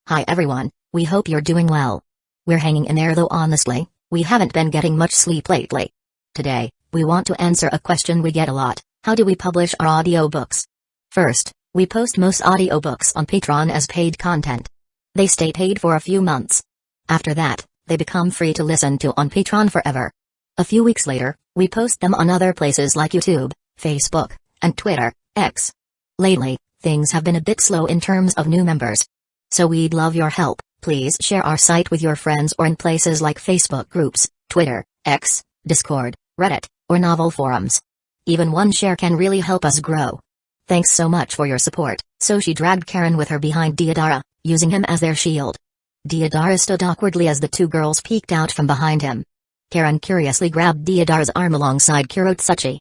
Hi everyone, we hope you're doing well. We're hanging in there though honestly, we haven't been getting much sleep lately. Today, we want to answer a question we get a lot: how do we publish our audiobooks? First, we post most audiobooks on Patreon as paid content. They stay paid for a few months. After that, they become free to listen to on Patreon forever. A few weeks later, we post them on other places like YouTube, Facebook, and Twitter, X. Lately, things have been a bit slow in terms of new members. So we'd love your help. Please share our site with your friends or in places like Facebook groups, Twitter, X, Discord, Reddit, or novel forums. Even one share can really help us grow. Thanks so much for your support. So she dragged Karen with her behind Deidara, using him as their shield. Deidara stood awkwardly as the two girls peeked out from behind him. Karen curiously grabbed Deidara's arm alongside Kurotsuchi.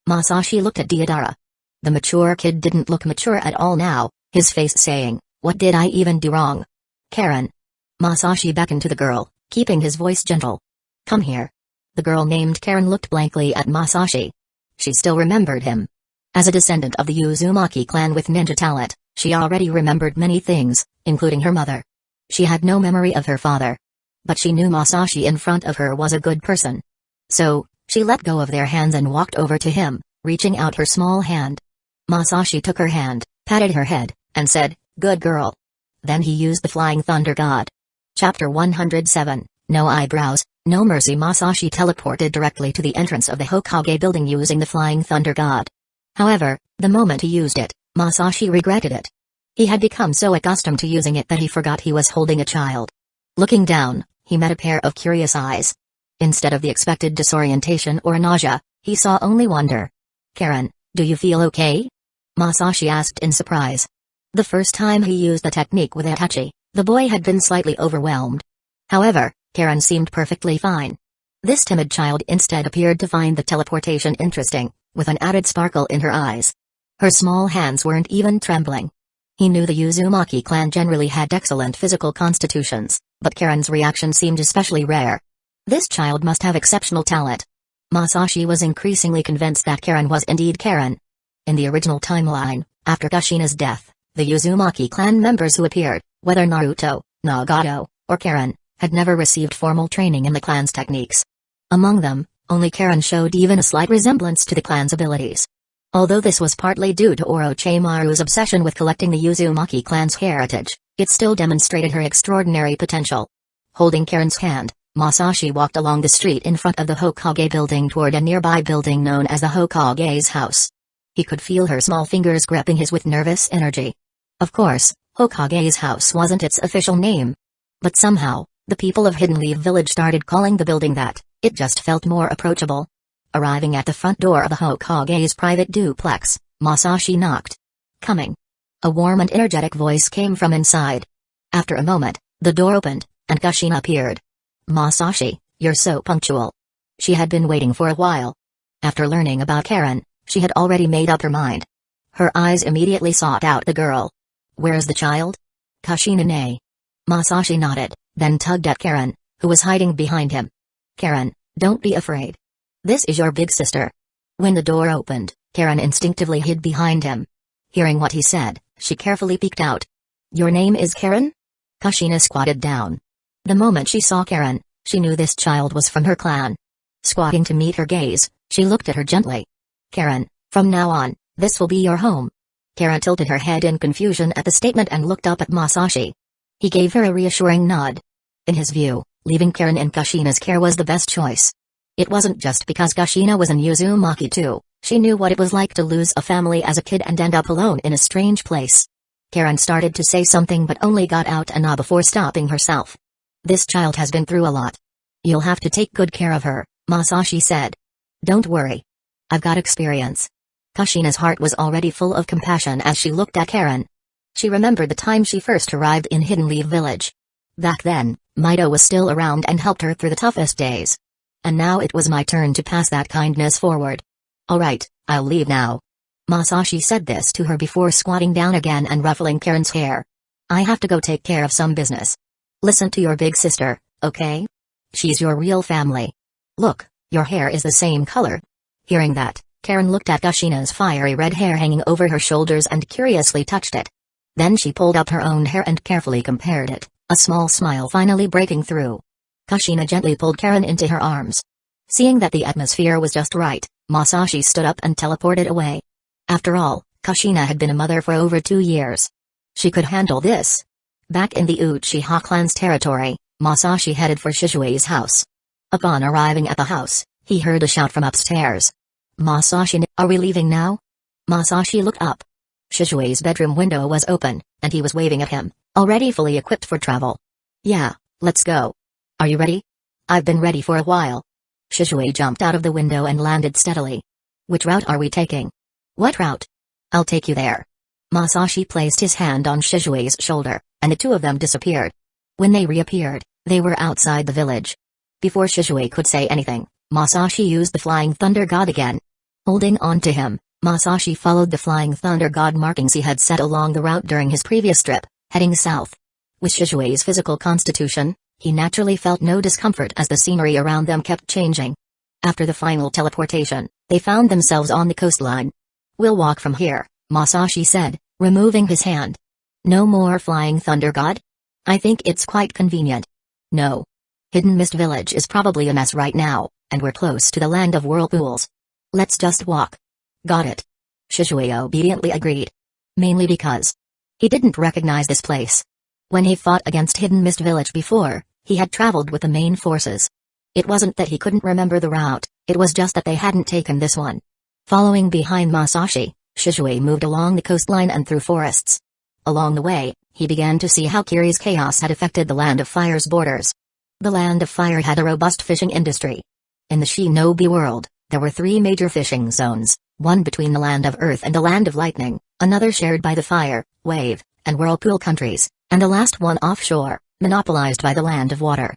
Masashi looked at Deidara. The mature kid didn't look mature at all now, his face saying, "What did I even do wrong?" "Karen." Masashi beckoned to the girl, keeping his voice gentle. "Come here." The girl named Karen looked blankly at Masashi. She still remembered him. As a descendant of the Uzumaki clan with ninja talent, she already remembered many things, including her mother. She had no memory of her father. But she knew Masashi in front of her was a good person. So, she let go of their hands and walked over to him, reaching out her small hand. Masashi took her hand, patted her head, and said, "Good girl." Then he used the Flying Thunder God. Chapter 107, No Eyebrows, No Mercy. Masashi teleported directly to the entrance of the Hokage building using the Flying Thunder God. However, the moment he used it, Masashi regretted it. He had become so accustomed to using it that he forgot he was holding a child. Looking down, he met a pair of curious eyes. Instead of the expected disorientation or nausea, he saw only wonder. "Karen, do you feel okay?" Masashi asked in surprise. The first time he used the technique with Itachi, the boy had been slightly overwhelmed. However, Karen seemed perfectly fine. This timid child instead appeared to find the teleportation interesting, with an added sparkle in her eyes. Her small hands weren't even trembling. He knew the Uzumaki clan generally had excellent physical constitutions, but Karen's reaction seemed especially rare. This child must have exceptional talent. Masashi was increasingly convinced that Karen was indeed Karen. In the original timeline, after Kushina's death, the Uzumaki clan members who appeared, whether Naruto, Nagato, or Karen, had never received formal training in the clan's techniques. Among them, only Karen showed even a slight resemblance to the clan's abilities. Although this was partly due to Orochimaru's obsession with collecting the Uzumaki clan's heritage, it still demonstrated her extraordinary potential. Holding Karen's hand, Masashi walked along the street in front of the Hokage building toward a nearby building known as the Hokage's house. He could feel her small fingers gripping his with nervous energy. Of course, Hokage's house wasn't its official name. But somehow, the people of Hidden Leaf Village started calling the building that. It just felt more approachable. Arriving at the front door of the Hokage's private duplex, Masashi knocked. "Coming." A warm and energetic voice came from inside. After a moment, the door opened, and Kushina appeared. "Masashi, you're so punctual." She had been waiting for a while. After learning about Karen, she had already made up her mind. Her eyes immediately sought out the girl. "Where's the child?" Kushina neighed. Masashi nodded, then tugged at Karen, who was hiding behind him. "Karen, don't be afraid. This is your big sister." When the door opened, Karen instinctively hid behind him. Hearing what he said, she carefully peeked out. "Your name is Karen?" Kushina squatted down. The moment she saw Karen, she knew this child was from her clan. Squatting to meet her gaze, she looked at her gently. "Karen, from now on, this will be your home." Karen tilted her head in confusion at the statement and looked up at Masashi. He gave her a reassuring nod. In his view, leaving Karen in Kushina's care was the best choice. It wasn't just because Kushina was an Uzumaki too, she knew what it was like to lose a family as a kid and end up alone in a strange place. Karen started to say something but only got out a nod before stopping herself. "This child has been through a lot. You'll have to take good care of her," Masashi said. "Don't worry. I've got experience." Kushina's heart was already full of compassion as she looked at Karen. She remembered the time she first arrived in Hidden Leaf Village. Back then, Mido was still around and helped her through the toughest days. And now it was my turn to pass that kindness forward. "Alright, I'll leave now." Masashi said this to her before squatting down again and ruffling Karen's hair. "I have to go take care of some business. Listen to your big sister, okay? She's your real family. Look, your hair is the same color." Hearing that, Karen looked at Kushina's fiery red hair hanging over her shoulders and curiously touched it. Then she pulled up her own hair and carefully compared it, a small smile finally breaking through. Kushina gently pulled Karen into her arms. Seeing that the atmosphere was just right, Masashi stood up and teleported away. After all, Kushina had been a mother for over 2 years. She could handle this. Back in the Uchiha clan's territory, Masashi headed for Shishui's house. Upon arriving at the house, he heard a shout from upstairs. "Masashi, are we leaving now?" Masashi looked up. Shishui's bedroom window was open, and he was waving at him, already fully equipped for travel. "Yeah, let's go. Are you ready?" "I've been ready for a while." Shishui jumped out of the window and landed steadily. "Which route are we taking?" "What route?" "I'll take you there." Masashi placed his hand on Shishui's shoulder, and the two of them disappeared. When they reappeared, they were outside the village. Before Shishui could say anything, Masashi used the Flying Thunder God again. Holding on to him, Masashi followed the Flying Thunder God markings he had set along the route during his previous trip, heading south. With Shishui's physical constitution, he naturally felt no discomfort as the scenery around them kept changing. After the final teleportation, they found themselves on the coastline. "We'll walk from here," Masashi said, removing his hand. "No more Flying Thunder God? I think it's quite convenient." "No. Hidden Mist Village is probably a mess right now, and we're close to the land of whirlpools. Let's just walk." "Got it." Shishui obediently agreed. Mainly because he didn't recognize this place. When he fought against Hidden Mist Village before, he had traveled with the main forces. It wasn't that he couldn't remember the route, it was just that they hadn't taken this one. Following behind Masashi, Shishui moved along the coastline and through forests. Along the way, he began to see how Kiri's chaos had affected the Land of Fire's borders. The Land of Fire had a robust fishing industry. In the Shinobi world, there were 3 major fishing zones, one between the Land of Earth and the Land of Lightning, another shared by the Fire, Wave, and Whirlpool countries, and the last one offshore, monopolized by the Land of Water.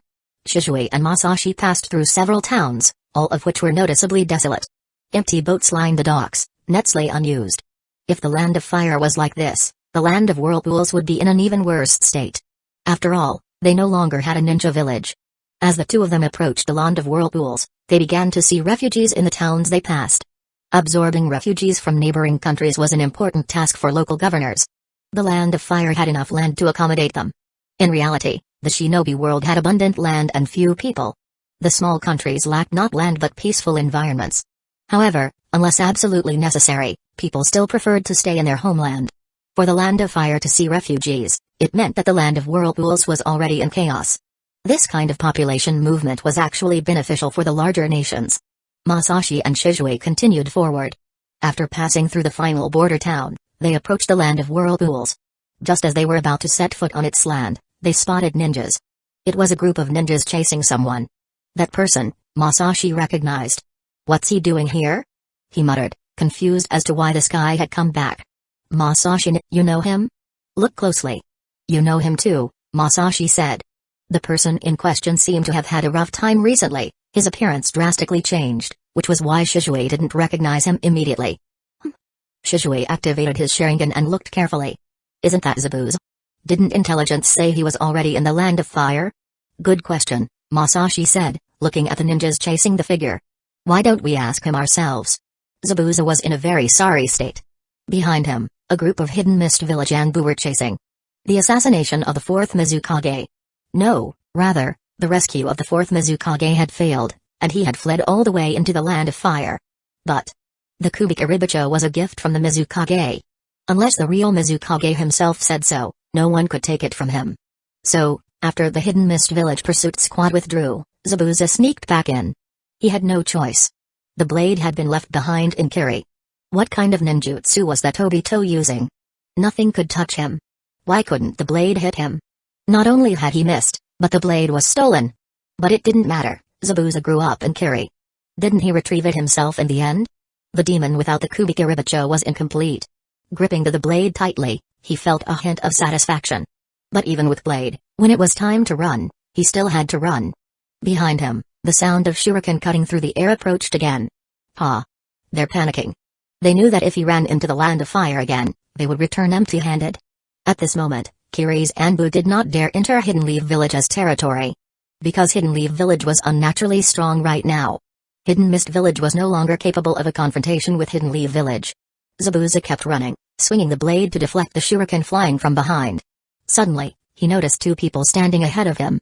Shishui and Masashi passed through several towns, all of which were noticeably desolate. Empty boats lined the docks, nets lay unused. If the Land of Fire was like this, the Land of Whirlpools would be in an even worse state. After all, they no longer had a ninja village. As the two of them approached the Land of Whirlpools, they began to see refugees in the towns they passed. Absorbing refugees from neighboring countries was an important task for local governors. The Land of Fire had enough land to accommodate them. In reality, the Shinobi world had abundant land and few people. The small countries lacked not land but peaceful environments. However, unless absolutely necessary, people still preferred to stay in their homeland. For the Land of Fire to see refugees, it meant that the Land of Whirlpools was already in chaos. This kind of population movement was actually beneficial for the larger nations. Masashi and Shishui continued forward. After passing through the final border town, they approached the Land of Whirlpools. Just as they were about to set foot on its land, they spotted ninjas. It was a group of ninjas chasing someone. That person, Masashi recognized. "What's he doing here?" he muttered, confused as to why this guy had come back. "Masashi, you know him?" "Look closely." "You know him too," Masashi said. The person in question seemed to have had a rough time recently, his appearance drastically changed, which was why Shishui didn't recognize him immediately. Shishui activated his Sharingan and looked carefully. "Isn't that Zabuza? Didn't intelligence say he was already in the Land of Fire?" "Good question," Masashi said, looking at the ninjas chasing the figure. "Why don't we ask him ourselves?" Zabuza was in a very sorry state. Behind him, a group of Hidden Mist Village Anbu were chasing. The assassination of the 4th Mizukage. No, rather, the rescue of the 4th Mizukage had failed, and he had fled all the way into the Land of Fire. But the Kubikiribacho was a gift from the Mizukage. Unless the real Mizukage himself said so, no one could take it from him. So, after the Hidden Mist Village pursuit squad withdrew, Zabuza sneaked back in. He had no choice. The blade had been left behind in Kiri. What kind of ninjutsu was that Obito using? Nothing could touch him. Why couldn't the blade hit him? Not only had he missed, but the blade was stolen. But it didn't matter, Zabuza grew up in Kiri. Didn't he retrieve it himself in the end? The demon without the Kubikiribacho was incomplete. Gripping the blade tightly, he felt a hint of satisfaction. But even with blade, when it was time to run, he still had to run. Behind him, the sound of shuriken cutting through the air approached again. Ha! They're panicking. They knew that if he ran into the Land of Fire again, they would return empty-handed. At this moment, Kiri's Anbu did not dare enter Hidden Leaf Village as territory. Because Hidden Leaf Village was unnaturally strong right now. Hidden Mist Village was no longer capable of a confrontation with Hidden Leaf Village. Zabuza kept running, swinging the blade to deflect the shuriken flying from behind. Suddenly, he noticed two people standing ahead of him.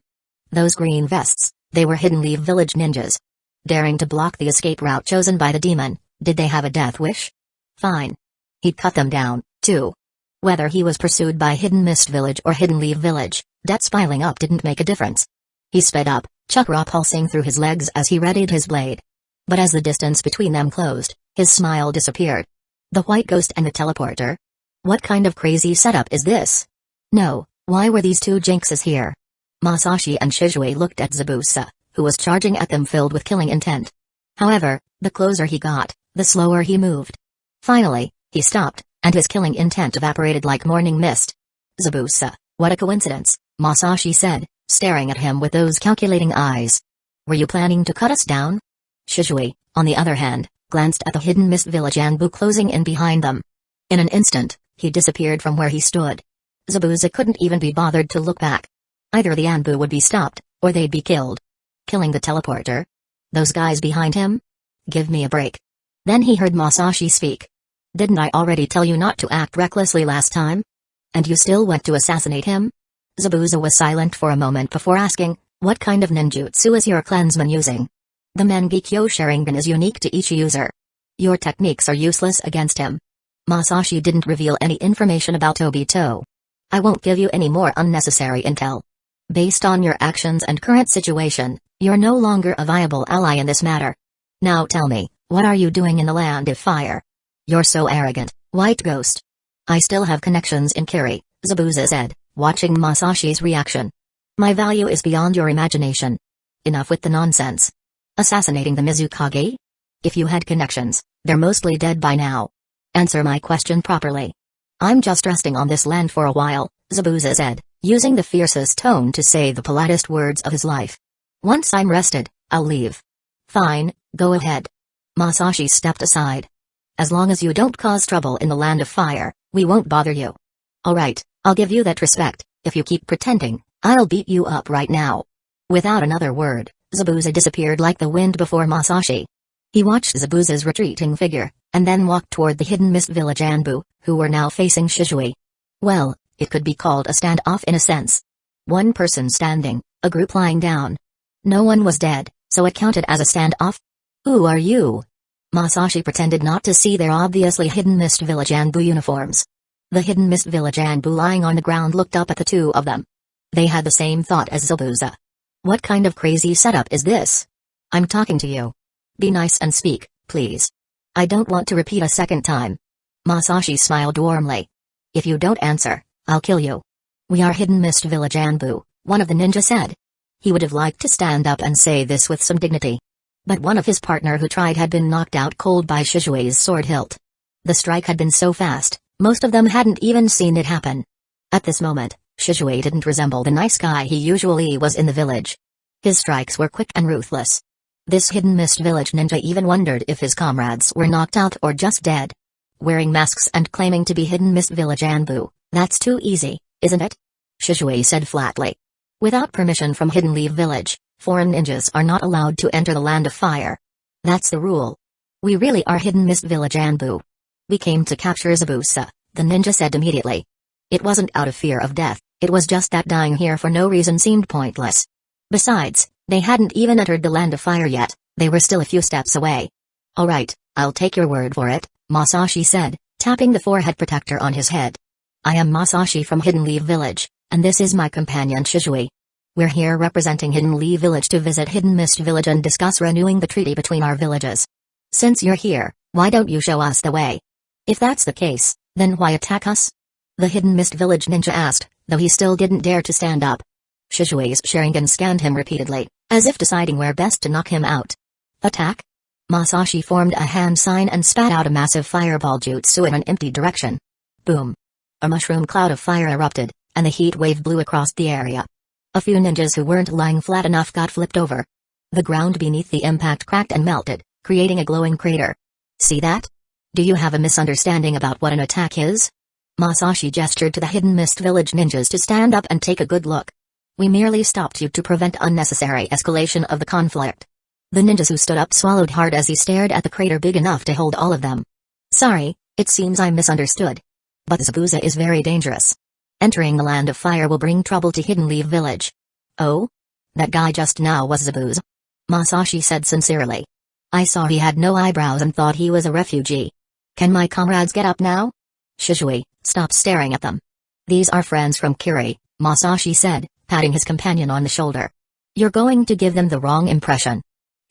Those green vests, they were Hidden Leaf Village ninjas. Daring to block the escape route chosen by the demon, did they have a death wish? Fine. He'd cut them down, too. Whether he was pursued by Hidden Mist Village or Hidden Leaf Village, debts piling up didn't make a difference. He sped up, chakra pulsing through his legs as he readied his blade. But as the distance between them closed, his smile disappeared. The white ghost and the teleporter? What kind of crazy setup is this? No, why were these two jinxes here? Masashi and Shizue looked at Zabuza, who was charging at them filled with killing intent. However, the closer he got, the slower he moved. Finally, he stopped, and his killing intent evaporated like morning mist. Zabuza, what a coincidence, Masashi said, staring at him with those calculating eyes. Were you planning to cut us down? Shizue, on the other hand, glanced at the Hidden Mist Village Anbu closing in behind them. In an instant, he disappeared from where he stood. Zabuza couldn't even be bothered to look back. Either the Anbu would be stopped, or they'd be killed. Killing the teleporter? Those guys behind him? Give me a break. Then he heard Masashi speak. Didn't I already tell you not to act recklessly last time? And you still went to assassinate him? Zabuza was silent for a moment before asking, what kind of ninjutsu is your clansman using? The Mangekyō Sharingan is unique to each user. Your techniques are useless against him. Masashi didn't reveal any information about Obito. I won't give you any more unnecessary intel. Based on your actions and current situation, you're no longer a viable ally in this matter. Now tell me, what are you doing in the Land of Fire? You're so arrogant, White Ghost. I still have connections in Kiri, Zabuza said, watching Masashi's reaction. My value is beyond your imagination. Enough with the nonsense. Assassinating the Mizukage? If you had connections, they're mostly dead by now. Answer my question properly. I'm just resting on this land for a while, Zabuza said, using the fiercest tone to say the politest words of his life. Once I'm rested, I'll leave. Fine, go ahead. Masashi stepped aside. As long as you don't cause trouble in the Land of Fire, we won't bother you. Alright, I'll give you that respect. If you keep pretending, I'll beat you up right now. Without another word, Zabuza disappeared like the wind before Masashi. He watched Zabuza's retreating figure, and then walked toward the Hidden Mist Village Anbu, who were now facing Shizue. Well, it could be called a standoff in a sense. One person standing, a group lying down. No one was dead, so it counted as a standoff? Who are you? Masashi pretended not to see their obviously Hidden Mist Village Anbu uniforms. The Hidden Mist Village Anbu lying on the ground looked up at the two of them. They had the same thought as Zabuza. What kind of crazy setup is this? I'm talking to you. Be nice and speak, please. I don't want to repeat a second time. Masashi smiled warmly. If you don't answer, I'll kill you. We are Hidden Mist Village Anbu, one of the ninja said. He would have liked to stand up and say this with some dignity. But one of his partner who tried had been knocked out cold by Shizue's sword hilt. The strike had been so fast, most of them hadn't even seen it happen. At this moment, Shizue didn't resemble the nice guy he usually was in the village. His strikes were quick and ruthless. This Hidden Mist Village ninja even wondered if his comrades were knocked out or just dead. Wearing masks and claiming to be Hidden Mist Village Anbu, that's too easy, isn't it? Shizue said flatly. Without permission from Hidden Leaf Village, foreign ninjas are not allowed to enter the Land of Fire. That's the rule. We really are Hidden Mist Village Anbu. We came to capture Zabuza, the ninja said immediately. It wasn't out of fear of death, it was just that dying here for no reason seemed pointless. Besides, they hadn't even entered the Land of Fire yet, they were still a few steps away. Alright, I'll take your word for it, Masashi said, tapping the forehead protector on his head. I am Masashi from Hidden Leaf Village, and this is my companion Shizue. We're here representing Hidden Leaf Village to visit Hidden Mist Village and discuss renewing the treaty between our villages. Since you're here, why don't you show us the way? If that's the case, then why attack us? The Hidden Mist Village ninja asked, though he still didn't dare to stand up. Shizue's Sharingan scanned him repeatedly, as if deciding where best to knock him out. Attack? Masashi formed a hand sign and spat out a massive fireball jutsu in an empty direction. Boom. A mushroom cloud of fire erupted, and the heat wave blew across the area. A few ninjas who weren't lying flat enough got flipped over. The ground beneath the impact cracked and melted, creating a glowing crater. See that? Do you have a misunderstanding about what an attack is? Masashi gestured to the Hidden Mist Village ninjas to stand up and take a good look. We merely stopped you to prevent unnecessary escalation of the conflict. The ninjas who stood up swallowed hard as he stared at the crater big enough to hold all of them. Sorry, it seems I misunderstood. But Zabuza is very dangerous. Entering the Land of Fire will bring trouble to Hidden Leaf Village. Oh? That guy just now was Zabuza? Masashi said sincerely. I saw he had no eyebrows and thought he was a refugee. Can my comrades get up now? Shisui, stop staring at them. These are friends from Kiri, Masashi said, patting his companion on the shoulder. You're going to give them the wrong impression.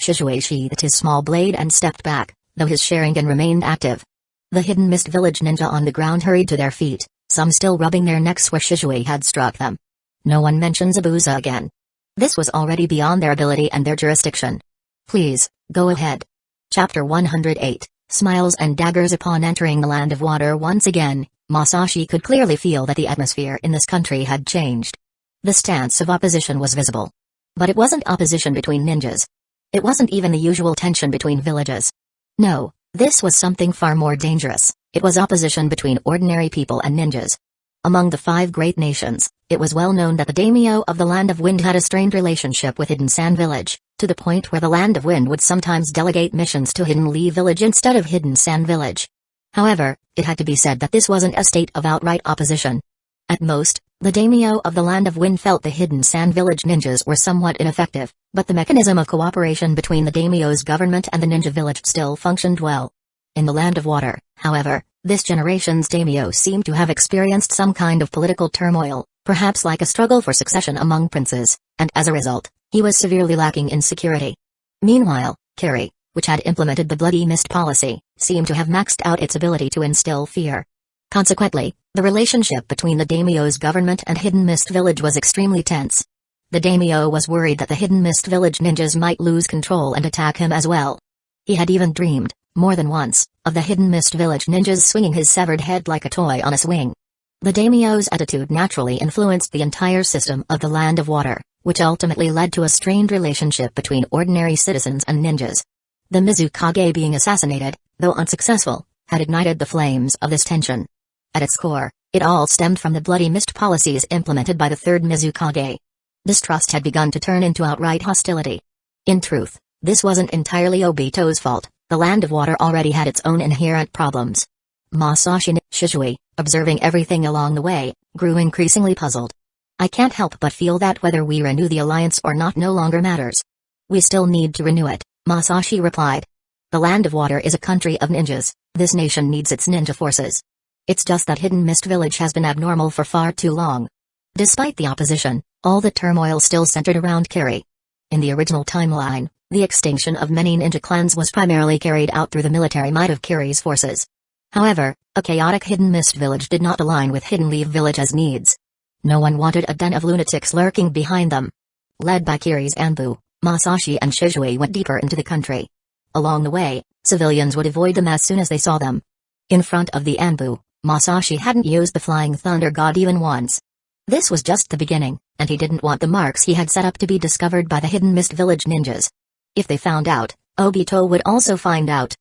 Shisui sheathed his small blade and stepped back, though his Sharingan remained active. The Hidden Mist Village ninja on the ground hurried to their feet, some still rubbing their necks where Shisui had struck them. No one mentioned Zabuza again. This was already beyond their ability and their jurisdiction. Please, go ahead. Chapter 108, Smiles and Daggers. Upon entering the Land of Water once again, Masashi could clearly feel that the atmosphere in this country had changed. The stance of opposition was visible. But it wasn't opposition between ninjas. It wasn't even the usual tension between villages. No, this was something far more dangerous. It was opposition between ordinary people and ninjas. Among the 5 great nations, it was well known that the daimyo of the Land of Wind had a strained relationship with Hidden Sand Village, to the point where the Land of Wind would sometimes delegate missions to Hidden Leaf Village instead of Hidden Sand Village. However, it had to be said that this wasn't a state of outright opposition. At most, the daimyo of the Land of Wind felt the Hidden Sand Village ninjas were somewhat ineffective, but the mechanism of cooperation between the daimyo's government and the ninja village still functioned well. In the Land of Water, however, this generation's daimyo seemed to have experienced some kind of political turmoil, perhaps like a struggle for succession among princes, and as a result, he was severely lacking in security. Meanwhile, Kiri, which had implemented the Bloody Mist policy, seemed to have maxed out its ability to instill fear. Consequently, the relationship between the daimyo's government and Hidden Mist Village was extremely tense. The daimyo was worried that the Hidden Mist Village ninjas might lose control and attack him as well. He had even dreamed, more than once, of the Hidden Mist Village ninjas swinging his severed head like a toy on a swing. The daimyo's attitude naturally influenced the entire system of the Land of Water, which ultimately led to a strained relationship between ordinary citizens and ninjas. The Mizukage being assassinated, though unsuccessful, had ignited the flames of this tension. At its core, it all stemmed from the Bloody Mist policies implemented by the third Mizukage. Distrust had begun to turn into outright hostility. In truth, this wasn't entirely Obito's fault. The Land of Water already had its own inherent problems. Masashi Shisui, observing everything along the way, grew increasingly puzzled. I can't help but feel that whether we renew the alliance or not no longer matters. We still need to renew it, Masashi replied. The Land of Water is a country of ninjas. This nation needs its ninja forces. It's just that Hidden Mist Village has been abnormal for far too long. Despite the opposition, all the turmoil still centered around Kiri. In the original timeline, the extinction of many ninja clans was primarily carried out through the military might of Kiri's forces. However, a chaotic Hidden Mist Village did not align with Hidden Leaf Village's needs. No one wanted a den of lunatics lurking behind them. Led by Kiri's Anbu, Masashi and Shisui went deeper into the country. Along the way, civilians would avoid them as soon as they saw them. In front of the Anbu, Masashi hadn't used the Flying Thunder God even once. This was just the beginning, and he didn't want the marks he had set up to be discovered by the Hidden Mist Village ninjas. If they found out, Obito would also find out.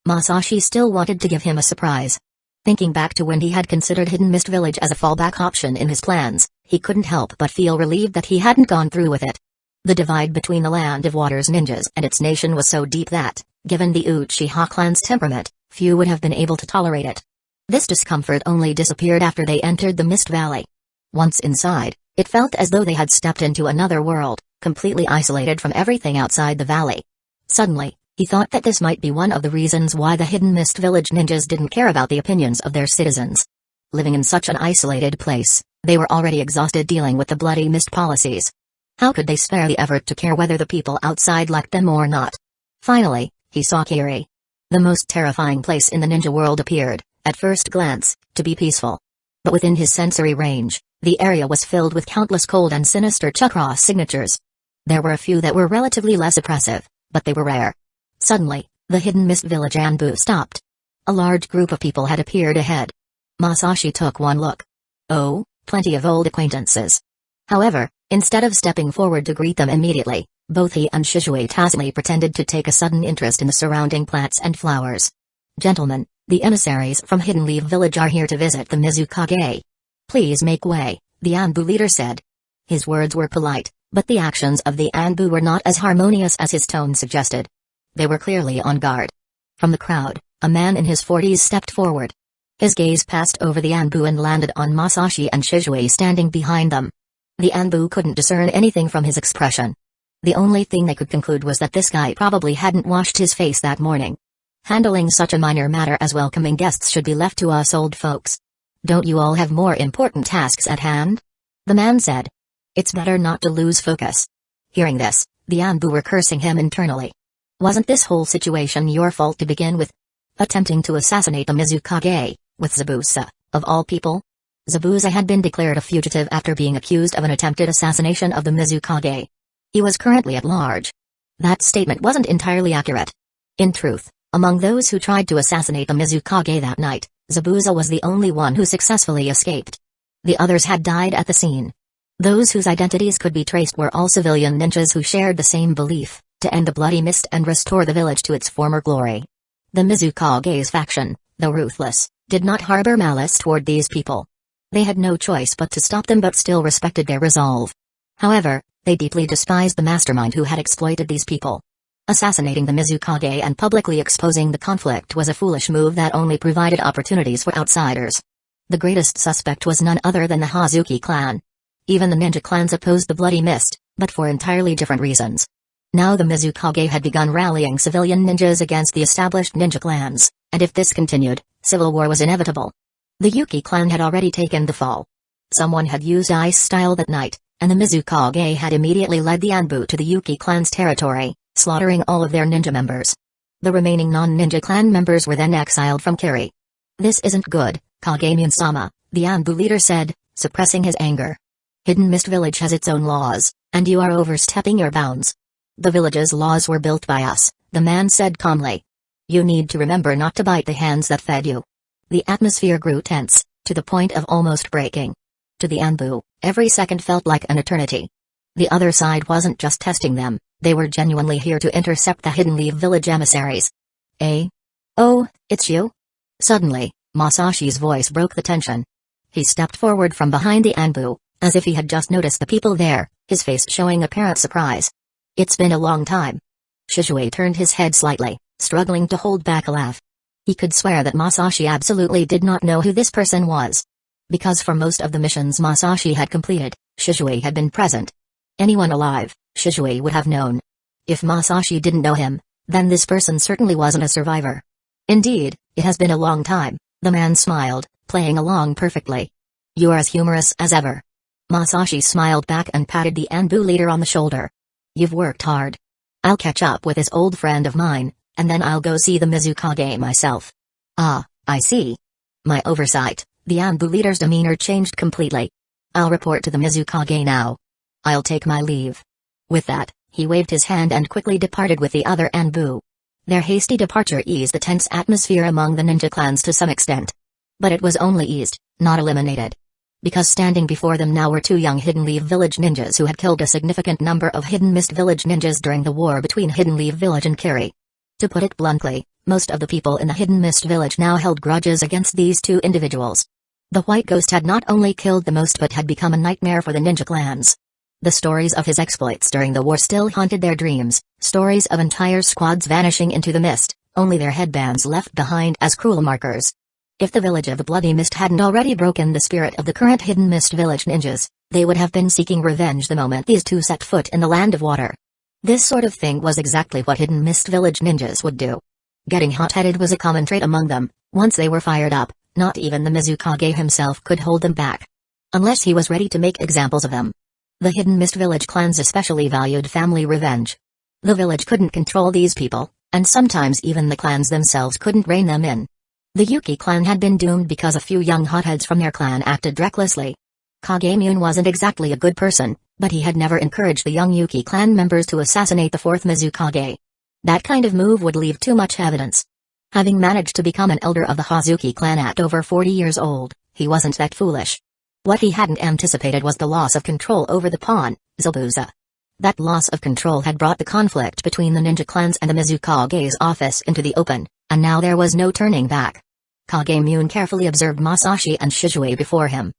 Masashi still wanted to give him a surprise. Thinking back to when he had considered Hidden Mist Village as a fallback option in his plans, he couldn't help but feel relieved that he hadn't gone through with it. The divide between the Land of Water's ninjas and its nation was so deep that, given the Uchiha clan's temperament, few would have been able to tolerate it. This discomfort only disappeared after they entered the Mist Valley. Once inside, it felt as though they had stepped into another world, completely isolated from everything outside the valley. Suddenly, he thought that this might be one of the reasons why the Hidden Mist Village ninjas didn't care about the opinions of their citizens. Living in such an isolated place, they were already exhausted dealing with the Bloody Mist policies. How could they spare the effort to care whether the people outside liked them or not? Finally, he saw Kiri. The most terrifying place in the ninja world appeared, at first glance, to be peaceful. But within his sensory range, the area was filled with countless cold and sinister chakra signatures. There were a few that were relatively less oppressive, but they were rare. Suddenly, the Hidden Mist Village Anbu stopped. A large group of people had appeared ahead. Masashi took one look. Oh, plenty of old acquaintances. However, instead of stepping forward to greet them immediately, both he and Shisui tacitly pretended to take a sudden interest in the surrounding plants and flowers. Gentlemen, the emissaries from Hidden Leaf Village are here to visit the Mizukage. Please make way, the Anbu leader said. His words were polite, but the actions of the Anbu were not as harmonious as his tone suggested. They were clearly on guard. From the crowd, a man in his 40s stepped forward. His gaze passed over the Anbu and landed on Masashi and Shizue standing behind them. The Anbu couldn't discern anything from his expression. The only thing they could conclude was that this guy probably hadn't washed his face that morning. Handling such a minor matter as welcoming guests should be left to us old folks. Don't you all have more important tasks at hand? The man said. It's better not to lose focus. Hearing this, the Anbu were cursing him internally. Wasn't this whole situation your fault to begin with? Attempting to assassinate the Mizukage, with Zabuza, of all people? Zabuza had been declared a fugitive after being accused of an attempted assassination of the Mizukage. He was currently at large. That statement wasn't entirely accurate. In truth, among those who tried to assassinate the Mizukage that night, Zabuza was the only one who successfully escaped. The others had died at the scene. Those whose identities could be traced were all civilian ninjas who shared the same belief, to end the bloody mist and restore the village to its former glory. The Mizukage's faction, though ruthless, did not harbor malice toward these people. They had no choice but to stop them, but still respected their resolve. However, they deeply despised the mastermind who had exploited these people. Assassinating the Mizukage and publicly exposing the conflict was a foolish move that only provided opportunities for outsiders. The greatest suspect was none other than the Hazuki clan. Even the ninja clans opposed the bloody mist, but for entirely different reasons. Now the Mizukage had begun rallying civilian ninjas against the established ninja clans, and if this continued, civil war was inevitable. The Yuki clan had already taken the fall. Someone had used ice style that night, and the Mizukage had immediately led the Anbu to the Yuki clan's territory, slaughtering all of their ninja members. The remaining non-ninja clan members were then exiled from Kiri. This isn't good, Kagemyun-sama, the Anbu leader said, suppressing his anger. Hidden Mist Village has its own laws, and you are overstepping your bounds. The village's laws were built by us, the man said calmly. You need to remember not to bite the hands that fed you. The atmosphere grew tense, to the point of almost breaking. To the Anbu, every second felt like an eternity. The other side wasn't just testing them, they were genuinely here to intercept the Hidden Leaf Village emissaries. Oh, it's you? Suddenly, Masashi's voice broke the tension. He stepped forward from behind the Anbu, as if he had just noticed the people there, his face showing apparent surprise. It's been a long time. Shizue turned his head slightly, struggling to hold back a laugh. He could swear that Masashi absolutely did not know who this person was. Because for most of the missions Masashi had completed, Shizue had been present. Anyone alive, Shizue would have known. If Masashi didn't know him, then this person certainly wasn't a survivor. Indeed, it has been a long time, the man smiled, playing along perfectly. You're as humorous as ever. Masashi smiled back and patted the Anbu leader on the shoulder. You've worked hard. I'll catch up with this old friend of mine, and then I'll go see the Mizukage myself. Ah, I see. My oversight, the Anbu leader's demeanor changed completely. I'll report to the Mizukage now. I'll take my leave. With that, he waved his hand and quickly departed with the other Anbu. Their hasty departure eased the tense atmosphere among the ninja clans to some extent. But it was only eased, not eliminated. Because standing before them now were two young Hidden Leaf Village ninjas who had killed a significant number of Hidden Mist Village ninjas during the war between Hidden Leaf Village and Kiri. To put it bluntly, most of the people in the Hidden Mist Village now held grudges against these two individuals. The White Ghost had not only killed the most but had become a nightmare for the ninja clans. The stories of his exploits during the war still haunted their dreams, stories of entire squads vanishing into the mist, only their headbands left behind as cruel markers. If the village of the Bloody Mist hadn't already broken the spirit of the current Hidden Mist Village ninjas, they would have been seeking revenge the moment these two set foot in the Land of Water. This sort of thing was exactly what Hidden Mist Village ninjas would do. Getting hot-headed was a common trait among them. Once they were fired up, not even the Mizukage himself could hold them back. Unless he was ready to make examples of them. The Hidden Mist Village clans especially valued family revenge. The village couldn't control these people, and sometimes even the clans themselves couldn't rein them in. The Yuki clan had been doomed because a few young hotheads from their clan acted recklessly. Kagemyun wasn't exactly a good person, but he had never encouraged the young Yuki clan members to assassinate the fourth Mizukage. That kind of move would leave too much evidence. Having managed to become an elder of the Hazuki clan at over 40 years old, he wasn't that foolish. What he hadn't anticipated was the loss of control over the pawn, Zabuza. That loss of control had brought the conflict between the ninja clans and the Mizukage's office into the open, and now there was no turning back. Kagemyun carefully observed Masashi and Shizue before him.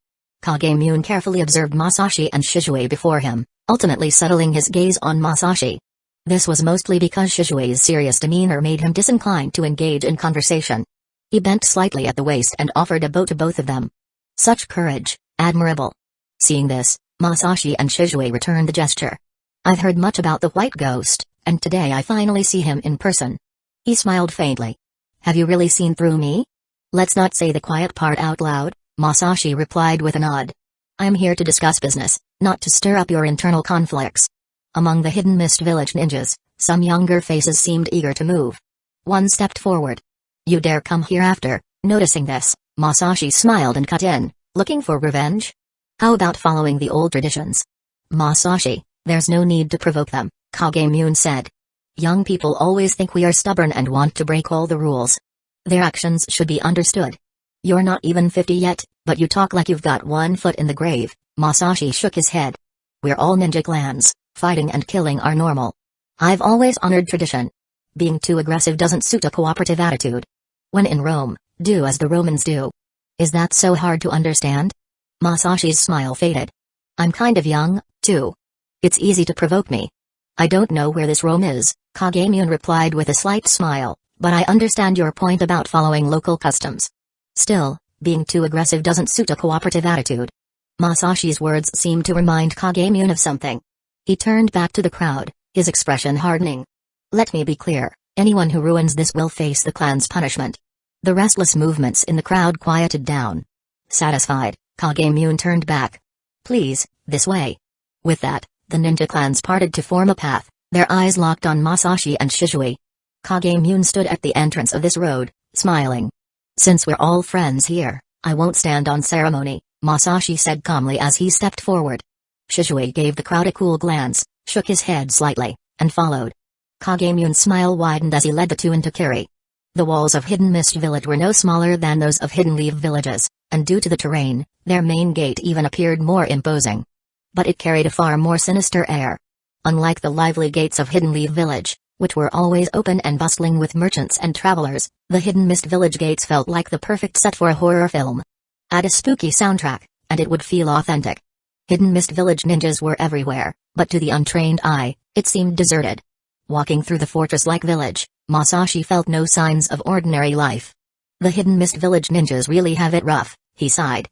Ultimately settling his gaze on Masashi. This was mostly because Shizue's serious demeanor made him disinclined to engage in conversation. He bent slightly at the waist and offered a bow to both of them. Such courage, admirable. Seeing this, Masashi and Shizue returned the gesture. I've heard much about the White Ghost, and today I finally see him in person. He smiled faintly. Have you really seen through me? Let's not say the quiet part out loud, Masashi replied with a nod. I'm here to discuss business, not to stir up your internal conflicts. Among the Hidden Mist Village ninjas, some younger faces seemed eager to move. One stepped forward. You dare come here after? Noticing this, Masashi smiled and cut in, looking for revenge? How about following the old traditions? Masashi, there's no need to provoke them, Kagemune said. Young people always think we are stubborn and want to break all the rules. Their actions should be understood. You're not even 50 yet, but you talk like you've got one foot in the grave, Masashi shook his head. We're all ninja clans, fighting and killing are normal. I've always honored tradition. Being too aggressive doesn't suit a cooperative attitude. When in Rome, do as the Romans do. Is that so hard to understand? Masashi's smile faded. I'm kind of young, too. It's easy to provoke me. I don't know where this Rome is, Kagemune replied with a slight smile, but I understand your point about following local customs. Still, being too aggressive doesn't suit a cooperative attitude. Masashi's words seemed to remind Kagemune of something. He turned back to the crowd, his expression hardening. Let me be clear, anyone who ruins this will face the clan's punishment. The restless movements in the crowd quieted down. Satisfied, Kagemune turned back. Please, this way. With that, the ninja clans parted to form a path, their eyes locked on Masashi and Shizue. Kagemune stood at the entrance of this road, smiling. Since we're all friends here, I won't stand on ceremony, Masashi said calmly as he stepped forward. Shizue gave the crowd a cool glance, shook his head slightly, and followed. Kagemune's smile widened as he led the two into Kiri. The walls of Hidden Mist Village were no smaller than those of Hidden Leaf villages, and due to the terrain, their main gate even appeared more imposing. But it carried a far more sinister air. Unlike the lively gates of Hidden Leaf Village, which were always open and bustling with merchants and travelers, the Hidden Mist Village gates felt like the perfect set for a horror film. Add a spooky soundtrack, and it would feel authentic. Hidden Mist Village ninjas were everywhere, but to the untrained eye, it seemed deserted. Walking through the fortress-like village, Masashi felt no signs of ordinary life. The Hidden Mist Village ninjas really have it rough, he sighed.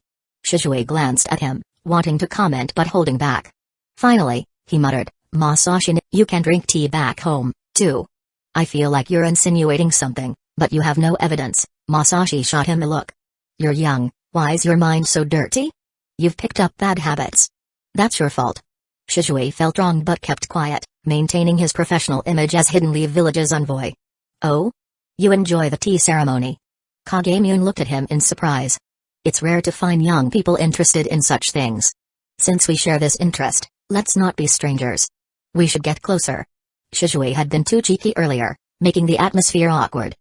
Shizue glanced at him, wanting to comment but holding back. Finally, he muttered, Masashi, you can drink tea back home, too. I feel like you're insinuating something, but you have no evidence, Masashi shot him a look. You're young, why's your mind so dirty? You've picked up bad habits. That's your fault. Shizue felt wrong but kept quiet, maintaining his professional image as Hidden Leaf Village's envoy. Oh? You enjoy the tea ceremony? Kagemune looked at him in surprise. It's rare to find young people interested in such things. Since we share this interest, let's not be strangers. We should get closer. Shizue had been too cheeky earlier, making the atmosphere awkward.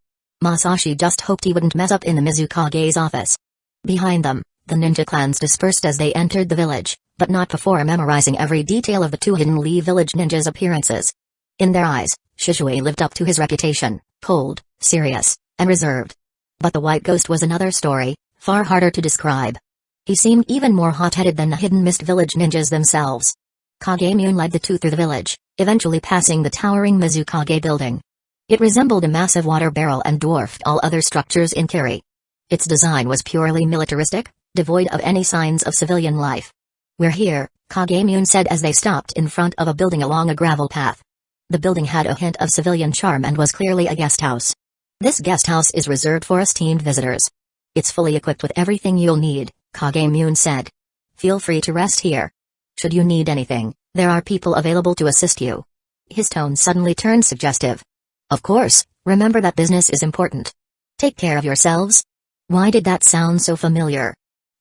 Masashi just hoped he wouldn't mess up in the Mizukage's office. Behind them, the ninja clans dispersed as they entered the village, but not before memorizing every detail of the two Hidden Leaf Village ninjas' appearances. In their eyes, Shizue lived up to his reputation, cold, serious, and reserved. But the White Ghost was another story, far harder to describe. He seemed even more hot-headed than the Hidden Mist Village ninjas themselves. Kagemune led the two through the village, eventually passing the towering Mizukage building. It resembled a massive water barrel and dwarfed all other structures in Kiri. Its design was purely militaristic, devoid of any signs of civilian life. We're here, Kagemune said as they stopped in front of a building along a gravel path. The building had a hint of civilian charm and was clearly a guest house. This guest house is reserved for esteemed visitors. It's fully equipped with everything you'll need, Kagemune said. Feel free to rest here. Should you need anything, there are people available to assist you. His tone suddenly turned suggestive. Of course, remember that business is important. Take care of yourselves. Why did that sound so familiar?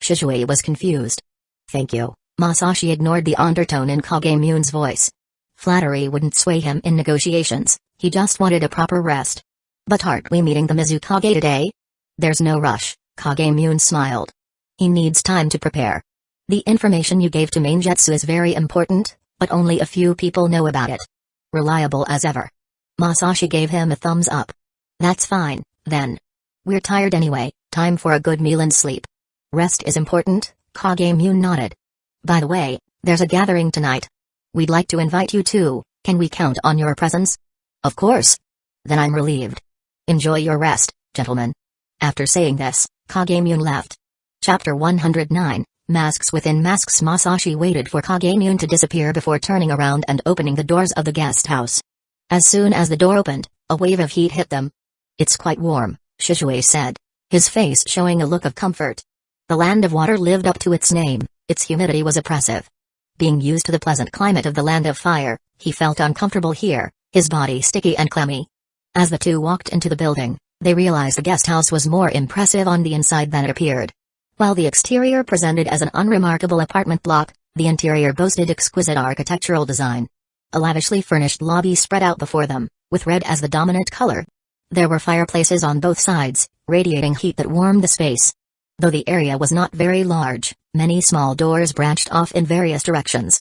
Shizue was confused. Thank you. Masashi ignored the undertone in Kagemune's voice. Flattery wouldn't sway him in negotiations, he just wanted a proper rest. But aren't we meeting the Mizukage today? There's no rush, Kagemune smiled. He needs time to prepare. The information you gave to Mangekyō is very important, but only a few people know about it. Reliable as ever. Masashi gave him a thumbs up. That's fine, then. We're tired anyway, time for a good meal and sleep. Rest is important, Kagemune nodded. By the way, there's a gathering tonight. We'd like to invite you too, can we count on your presence? Of course. Then I'm relieved. Enjoy your rest, gentlemen. After saying this, Kagemune left. Chapter 109, Masks Within Masks. Masashi waited for Kagemune to disappear before turning around and opening the doors of the guest house. As soon as the door opened, a wave of heat hit them. "It's quite warm," Shizue said, his face showing a look of comfort. The land of water lived up to its name, its humidity was oppressive. Being used to the pleasant climate of the land of fire, he felt uncomfortable here, his body sticky and clammy. As the two walked into the building, they realized the guest house was more impressive on the inside than it appeared. While the exterior presented as an unremarkable apartment block, the interior boasted exquisite architectural design. A lavishly furnished lobby spread out before them, with red as the dominant color. There were fireplaces on both sides, radiating heat that warmed the space. Though the area was not very large, many small doors branched off in various directions.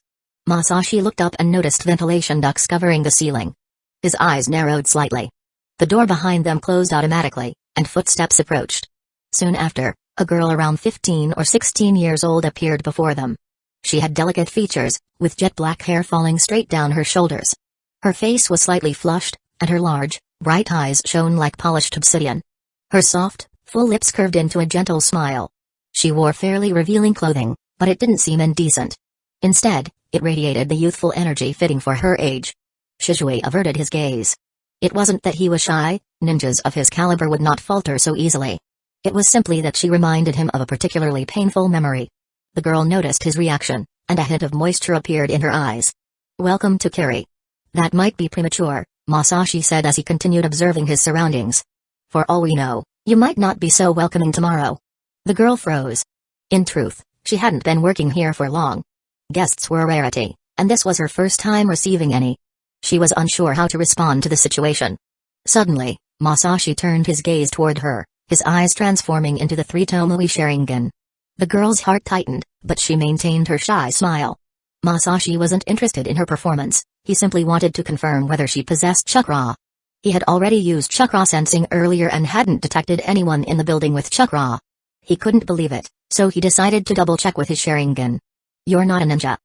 Masashi looked up and noticed ventilation ducts covering the ceiling. His eyes narrowed slightly. The door behind them closed automatically, and footsteps approached. Soon after, a girl around 15 or 16 years old appeared before them. She had delicate features, with jet black hair falling straight down her shoulders. Her face was slightly flushed, and her large, bright eyes shone like polished obsidian. Her soft, full lips curved into a gentle smile. She wore fairly revealing clothing, but it didn't seem indecent. Instead, it radiated the youthful energy fitting for her age. Shizue averted his gaze. It wasn't that he was shy, ninjas of his caliber would not falter so easily. It was simply that she reminded him of a particularly painful memory. The girl noticed his reaction, and a hint of moisture appeared in her eyes. "Welcome to Kiri." "That might be premature," Masashi said as he continued observing his surroundings. "For all we know, you might not be so welcoming tomorrow." The girl froze. In truth, she hadn't been working here for long. Guests were a rarity, and this was her first time receiving any. She was unsure how to respond to the situation. Suddenly, Masashi turned his gaze toward her, his eyes transforming into the three Tomoe Sharingan. The girl's heart tightened, but she maintained her shy smile. Masashi wasn't interested in her performance, he simply wanted to confirm whether she possessed chakra. He had already used chakra sensing earlier and hadn't detected anyone in the building with chakra. He couldn't believe it, so he decided to double-check with his Sharingan. "You're not a ninja?"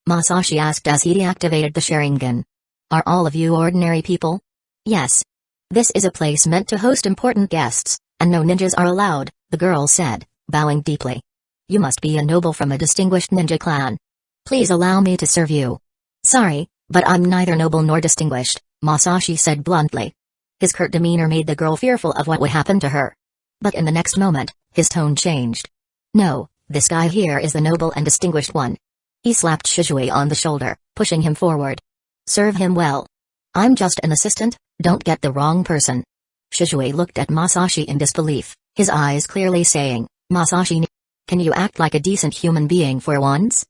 Masashi asked as he deactivated the Sharingan. "Are all of you ordinary people?" "Yes. This is a place meant to host important guests, and no ninjas are allowed," the girl said, bowing deeply. "You must be a noble from a distinguished ninja clan. Please allow me to serve you." "Sorry, but I'm neither noble nor distinguished," Masashi said bluntly. His curt demeanor made the girl fearful of what would happen to her. But in the next moment, his tone changed. "No, this guy here is the noble and distinguished one." He slapped Shizue on the shoulder, pushing him forward. "Serve him well. I'm just an assistant, don't get the wrong person." Shizue looked at Masashi in disbelief, his eyes clearly saying, "Masashi, can you act like a decent human being for once?"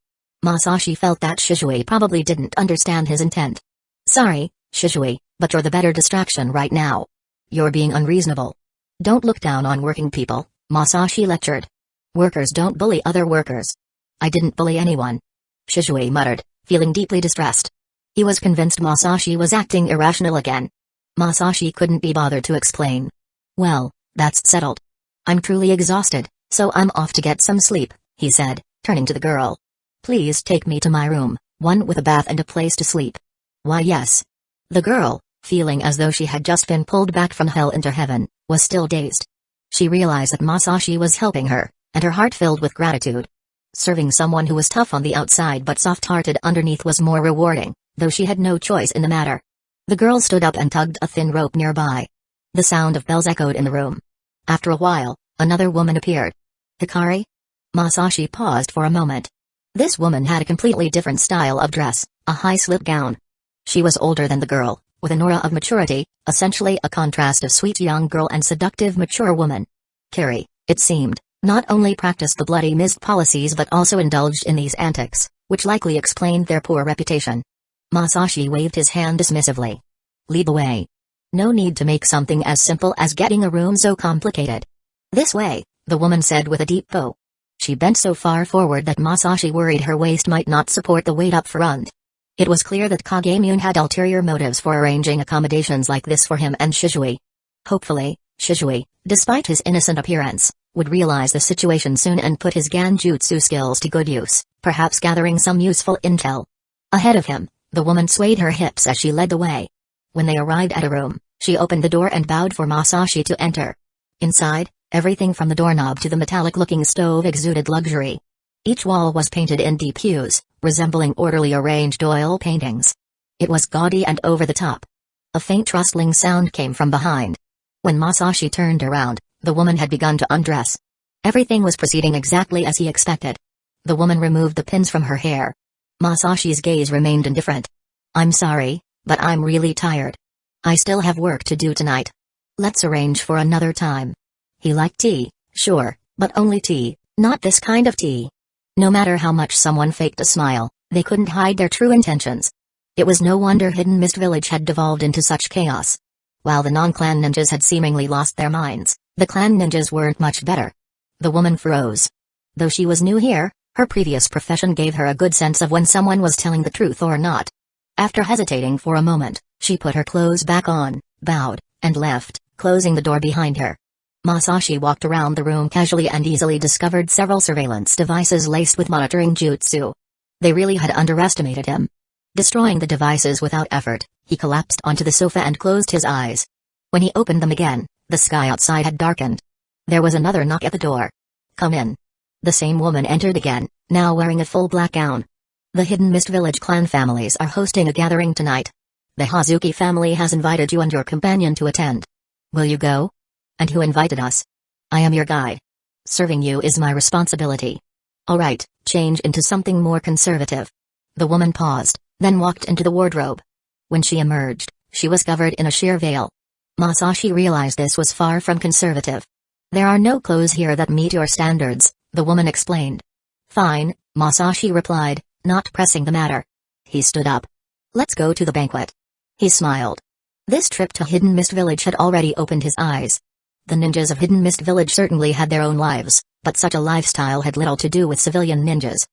Masashi felt that Shizue probably didn't understand his intent. "Sorry, Shizue, but you're the better distraction right now. You're being unreasonable. Don't look down on working people," Masashi lectured. "Workers don't bully other workers." "I didn't bully anyone," Shizue muttered, feeling deeply distressed. He was convinced Masashi was acting irrational again. Masashi couldn't be bothered to explain. "Well, that's settled. I'm truly exhausted, so I'm off to get some sleep," he said, turning to the girl. "Please take me to my room, one with a bath and a place to sleep." "Why yes." The girl, feeling as though she had just been pulled back from hell into heaven, was still dazed. She realized that Masashi was helping her, and her heart filled with gratitude. Serving someone who was tough on the outside but soft-hearted underneath was more rewarding, though she had no choice in the matter. The girl stood up and tugged a thin rope nearby. The sound of bells echoed in the room. After a while, another woman appeared. "Hikari?" Masashi paused for a moment. This woman had a completely different style of dress, a high-slit gown. She was older than the girl, with an aura of maturity, essentially a contrast of sweet young girl and seductive mature woman. Kiri, it seemed, not only practiced the bloody mist policies but also indulged in these antics, which likely explained their poor reputation. Masashi waved his hand dismissively. "Lead the way. No need to make something as simple as getting a room so complicated." "This way," the woman said with a deep bow. She bent so far forward that Masashi worried her waist might not support the weight up front. It was clear that Kagemune had ulterior motives for arranging accommodations like this for him and Shizue. Hopefully, Shizue, despite his innocent appearance, would realize the situation soon and put his Ganjutsu skills to good use, perhaps gathering some useful intel. Ahead of him, the woman swayed her hips as she led the way. When they arrived at a room, she opened the door and bowed for Masashi to enter. Inside, Everything from the doorknob to the metallic-looking stove exuded luxury. Each wall was painted in deep hues, resembling orderly arranged oil paintings. It was gaudy and over the top. A faint rustling sound came from behind. When Masashi turned around, the woman had begun to undress. Everything was proceeding exactly as he expected. The woman removed the pins from her hair. Masashi's gaze remained indifferent. "I'm sorry, but I'm really tired. I still have work to do tonight. Let's arrange for another time." He liked tea, sure, but only tea, not this kind of tea. No matter how much someone faked a smile, they couldn't hide their true intentions. It was no wonder Hidden Mist Village had devolved into such chaos. While the non-clan ninjas had seemingly lost their minds, the clan ninjas weren't much better. The woman froze. Though she was new here, her previous profession gave her a good sense of when someone was telling the truth or not. After hesitating for a moment, she put her clothes back on, bowed, and left, closing the door behind her. Masashi walked around the room casually and easily discovered several surveillance devices laced with monitoring jutsu. They really had underestimated him. Destroying the devices without effort, he collapsed onto the sofa and closed his eyes. When he opened them again, the sky outside had darkened. There was another knock at the door. "Come in." The same woman entered again, now wearing a full black gown. "The Hidden Mist Village clan families are hosting a gathering tonight. The Hazuki family has invited you and your companion to attend. Will you go?" "And who invited us?" "I am your guide. Serving you is my responsibility." "All right, change into something more conservative." The woman paused, then walked into the wardrobe. When she emerged, she was covered in a sheer veil. Masashi realized this was far from conservative. "There are no clothes here that meet your standards," the woman explained. "Fine," Masashi replied, not pressing the matter. He stood up. "Let's go to the banquet." He smiled. This trip to Hidden Mist Village had already opened his eyes. The ninjas of Hidden Mist Village certainly had their own lives, but such a lifestyle had little to do with civilian ninjas.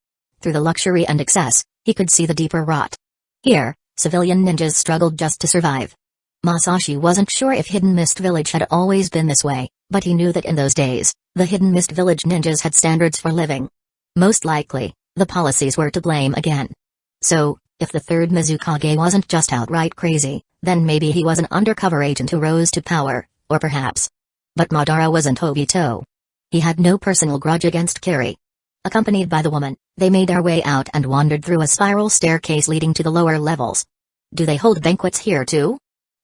Through the luxury and excess, he could see the deeper rot. Here, civilian ninjas struggled just to survive. Masashi wasn't sure if Hidden Mist Village had always been this way, but he knew that in those days, the Hidden Mist Village ninjas had standards for living. Most likely, the policies were to blame again. So, if the third Mizukage wasn't just outright crazy, then maybe he was an undercover agent who rose to power, or perhaps. But Madara wasn't Obito. He had no personal grudge against Kiri. Accompanied by the woman, they made their way out and wandered through a spiral staircase leading to the lower levels. "Do they hold banquets here too?"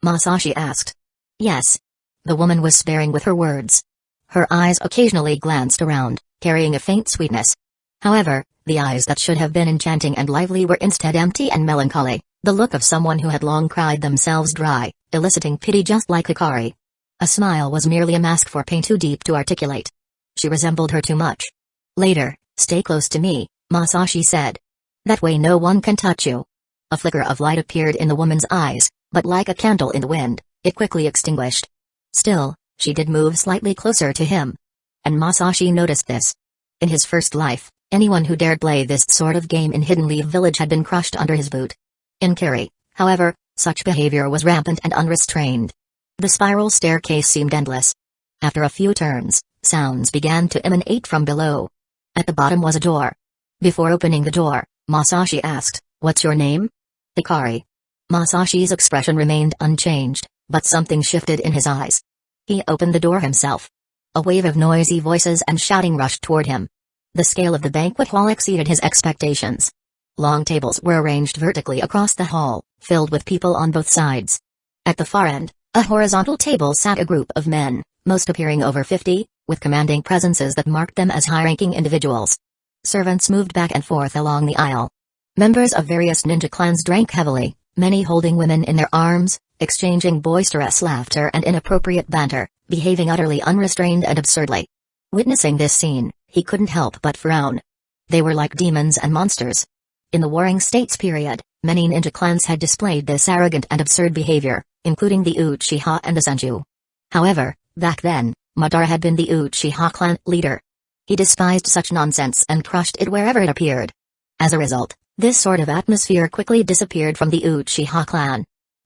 Masashi asked. "Yes." The woman was sparing with her words. Her eyes occasionally glanced around, carrying a faint sweetness. However, the eyes that should have been enchanting and lively were instead empty and melancholy, the look of someone who had long cried themselves dry, eliciting pity just like Hikari. A smile was merely a mask for pain too deep to articulate. She resembled her too much. "Later, stay close to me," Masashi said. "That way no one can touch you." A flicker of light appeared in the woman's eyes, but like a candle in the wind, it quickly extinguished. Still, she did move slightly closer to him. And Masashi noticed this. In his first life, anyone who dared play this sort of game in Hidden Leaf Village had been crushed under his boot. In Kiri, however, such behavior was rampant and unrestrained. The spiral staircase seemed endless. After a few turns, sounds began to emanate from below. At the bottom was a door. Before opening the door, Masashi asked, "What's your name?" "Hikari." Masashi's expression remained unchanged, but something shifted in his eyes. He opened the door himself. A wave of noisy voices and shouting rushed toward him. The scale of the banquet hall exceeded his expectations. Long tables were arranged vertically across the hall, filled with people on both sides. At the far end, a horizontal table sat a group of men, most appearing over 50, with commanding presences that marked them as high-ranking individuals. Servants moved back and forth along the aisle. Members of various ninja clans drank heavily, many holding women in their arms, exchanging boisterous laughter and inappropriate banter, behaving utterly unrestrained and absurdly. Witnessing this scene, he couldn't help but frown. They were like demons and monsters. In the Warring States period, many ninja clans had displayed this arrogant and absurd behavior, including the Uchiha and the Senju. However, back then, Madara had been the Uchiha clan leader. He despised such nonsense and crushed it wherever it appeared. As a result, this sort of atmosphere quickly disappeared from the Uchiha clan.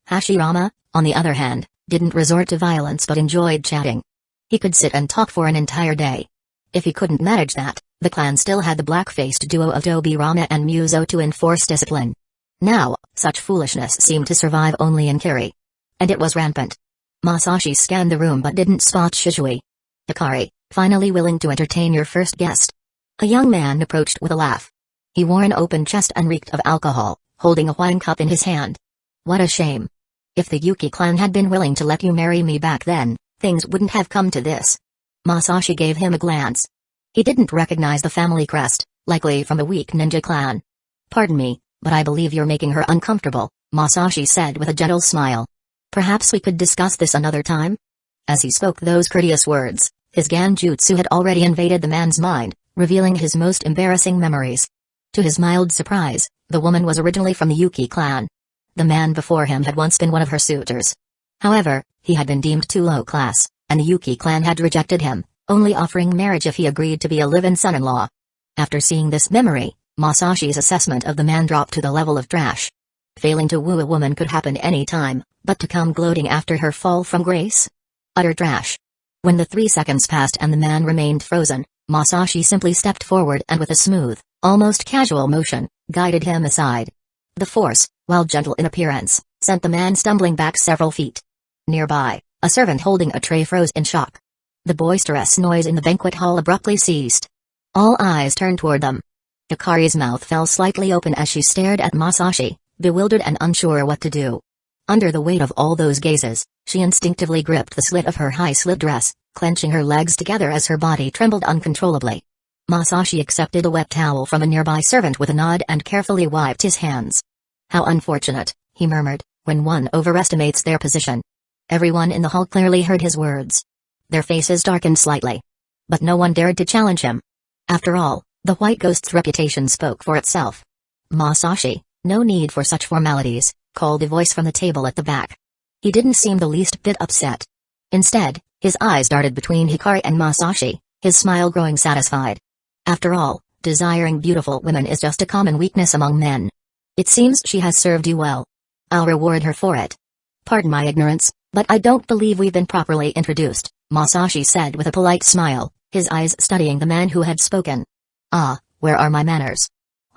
Hashirama, on the other hand, didn't resort to violence but enjoyed chatting. He could sit and talk for an entire day. If he couldn't manage that, the clan still had the black-faced duo of Tobirama and Muzo to enforce discipline. Now, such foolishness seemed to survive only in Kiri. And it was rampant. Masashi scanned the room but didn't spot Shizui. "Hikari, Finally willing to entertain your first guest. A young man approached with a laugh. He wore an open chest and reeked of alcohol, holding a wine cup in his hand. What a shame. If the Yuki clan had been willing to let you marry me back then, things wouldn't have come to this. Masashi gave him a glance. He didn't recognize the family crest, likely from the weak ninja clan. Pardon me, but I believe you're making her uncomfortable, Masashi said with a gentle smile. Perhaps we could discuss this another time? As he spoke those courteous words, his Ganjutsu had already invaded the man's mind, revealing his most embarrassing memories. To his mild surprise, the woman was originally from the Yuki clan. The man before him had once been one of her suitors. However, he had been deemed too low class, and the Yuki clan had rejected him, only offering marriage if he agreed to be a live-in son-in-law. After seeing this memory, Masashi's assessment of the man dropped to the level of trash. Failing to woo a woman could happen any time, but to come gloating after her fall from grace? Utter trash. When the 3 seconds passed and the man remained frozen, Masashi simply stepped forward and with a smooth, almost casual motion, guided him aside. The force, while gentle in appearance, sent the man stumbling back several feet. Nearby, a servant holding a tray froze in shock. The boisterous noise in the banquet hall abruptly ceased. All eyes turned toward them. Hikari's mouth fell slightly open as she stared at Masashi, bewildered and unsure what to do. Under the weight of all those gazes, she instinctively gripped the slit of her high-slit dress, clenching her legs together as her body trembled uncontrollably. Masashi accepted a wet towel from a nearby servant with a nod and carefully wiped his hands. How unfortunate, he murmured, when one overestimates their position. Everyone in the hall clearly heard his words. Their faces darkened slightly. But no one dared to challenge him. After all, the White Ghost's reputation spoke for itself. Masashi, no need for such formalities, called a voice from the table at the back. He didn't seem the least bit upset. Instead, his eyes darted between Hikari and Masashi, his smile growing satisfied. After all, desiring beautiful women is just a common weakness among men. It seems she has served you well. I'll reward her for it. Pardon my ignorance, but I don't believe we've been properly introduced, Masashi said with a polite smile, his eyes studying the man who had spoken. Ah, where are my manners?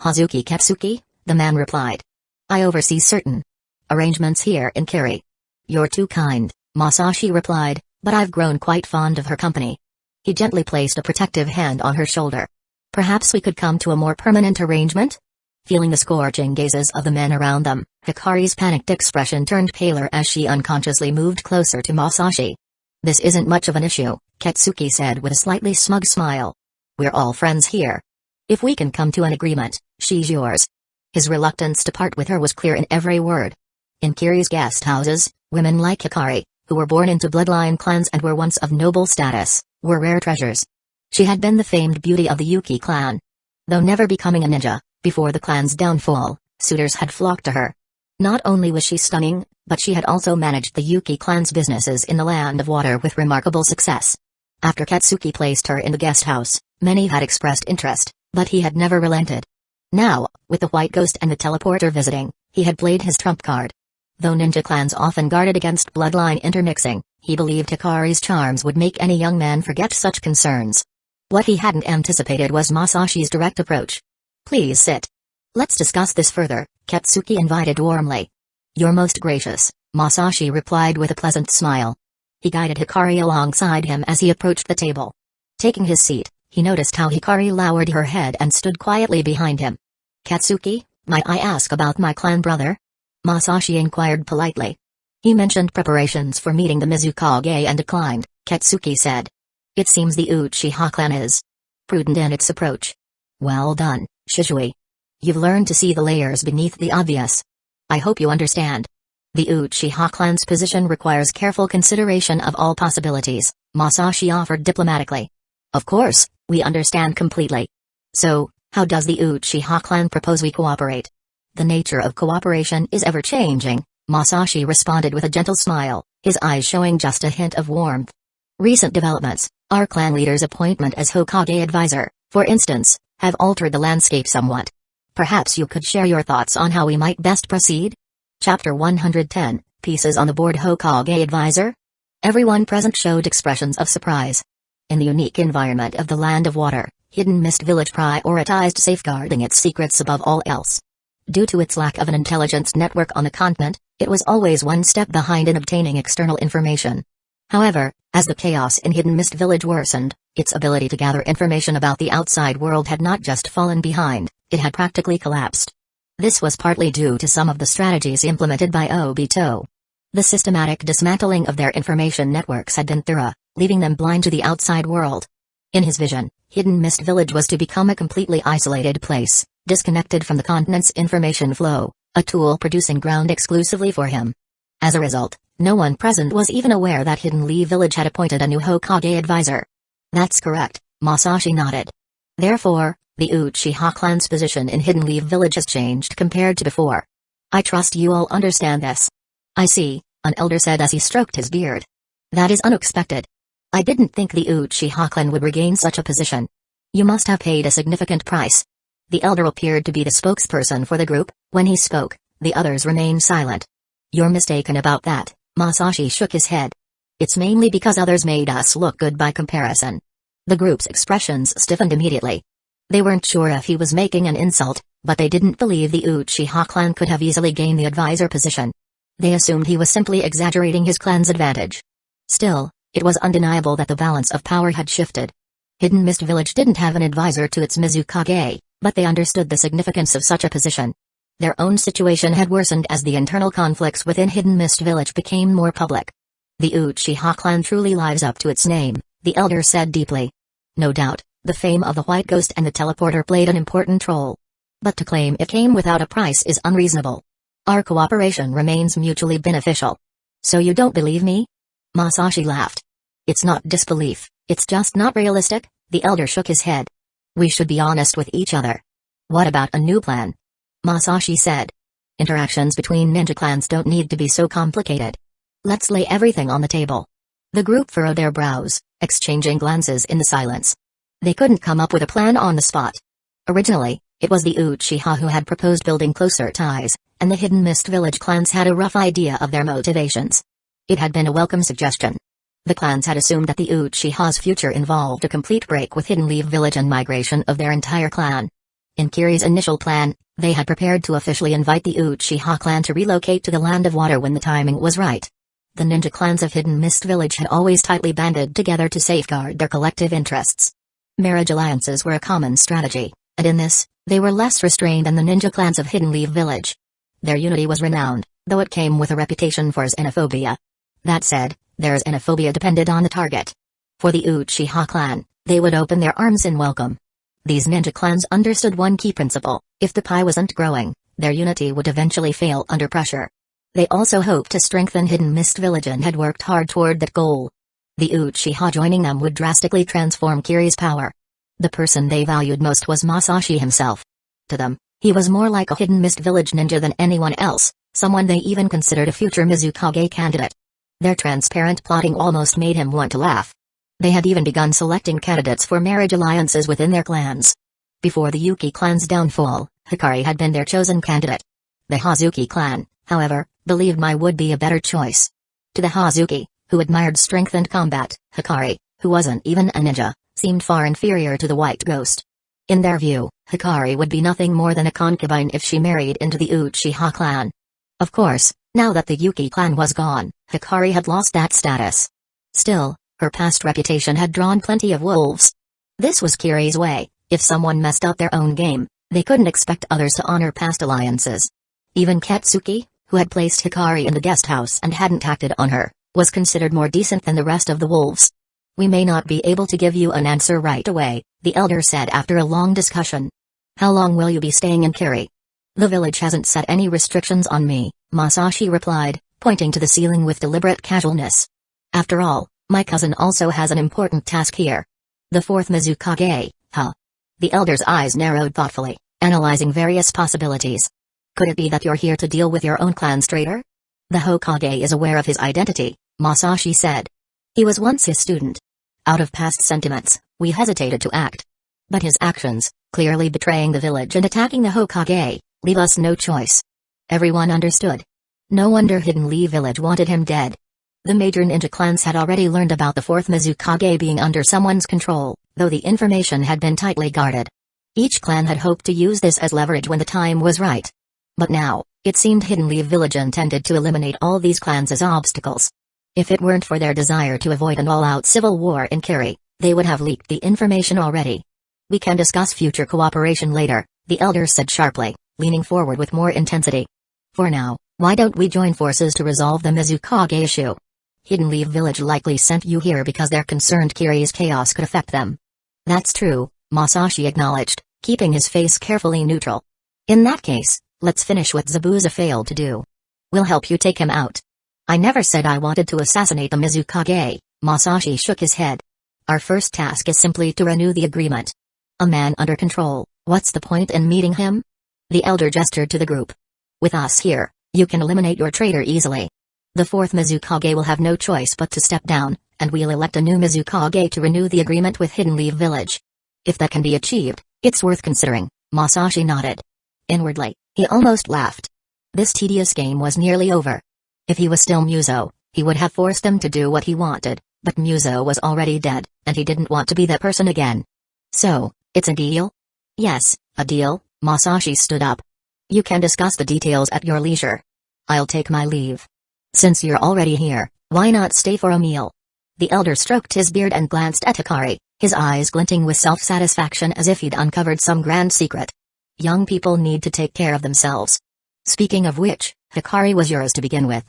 Hazuki Ketsuki, the man replied. I oversee certain arrangements here in Kiri. You're too kind, Masashi replied, but I've grown quite fond of her company. He gently placed a protective hand on her shoulder. Perhaps we could come to a more permanent arrangement? Feeling the scorching gazes of the men around them, Hikari's panicked expression turned paler as she unconsciously moved closer to Masashi. This isn't much of an issue, Ketsuki said with a slightly smug smile. We're all friends here. If we can come to an agreement, she's yours. His reluctance to part with her was clear in every word. In Kiri's guest houses, women like Hikari, who were born into bloodline clans and were once of noble status, were rare treasures. She had been the famed beauty of the Yuki clan. Though never becoming a ninja, before the clan's downfall, suitors had flocked to her. Not only was she stunning, but she had also managed the Yuki clan's businesses in the Land of Water with remarkable success. After Katsuki placed her in the guest house, many had expressed interest, but he had never relented. Now, with the White Ghost and the teleporter visiting, he had played his trump card. Though ninja clans often guarded against bloodline intermixing, he believed Hikari's charms would make any young man forget such concerns. What he hadn't anticipated was Masashi's direct approach. Please sit. Let's discuss this further, Katsuki invited warmly. You're most gracious, Masashi replied with a pleasant smile. He guided Hikari alongside him as he approached the table. Taking his seat, he noticed how Hikari lowered her head and stood quietly behind him. Katsuki, might I ask about my clan brother? Masashi inquired politely. He mentioned preparations for meeting the Mizukage and declined, Katsuki said. It seems the Uchiha clan is prudent in its approach. Well done, Shishui. You've learned to see the layers beneath the obvious. I hope you understand. The Uchiha clan's position requires careful consideration of all possibilities, Masashi offered diplomatically. Of course, we understand completely. So, how does the Uchiha clan propose we cooperate? The nature of cooperation is ever-changing, Masashi responded with a gentle smile, his eyes showing just a hint of warmth. Recent developments, our clan leader's appointment as Hokage advisor, for instance, have altered the landscape somewhat. Perhaps you could share your thoughts on how we might best proceed? Chapter 110, Pieces on the Board. Hokage advisor? Everyone present showed expressions of surprise. In the unique environment of the Land of Water, Hidden Mist Village prioritized safeguarding its secrets above all else. Due to its lack of an intelligence network on the continent, it was always one step behind in obtaining external information. However, as the chaos in Hidden Mist Village worsened, Its ability to gather information about the outside world had not just fallen behind, it had practically collapsed. This was partly due to some of the strategies implemented by Obito. The systematic dismantling of their information networks had been thorough, leaving them blind to the outside world. In his vision, Hidden Mist Village was to become a completely isolated place, disconnected from the continent's information flow, a tool producing ground exclusively for him. As a result, no one present was even aware that Hidden Leaf Village had appointed a new Hokage advisor. That's correct, Masashi nodded. Therefore, the Uchiha clan's position in Hidden Leaf Village has changed compared to before. I trust you all understand this. I see, an elder said as he stroked his beard. That is unexpected. I didn't think the Uchiha clan would regain such a position. You must have paid a significant price. The elder appeared to be the spokesperson for the group. When he spoke, the others remained silent. You're mistaken about that, Masashi shook his head. It's mainly because others made us look good by comparison. The group's expressions stiffened immediately. They weren't sure if he was making an insult, but they didn't believe the Uchiha clan could have easily gained the advisor position. They assumed he was simply exaggerating his clan's advantage. Still, it was undeniable that the balance of power had shifted. Hidden Mist Village didn't have an advisor to its Mizukage, but they understood the significance of such a position. Their own situation had worsened as the internal conflicts within Hidden Mist Village became more public. The Uchiha clan truly lives up to its name, the elder said deeply. No doubt, the fame of the White Ghost and the Teleporter played an important role. But to claim it came without a price is unreasonable. Our cooperation remains mutually beneficial. So you don't believe me? Masashi laughed. It's not disbelief, it's just not realistic, the elder shook his head. We should be honest with each other. What about a new plan? Masashi said. Interactions between ninja clans don't need to be so complicated. Let's lay everything on the table. The group furrowed their brows, exchanging glances in the silence. They couldn't come up with a plan on the spot. Originally, it was the Uchiha who had proposed building closer ties, and the Hidden Mist Village clans had a rough idea of their motivations. It had been a welcome suggestion. The clans had assumed that the Uchiha's future involved a complete break with Hidden Leaf Village and migration of their entire clan. In Kiri's initial plan, they had prepared to officially invite the Uchiha clan to relocate to the Land of Water when the timing was right. The ninja clans of Hidden Mist Village had always tightly banded together to safeguard their collective interests. Marriage alliances were a common strategy, and in this, they were less restrained than the ninja clans of Hidden Leaf Village. Their unity was renowned, though it came with a reputation for xenophobia. That said, their xenophobia depended on the target. For the Uchiha clan, they would open their arms in welcome. These ninja clans understood one key principle: if the pie wasn't growing, their unity would eventually fail under pressure. They also hoped to strengthen Hidden Mist Village and had worked hard toward that goal. The Uchiha joining them would drastically transform Kiri's power. The person they valued most was Masashi himself. To them, he was more like a Hidden Mist Village ninja than anyone else, someone they even considered a future Mizukage candidate. Their transparent plotting almost made him want to laugh. They had even begun selecting candidates for marriage alliances within their clans. Before the Yuki clan's downfall, Hikari had been their chosen candidate. The Hazuki clan, however, believed Mai would be a better choice. To the Hazuki, who admired strength and combat, Hikari, who wasn't even a ninja, seemed far inferior to the White Ghost. In their view, Hikari would be nothing more than a concubine if she married into the Uchiha clan. Of course, now that the Yuki clan was gone, Hikari had lost that status. Still, her past reputation had drawn plenty of wolves. This was Kiri's way: if someone messed up their own game, they couldn't expect others to honor past alliances. Even Katsuki, who had placed Hikari in the guest house and hadn't acted on her, was considered more decent than the rest of the wolves. We may not be able to give you an answer right away, the elder said after a long discussion. How long will you be staying in Kiri? The village hasn't set any restrictions on me, Masashi replied, pointing to the ceiling with deliberate casualness. After all, my cousin also has an important task here. The fourth Mizukage, huh? The elder's eyes narrowed thoughtfully, analyzing various possibilities. Could it be that you're here to deal with your own clan's traitor? The Hokage is aware of his identity, Masashi said. He was once his student. Out of past sentiments, we hesitated to act. But his actions, clearly betraying the village and attacking the Hokage, leave us no choice. Everyone understood. No wonder Hidden Leaf Village wanted him dead. The major ninja clans had already learned about the fourth Mizukage being under someone's control, though the information had been tightly guarded. Each clan had hoped to use this as leverage when the time was right. But now, it seemed Hidden Leaf Village intended to eliminate all these clans as obstacles. If it weren't for their desire to avoid an all-out civil war in Kiri, They would have leaked the information already. We can discuss future cooperation later, the elder said sharply, leaning forward with more intensity. For now, why don't we join forces to resolve the Mizukage issue? Hidden Leaf Village likely sent you here because they're concerned Kiri's chaos could affect them. That's true, Masashi acknowledged, keeping his face carefully neutral. In that case, let's finish what Zabuza failed to do. We'll help you take him out. I never said I wanted to assassinate the Mizukage, Masashi shook his head. Our first task is simply to renew the agreement. A man under control, what's the point in meeting him? The elder gestured to the group. With us here, you can eliminate your traitor easily. The fourth Mizukage will have no choice but to step down, and we'll elect a new Mizukage to renew the agreement with Hidden Leaf Village. If that can be achieved, it's worth considering, Masashi nodded. Inwardly, he almost laughed. This tedious game was nearly over. If he was still Muzo, he would have forced him to do what he wanted, but Muzo was already dead, and he didn't want to be that person again. So, it's a deal? Yes, a deal, Masashi stood up. You can discuss the details at your leisure. I'll take my leave. Since you're already here, why not stay for a meal? The elder stroked his beard and glanced at Hikari, his eyes glinting with self-satisfaction as if he'd uncovered some grand secret. Young people need to take care of themselves. Speaking of which, Hikari was yours to begin with.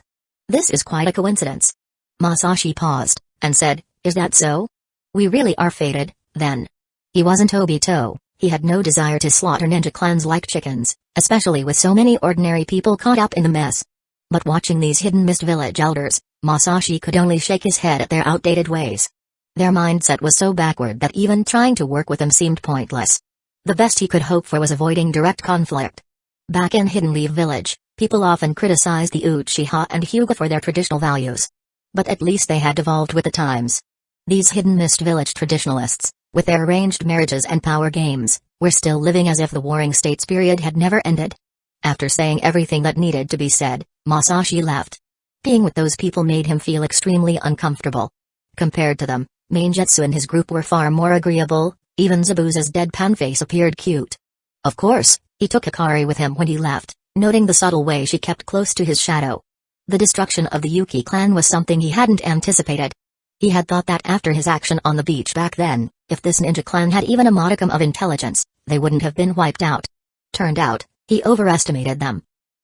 This is quite a coincidence. Masashi paused, and said, is that so? We really are fated, then. He wasn't Obito, he had no desire to slaughter ninja clans like chickens, especially with so many ordinary people caught up in the mess. But watching these hidden mist village elders, Masashi could only shake his head at their outdated ways. Their mindset was so backward that even trying to work with them seemed pointless. The best he could hope for was avoiding direct conflict. Back in Hidden Leaf Village, people often criticized the Uchiha and Hyuga for their traditional values. But at least they had evolved with the times. These Hidden Mist Village traditionalists, with their arranged marriages and power games, were still living as if the Warring States period had never ended. After saying everything that needed to be said, Masashi left. Being with those people made him feel extremely uncomfortable. Compared to them, Mangekyō and his group were far more agreeable, even Zabuza's deadpan face appeared cute. Of course, he took Hikari with him when he left, noting the subtle way she kept close to his shadow. The destruction of the Yuki clan was something he hadn't anticipated. He had thought that after his action on the beach back then, if this ninja clan had even a modicum of intelligence, they wouldn't have been wiped out. Turned out, he overestimated them.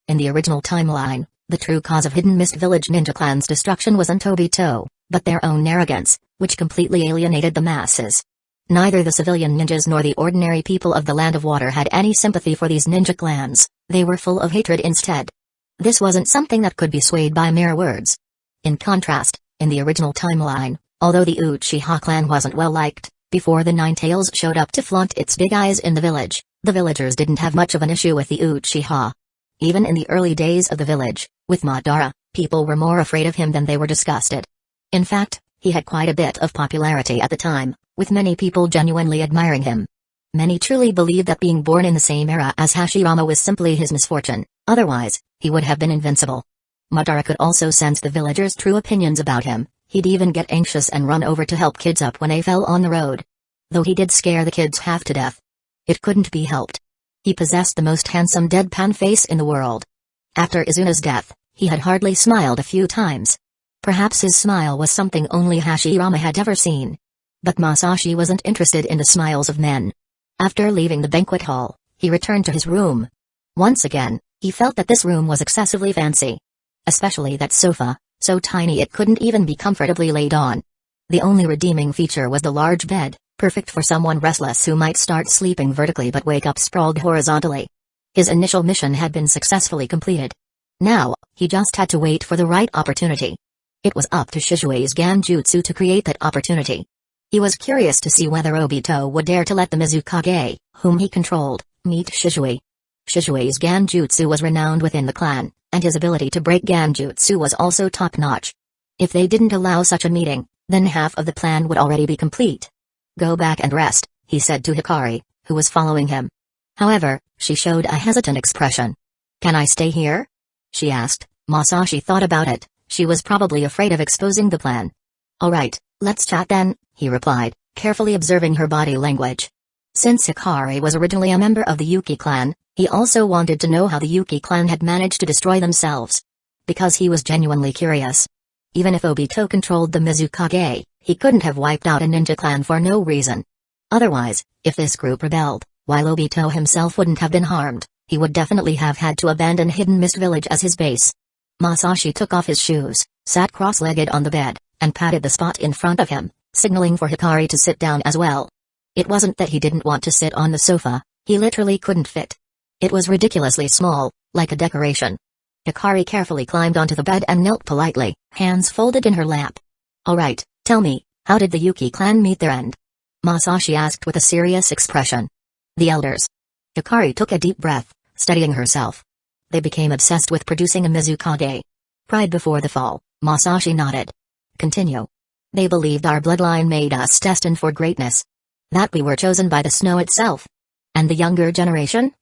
In the original timeline, the true cause of Hidden Mist Village ninja clan's destruction wasn't Obito, but their own arrogance, which completely alienated the masses. Neither the civilian ninjas nor the ordinary people of the Land of Water had any sympathy for these ninja clans, they were full of hatred instead. This wasn't something that could be swayed by mere words. In contrast, in the original timeline, although the Uchiha clan wasn't well liked, before the Ninetales showed up to flaunt its big eyes in the village, the villagers didn't have much of an issue with the Uchiha. Even in the early days of the village, with Madara, people were more afraid of him than they were disgusted. In fact, he had quite a bit of popularity at the time, with many people genuinely admiring him. Many truly believed that being born in the same era as Hashirama was simply his misfortune, otherwise, he would have been invincible. Madara could also sense the villagers' true opinions about him, he'd even get anxious and run over to help kids up when they fell on the road. Though he did scare the kids half to death. It couldn't be helped. He possessed the most handsome deadpan face in the world. After Izuna's death, he had hardly smiled a few times. Perhaps his smile was something only Hashirama had ever seen. But Masashi wasn't interested in the smiles of men. After leaving the banquet hall, he returned to his room. Once again, he felt that this room was excessively fancy. Especially that sofa, so tiny it couldn't even be comfortably laid on. The only redeeming feature was the large bed, perfect for someone restless who might start sleeping vertically but wake up sprawled horizontally. His initial mission had been successfully completed. Now, he just had to wait for the right opportunity. It was up to Shishui's Genjutsu to create that opportunity. He was curious to see whether Obito would dare to let the Mizukage, whom he controlled, meet Shishui. Shishui's Genjutsu was renowned within the clan, and his ability to break Genjutsu was also top-notch. If they didn't allow such a meeting, then half of the plan would already be complete. Go back and rest, he said to Hikari, who was following him. However, she showed a hesitant expression. Can I stay here? She asked. Masashi thought about it, she was probably afraid of exposing the plan. Alright, let's chat then, he replied, carefully observing her body language. Since Hikari was originally a member of the Yuki clan, he also wanted to know how the Yuki clan had managed to destroy themselves. Because he was genuinely curious. Even if Obito controlled the Mizukage, He couldn't have wiped out a ninja clan for no reason. Otherwise, if this group rebelled, while Obito himself wouldn't have been harmed, he would definitely have had to abandon Hidden Mist Village as his base. Masashi took off his shoes, sat cross-legged on the bed, and patted the spot in front of him, signaling for Hikari to sit down as well. It wasn't that he didn't want to sit on the sofa, he literally couldn't fit. It was ridiculously small, like a decoration. Hikari carefully climbed onto the bed and knelt politely, hands folded in her lap. "Alright, tell me, how did the Yuki clan meet their end?" Masashi asked with a serious expression. "The elders." Hikari took a deep breath, steadying herself. "They became obsessed with producing a Mizukage. Pride before the fall," Masashi nodded. "Continue." "They believed our bloodline made us destined for greatness. That we were chosen by the snow itself. And the younger generation?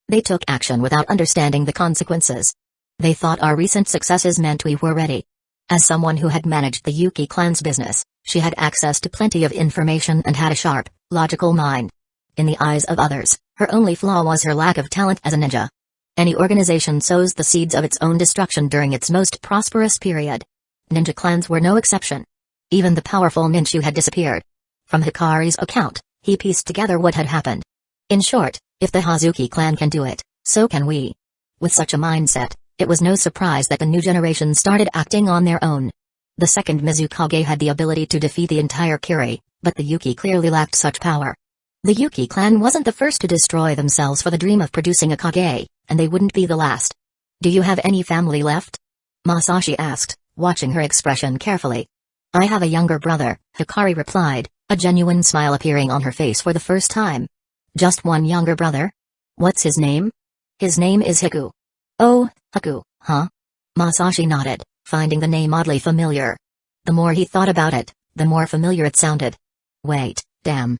They took action without understanding the consequences. They thought our recent successes meant we were ready." As someone who had managed the Yuki clan's business, she had access to plenty of information and had a sharp, logical mind. In the eyes of others, her only flaw was her lack of talent as a ninja. Any organization sows the seeds of its own destruction during its most prosperous period. Ninja clans were no exception. Even the powerful Ninshu had disappeared. From Hikari's account, he pieced together what had happened. In short, if the Hazuki clan can do it, so can we. With such a mindset, it was no surprise that the new generation started acting on their own. The second Mizukage had the ability to defeat the entire Kiri, but the Yuki clearly lacked such power. The Yuki clan wasn't the first to destroy themselves for the dream of producing a Kage, and they wouldn't be the last. "Do you have any family left?" Masashi asked, watching her expression carefully. "I have a younger brother," Hikari replied, a genuine smile appearing on her face for the first time. "Just one younger brother? What's his name?" "His name is Hiku." "Oh, Haku, huh?" Masashi nodded, finding the name oddly familiar. The more he thought about it, the more familiar it sounded. Wait, damn.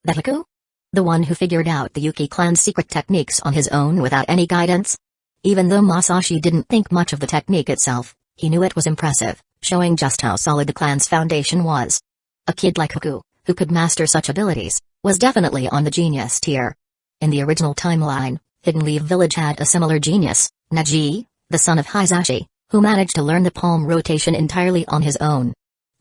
That Haku? The one who figured out the Yuki clan's secret techniques on his own without any guidance? Even though Masashi didn't think much of the technique itself, he knew it was impressive, showing just how solid the clan's foundation was. A kid like Haku, who could master such abilities, was definitely on the genius tier. In the original timeline, Hidden Leaf Village had a similar genius, Neji, the son of Hisashi, who managed to learn the palm rotation entirely on his own.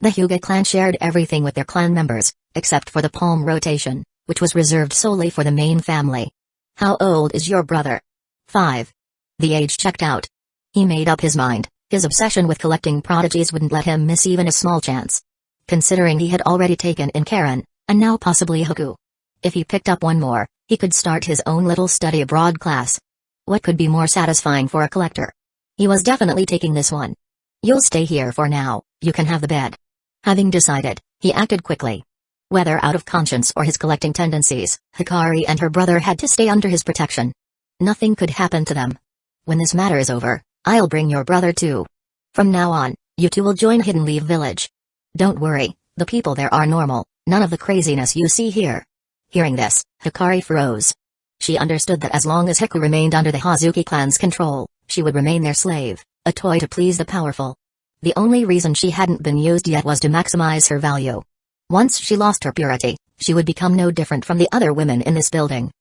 The Hyuga clan shared everything with their clan members, except for the palm rotation, which was reserved solely for the main family. "How old is your brother?" 5. The age checked out. He made up his mind, his obsession with collecting prodigies wouldn't let him miss even a small chance. Considering he had already taken in Karen, and now possibly Haku. If he picked up one more, he could start his own little study abroad class. What could be more satisfying for a collector? He was definitely taking this one. "You'll stay here for now, you can have the bed." Having decided, he acted quickly. Whether out of conscience or his collecting tendencies, Hikari and her brother had to stay under his protection. Nothing could happen to them. "When this matter is over, I'll bring your brother too. From now on, you two will join Hidden Leaf Village. Don't worry, the people there are normal, none of the craziness you see here." Hearing this, Hikari froze. She understood that as long as Hiku remained under the Hazuki clan's control, she would remain their slave, a toy to please the powerful. The only reason she hadn't been used yet was to maximize her value. Once she lost her purity, she would become no different from the other women in this building.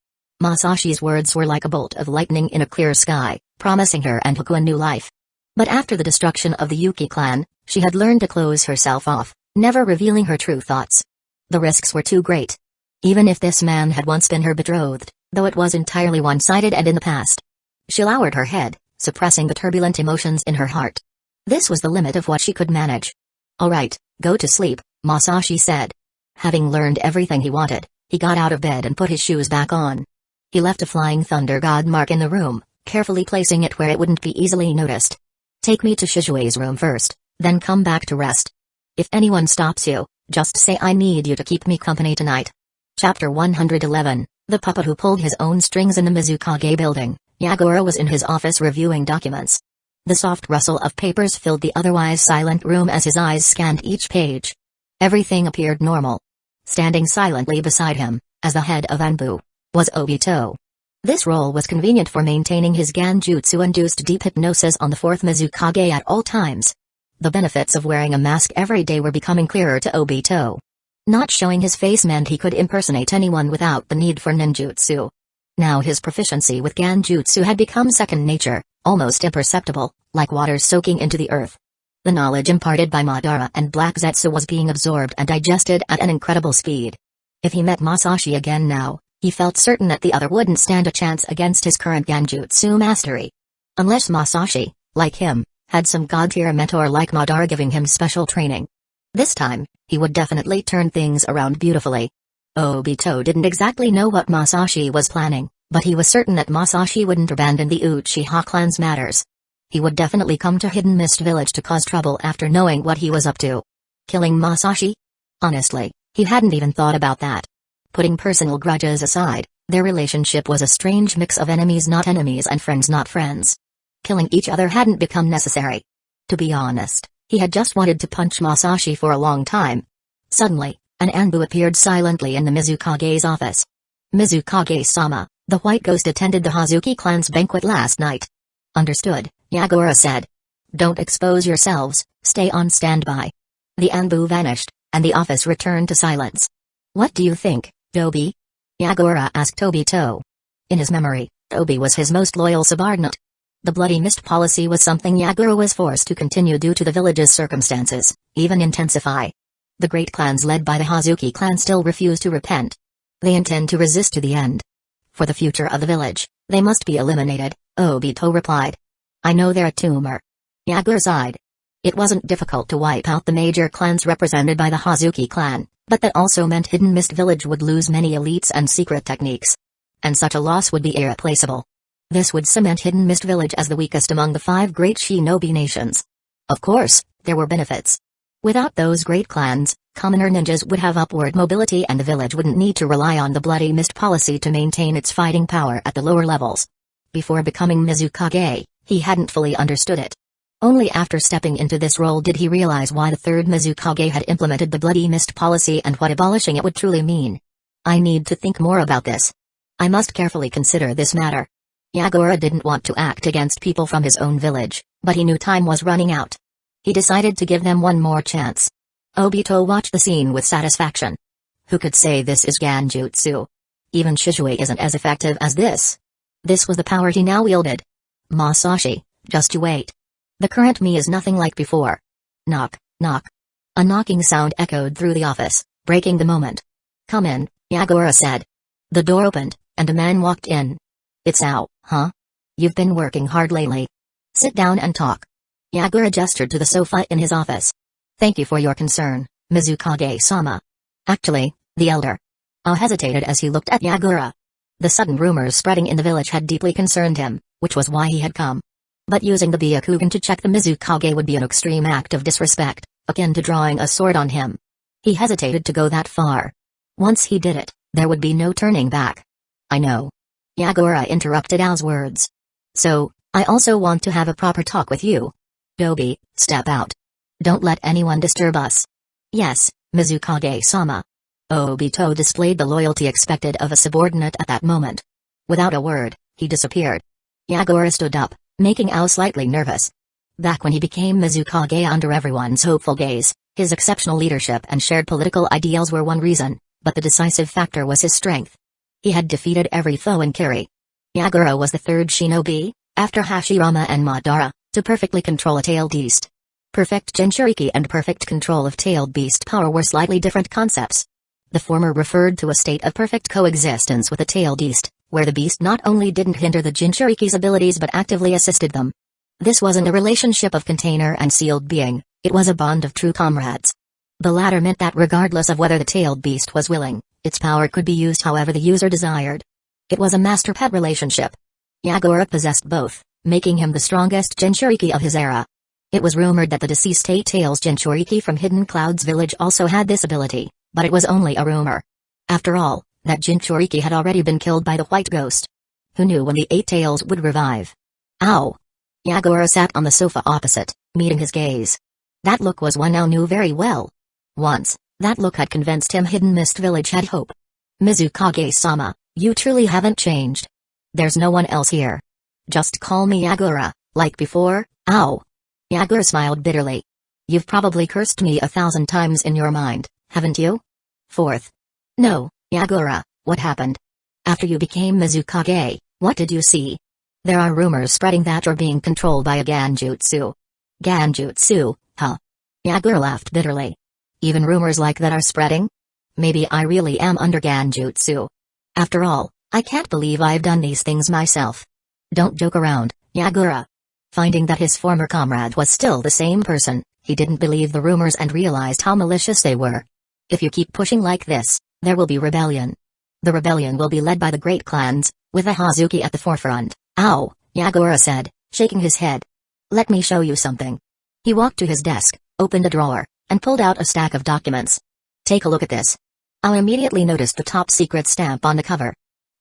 Masashi's words were like a bolt of lightning in a clear sky, promising her and Haku a new life. But after the destruction of the Yuki clan, she had learned to close herself off, never revealing her true thoughts. The risks were too great. Even if this man had once been her betrothed, though it was entirely one-sided and in the past. She lowered her head, suppressing the turbulent emotions in her heart. This was the limit of what she could manage. "Alright, go to sleep," Masashi said. Having learned everything he wanted, he got out of bed and put his shoes back on. He left a flying thunder god mark in the room, carefully placing it where it wouldn't be easily noticed. "Take me to Shizue's room first, then come back to rest. If anyone stops you, just say I need you to keep me company tonight." Chapter 111, The Puppet Who Pulled His Own Strings. In the Mizukage building, Yagura was in his office reviewing documents. The soft rustle of papers filled the otherwise silent room as his eyes scanned each page. Everything appeared normal. Standing silently beside him, as the head of Anbu, was Obito. This role was convenient for maintaining his Ganjutsu-induced deep hypnosis on the fourth Mizukage at all times. The benefits of wearing a mask every day were becoming clearer to Obito. Not showing his face meant he could impersonate anyone without the need for ninjutsu. Now his proficiency with Ganjutsu had become second nature, almost imperceptible, like water soaking into the earth. The knowledge imparted by Madara and Black Zetsu was being absorbed and digested at an incredible speed. If he met Masashi again now, he felt certain that the other wouldn't stand a chance against his current Genjutsu mastery. Unless Masashi, like him, had some god-tier mentor like Madara giving him special training. This time, he would definitely turn things around beautifully. Obito didn't exactly know what Masashi was planning, but he was certain that Masashi wouldn't abandon the Uchiha clan's matters. He would definitely come to Hidden Mist Village to cause trouble after knowing what he was up to. Killing Masashi? Honestly, he hadn't even thought about that. Putting personal grudges aside, their relationship was a strange mix of enemies not enemies and friends not friends. Killing each other hadn't become necessary. To be honest, he had just wanted to punch Masashi for a long time. Suddenly, an Anbu appeared silently in the Mizukage's office. Mizukage-sama, the White Ghost attended the Hazuki clan's banquet last night. Understood, Yagura said. Don't expose yourselves, stay on standby. The Anbu vanished, and the office returned to silence. What do you think, Tobi? Yagura asked Obito. In his memory, Tobi was his most loyal subordinate. The Bloody Mist policy was something Yagura was forced to continue due to the village's circumstances, even intensify. The great clans led by the Hazuki clan still refuse to repent. They intend to resist to the end. For the future of the village, they must be eliminated, Obito replied. I know they're a tumor. Yagura sighed. It wasn't difficult to wipe out the major clans represented by the Hazuki clan, but that also meant Hidden Mist Village would lose many elites and secret techniques. And such a loss would be irreplaceable. This would cement Hidden Mist Village as the weakest among the 5 great shinobi nations. Of course, there were benefits. Without those great clans, commoner ninjas would have upward mobility and the village wouldn't need to rely on the Bloody Mist policy to maintain its fighting power at the lower levels. Before becoming Mizukage, he hadn't fully understood it. Only after stepping into this role did he realize why the third Mizukage had implemented the Bloody Mist policy and what abolishing it would truly mean. I need to think more about this. I must carefully consider this matter. Yagura didn't want to act against people from his own village, but he knew time was running out. He decided to give them one more chance. Obito watched the scene with satisfaction. Who could say this is Genjutsu? Even Shizue isn't as effective as this. This was the power he now wielded. Masashi, just you wait. The current me is nothing like before. Knock, knock. A knocking sound echoed through the office, breaking the moment. Come in, Yagura said. The door opened, and a man walked in. It's Ao, huh? You've been working hard lately. Sit down and talk. Yagura gestured to the sofa in his office. Thank you for your concern, Mizukage-sama. Actually, the elder. Ao hesitated as he looked at Yagura. The sudden rumors spreading in the village had deeply concerned him, which was why he had come. But using the Byakugan to check the Mizukage would be an extreme act of disrespect, akin to drawing a sword on him. He hesitated to go that far. Once he did it, there would be no turning back. I know. Yagura interrupted Ao's words. So, I also want to have a proper talk with you. Tobi, step out. Don't let anyone disturb us. Yes, Mizukage-sama. Obito displayed the loyalty expected of a subordinate at that moment. Without a word, he disappeared. Yagura stood up, making Ao slightly nervous. Back when he became Mizukage under everyone's hopeful gaze, his exceptional leadership and shared political ideals were one reason, but the decisive factor was his strength. He had defeated every foe in Kiri. Yagura was the third shinobi, after Hashirama and Madara, to perfectly control a tailed beast. Perfect Jinchuriki and perfect control of tailed beast power were slightly different concepts. The former referred to a state of perfect coexistence with a tailed beast, where the beast not only didn't hinder the Jinchuriki's abilities but actively assisted them. This wasn't a relationship of container and sealed being, it was a bond of true comrades. The latter meant that regardless of whether the tailed beast was willing, its power could be used however the user desired. It was a master-pet relationship. Yagura possessed both, making him the strongest Jinchuriki of his era. It was rumored that the deceased Eight Tails Jinchuriki from Hidden Cloud's village also had this ability, but it was only a rumor. After all, that Jinchuriki had already been killed by the White Ghost. Who knew when the Eight Tails would revive? Ow! Yagura sat on the sofa opposite, meeting his gaze. That look was one Ao knew very well. Once, that look had convinced him Hidden Mist Village had hope. Mizukage-sama, you truly haven't changed. There's no one else here. Just call me Yagura, like before, Ao. Yagura smiled bitterly. You've probably cursed me 1,000 times in your mind, haven't you? Fourth. No, Yagura, what happened? After you became Mizukage, what did you see? There are rumors spreading that you're being controlled by a Genjutsu. Genjutsu, huh? Yagura laughed bitterly. Even rumors like that are spreading? Maybe I really am under Genjutsu. After all, I can't believe I've done these things myself. Don't joke around, Yagura. Finding that his former comrade was still the same person, he didn't believe the rumors and realized how malicious they were. If you keep pushing like this, there will be rebellion. The rebellion will be led by the great clans, with a Hazuki at the forefront. Ow, Yagura said, shaking his head. Let me show you something. He walked to his desk, opened a drawer, and pulled out a stack of documents. Take a look at this. I immediately noticed the top secret stamp on the cover.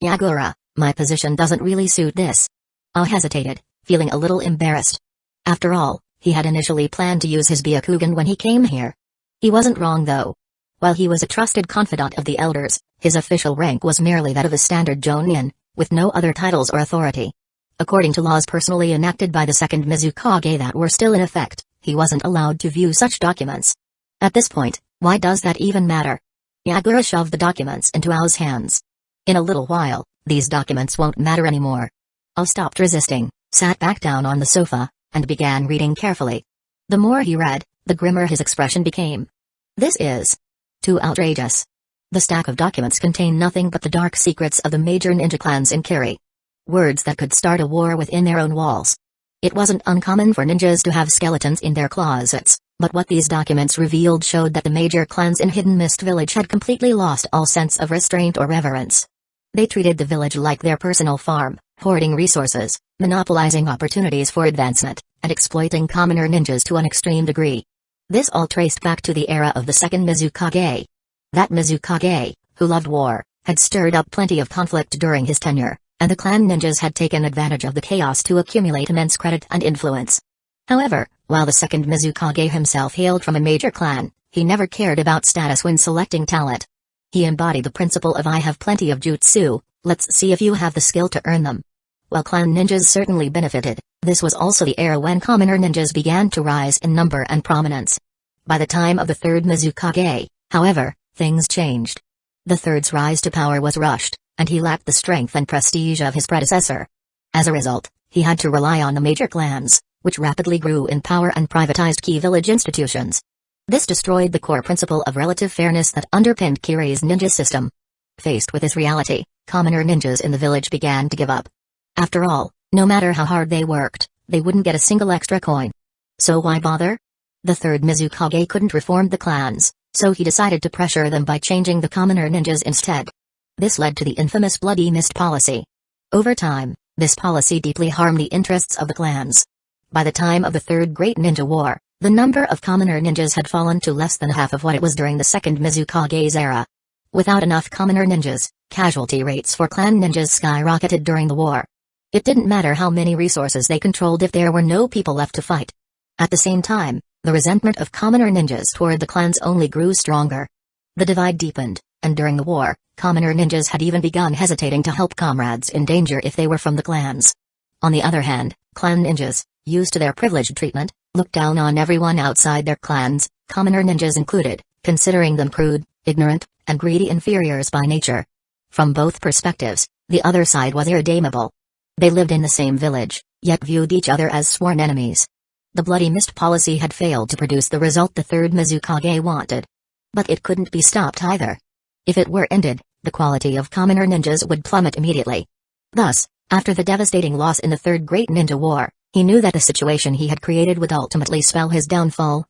Yagura, my position doesn't really suit this. I hesitated, feeling a little embarrassed. After all, he had initially planned to use his Byakugan when he came here. He wasn't wrong though. While he was a trusted confidant of the elders, his official rank was merely that of a standard Jonin, with no other titles or authority. According to laws personally enacted by the second Mizukage that were still in effect, he wasn't allowed to view such documents. At this point, why does that even matter? Yagura shoved the documents into Ao's hands. In a little while, these documents won't matter anymore. Ao stopped resisting, sat back down on the sofa, and began reading carefully. The more he read, the grimmer his expression became. This is too outrageous. The stack of documents contain nothing but the dark secrets of the major ninja clans in Kiri. Words that could start a war within their own walls. It wasn't uncommon for ninjas to have skeletons in their closets, but what these documents revealed showed that the major clans in Hidden Mist Village had completely lost all sense of restraint or reverence. They treated the village like their personal farm, hoarding resources, monopolizing opportunities for advancement, and exploiting commoner ninjas to an extreme degree. This all traced back to the era of the second Mizukage. That Mizukage, who loved war, had stirred up plenty of conflict during his tenure, and the clan ninjas had taken advantage of the chaos to accumulate immense credit and influence. However, while the second Mizukage himself hailed from a major clan, he never cared about status when selecting talent. He embodied the principle of I have plenty of jutsu, let's see if you have the skill to earn them. While clan ninjas certainly benefited, this was also the era when commoner ninjas began to rise in number and prominence. By the time of the third Mizukage, however, things changed. The third's rise to power was rushed, and he lacked the strength and prestige of his predecessor. As a result, he had to rely on the major clans, which rapidly grew in power and privatized key village institutions. This destroyed the core principle of relative fairness that underpinned Kiri's ninja system. Faced with this reality, commoner ninjas in the village began to give up. After all, no matter how hard they worked, they wouldn't get a single extra coin. So why bother? The third Mizukage couldn't reform the clans, so he decided to pressure them by changing the commoner ninjas instead. This led to the infamous Bloody Mist policy. Over time, this policy deeply harmed the interests of the clans. By the time of the Third Great Ninja War, the number of commoner ninjas had fallen to less than half of what it was during the second Mizukage's era. Without enough commoner ninjas, casualty rates for clan ninjas skyrocketed during the war. It didn't matter how many resources they controlled if there were no people left to fight. At the same time, the resentment of commoner ninjas toward the clans only grew stronger. The divide deepened, and during the war, commoner ninjas had even begun hesitating to help comrades in danger if they were from the clans. On the other hand, clan ninjas, used to their privileged treatment, looked down on everyone outside their clans, commoner ninjas included, considering them crude, ignorant, and greedy inferiors by nature. From both perspectives, the other side was irredeemable. They lived in the same village, yet viewed each other as sworn enemies. The Bloody Mist policy had failed to produce the result the third Mizukage wanted. But it couldn't be stopped either. If it were ended, the quality of commoner ninjas would plummet immediately. Thus, after the devastating loss in the Third Great Ninja War, he knew that the situation he had created would ultimately spell his downfall.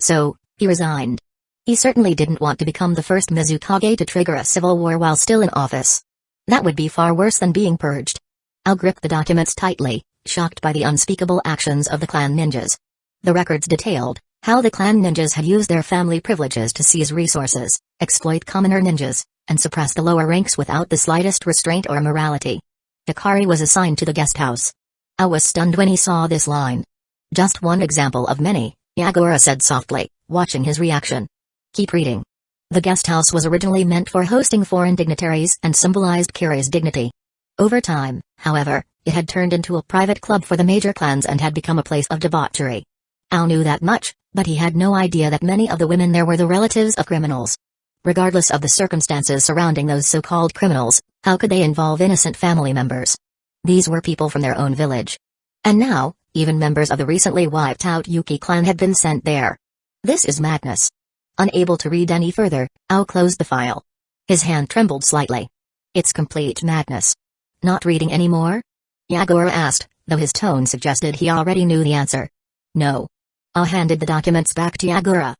So, he resigned. He certainly didn't want to become the first Mizukage to trigger a civil war while still in office. That would be far worse than being purged. Al gripped the documents tightly, shocked by the unspeakable actions of the clan ninjas. The records detailed how the clan ninjas had used their family privileges to seize resources, exploit commoner ninjas, and suppress the lower ranks without the slightest restraint or morality. Hikari was assigned to the guest house. I was stunned when he saw this line. Just one example of many, Yagura said softly, watching his reaction. Keep reading. The guest house was originally meant for hosting foreign dignitaries and symbolized Kiri's dignity. Over time, however, it had turned into a private club for the major clans and had become a place of debauchery. Al knew that much, but he had no idea that many of the women there were the relatives of criminals. Regardless of the circumstances surrounding those so-called criminals, how could they involve innocent family members? These were people from their own village. And now, Even members of the recently wiped out Yuki clan had been sent there. This is madness. Unable to read any further, Ao closed the file. His hand trembled slightly. It's complete madness. Not reading anymore? Yagura asked, though his tone suggested he already knew the answer. No. Ao handed the documents back to Yagura.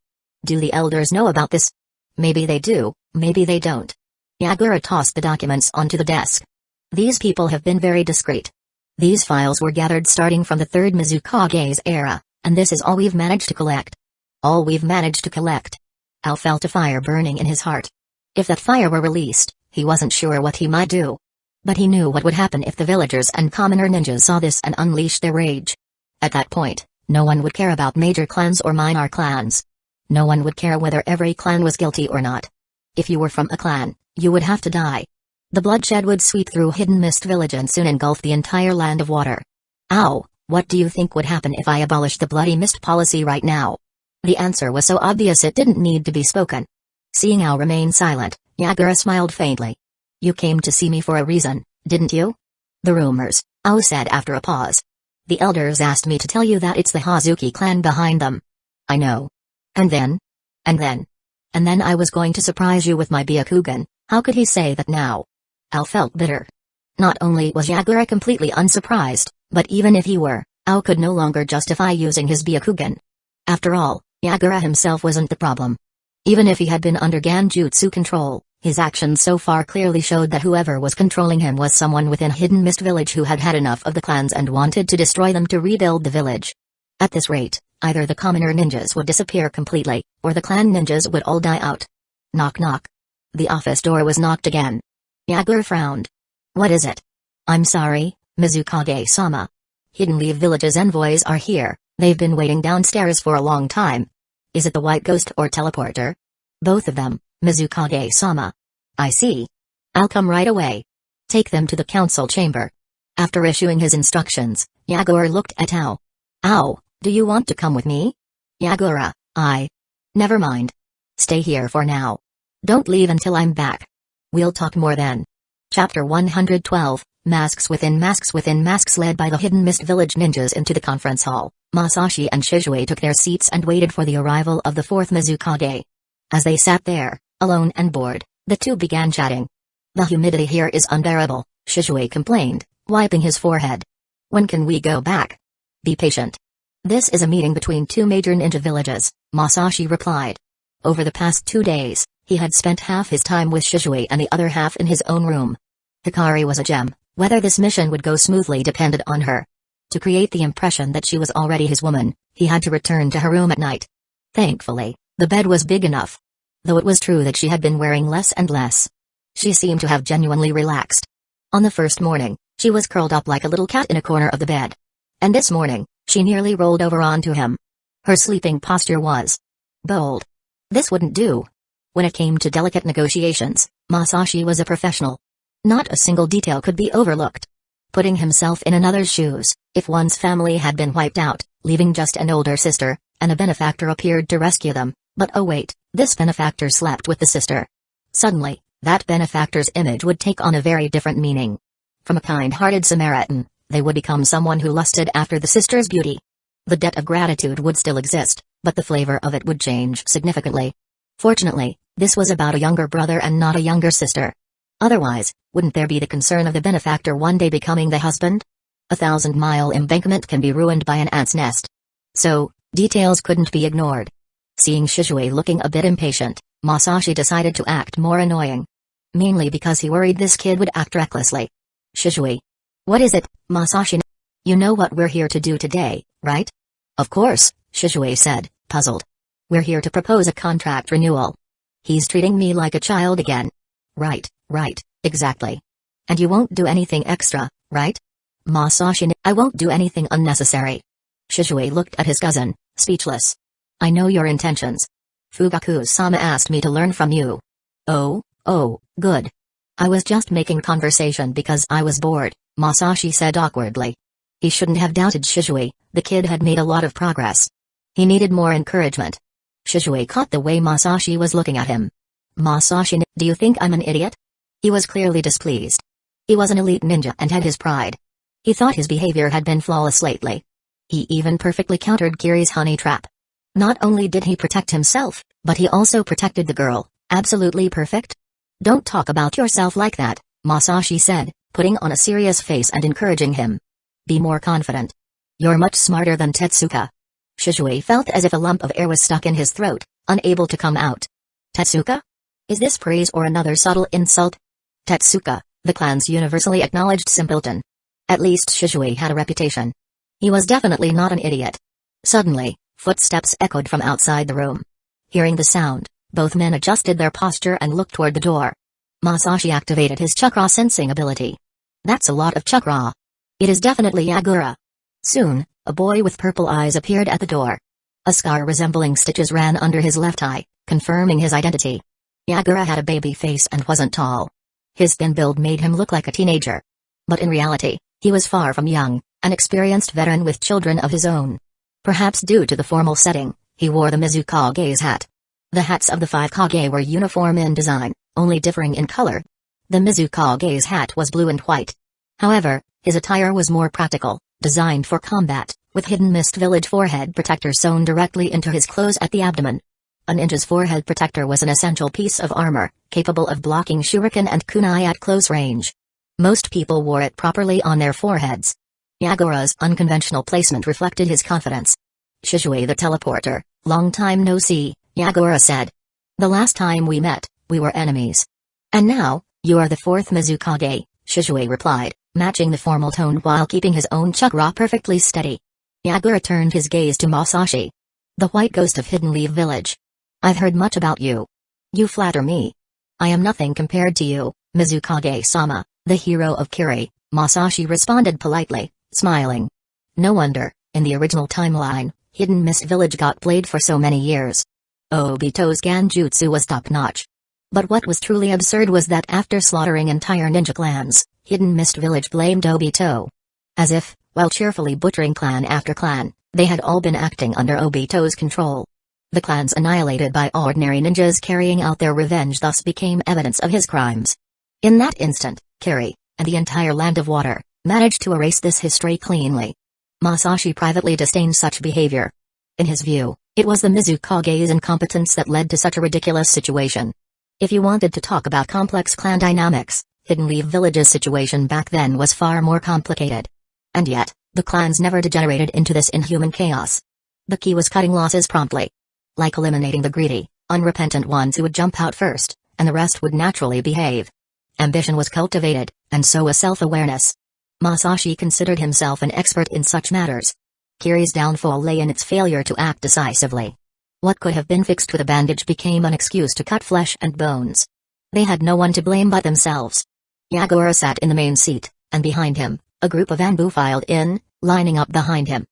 Do the elders know about this? Maybe they do, maybe they don't. Yagura tossed the documents onto the desk. These people have been very discreet. These files were gathered starting from the 3rd Mizukage's era, and this is all we've managed to collect. All we've managed to collect. Ao felt a fire burning in his heart. If that fire were released, he wasn't sure what he might do. But he knew what would happen if the villagers and commoner ninjas saw this and unleashed their rage. At that point, no one would care about major clans or minor clans. No one would care whether every clan was guilty or not. If you were from a clan, you would have to die. The bloodshed would sweep through Hidden Mist Village and soon engulf the entire land of water. Ow, what do you think would happen if I abolished the Bloody Mist policy right now? The answer was so obvious it didn't need to be spoken. Seeing Ao remain silent, Yagura smiled faintly. You came to see me for a reason, didn't you? The rumors, Ao said after a pause. The elders asked me to tell you that it's the Hazuki clan behind them. I know. And then? And then? And then I was going to surprise you with my Byakugan. How could he say that now? Ao felt bitter. Not only was Yagura completely unsurprised, but even if he were, Ao could no longer justify using his Byakugan. After all, Yagura himself wasn't the problem. Even if he had been under Ganjutsu control, his actions so far clearly showed that whoever was controlling him was someone within Hidden Mist Village who had had enough of the clans and wanted to destroy them to rebuild the village. At this rate, either the commoner ninjas would disappear completely, or the clan ninjas would all die out. Knock knock. The office door was knocked again. Yagura frowned. What is it? I'm sorry, Mizukage-sama. Hidden Leaf Village's envoys are here, they've been waiting downstairs for a long time. Is it the white ghost or teleporter? Both of them, Mizukage-sama. I see. I'll come right away. Take them to the council chamber. After issuing his instructions, Yagura looked at Ao. Ao, do you want to come with me? Yagura, Never mind. Stay here for now. Don't leave until I'm back. We'll talk more then. Chapter 112, Masks within masks led by the Hidden Mist Village ninjas into the conference hall. Masashi and Shizue took their seats and waited for the arrival of the 4th Mizukage. As they sat there, alone and bored, the two began chatting. The humidity here is unbearable, Shizue complained, wiping his forehead. When can we go back? Be patient. This is a meeting between two major ninja villages, Masashi replied. Over the past 2 days, he had spent half his time with Shizue and the other half in his own room. Hikari was a gem, whether this mission would go smoothly depended on her. To create the impression that she was already his woman, he had to return to her room at night. Thankfully, the bed was big enough. Though it was true that she had been wearing less and less. She seemed to have genuinely relaxed. On the first morning, she was curled up like a little cat in a corner of the bed. And this morning, she nearly rolled over onto him. Her sleeping posture was bold. This wouldn't do. When it came to delicate negotiations, Masashi was a professional. Not a single detail could be overlooked. Putting himself in another's shoes, if one's family had been wiped out, leaving just an older sister, and a benefactor appeared to rescue them, but oh wait, this benefactor slept with the sister. Suddenly, that benefactor's image would take on a very different meaning. From a kind-hearted Samaritan, they would become someone who lusted after the sister's beauty. The debt of gratitude would still exist, but the flavor of it would change significantly. Fortunately, this was about a younger brother and not a younger sister. Otherwise, wouldn't there be the concern of the benefactor one day becoming the husband? 1,000-mile embankment can be ruined by an ant's nest. So, details couldn't be ignored. Seeing Shizue looking a bit impatient, Masashi decided to act more annoying. Mainly because he worried this kid would act recklessly. Shizue. What is it, Masashi? You know what we're here to do today, right? Of course, Shizue said, puzzled. We're here to propose a contract renewal. He's treating me like a child again. Right, exactly. And you won't do anything extra, right? Masashi, I won't do anything unnecessary. Shizue looked at his cousin, speechless. I know your intentions. Fugaku-sama asked me to learn from you. Oh, good. I was just making conversation because I was bored, Masashi said awkwardly. He shouldn't have doubted Shizue, the kid had made a lot of progress. He needed more encouragement. Shizue caught the way Masashi was looking at him. Masashi, do you think I'm an idiot? He was clearly displeased. He was an elite ninja and had his pride. He thought his behavior had been flawless lately. He even perfectly countered Kiri's honey trap. Not only did he protect himself, but he also protected the girl. Absolutely perfect? Don't talk about yourself like that, Masashi said, putting on a serious face and encouraging him. Be more confident. You're much smarter than Tetsuka. Shisui felt as if a lump of air was stuck in his throat, unable to come out. Tetsuka? Is this praise or another subtle insult? Tetsuka, the clan's universally acknowledged simpleton. At least Shisui had a reputation. He was definitely not an idiot. Suddenly, footsteps echoed from outside the room. Hearing the sound, both men adjusted their posture and looked toward the door. Masashi activated his chakra sensing ability. That's a lot of chakra. It is definitely Yagura. Soon, a boy with purple eyes appeared at the door. A scar resembling stitches ran under his left eye, confirming his identity. Yagura had a baby face and wasn't tall. His thin build made him look like a teenager. But in reality, he was far from young, an experienced veteran with children of his own. Perhaps due to the formal setting, he wore the Mizukage's hat. The hats of the 5 Kage were uniform in design, only differing in color. The Mizukage's hat was blue and white. However, his attire was more practical, designed for combat, with hidden mist village forehead protector sewn directly into his clothes at the abdomen. A ninja's forehead protector was an essential piece of armor, capable of blocking shuriken and kunai at close range. Most people wore it properly on their foreheads. Yagura's unconventional placement reflected his confidence. Shisui the teleporter, long time no see, Yagura said. The last time we met, we were enemies. And now, you are the 4th Mizukage, Shisui replied, matching the formal tone while keeping his own chakra perfectly steady. Yagura turned his gaze to Masashi. The white ghost of Hidden Leaf Village. I've heard much about you. You flatter me. I am nothing compared to you, Mizukage-sama, the hero of Kiri, Masashi responded politely, smiling. No wonder, in the original timeline, Hidden Mist Village got played for so many years. Obito's Ganjutsu was top-notch. But what was truly absurd was that after slaughtering entire ninja clans, Hidden Mist Village blamed Obito. As if, while cheerfully butchering clan after clan, they had all been acting under Obito's control. The clans annihilated by ordinary ninjas carrying out their revenge thus became evidence of his crimes. In that instant, Kiri, and the entire Land of Water, managed to erase this history cleanly. Masashi privately disdained such behavior. In his view, it was the Mizukage's incompetence that led to such a ridiculous situation. If you wanted to talk about complex clan dynamics, Hidden Leaf Village's situation back then was far more complicated. And yet, the clans never degenerated into this inhuman chaos. The key was cutting losses promptly. Like eliminating the greedy, unrepentant ones who would jump out first, and the rest would naturally behave. Ambition was cultivated, and so was self-awareness. Masashi considered himself an expert in such matters. Kiri's downfall lay in its failure to act decisively. What could have been fixed with a bandage became an excuse to cut flesh and bones. They had no one to blame but themselves. Yagura sat in the main seat, and behind him, a group of Anbu filed in, lining up behind him.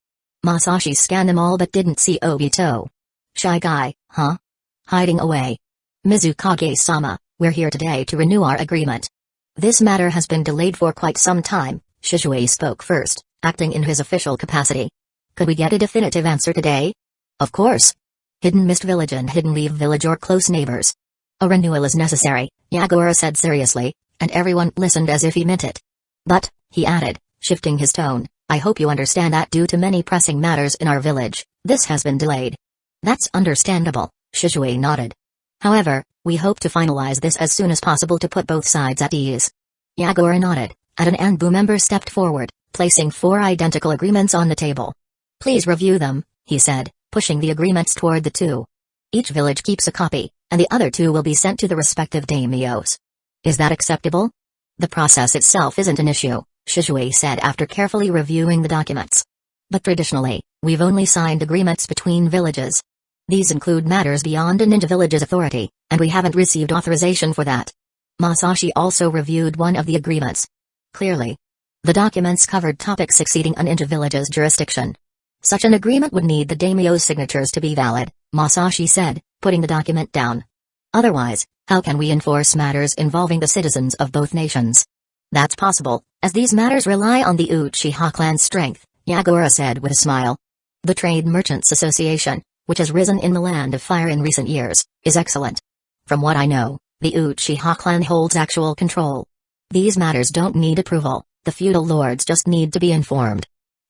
Masashi scanned them all but didn't see Obito. Shy guy, huh? Hiding away. Mizukage-sama, we're here today to renew our agreement. This matter has been delayed for quite some time, Shisui spoke first, acting in his official capacity. Could we get a definitive answer today? Of course. Hidden Mist Village and Hidden Leaf Village are close neighbors. A renewal is necessary, Yagura said seriously, and everyone listened as if he meant it. But, he added, shifting his tone, I hope you understand that due to many pressing matters in our village, this has been delayed. That's understandable, Shisui nodded. However, we hope to finalize this as soon as possible to put both sides at ease. Yagura nodded, and an Anbu member stepped forward, placing 4 identical agreements on the table. Please review them, he said, pushing the agreements toward the 2. Each village keeps a copy, and the other 2 will be sent to the respective daimyos. Is that acceptable? The process itself isn't an issue, Shisui said after carefully reviewing the documents. But traditionally, we've only signed agreements between villages. These include matters beyond a ninja village's authority, and we haven't received authorization for that. Masashi also reviewed one of the agreements. Clearly, the documents covered topics exceeding a ninja village's jurisdiction. Such an agreement would need the daimyo's signatures to be valid, Masashi said, putting the document down. Otherwise, how can we enforce matters involving the citizens of both nations? That's possible, as these matters rely on the Uchiha clan's strength, Yagura said with a smile. The Trade Merchants Association, which has risen in the Land of Fire in recent years, is excellent. From what I know, the Uchiha clan holds actual control. These matters don't need approval, the feudal lords just need to be informed.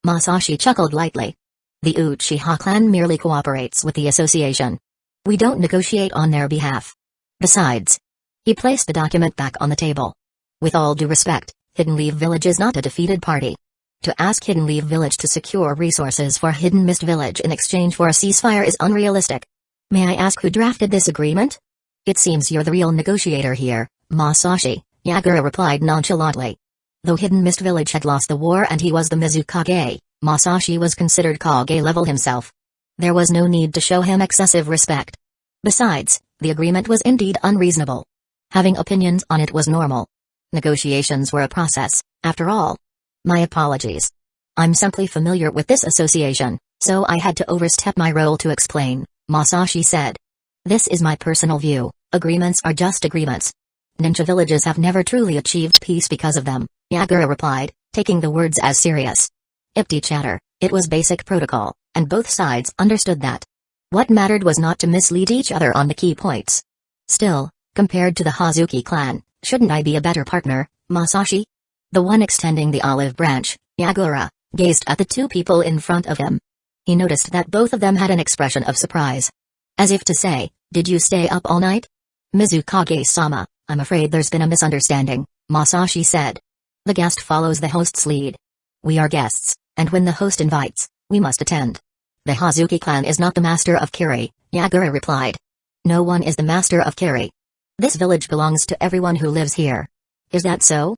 Masashi chuckled lightly, The Uchiha clan merely cooperates with the association. We don't negotiate on their behalf. Besides, he placed the document back on the table. With all due respect, Hidden Leaf Village is not a defeated party. To ask Hidden Leaf Village to secure resources for Hidden Mist Village in exchange for a ceasefire is unrealistic. May I ask who drafted this agreement? It seems you're the real negotiator here, Masashi, Yagura replied nonchalantly. Though Hidden Mist Village had lost the war and he was the Mizukage, Masashi was considered Kage level himself. There was no need to show him excessive respect. Besides, the agreement was indeed unreasonable. Having opinions on it was normal. Negotiations were a process, after all. My apologies. I'm simply familiar with this association, so I had to overstep my role to explain, Masashi said. This is my personal view, agreements are just agreements. Ninja villages have never truly achieved peace because of them, Yagura replied, taking the words as serious. Empty chatter, it was basic protocol, and both sides understood that. What mattered was not to mislead each other on the key points. Still, compared to the Hazuki clan, shouldn't I be a better partner, Masashi? The one extending the olive branch, Yagura, gazed at the two people in front of him. He noticed that both of them had an expression of surprise. As if to say, did you stay up all night? Mizukage-sama, I'm afraid there's been a misunderstanding, Masashi said. The guest follows the host's lead. We are guests, and when the host invites, we must attend. The Hazuki clan is not the master of Kiri, Yagura replied. No one is the master of Kiri. This village belongs to everyone who lives here. Is that so?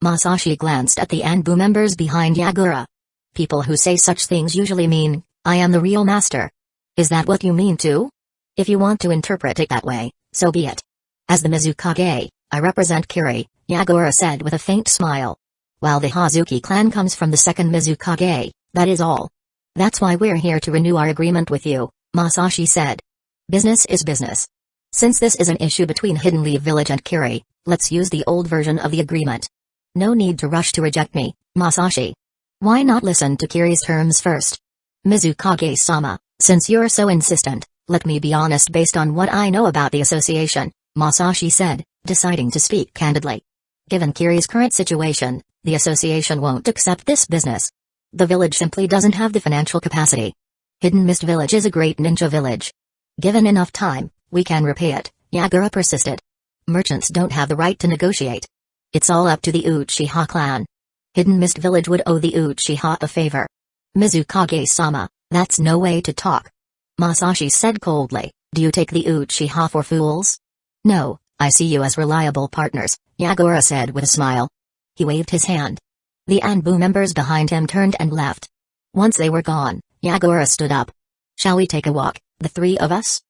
Masashi glanced at the Anbu members behind Yagura. People who say such things usually mean, I am the real master. Is that what you mean too? If you want to interpret it that way, so be it. As the Mizukage, I represent Kiri, Yagura said with a faint smile. While the Hazuki clan comes from the second Mizukage, that is all. That's why we're here to renew our agreement with you, Masashi said. Business is business. Since this is an issue between Hidden Leaf Village and Kiri, let's use the old version of the agreement. No need to rush to reject me, Masashi. Why not listen to Kiri's terms first? Mizukage-sama, since you're so insistent, let me be honest based on what I know about the association, Masashi said, deciding to speak candidly. Given Kiri's current situation, the association won't accept this business. The village simply doesn't have the financial capacity. Hidden Mist Village is a great ninja village. Given enough time, we can repay it, Yagura persisted. Merchants don't have the right to negotiate. It's all up to the Uchiha clan. Hidden Mist Village would owe the Uchiha a favor. Mizukage-sama, that's no way to talk. Masashi said coldly, do you take the Uchiha for fools? No, I see you as reliable partners, Yagura said with a smile. He waved his hand. The Anbu members behind him turned and left. Once they were gone, Yagura stood up. Shall we take a walk, the three of us?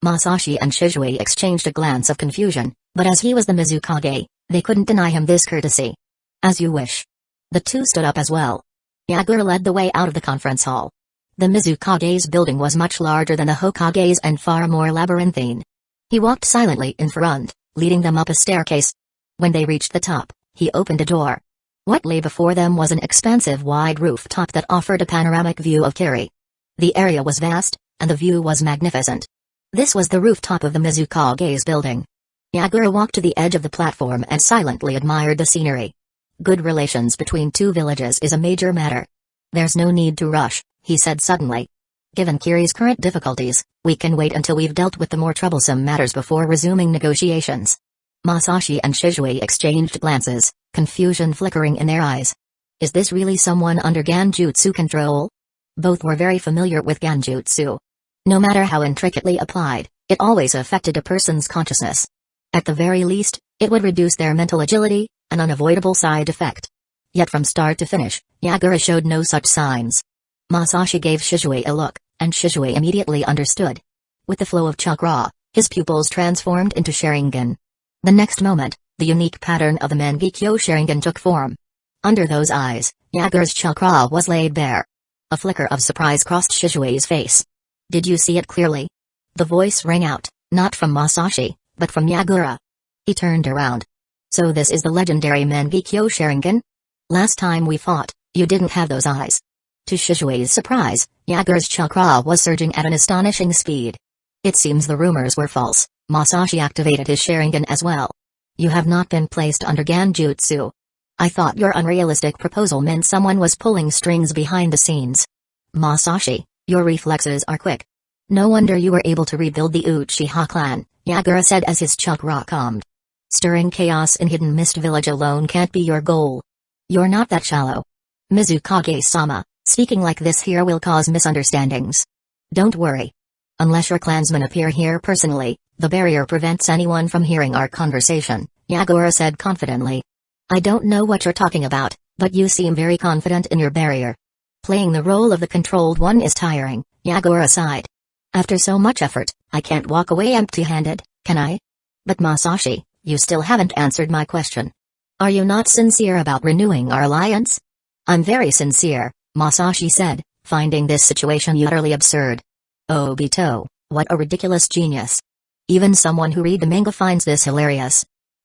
Masashi and Shizui exchanged a glance of confusion, but as he was the Mizukage, they couldn't deny him this courtesy. As you wish. The two stood up as well. Yagura led the way out of the conference hall. The Mizukage's building was much larger than the Hokage's and far more labyrinthine. He walked silently in front, leading them up a staircase. When they reached the top, he opened a door. What lay before them was an expansive wide rooftop that offered a panoramic view of Kiri. The area was vast, and the view was magnificent. This was the rooftop of the Mizukage's building. Yagura walked to the edge of the platform and silently admired the scenery. Good relations between two villages is a major matter. There's no need to rush, he said suddenly. Given Kiri's current difficulties, we can wait until we've dealt with the more troublesome matters before resuming negotiations. Masashi and Shizui exchanged glances, confusion flickering in their eyes. Is this really someone under Genjutsu control? Both were very familiar with Genjutsu. No matter how intricately applied, it always affected a person's consciousness. At the very least, it would reduce their mental agility, an unavoidable side effect. Yet from start to finish, Yagura showed no such signs. Masashi gave Shizui a look, and Shizui immediately understood. With the flow of chakra, his pupils transformed into Sharingan. The next moment, the unique pattern of the Mangekyō Sharingan took form. Under those eyes, Yagura's chakra was laid bare. A flicker of surprise crossed Shizui's face. Did you see it clearly? The voice rang out, not from Masashi, but from Yagura. He turned around. So this is the legendary Mangekyō Sharingan? Last time we fought, you didn't have those eyes. To Shizui's surprise, Yagura's chakra was surging at an astonishing speed. It seems the rumors were false. Masashi activated his Sharingan as well. You have not been placed under Genjutsu. I thought your unrealistic proposal meant someone was pulling strings behind the scenes. Masashi, Your reflexes are quick. No wonder you were able to rebuild the Uchiha clan, Yagura said as his chakra calmed. Stirring chaos in Hidden Mist Village alone can't be your goal. You're not that shallow. Mizukage-sama, speaking like this here will cause misunderstandings. Don't worry. Unless your clansmen appear here personally, the barrier prevents anyone from hearing our conversation, Yagura said confidently. I don't know what you're talking about, but you seem very confident in your barrier. Playing the role of the controlled one is tiring, Yagura sighed. After so much effort, I can't walk away empty-handed, can I? But Masashi, you still haven't answered my question. Are you not sincere about renewing our alliance? I'm very sincere, Masashi said, finding this situation utterly absurd. Obito, what a ridiculous genius. Even someone who read the manga finds this hilarious.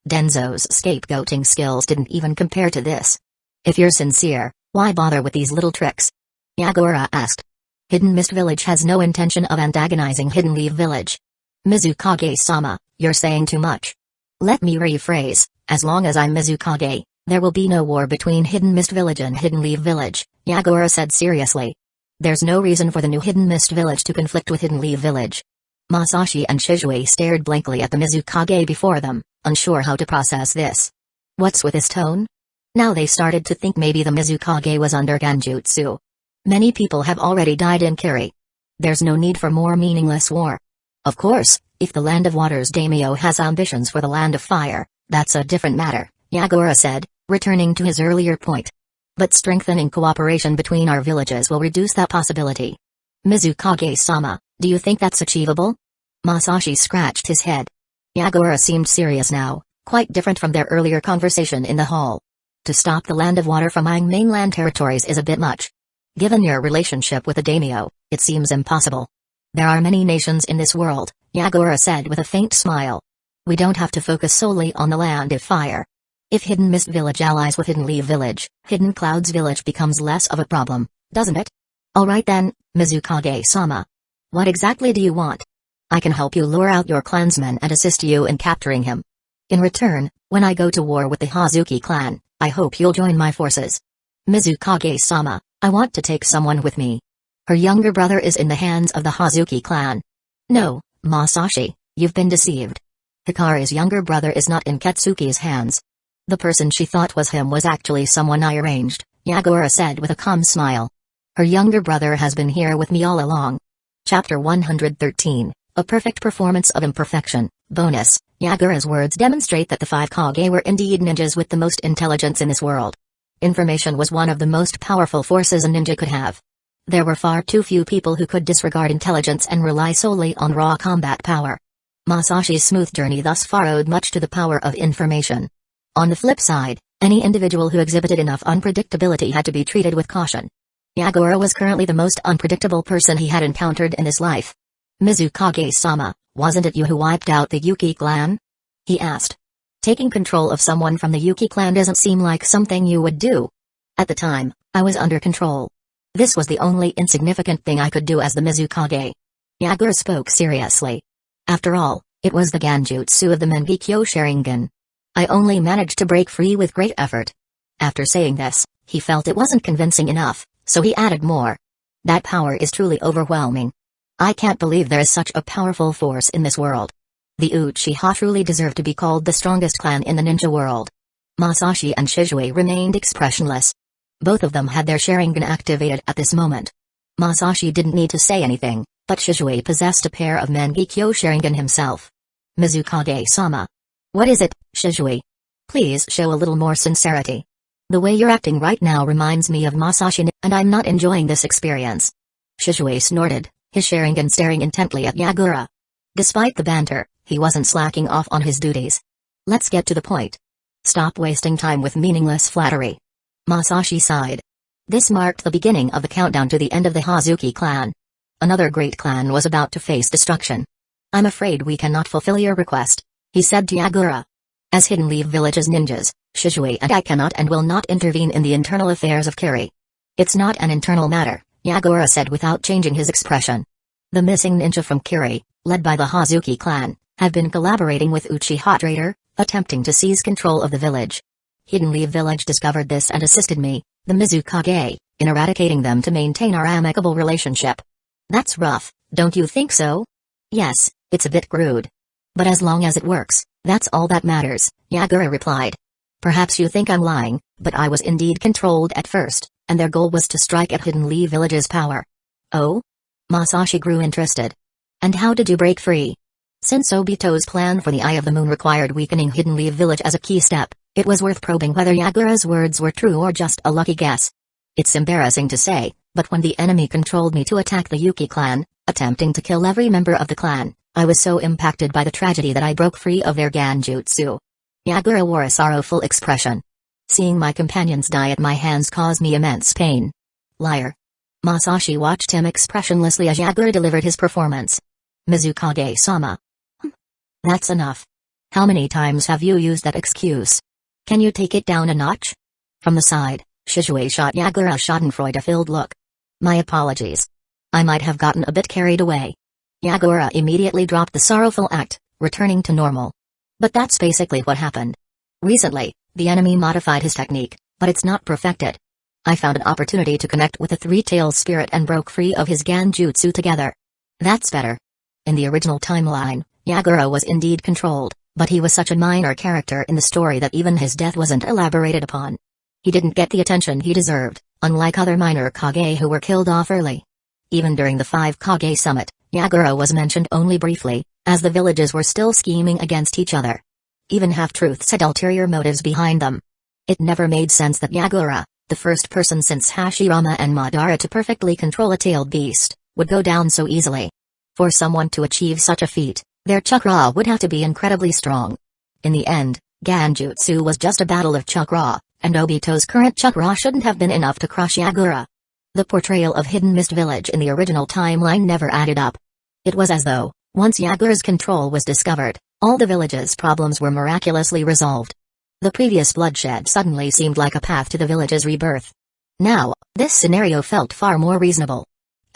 Danzo's scapegoating skills didn't even compare to this. If you're sincere, why bother with these little tricks? Yagura asked. Hidden Mist Village has no intention of antagonizing Hidden Leaf Village. Mizukage-sama, you're saying too much. Let me rephrase, as long as I'm Mizukage, there will be no war between Hidden Mist Village and Hidden Leaf Village, Yagura said seriously. There's no reason for the new Hidden Mist Village to conflict with Hidden Leaf Village. Masashi and Shizue stared blankly at the Mizukage before them, unsure how to process this. What's with his tone? Now they started to think maybe the Mizukage was under Genjutsu. Many people have already died in Kiri. There's no need for more meaningless war. Of course, if the Land of Waters daimyo has ambitions for the Land of Fire, that's a different matter, Yagura said, returning to his earlier point. But strengthening cooperation between our villages will reduce that possibility. Mizukage-sama, do you think that's achievable? Masashi scratched his head. Yagura seemed serious now, quite different from their earlier conversation in the hall. To stop the Land of Water from eyeing mainland territories is a bit much. Given your relationship with the daimyo, it seems impossible. There are many nations in this world, Yagura said with a faint smile. We don't have to focus solely on the Land of Fire. If Hidden Mist Village allies with Hidden Leaf Village, Hidden Clouds Village becomes less of a problem, doesn't it? Alright then, Mizukage-sama. What exactly do you want? I can help you lure out your clansmen and assist you in capturing him. In return, when I go to war with the Hazuki clan, I hope you'll join my forces. Mizukage-sama, I want to take someone with me. Her younger brother is in the hands of the Hazuki clan. No, Masashi, you've been deceived. Hikari's younger brother is not in Katsuki's hands. The person she thought was him was actually someone I arranged, Yagura said with a calm smile. Her younger brother has been here with me all along. Chapter 113, A Perfect Performance of Imperfection, Bonus. Yagura's words demonstrate that the 5 Kage were indeed ninjas with the most intelligence in this world. Information was one of the most powerful forces a ninja could have. There were far too few people who could disregard intelligence and rely solely on raw combat power. Masashi's smooth journey thus far owed much to the power of information. On the flip side, any individual who exhibited enough unpredictability had to be treated with caution. Yagura was currently the most unpredictable person he had encountered in his life. Mizukage-sama, wasn't it you who wiped out the Yuki clan? He asked. Taking control of someone from the Yuki clan doesn't seem like something you would do. At the time, I was under control. This was the only insignificant thing I could do as the Mizukage. Yagura spoke seriously. After all, it was the Genjutsu of the Mangekyō Sharingan. I only managed to break free with great effort. After saying this, he felt it wasn't convincing enough, so he added more. That power is truly overwhelming. I can't believe there is such a powerful force in this world. The Uchiha truly deserve to be called the strongest clan in the ninja world. Masashi and Shizue remained expressionless. Both of them had their Sharingan activated at this moment. Masashi didn't need to say anything, but Shizue possessed a pair of Mangekyō Sharingan himself. Mizukage-sama. What is it, Shizue? Please show a little more sincerity. The way you're acting right now reminds me of Masashi, and I'm not enjoying this experience. Shizue snorted, his Sharingan staring intently at Yagura. Despite the banter, he wasn't slacking off on his duties. Let's get to the point. Stop wasting time with meaningless flattery. Masashi sighed. This marked the beginning of the countdown to the end of the Hazuki clan. Another great clan was about to face destruction. I'm afraid we cannot fulfill your request, he said to Yagura. As Hidden Leaf Village's ninjas, Shizue and I cannot and will not intervene in the internal affairs of Kiri. It's not an internal matter, Yagura said without changing his expression. The missing ninja from Kiri, led by the Hazuki clan, have been collaborating with Uchiha Traitor, attempting to seize control of the village. Hidden Leaf Village discovered this and assisted me, the Mizukage, in eradicating them to maintain our amicable relationship. That's rough, don't you think so? Yes, it's a bit crude. But as long as it works, that's all that matters, Yagura replied. Perhaps you think I'm lying, but I was indeed controlled at first, and their goal was to strike at Hidden Leaf Village's power. Oh? Masashi grew interested. And how did you break free? Since Obito's plan for the Eye of the Moon required weakening Hidden Leaf Village as a key step, it was worth probing whether Yagura's words were true or just a lucky guess. It's embarrassing to say, but when the enemy controlled me to attack the Yuki clan, attempting to kill every member of the clan, I was so impacted by the tragedy that I broke free of their Ganjutsu. Yagura wore a sorrowful expression. Seeing my companions die at my hands caused me immense pain. Liar. Masashi watched him expressionlessly as Yagura delivered his performance. Mizukage-sama. That's enough. How many times have you used that excuse? Can you take it down a notch? From the side, Shizue shot Yagura a schadenfreude-filled look. My apologies. I might have gotten a bit carried away. Yagura immediately dropped the sorrowful act, returning to normal. But that's basically what happened. Recently, the enemy modified his technique, but it's not perfected. I found an opportunity to connect with the three-tailed spirit and broke free of his Ganjutsu together. That's better. In the original timeline, Yagura was indeed controlled, but he was such a minor character in the story that even his death wasn't elaborated upon. He didn't get the attention he deserved, unlike other minor Kage who were killed off early. Even during the 5 Kage summit, Yagura was mentioned only briefly, as the villages were still scheming against each other. Even half-truths had ulterior motives behind them. It never made sense that Yagura, the first person since Hashirama and Madara to perfectly control a tailed beast, would go down so easily. For someone to achieve such a feat, their chakra would have to be incredibly strong. In the end, Ganjutsu was just a battle of chakra, and Obito's current chakra shouldn't have been enough to crush Yagura. The portrayal of Hidden Mist Village in the original timeline never added up. It was as though, once Yagura's control was discovered, all the village's problems were miraculously resolved. The previous bloodshed suddenly seemed like a path to the village's rebirth. Now, this scenario felt far more reasonable.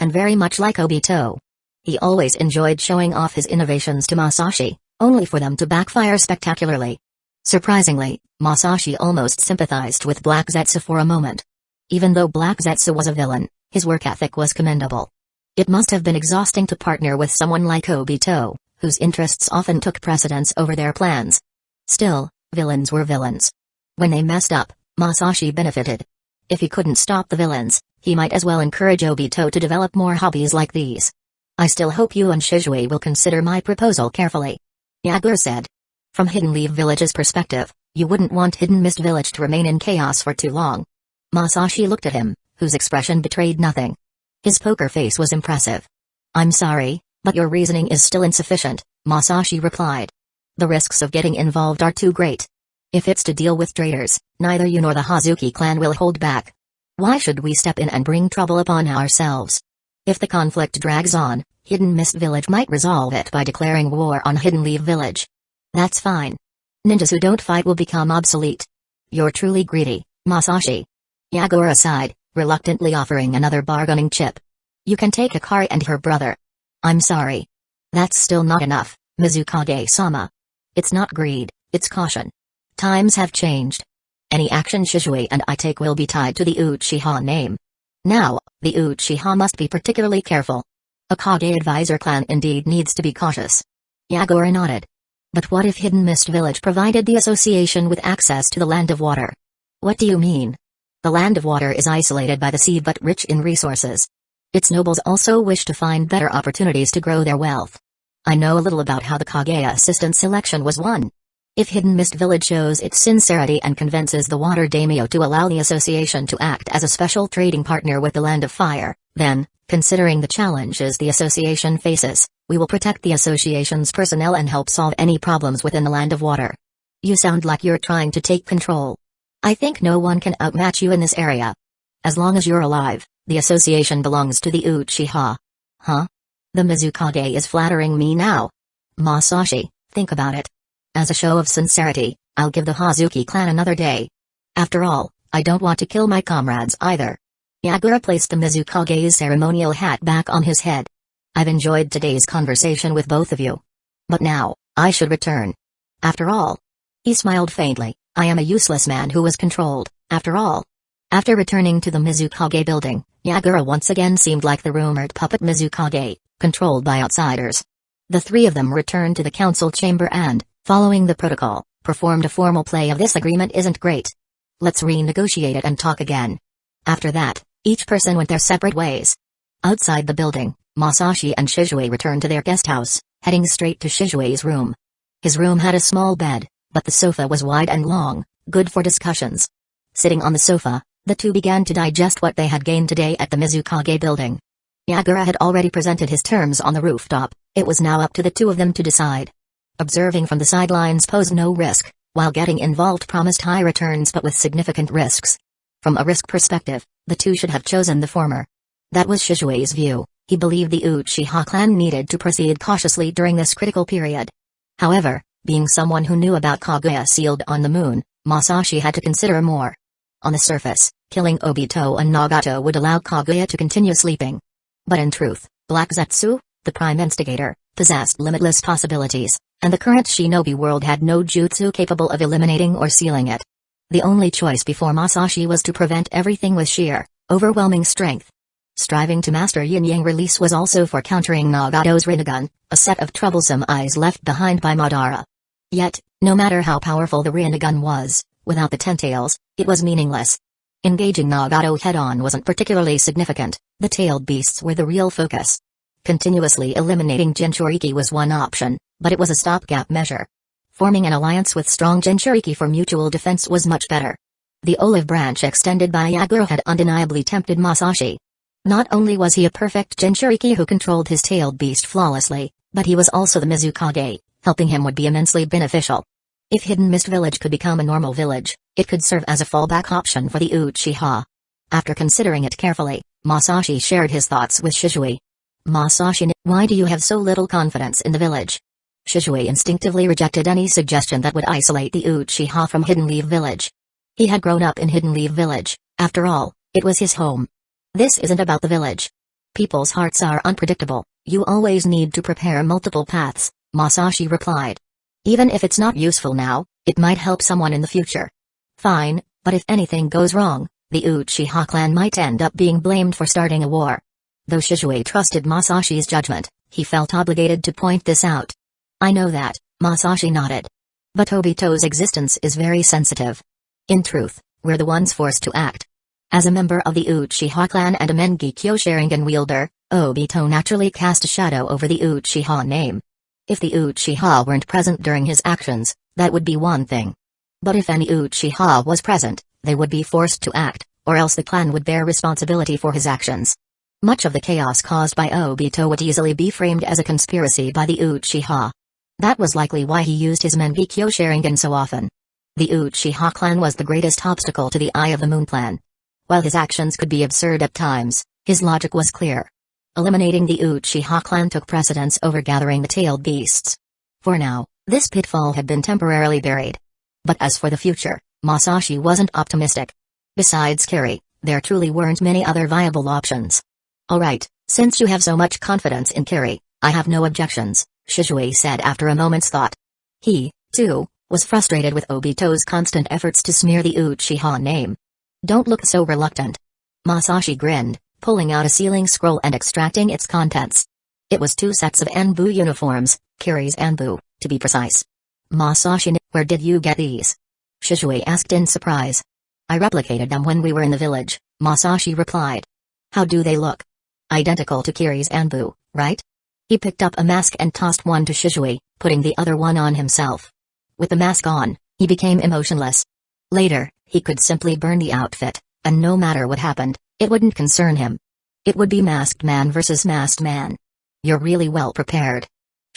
And very much like Obito. He always enjoyed showing off his innovations to Masashi, only for them to backfire spectacularly. Surprisingly, Masashi almost sympathized with Black Zetsu for a moment. Even though Black Zetsu was a villain, his work ethic was commendable. It must have been exhausting to partner with someone like Obito, whose interests often took precedence over their plans. Still, villains were villains. When they messed up, Masashi benefited. If he couldn't stop the villains, he might as well encourage Obito to develop more hobbies like these. I still hope you and Shizue will consider my proposal carefully. Yagura said. From Hidden Leaf Village's perspective, you wouldn't want Hidden Mist Village to remain in chaos for too long. Masashi looked at him, whose expression betrayed nothing. His poker face was impressive. I'm sorry, but your reasoning is still insufficient, Masashi replied. The risks of getting involved are too great. If it's to deal with traitors, neither you nor the Hazuki clan will hold back. Why should we step in and bring trouble upon ourselves? If the conflict drags on, Hidden Mist Village might resolve it by declaring war on Hidden Leaf Village. That's fine. Ninjas who don't fight will become obsolete. You're truly greedy, Masashi. Yagura sighed, reluctantly offering another bargaining chip. You can take Akari and her brother. I'm sorry. That's still not enough, Mizukage-sama. It's not greed, it's caution. Times have changed. Any action Shizue and I take will be tied to the Uchiha name. Now, the Uchiha must be particularly careful. A Kage advisor clan indeed needs to be cautious. Yagura nodded. But what if Hidden Mist Village provided the association with access to the Land of Water? What do you mean? The Land of Water is isolated by the sea but rich in resources. Its nobles also wish to find better opportunities to grow their wealth. I know a little about how the Kage assistant selection was won. If Hidden Mist Village shows its sincerity and convinces the Water Daimyo to allow the association to act as a special trading partner with the Land of Fire, then, considering the challenges the association faces, we will protect the association's personnel and help solve any problems within the Land of Water. You sound like you're trying to take control. I think no one can outmatch you in this area. As long as you're alive, the association belongs to the Uchiha. Huh? The Mizukage is flattering me now. Masashi, think about it. As a show of sincerity, I'll give the Hazuki clan another day. After all, I don't want to kill my comrades either. Yagura placed the Mizukage's ceremonial hat back on his head. I've enjoyed today's conversation with both of you. But now, I should return. After all. He smiled faintly. I am a useless man who was controlled, after all. After returning to the Mizukage building, Yagura once again seemed like the rumored puppet Mizukage, controlled by outsiders. The three of them returned to the council chamber and, following the protocol, performed a formal play of "This agreement isn't great. Let's renegotiate it and talk again." After that, each person went their separate ways. Outside the building, Masashi and Shizue returned to their guest house, heading straight to Shizue's room. His room had a small bed, but the sofa was wide and long, good for discussions. Sitting on the sofa, the two began to digest what they had gained today at the Mizukage building. Yagura had already presented his terms on the rooftop, it was now up to the two of them to decide. Observing from the sidelines posed no risk, while getting involved promised high returns but with significant risks. From a risk perspective, the two should have chosen the former. That was Shizue's view. He believed the Uchiha clan needed to proceed cautiously during this critical period. However, being someone who knew about Kaguya sealed on the moon, Masashi had to consider more. On the surface, killing Obito and Nagato would allow Kaguya to continue sleeping. But in truth, Black Zetsu, the prime instigator, possessed limitless possibilities, and the current shinobi world had no jutsu capable of eliminating or sealing it. The only choice before Masashi was to prevent everything with sheer, overwhelming strength. Striving to master yin-yang release was also for countering Nagato's Rinnegan, a set of troublesome eyes left behind by Madara. Yet, no matter how powerful the Rinnegan was, without the tentails, it was meaningless. Engaging Nagato head-on wasn't particularly significant, the tailed beasts were the real focus. Continuously eliminating Jinchuriki was one option, but it was a stopgap measure. Forming an alliance with strong Jinchuriki for mutual defense was much better. The olive branch extended by Yagura had undeniably tempted Masashi. Not only was he a perfect Jinchuriki who controlled his tailed beast flawlessly, but he was also the Mizukage, helping him would be immensely beneficial. If Hidden Mist Village could become a normal village, it could serve as a fallback option for the Uchiha. After considering it carefully, Masashi shared his thoughts with Shizue. "Masashi, why do you have so little confidence in the village?" Shizue instinctively rejected any suggestion that would isolate the Uchiha from Hidden Leaf Village. He had grown up in Hidden Leaf Village, after all, it was his home. "This isn't about the village. People's hearts are unpredictable, you always need to prepare multiple paths," Masashi replied. "Even if it's not useful now, it might help someone in the future." "Fine, but if anything goes wrong, the Uchiha clan might end up being blamed for starting a war." Though Shizue trusted Masashi's judgment, he felt obligated to point this out. "I know that," Masashi nodded. "But Obito's existence is very sensitive. In truth, we're the ones forced to act. As a member of the Uchiha clan and a Mangekyō Sharingan wielder, Obito naturally cast a shadow over the Uchiha name. If the Uchiha weren't present during his actions, that would be one thing. But if any Uchiha was present, they would be forced to act, or else the clan would bear responsibility for his actions. Much of the chaos caused by Obito would easily be framed as a conspiracy by the Uchiha. That was likely why he used his Mangekyō Sharingan so often. The Uchiha clan was the greatest obstacle to the Eye of the Moon plan. While his actions could be absurd at times, his logic was clear. Eliminating the Uchiha clan took precedence over gathering the tailed beasts. For now, this pitfall had been temporarily buried. But as for the future, Masashi wasn't optimistic. Besides Kiri, there truly weren't many other viable options. "Alright, since you have so much confidence in Kiri, I have no objections," Shizue said after a moment's thought. He, too, was frustrated with Obito's constant efforts to smear the Uchiha name. "Don't look so reluctant." Masashi grinned, pulling out a sealing scroll and extracting its contents. It was 2 sets of Anbu uniforms, Kiri's Anbu, to be precise. "Masashi, where did you get these?" Shizue asked in surprise. "I replicated them when we were in the village," Masashi replied. "How do they look?" "Identical to Kiri's Anbu, right?" He picked up a mask and tossed one to Shizue, putting the other one on himself. With the mask on, he became emotionless. Later, he could simply burn the outfit, and no matter what happened, it wouldn't concern him. It would be masked man versus masked man. "You're really well prepared,"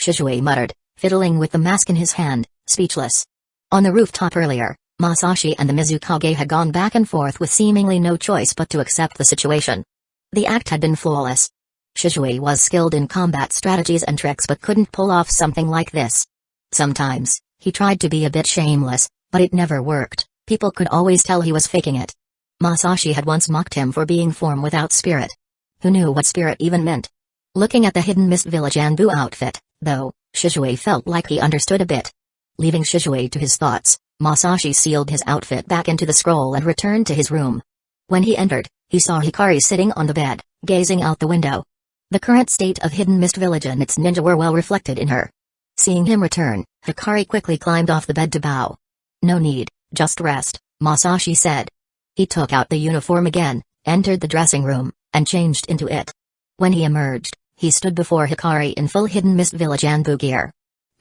Shizue muttered, fiddling with the mask in his hand, speechless. On the rooftop earlier, Masashi and the Mizukage had gone back and forth with seemingly no choice but to accept the situation. The act had been flawless. Shizue was skilled in combat strategies and tricks but couldn't pull off something like this. Sometimes, he tried to be a bit shameless, but it never worked. People could always tell he was faking it. Masashi had once mocked him for being form without spirit. Who knew what spirit even meant? Looking at the Hidden Mist Village Anbu outfit, though, Shizue felt like he understood a bit. Leaving Shizue to his thoughts, Masashi sealed his outfit back into the scroll and returned to his room. When he entered, He saw Hikari sitting on the bed, gazing out the window. The current state of Hidden Mist Village and its ninja were well reflected in her. Seeing him return, Hikari quickly climbed off the bed to bow. "No need, just rest," Masashi said. He took out the uniform again, entered the dressing room, and changed into it. When he emerged, he stood before Hikari in full Hidden Mist Village Anbu gear.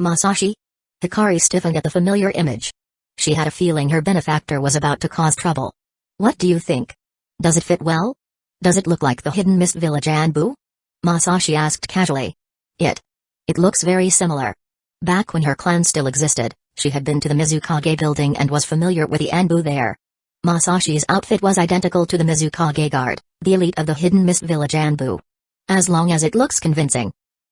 "Masashi?" Hikari stiffened at the familiar image. She had a feeling her benefactor was about to cause trouble. "What do you think? Does it fit well? Does it look like the Hidden Mist Village Anbu?" Masashi asked casually. It looks very similar. Back when her clan still existed, she had been to the Mizukage building and was familiar with the Anbu there. Masashi's outfit was identical to the Mizukage guard, the elite of the Hidden Mist Village Anbu. "As long as it looks convincing."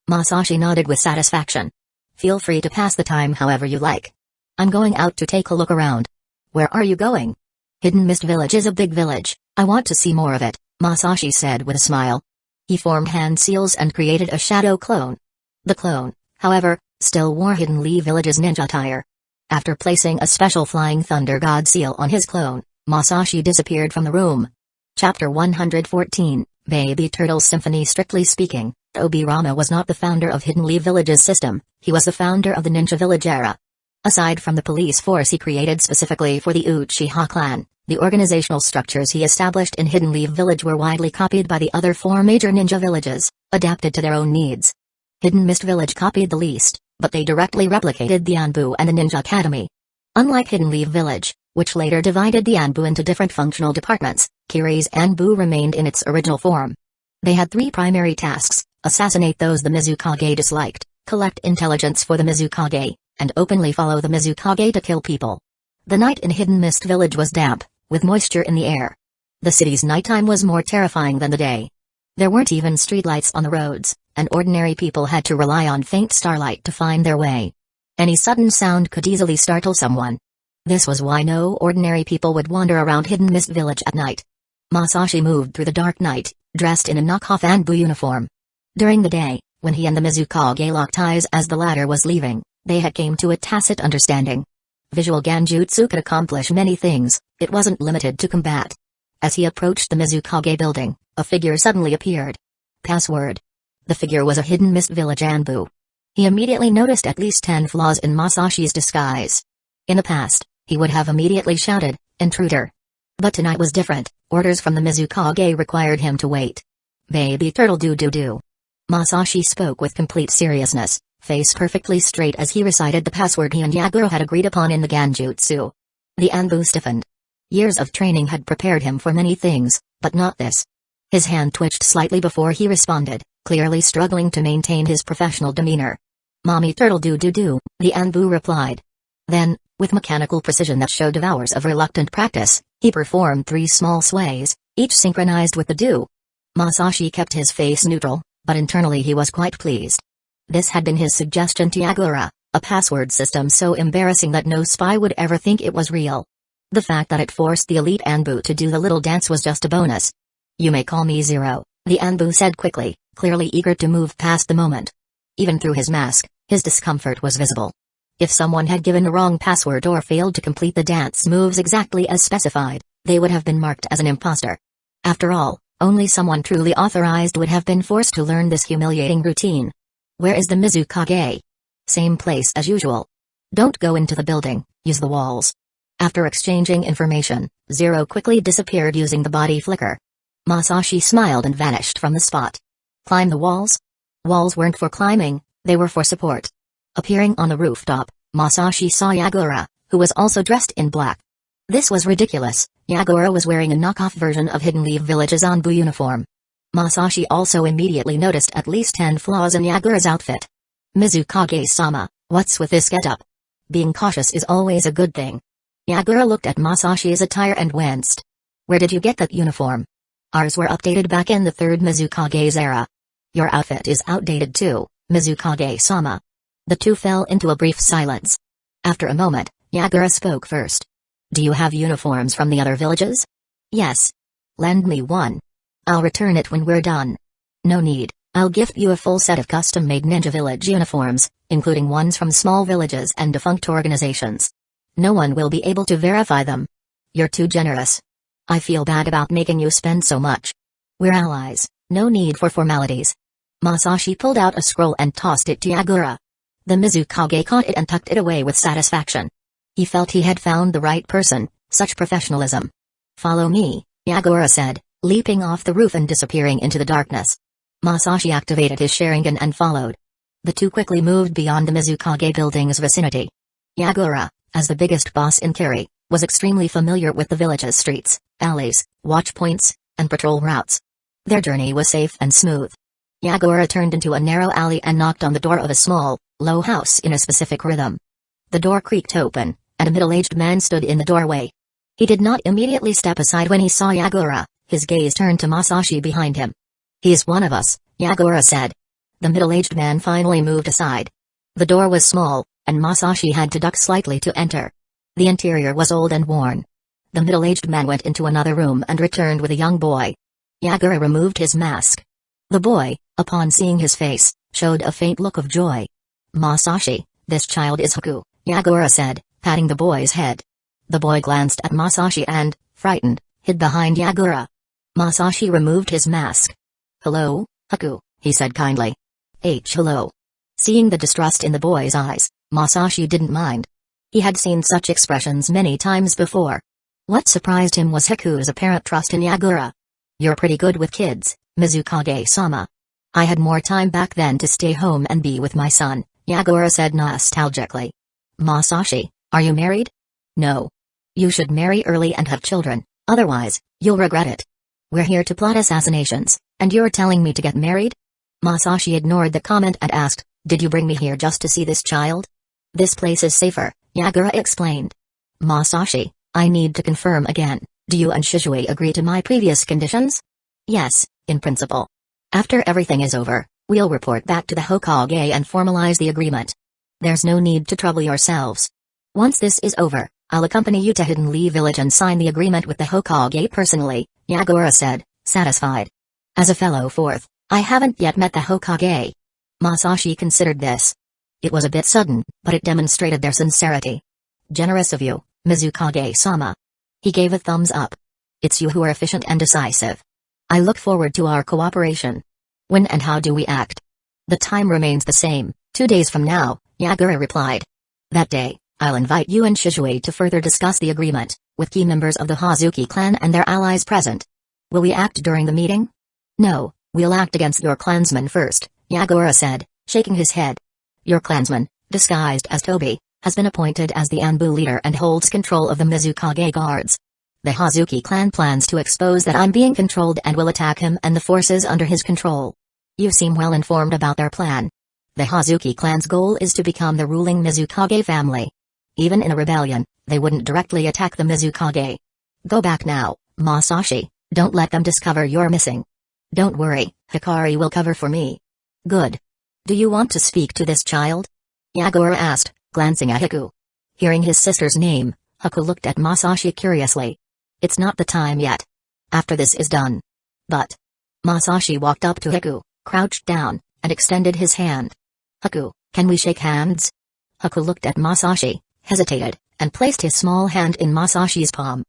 Masashi nodded with satisfaction. "Feel free to pass the time however you like. I'm going out to take a look around." "Where are you going?" "Hidden Mist Village is a big village, I want to see more of it," Masashi said with a smile. He formed hand seals and created a shadow clone. The clone, however, still wore Hidden Lee Village's ninja attire. After placing a special Flying Thunder God seal on his clone, Masashi disappeared from the room. Chapter 114, Baby Turtle's Symphony. Strictly speaking, Obirama was not the founder of Hidden Lee Village's system, he was the founder of the Ninja Village era. Aside from the police force he created specifically for the Uchiha clan, the organizational structures he established in Hidden Lee Village were widely copied by the other four major ninja villages, adapted to their own needs. Hidden Mist Village copied the least, but they directly replicated the Anbu and the Ninja Academy. Unlike Hidden Lee Village, which later divided the Anbu into different functional departments, Kiri's Anbu remained in its original form. They had three primary tasks: assassinate those the Mizukage disliked, collect intelligence for the Mizukage, and openly follow the Mizukage to kill people. The night in Hidden Mist Village was damp, with moisture in the air. The city's nighttime was more terrifying than the day. There weren't even streetlights on the roads, and ordinary people had to rely on faint starlight to find their way. Any sudden sound could easily startle someone. This was why no ordinary people would wander around Hidden Mist Village at night. Masashi moved through the dark night, dressed in a knockoff Anbu uniform. During the day, when he and the Mizukage locked eyes as the latter was leaving, they had came to a tacit understanding. Visual Ganjutsu could accomplish many things, it wasn't limited to combat. As he approached the Mizukage building, a figure suddenly appeared. Password. The figure was a Hidden Mist Village Anbu. He immediately noticed at least 10 flaws in Masashi's disguise. In the past, he would have immediately shouted, "Intruder!" But tonight was different, orders from the Mizukage required him to wait. "Baby turtle do. Masashi spoke with complete seriousness, face perfectly straight as he recited the password he and Yaguro had agreed upon in the Ganjutsu. The Anbu stiffened. Years of training had prepared him for many things, but not this. His hand twitched slightly before he responded, clearly struggling to maintain his professional demeanor. "Mommy turtle do," the Anbu replied. Then, with mechanical precision that showed hours of reluctant practice, he performed 3 small sways, each synchronized with the do. Masashi kept his face neutral, but internally he was quite pleased. This had been his suggestion to Yagura, a password system so embarrassing that no spy would ever think it was real. The fact that it forced the elite Anbu to do the little dance was just a bonus. "You may call me Zero," the Anbu said quickly, clearly eager to move past the moment. Even through his mask, his discomfort was visible. If someone had given a wrong password or failed to complete the dance moves exactly as specified, they would have been marked as an imposter. After all, only someone truly authorized would have been forced to learn this humiliating routine. "Where is the Mizukage?" "Same place as usual. Don't go into the building, use the walls." After exchanging information, Zero quickly disappeared using the body flicker. Masashi smiled and vanished from the spot. "Climb the walls?" Walls weren't for climbing, they were for support. Appearing on the rooftop, Masashi saw Yagura, who was also dressed in black. This was ridiculous, Yagura was wearing a knockoff version of Hidden Lee Village's Anbu uniform. Masashi also immediately noticed at least 10 flaws in Yagura's outfit. "Mizukage-sama, what's with this getup?" Being cautious is always a good thing. Yagura looked at Masashi's attire and winced. "Where did you get that uniform?" "Ours were updated back in the 3rd Mizukage's era." "Your outfit is outdated too, Mizukage-sama." The two fell into a brief silence. After a moment, Yagura spoke first. "Do you have uniforms from the other villages?" "Yes." "Lend me one. I'll return it when we're done." "No need, I'll gift you a full set of custom-made Ninja Village uniforms, including ones from small villages and defunct organizations. No one will be able to verify them." "You're too generous." I feel bad about making you spend so much. We're allies, no need for formalities. Masashi pulled out a scroll and tossed it to Yagura. The Mizukage caught it and tucked it away with satisfaction. He felt he had found the right person, such professionalism. Follow me, Yagura said, leaping off the roof and disappearing into the darkness. Masashi activated his Sharingan and followed. The two quickly moved beyond the Mizukage building's vicinity. Yagura, as the biggest boss in Kiri, was extremely familiar with the village's streets, alleys, watch points, and patrol routes. Their journey was safe and smooth. Yagura turned into a narrow alley and knocked on the door of a small, low house in a specific rhythm. The door creaked open, and a middle-aged man stood in the doorway. He did not immediately step aside when he saw Yagura, his gaze turned to Masashi behind him. He is one of us, Yagura said. The middle-aged man finally moved aside. The door was small, and Masashi had to duck slightly to enter. The interior was old and worn. The middle-aged man went into another room and returned with a young boy. Yagura removed his mask. The boy, upon seeing his face, showed a faint look of joy. Masashi, this child is Hueco, Yagura said, patting the boy's head. The boy glanced at Masashi and, frightened, hid behind Yagura. Masashi removed his mask. Hello, Hueco, he said kindly. Hello. Seeing the distrust in the boy's eyes, Masashi didn't mind. He had seen such expressions many times before. What surprised him was Hiku's apparent trust in Yagura. You're pretty good with kids, Mizukage-sama. I had more time back then to stay home and be with my son, Yagura said nostalgically. Masashi, are you married? No. You should marry early and have children, otherwise, you'll regret it. We're here to plot assassinations, and you're telling me to get married? Masashi ignored the comment and asked, did you bring me here just to see this child? This place is safer, Yagura explained. Masashi, I need to confirm again, do you and Shizue agree to my previous conditions? Yes, in principle. After everything is over, we'll report back to the Hokage and formalize the agreement. There's no need to trouble yourselves. Once this is over, I'll accompany you to Hidden Lee Village and sign the agreement with the Hokage personally, Yagura said, satisfied. As a fellow fourth, I haven't yet met the Hokage. Masashi considered this. It was a bit sudden, but it demonstrated their sincerity. Generous of you, Mizukage-sama. He gave a thumbs up. It's you who are efficient and decisive. I look forward to our cooperation. When and how do we act? The time remains the same, 2 days from now, Yagura replied. That day, I'll invite you and Shizue to further discuss the agreement, with key members of the Hazuki clan and their allies present. Will we act during the meeting? No, we'll act against your clansman first, Yagura said, shaking his head. Your clansman, disguised as Tobi, has been appointed as the Anbu leader and holds control of the Mizukage guards. The Hazuki clan plans to expose that I'm being controlled and will attack him and the forces under his control. You seem well informed about their plan. The Hazuki clan's goal is to become the ruling Mizukage family. Even in a rebellion, they wouldn't directly attack the Mizukage. Go back now, Masashi, don't let them discover you're missing. Don't worry, Hikari will cover for me. Good. Do you want to speak to this child? Yagura asked, glancing at Hueco. Hearing his sister's name, Hueco looked at Masashi curiously. It's not the time yet. After this is done. But. Masashi walked up to Hueco, crouched down, and extended his hand. Hueco, can we shake hands? Hueco looked at Masashi, hesitated, and placed his small hand in Masashi's palm.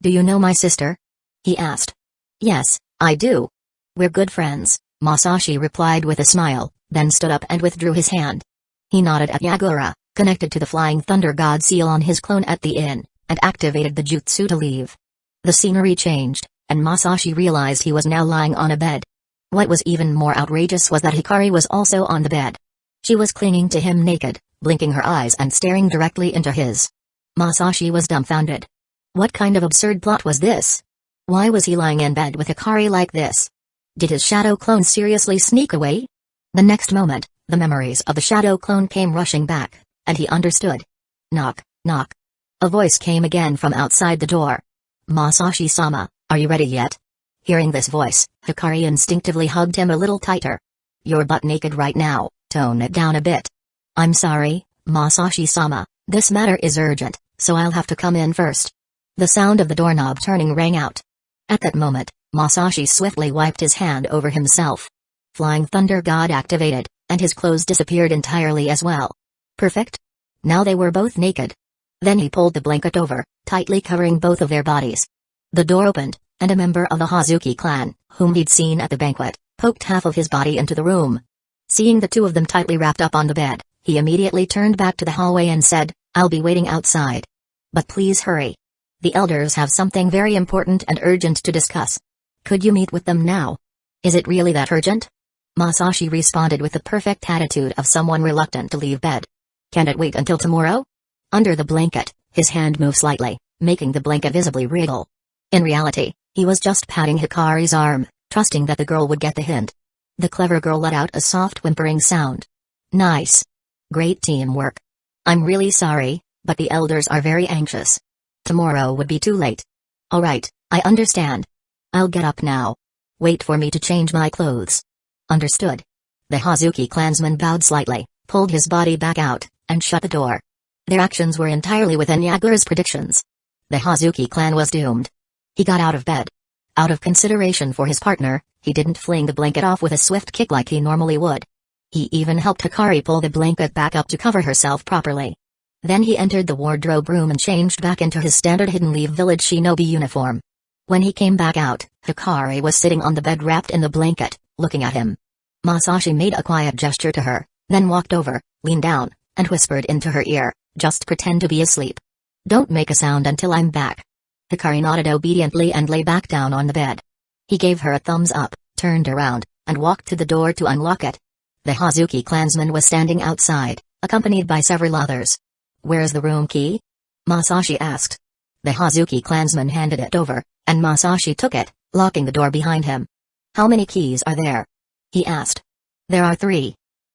Do you know my sister? He asked. Yes, I do. We're good friends, Masashi replied with a smile, then stood up and withdrew his hand. He nodded at Yagura, connected to the Flying Thunder God seal on his clone at the inn, and activated the jutsu to leave. The scenery changed, and Masashi realized he was now lying on a bed. What was even more outrageous was that Hikari was also on the bed. She was clinging to him naked, blinking her eyes and staring directly into his. Masashi was dumbfounded. What kind of absurd plot was this? Why was he lying in bed with Hikari like this? Did his shadow clone seriously sneak away? The next moment, the memories of the shadow clone came rushing back, and he understood. Knock, knock. A voice came again from outside the door. Masashi-sama, are you ready yet? Hearing this voice, Hikari instinctively hugged him a little tighter. You're butt naked right now, tone it down a bit. I'm sorry, Masashi-sama, this matter is urgent, so I'll have to come in first. The sound of the doorknob turning rang out. At that moment, Masashi swiftly wiped his hand over himself. Flying Thunder God activated, and his clothes disappeared entirely as well. Perfect? Now they were both naked. Then he pulled the blanket over, tightly covering both of their bodies. The door opened, and a member of the Hazuki clan, whom he'd seen at the banquet, poked half of his body into the room. Seeing the two of them tightly wrapped up on the bed, he immediately turned back to the hallway and said, "I'll be waiting outside. But please hurry. The elders have something very important and urgent to discuss. Could you meet with them now? Is it really that urgent?" Masashi responded with the perfect attitude of someone reluctant to leave bed. "Can it wait until tomorrow?" Under the blanket, his hand moved slightly, making the blanket visibly wriggle. In reality, he was just patting Hikari's arm, trusting that the girl would get the hint. The clever girl let out a soft whimpering sound. "Nice. Great teamwork. I'm really sorry, but the elders are very anxious. Tomorrow would be too late." "All right, I understand. I'll get up now. Wait for me to change my clothes." "Understood." The Hazuki clansman bowed slightly, pulled his body back out, and shut the door. Their actions were entirely within Yagura's predictions. The Hazuki clan was doomed. He got out of bed. Out of consideration for his partner, he didn't fling the blanket off with a swift kick like he normally would. He even helped Hikari pull the blanket back up to cover herself properly. Then he entered the wardrobe room and changed back into his standard Hidden Leaf Village shinobi uniform. When he came back out, Hikari was sitting on the bed wrapped in the blanket, looking at him. Masashi made a quiet gesture to her, then walked over, leaned down, and whispered into her ear, "Just pretend to be asleep. Don't make a sound until I'm back." Hikari nodded obediently and lay back down on the bed. He gave her a thumbs up, turned around, and walked to the door to unlock it. The Hazuki clansman was standing outside, accompanied by several others. "Where's the room key?" Masashi asked. The Hazuki clansman handed it over, and Masashi took it, locking the door behind him. "How many keys are there?" he asked. "There are 3.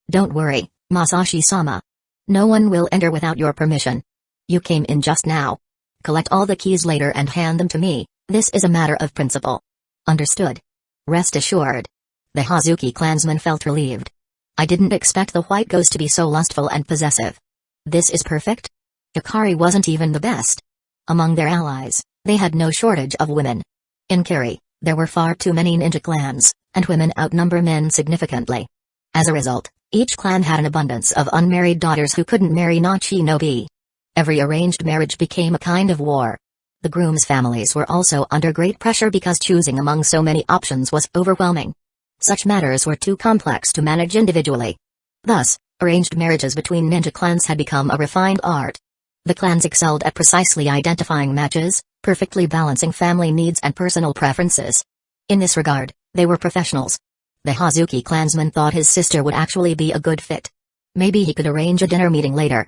Don't worry, Masashi-sama. No one will enter without your permission. You came in just now. Collect all the keys later and hand them to me. This is a matter of principle." "Understood. Rest assured." The Hazuki clansman felt relieved. "I didn't expect the white ghost to be so lustful and possessive. This is perfect." Hikari wasn't even the best. Among their allies, they had no shortage of women. In Kiri, there were far too many ninja clans, and women outnumber men significantly. As a result, each clan had an abundance of unmarried daughters who couldn't marry non-shinobi. Every arranged marriage became a kind of war. The grooms' families were also under great pressure because choosing among so many options was overwhelming. Such matters were too complex to manage individually. Thus, arranged marriages between ninja clans had become a refined art. The clans excelled at precisely identifying matches, perfectly balancing family needs and personal preferences. In this regard, they were professionals. The Hazuki clansman thought his sister would actually be a good fit. Maybe he could arrange a dinner meeting later.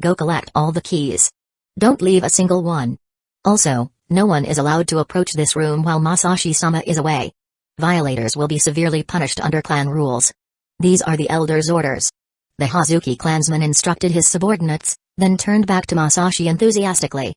Go collect all the keys. Don't leave a single one. Also, no one is allowed to approach this room while Masashi-sama is away. Violators will be severely punished under clan rules. These are the elders' orders. The Hazuki clansman instructed his subordinates, then turned back to Masashi enthusiastically.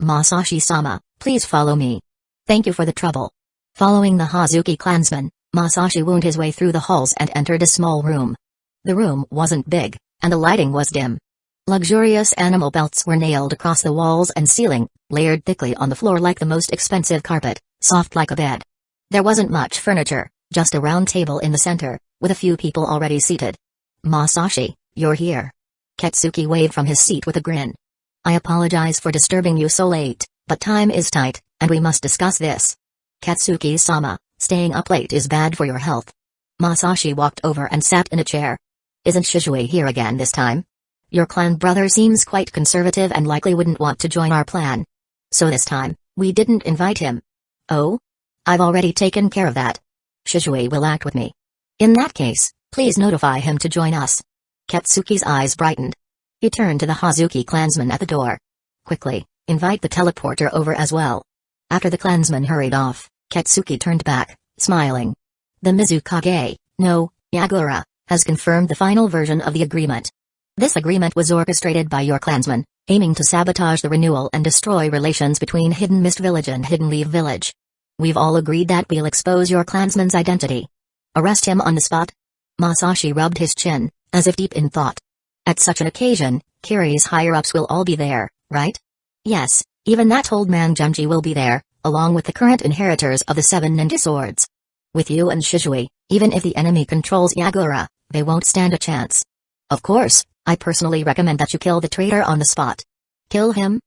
"Masashi-sama, please follow me. Thank you for the trouble." Following the Hazuki clansman, Masashi wound his way through the halls and entered a small room. The room wasn't big, and the lighting was dim. Luxurious animal belts were nailed across the walls and ceiling, layered thickly on the floor like the most expensive carpet, soft like a bed. There wasn't much furniture, just a round table in the center, with a few people already seated. "Masashi, you're here." Katsuki waved from his seat with a grin. "I apologize for disturbing you so late, but time is tight, and we must discuss this. Katsuki-sama, staying up late is bad for your health." Masashi walked over and sat in a chair. "Isn't Shizue here again this time? Your clan brother seems quite conservative and likely wouldn't want to join our plan. So this time, we didn't invite him." "Oh? I've already taken care of that. Shizue will act with me. In that case, please notify him to join us." Katsuki's eyes brightened. He turned to the Hazuki clansman at the door. "Quickly, invite the teleporter over as well." After the clansman hurried off, Katsuki turned back, smiling. "The Mizukage, no, Yagura, has confirmed the final version of the agreement. This agreement was orchestrated by your clansman, aiming to sabotage the renewal and destroy relations between Hidden Mist Village and Hidden Leaf Village. We've all agreed that we'll expose your clansman's identity. Arrest him on the spot." Masashi rubbed his chin, as if deep in thought. "At such an occasion, Kiri's higher-ups will all be there, right?" "Yes, even that old man Genji will be there, along with the current inheritors of the 7 ninja swords. With you and Shizue, even if the enemy controls Yagura, they won't stand a chance. Of course, I personally recommend that you kill the traitor on the spot." "Kill him?"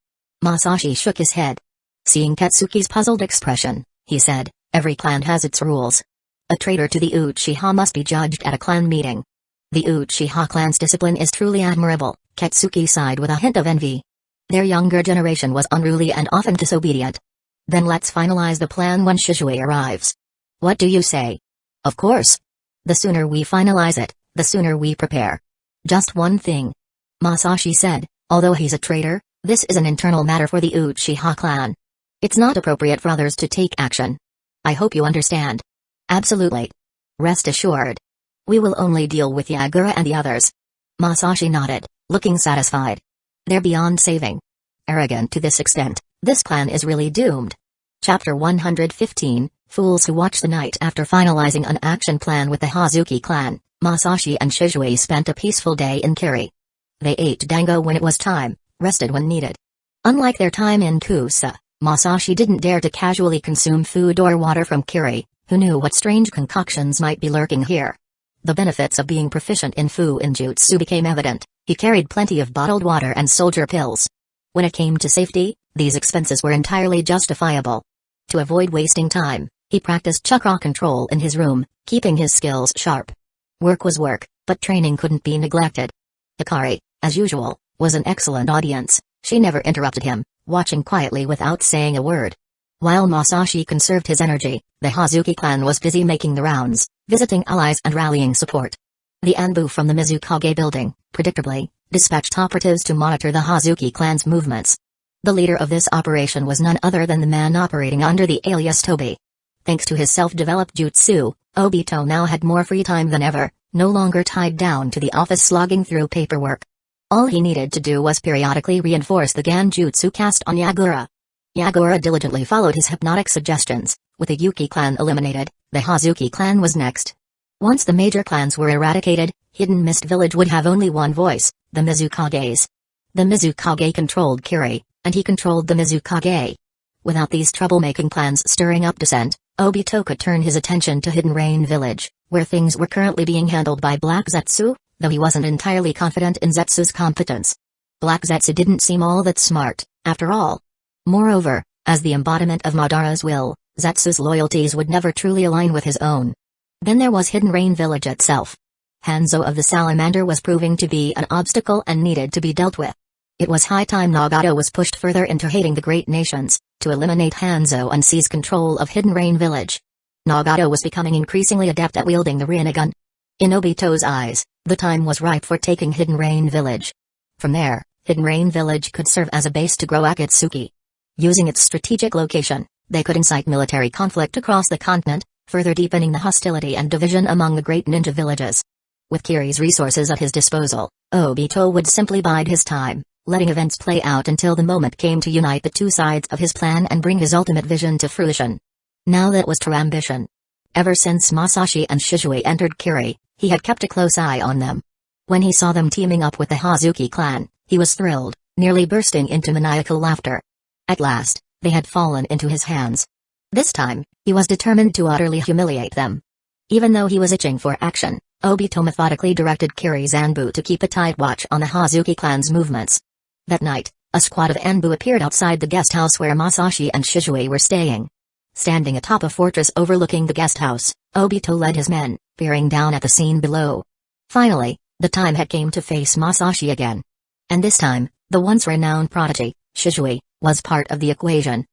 Masashi shook his head. Seeing Katsuki's puzzled expression, he said, "Every clan has its rules. A traitor to the Uchiha must be judged at a clan meeting. The Uchiha clan's discipline is truly admirable," Katsuki sighed with a hint of envy. "Their younger generation was unruly and often disobedient. Then let's finalize the plan when Shisui arrives. What do you say?" "Of course. The sooner we finalize it, the sooner we prepare. Just one thing," Masashi said, "although he's a traitor, this is an internal matter for the Uchiha clan. It's not appropriate for others to take action. I hope you understand." "Absolutely. Rest assured. We will only deal with Yagura and the others." Masashi nodded, looking satisfied. "They're beyond saving. Arrogant to this extent, this clan is really doomed." Chapter 115, Fools Who Watch the Night. After finalizing an action plan with the Hazuki clan, Masashi and Shisui spent a peaceful day in Kiri. They ate dango when it was time, rested when needed. Unlike their time in Kusa, Masashi didn't dare to casually consume food or water from Kiri, who knew what strange concoctions might be lurking here. The benefits of being proficient in Fuinjutsu became evident. He carried plenty of bottled water and soldier pills. When it came to safety, these expenses were entirely justifiable. To avoid wasting time, he practiced chakra control in his room, keeping his skills sharp. Work was work, but training couldn't be neglected. Hikari, as usual, was an excellent audience. She never interrupted him, watching quietly without saying a word. While Masashi conserved his energy, the Hazuki clan was busy making the rounds, visiting allies and rallying support. The Anbu from the Mizukage building, predictably, dispatched operatives to monitor the Hazuki clan's movements. The leader of this operation was none other than the man operating under the alias Tobi. Thanks to his self-developed jutsu, Obito now had more free time than ever, no longer tied down to the office slogging through paperwork. All he needed to do was periodically reinforce the Ganjutsu cast on Yagura. Yagura diligently followed his hypnotic suggestions. With the Yuki clan eliminated, the Hazuki clan was next. Once the major clans were eradicated, Hidden Mist Village would have only one voice, the Mizukages. The Mizukage controlled Kiri, and he controlled the Mizukage. Without these troublemaking clans stirring up dissent, Obito could turn his attention to Hidden Rain Village, where things were currently being handled by Black Zetsu, though he wasn't entirely confident in Zetsu's competence. Black Zetsu didn't seem all that smart, after all. Moreover, as the embodiment of Madara's will, Zetsu's loyalties would never truly align with his own. Then there was Hidden Rain Village itself. Hanzo of the Salamander was proving to be an obstacle and needed to be dealt with. It was high time Nagato was pushed further into hating the great nations, to eliminate Hanzo and seize control of Hidden Rain Village. Nagato was becoming increasingly adept at wielding the Rinnegan. In Obito's eyes, the time was ripe for taking Hidden Rain Village. From there, Hidden Rain Village could serve as a base to grow Akatsuki. Using its strategic location, they could incite military conflict across the continent, further deepening the hostility and division among the great ninja villages. With Kiri's resources at his disposal, Obito would simply bide his time, letting events play out until the moment came to unite the two sides of his plan and bring his ultimate vision to fruition. Now that was true ambition. Ever since Masashi and Shisui entered Kiri, he had kept a close eye on them. When he saw them teaming up with the Hazuki clan, he was thrilled, nearly bursting into maniacal laughter. At last, they had fallen into his hands. This time, he was determined to utterly humiliate them. Even though he was itching for action, Obito methodically directed Kiri's Anbu to keep a tight watch on the Hazuki clan's movements. That night, a squad of Anbu appeared outside the guest house where Masashi and Shisui were staying. Standing atop a fortress overlooking the guest house, Obito led his men, peering down at the scene below. Finally, the time had come to face Masashi again. And this time, the once renowned prodigy, Shisui, was part of the equation.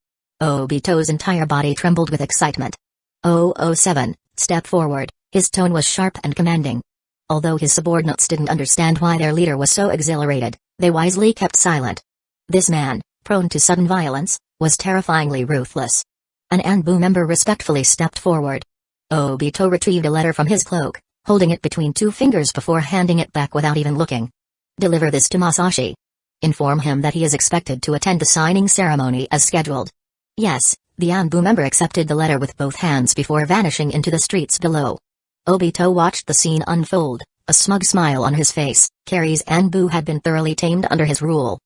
Obito's entire body trembled with excitement. 007, step forward, his tone was sharp and commanding. Although his subordinates didn't understand why their leader was so exhilarated, they wisely kept silent. This man, prone to sudden violence, was terrifyingly ruthless. An Anbu member respectfully stepped forward. Obito retrieved a letter from his cloak, holding it between two fingers before handing it back without even looking. Deliver this to Masashi. Inform him that he is expected to attend the signing ceremony as scheduled. Yes, the Anbu member accepted the letter with both hands before vanishing into the streets below. Obito watched the scene unfold, a smug smile on his face. Kiri's Anbu had been thoroughly tamed under his rule.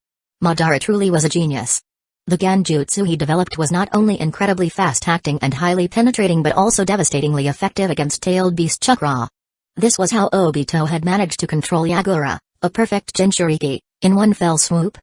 Madara truly was a genius. The Ganjutsu he developed was not only incredibly fast-acting and highly penetrating but also devastatingly effective against tailed beast chakra. This was how Obito had managed to control Yagura, a perfect Jinchuriki, in one fell swoop.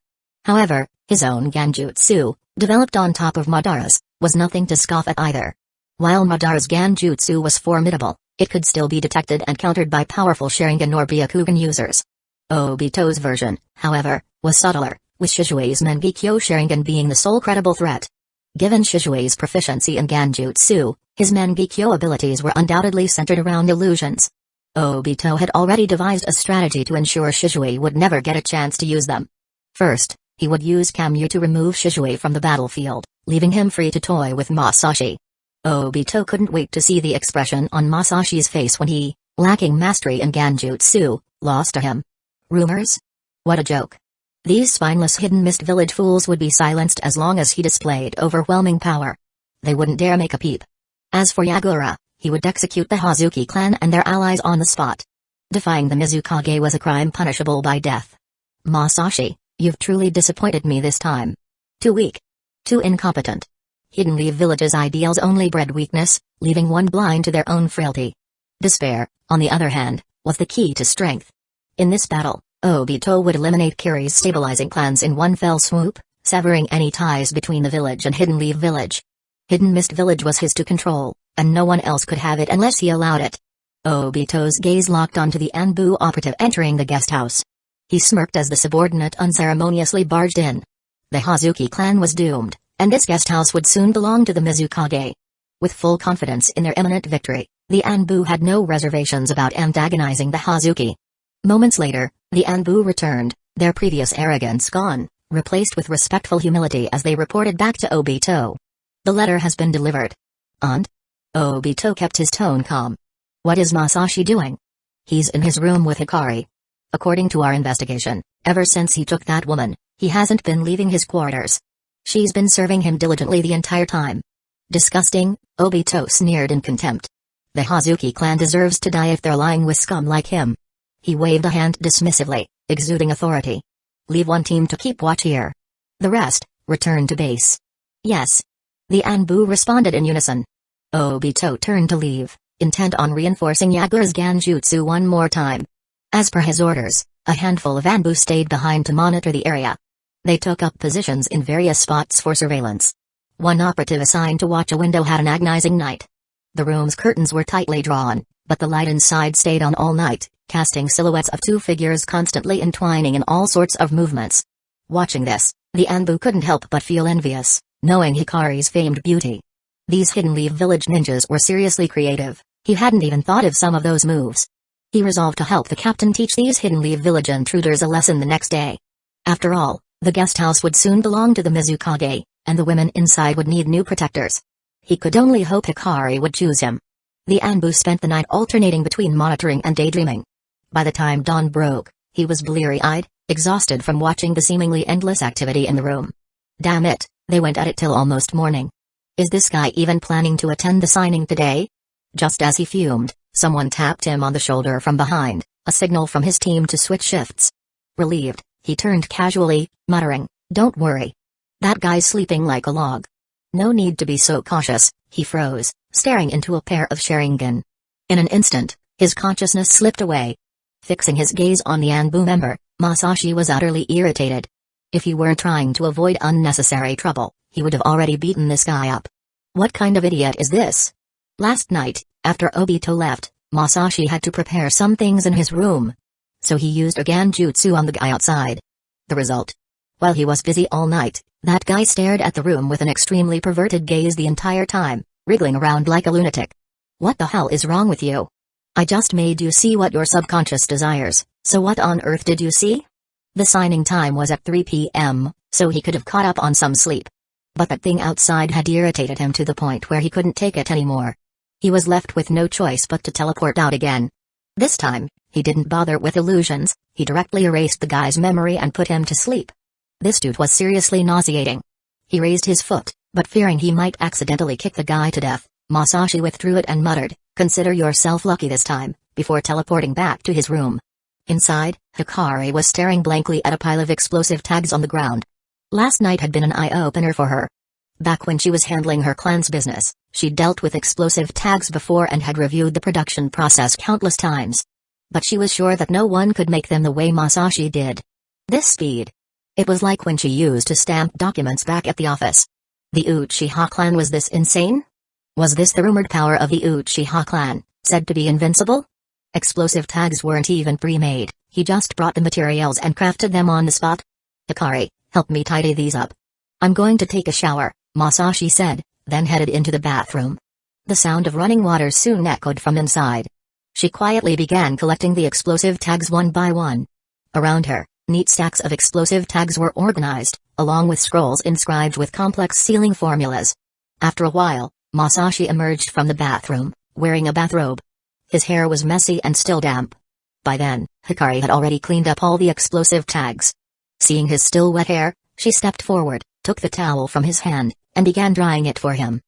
However, His own Genjutsu, developed on top of Madara's, was nothing to scoff at either. While Madara's Genjutsu was formidable, it could still be detected and countered by powerful Sharingan or Byakugan users. Obito's version, however, was subtler, with Shishui's Mangekyō Sharingan being the sole credible threat. Given Shishui's proficiency in Genjutsu, his Mangekyō abilities were undoubtedly centered around illusions. Obito had already devised a strategy to ensure Shishui would never get a chance to use them. First, he would use Kamyu to remove Shishui from the battlefield, leaving him free to toy with Masashi. Obito couldn't wait to see the expression on Masashi's face when he, lacking mastery in Genjutsu, lost to him. Rumors? What a joke. These spineless hidden mist village fools would be silenced as long as he displayed overwhelming power. They wouldn't dare make a peep. As for Yagura, he would execute the Hazuki clan and their allies on the spot. Defying the Mizukage was a crime punishable by death. Masashi, you've truly disappointed me this time. Too weak. Too incompetent. Hidden Leaf Village's ideals only bred weakness, leaving one blind to their own frailty. Despair, on the other hand, was the key to strength. In this battle, Obito would eliminate Kiri's stabilizing clans in one fell swoop, severing any ties between the village and Hidden Leaf Village. Hidden Mist Village was his to control, and no one else could have it unless he allowed it. Obito's gaze locked onto the Anbu operative entering the guest house. He smirked as the subordinate unceremoniously barged in. The Hazuki clan was doomed, and this guest house would soon belong to the Mizukage. With full confidence in their imminent victory, the Anbu had no reservations about antagonizing the Hazuki. Moments later, the Anbu returned, their previous arrogance gone, replaced with respectful humility as they reported back to Obito. The letter has been delivered. Aunt? Obito kept his tone calm. What is Masashi doing? He's in his room with Hikari. According to our investigation, ever since he took that woman, he hasn't been leaving his quarters. She's been serving him diligently the entire time. Disgusting, Obito sneered in contempt. The Hazuki clan deserves to die if they're lying with scum like him. He waved a hand dismissively, exuding authority. Leave one team to keep watch here. The rest, return to base. Yes. The Anbu responded in unison. Obito turned to leave, intent on reinforcing Yagura's Genjutsu one more time. As per his orders, a handful of Anbu stayed behind to monitor the area. They took up positions in various spots for surveillance. One operative assigned to watch a window had an agonizing night. The room's curtains were tightly drawn, but the light inside stayed on all night, casting silhouettes of two figures constantly entwining in all sorts of movements. Watching this, the Anbu couldn't help but feel envious, knowing Hikari's famed beauty. These Hidden Leaf Village ninjas were seriously creative. He hadn't even thought of some of those moves. He resolved to help the captain teach these Hidden Leaf Village intruders a lesson the next day. After all, the guest house would soon belong to the Mizukage, and the women inside would need new protectors. He could only hope Hikari would choose him. The Anbu spent the night alternating between monitoring and daydreaming. By the time dawn broke, he was bleary-eyed, exhausted from watching the seemingly endless activity in the room. Damn it, they went at it till almost morning. Is this guy even planning to attend the signing today? Just as he fumed, someone tapped him on the shoulder from behind, a signal from his team to switch shifts. Relieved, he turned casually, muttering, "Don't worry. That guy's sleeping like a log." No need to be so cautious, he froze, staring into a pair of Sharingan. In an instant, his consciousness slipped away. Fixing his gaze on the Anbu member, Masashi was utterly irritated. If he weren't trying to avoid unnecessary trouble, he would have already beaten this guy up. What kind of idiot is this? Last night, after Obito left, Masashi had to prepare some things in his room. So he used a Genjutsu on the guy outside. The result? While he was busy all night, that guy stared at the room with an extremely perverted gaze the entire time, wriggling around like a lunatic. What the hell is wrong with you? I just made you see what your subconscious desires, so what on earth did you see? The signing time was at 3 p.m., so he could have caught up on some sleep. But that thing outside had irritated him to the point where he couldn't take it anymore. He was left with no choice but to teleport out again. This time, he didn't bother with illusions, he directly erased the guy's memory and put him to sleep. This dude was seriously nauseating. He raised his foot, but fearing he might accidentally kick the guy to death, Masashi withdrew it and muttered, "Consider yourself lucky this time," before teleporting back to his room. Inside, Hikari was staring blankly at a pile of explosive tags on the ground. Last night had been an eye-opener for her. Back when she was handling her clan's business, she dealt with explosive tags before and had reviewed the production process countless times. But she was sure that no one could make them the way Masashi did. This speed. It was like when she used to stamp documents back at the office. The Uchiha clan, was this insane? Was this the rumored power of the Uchiha clan, said to be invincible? Explosive tags weren't even pre-made, he just brought the materials and crafted them on the spot. Hikari, help me tidy these up. I'm going to take a shower, Masashi said, then headed into the bathroom. The sound of running water soon echoed from inside. She quietly began collecting the explosive tags one by one. Around her, neat stacks of explosive tags were organized, along with scrolls inscribed with complex sealing formulas. After a while, Masashi emerged from the bathroom, wearing a bathrobe. His hair was messy and still damp. By then, Hikari had already cleaned up all the explosive tags. Seeing his still wet hair, she stepped forward, took the towel from his hand, and began drying it for him.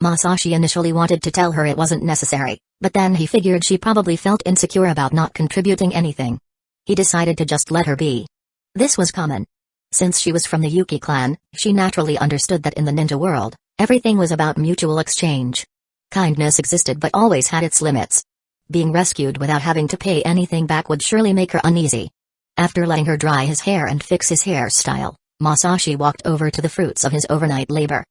Masashi initially wanted to tell her it wasn't necessary, but then he figured she probably felt insecure about not contributing anything. He decided to just let her be. This was common. Since she was from the Yuki clan, she naturally understood that in the ninja world, everything was about mutual exchange. Kindness existed but always had its limits. Being rescued without having to pay anything back would surely make her uneasy. After letting her dry his hair and fix his hairstyle, Masashi walked over to the fruits of his overnight labor.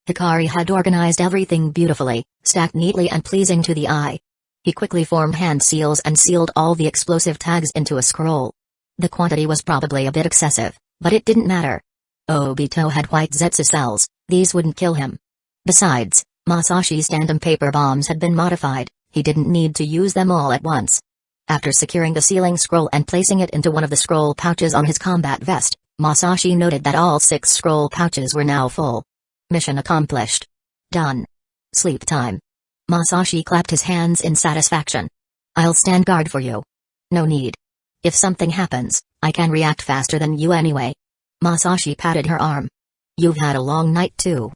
Hikari had organized everything beautifully, stacked neatly and pleasing to the eye. He quickly formed hand seals and sealed all the explosive tags into a scroll. The quantity was probably a bit excessive, but it didn't matter. Obito had white Zetsu cells, these wouldn't kill him. Besides, Masashi's tandem paper bombs had been modified, he didn't need to use them all at once. After securing the sealing scroll and placing it into one of the scroll pouches on his combat vest, Masashi noted that all 6 scroll pouches were now full. Mission accomplished. Done. Sleep time. Masashi clapped his hands in satisfaction. I'll stand guard for you. No need. If something happens, I can react faster than you anyway. Masashi patted her arm. You've had a long night too.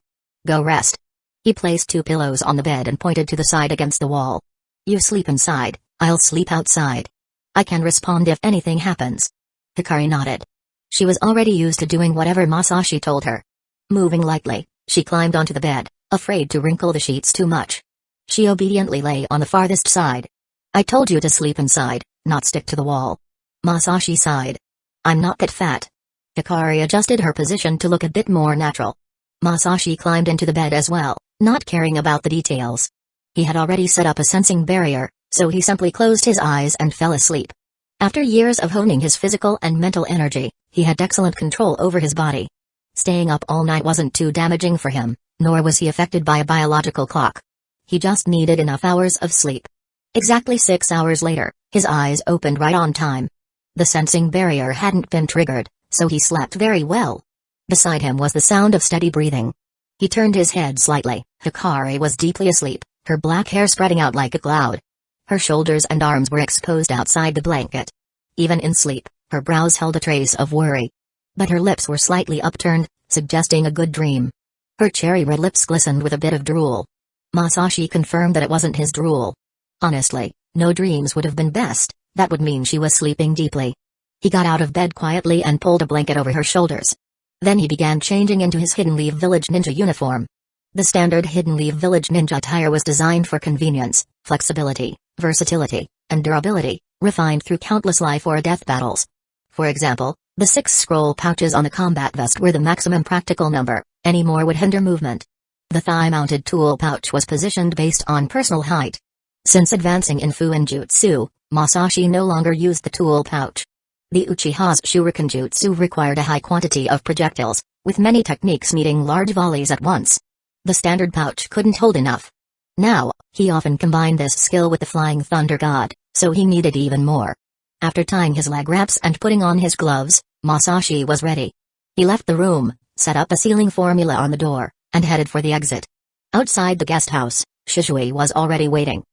Go rest. He placed 2 pillows on the bed and pointed to the side against the wall. You sleep inside, I'll sleep outside. I can respond if anything happens. Hikari nodded. She was already used to doing whatever Masashi told her. Moving lightly, she climbed onto the bed, afraid to wrinkle the sheets too much. She obediently lay on the farthest side. I told you to sleep inside, not stick to the wall. Masashi sighed. I'm not that fat. Hikari adjusted her position to look a bit more natural. Masashi climbed into the bed as well, not caring about the details. He had already set up a sensing barrier, so he simply closed his eyes and fell asleep. After years of honing his physical and mental energy, he had excellent control over his body. Staying up all night wasn't too damaging for him, nor was he affected by a biological clock. He just needed enough hours of sleep. Exactly 6 hours later, his eyes opened right on time. The sensing barrier hadn't been triggered, so he slept very well. Beside him was the sound of steady breathing. He turned his head slightly. Hikari was deeply asleep, her black hair spreading out like a cloud. Her shoulders and arms were exposed outside the blanket. Even in sleep, her brows held a trace of worry. But her lips were slightly upturned, suggesting a good dream. Her cherry red lips glistened with a bit of drool. Masashi confirmed that it wasn't his drool. Honestly, no dreams would have been best, that would mean she was sleeping deeply. He got out of bed quietly and pulled a blanket over her shoulders. Then he began changing into his Hidden Leaf Village ninja uniform. The standard Hidden Leaf Village ninja attire was designed for convenience, flexibility, versatility, and durability, refined through countless life or death battles. For example, the 6 scroll pouches on the combat vest were the maximum practical number, any more would hinder movement. The thigh-mounted tool pouch was positioned based on personal height. Since advancing in Fuinjutsu, Masashi no longer used the tool pouch. The Uchiha's Shuriken Jutsu required a high quantity of projectiles, with many techniques needing large volleys at once. The standard pouch couldn't hold enough. Now, he often combined this skill with the Flying Thunder God, so he needed even more. After tying his leg wraps and putting on his gloves, Masashi was ready. He left the room, set up a sealing formula on the door, and headed for the exit. Outside the guest house, Shisui was already waiting.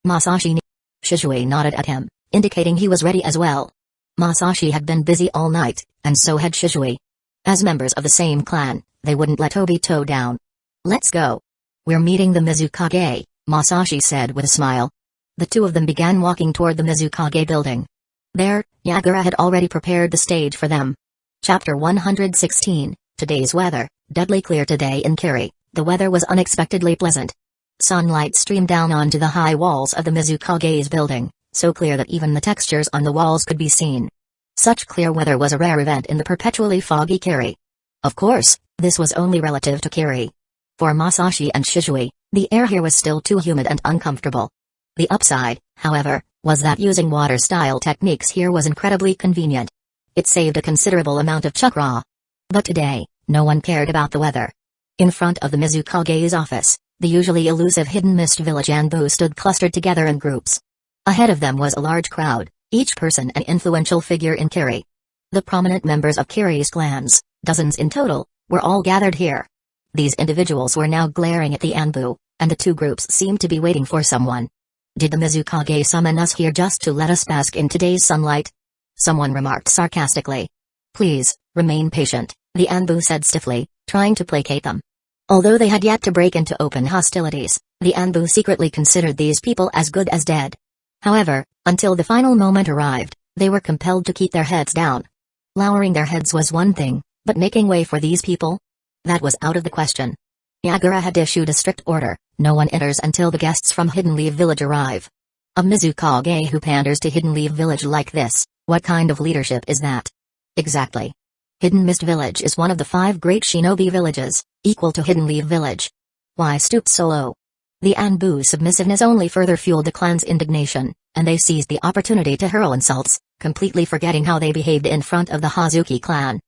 Shisui nodded at him, indicating he was ready as well. Masashi had been busy all night, and so had Shisui. As members of the same clan, they wouldn't let Obito down. Let's go. We're meeting the Mizukage, Masashi said with a smile. The two of them began walking toward the Mizukage building. There, Yagura had already prepared the stage for them. Chapter 116, Today's Weather. Deadly clear today in Kiri, the weather was unexpectedly pleasant. Sunlight streamed down onto the high walls of the Mizukage's building, so clear that even the textures on the walls could be seen. Such clear weather was a rare event in the perpetually foggy Kiri. Of course, this was only relative to Kiri. For Masashi and Shizui, the air here was still too humid and uncomfortable. The upside, however, was that using water-style techniques here was incredibly convenient. It saved a considerable amount of chakra. But today, no one cared about the weather. In front of the Mizukage's office, the usually elusive hidden mist village Anbu stood clustered together in groups. Ahead of them was a large crowd, each person an influential figure in Kiri. The prominent members of Kiri's clans, dozens in total, were all gathered here. These individuals were now glaring at the Anbu, and the two groups seemed to be waiting for someone. Did the Mizukage summon us here just to let us bask in today's sunlight? Someone remarked sarcastically. Please, remain patient, the Anbu said stiffly, trying to placate them. Although they had yet to break into open hostilities, the Anbu secretly considered these people as good as dead. However, until the final moment arrived, they were compelled to keep their heads down. Lowering their heads was one thing, but making way for these people? That was out of the question. Yagura had issued a strict order, no one enters until the guests from Hidden Leaf Village arrive. A Mizukage who panders to Hidden Leaf Village like this, what kind of leadership is that? Exactly. Hidden Mist Village is one of the 5 great shinobi villages, equal to Hidden Leaf Village. Why stoop so low? The Anbu's submissiveness only further fueled the clan's indignation, and they seized the opportunity to hurl insults, completely forgetting how they behaved in front of the Hazuki clan.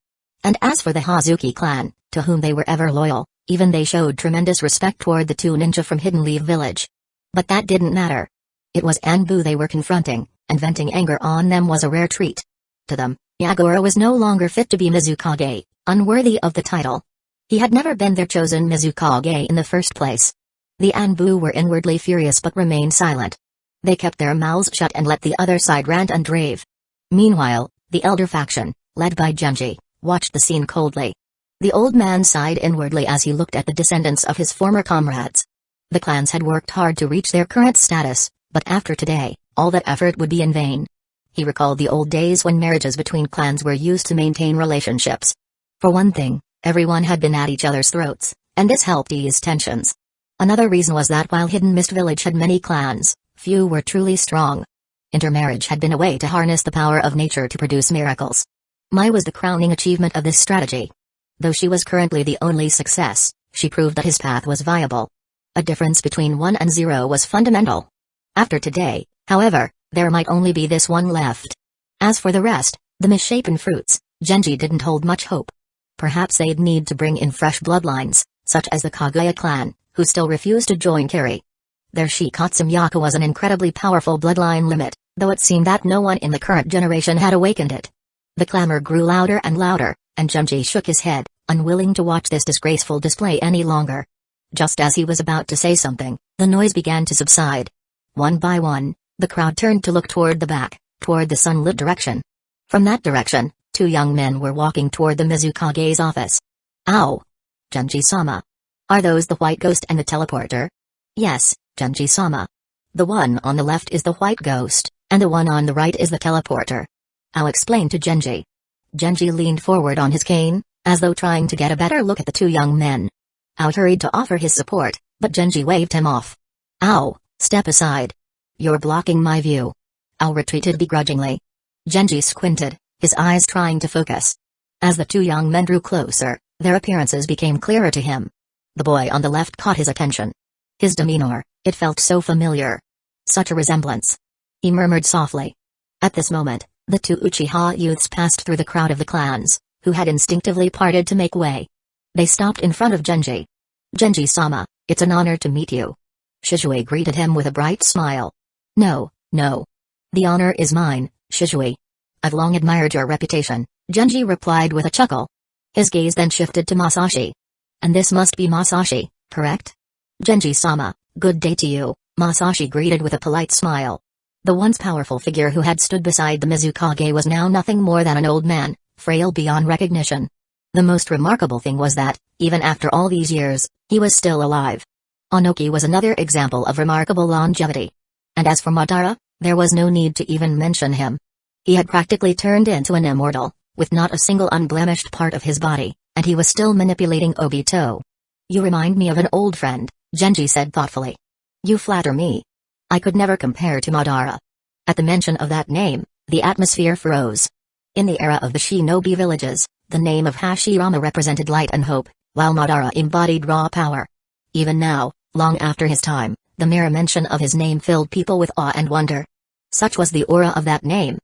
And as for the Hazuki clan, to whom they were ever loyal, even they showed tremendous respect toward the 2 ninja from Hidden Leaf Village. But that didn't matter. It was Anbu they were confronting, and venting anger on them was a rare treat. To them, Yagura was no longer fit to be Mizukage, unworthy of the title. He had never been their chosen Mizukage in the first place. The Anbu were inwardly furious but remained silent. They kept their mouths shut and let the other side rant and rave. Meanwhile, the elder faction, led by Genji, watched the scene coldly. The old man sighed inwardly as he looked at the descendants of his former comrades. The clans had worked hard to reach their current status, but after today, all that effort would be in vain. He recalled the old days when marriages between clans were used to maintain relationships. For one thing, everyone had been at each other's throats, and this helped ease tensions. Another reason was that while Hidden Mist Village had many clans, few were truly strong. Intermarriage had been a way to harness the power of nature to produce miracles. Mai was the crowning achievement of this strategy. Though she was currently the only success, she proved that his path was viable. A difference between 1 and 0 was fundamental. After today, however, there might only be this one left. As for the rest, the misshapen fruits, Genji didn't hold much hope. Perhaps they'd need to bring in fresh bloodlines, such as the Kaguya clan, who still refused to join Kiri. Their Shikatsu Miyako was an incredibly powerful bloodline limit, though it seemed that no one in the current generation had awakened it. The clamor grew louder and louder, and Genji shook his head, unwilling to watch this disgraceful display any longer. Just as he was about to say something, the noise began to subside. One by one, the crowd turned to look toward the back, toward the sunlit direction. From that direction, 2 young men were walking toward the Mizukage's office. Ow! Genji-sama. Are those the White Ghost and the Teleporter? Yes, Genji-sama. The one on the left is the White Ghost, and the one on the right is the Teleporter. I'll explain to Genji. Genji leaned forward on his cane, as though trying to get a better look at the 2 young men. Ao hurried to offer his support, but Genji waved him off. Ao, step aside. You're blocking my view. Ao retreated begrudgingly. Genji squinted, his eyes trying to focus. As the 2 young men drew closer, their appearances became clearer to him. The boy on the left caught his attention. His demeanor, it felt so familiar. Such a resemblance. He murmured softly. At this moment, the 2 Uchiha youths passed through the crowd of the clans, who had instinctively parted to make way. They stopped in front of Genji. Genji-sama, it's an honor to meet you. Shizui greeted him with a bright smile. No. The honor is mine, Shizui. I've long admired your reputation, Genji replied with a chuckle. His gaze then shifted to Masashi. And this must be Masashi, correct? Genji-sama, good day to you, Masashi greeted with a polite smile. The once powerful figure who had stood beside the Mizukage was now nothing more than an old man, frail beyond recognition. The most remarkable thing was that, even after all these years, he was still alive. Onoki was another example of remarkable longevity. And as for Madara, there was no need to even mention him. He had practically turned into an immortal, with not a single unblemished part of his body, and he was still manipulating Obito. You remind me of an old friend, Genji said thoughtfully. You flatter me. I could never compare to Madara. At the mention of that name, the atmosphere froze. In the era of the shinobi villages, the name of Hashirama represented light and hope, while Madara embodied raw power. Even now, long after his time, the mere mention of his name filled people with awe and wonder. Such was the aura of that name.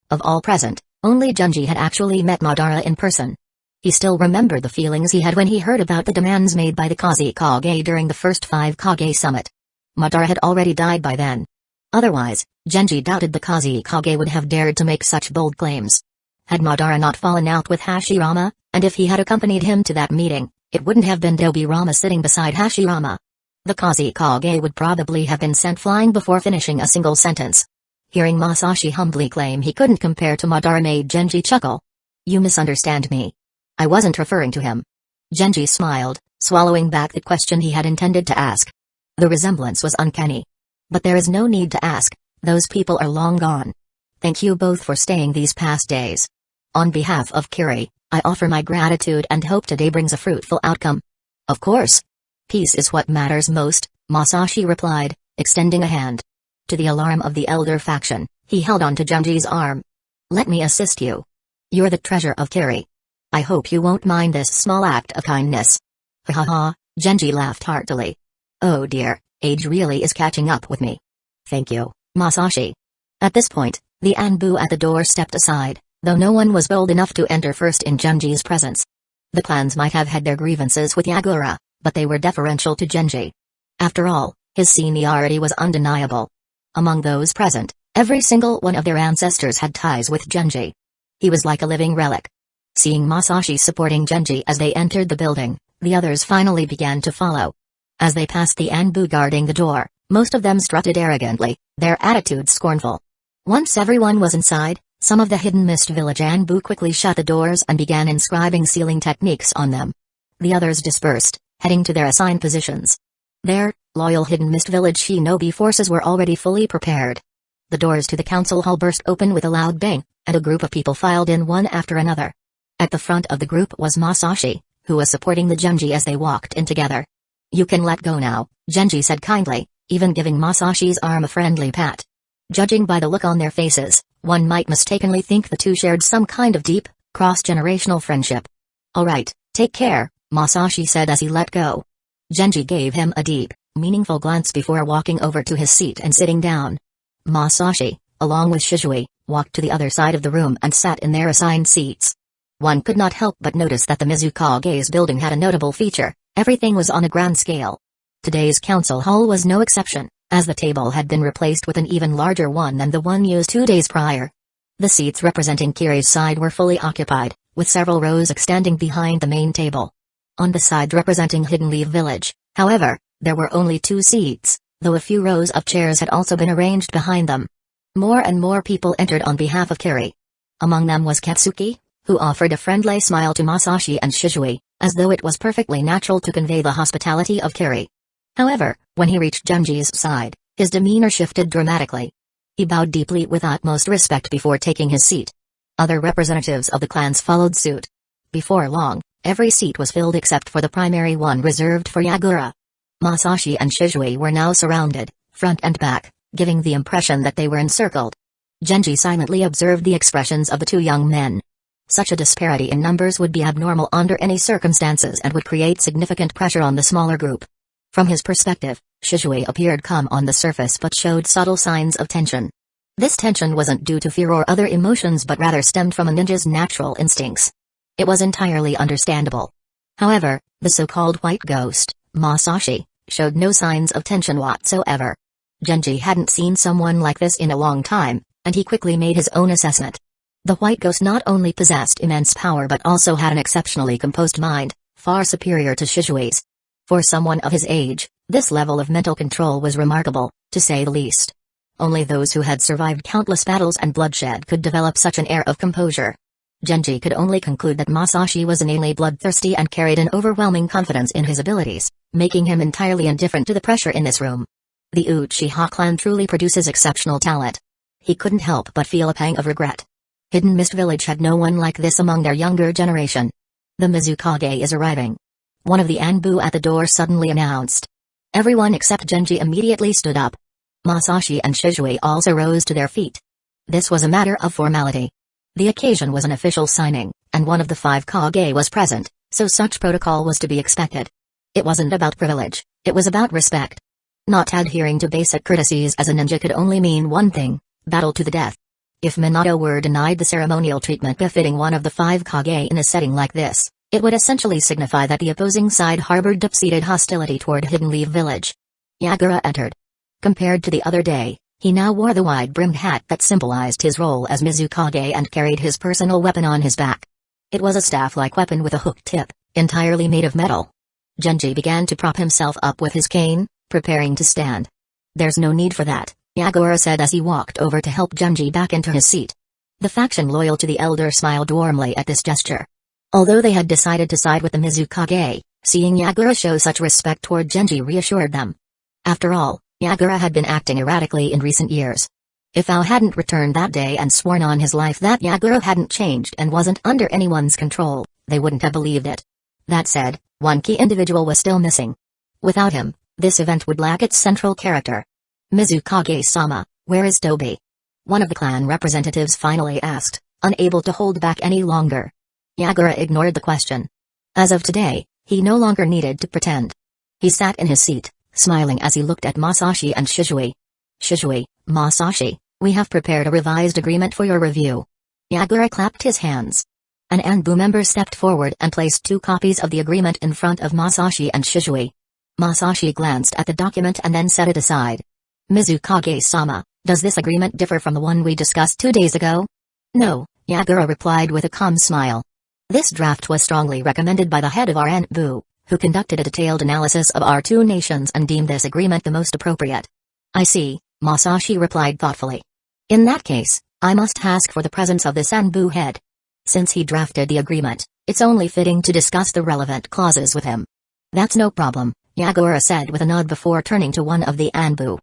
Of all present, only Genji had actually met Madara in person. He still remembered the feelings he had when he heard about the demands made by the Kazekage during the first 5 Kage summit. Madara had already died by then. Otherwise, Genji doubted the Kazekage would have dared to make such bold claims. Had Madara not fallen out with Hashirama, and if he had accompanied him to that meeting, it wouldn't have been Dobirama sitting beside Hashirama. The Kazekage would probably have been sent flying before finishing a single sentence. Hearing Masashi humbly claim he couldn't compare to Madara made Genji chuckle. "You misunderstand me. I wasn't referring to him." Genji smiled, swallowing back the question he had intended to ask. The resemblance was uncanny. But there is no need to ask, those people are long gone. Thank you both for staying these past days. On behalf of Kiri, I offer my gratitude and hope today brings a fruitful outcome. Of course. Peace is what matters most, Masashi replied, extending a hand. To the alarm of the elder faction, he held on to Genji's arm. "Let me assist you. You're the treasure of Kiri. I hope you won't mind this small act of kindness." Ha ha ha, Genji laughed heartily. "Oh dear, age really is catching up with me. Thank you, Masashi." At this point, the Anbu at the door stepped aside, though no one was bold enough to enter first in Genji's presence. The clans might have had their grievances with Yagura, but they were deferential to Genji. After all, his seniority was undeniable. Among those present, every single one of their ancestors had ties with Genji. He was like a living relic. Seeing Masashi supporting Genji as they entered the building, the others finally began to follow. As they passed the Anbu guarding the door, most of them strutted arrogantly, their attitudes scornful. Once everyone was inside, some of the Hidden Mist Village Anbu quickly shut the doors and began inscribing sealing techniques on them. The others dispersed, heading to their assigned positions. There, loyal Hidden Mist Village shinobi forces were already fully prepared. The doors to the council hall burst open with a loud bang, and a group of people filed in one after another. At the front of the group was Masashi, who was supporting the Genji as they walked in together. "You can let go now," Genji said kindly, even giving Masashi's arm a friendly pat. Judging by the look on their faces, one might mistakenly think the two shared some kind of deep, cross-generational friendship. "All right, take care," Masashi said as he let go. Genji gave him a deep, meaningful glance before walking over to his seat and sitting down. Masashi, along with Shizui, walked to the other side of the room and sat in their assigned seats. One could not help but notice that the Mizukage's building had a notable feature: everything was on a grand scale. Today's council hall was no exception, as the table had been replaced with an even larger one than the one used 2 days prior. The seats representing Kiri's side were fully occupied, with several rows extending behind the main table. On the side representing Hidden Leaf Village, however, there were only 2 seats, though a few rows of chairs had also been arranged behind them. More and more people entered on behalf of Kiri. Among them was Katsuki, who offered a friendly smile to Masashi and Shizui, as though it was perfectly natural to convey the hospitality of Kiri. However, when he reached Genji's side, his demeanor shifted dramatically. He bowed deeply with utmost respect before taking his seat. Other representatives of the clans followed suit. Before long, every seat was filled except for the primary one reserved for Yagura. Masashi and Shizui were now surrounded, front and back, giving the impression that they were encircled. Genji silently observed the expressions of the 2 young men. Such a disparity in numbers would be abnormal under any circumstances and would create significant pressure on the smaller group. From his perspective, Shizui appeared calm on the surface but showed subtle signs of tension. This tension wasn't due to fear or other emotions but rather stemmed from a ninja's natural instincts. It was entirely understandable. However, the so-called white ghost, Masashi, showed no signs of tension whatsoever. Genji hadn't seen someone like this in a long time, and he quickly made his own assessment. The white ghost not only possessed immense power but also had an exceptionally composed mind, far superior to Shizui's. For someone of his age, this level of mental control was remarkable, to say the least. Only those who had survived countless battles and bloodshed could develop such an air of composure. Genji could only conclude that Masashi was innately bloodthirsty and carried an overwhelming confidence in his abilities, making him entirely indifferent to the pressure in this room. The Uchiha clan truly produces exceptional talent. He couldn't help but feel a pang of regret. Hidden Mist Village had no one like this among their younger generation. "The Mizukage is arriving," one of the Anbu at the door suddenly announced. Everyone except Genji immediately stood up. Masashi and Shizui also rose to their feet. This was a matter of formality. The occasion was an official signing, and one of the 5 Kage was present, so such protocol was to be expected. It wasn't about privilege, it was about respect. Not adhering to basic courtesies as a ninja could only mean one thing: battle to the death. If Minato were denied the ceremonial treatment befitting one of the 5 Kage in a setting like this, it would essentially signify that the opposing side harbored deep-seated hostility toward Hidden Leaf Village. Yagura entered. Compared to the other day, he now wore the wide-brimmed hat that symbolized his role as Mizukage and carried his personal weapon on his back. It was a staff-like weapon with a hooked tip, entirely made of metal. Genji began to prop himself up with his cane, preparing to stand. "There's no need for that," Yagura said as he walked over to help Genji back into his seat. The faction loyal to the elder smiled warmly at this gesture. Although they had decided to side with the Mizukage, seeing Yagura show such respect toward Genji reassured them. After all, Yagura had been acting erratically in recent years. If Ao hadn't returned that day and sworn on his life that Yagura hadn't changed and wasn't under anyone's control, they wouldn't have believed it. That said, one key individual was still missing. Without him, this event would lack its central character. "Mizukage-sama, where is Tobi?" one of the clan representatives finally asked, unable to hold back any longer. Yagura ignored the question. As of today, he no longer needed to pretend. He sat in his seat, smiling as he looked at Masashi and Shizui. "Shizui, Masashi, we have prepared a revised agreement for your review." Yagura clapped his hands. An Anbu member stepped forward and placed 2 copies of the agreement in front of Masashi and Shizui. Masashi glanced at the document and then set it aside. "Mizukage-sama, does this agreement differ from the one we discussed 2 days ago?" "No," Yagura replied with a calm smile. This draft was strongly recommended by the head of our Anbu, who conducted a detailed analysis of our 2 nations and deemed this agreement the most appropriate. "I see," Masashi replied thoughtfully. "In that case, I must ask for the presence of this Anbu head. Since he drafted the agreement, it's only fitting to discuss the relevant clauses with him." "That's no problem," Yagura said with a nod before turning to one of the Anbu.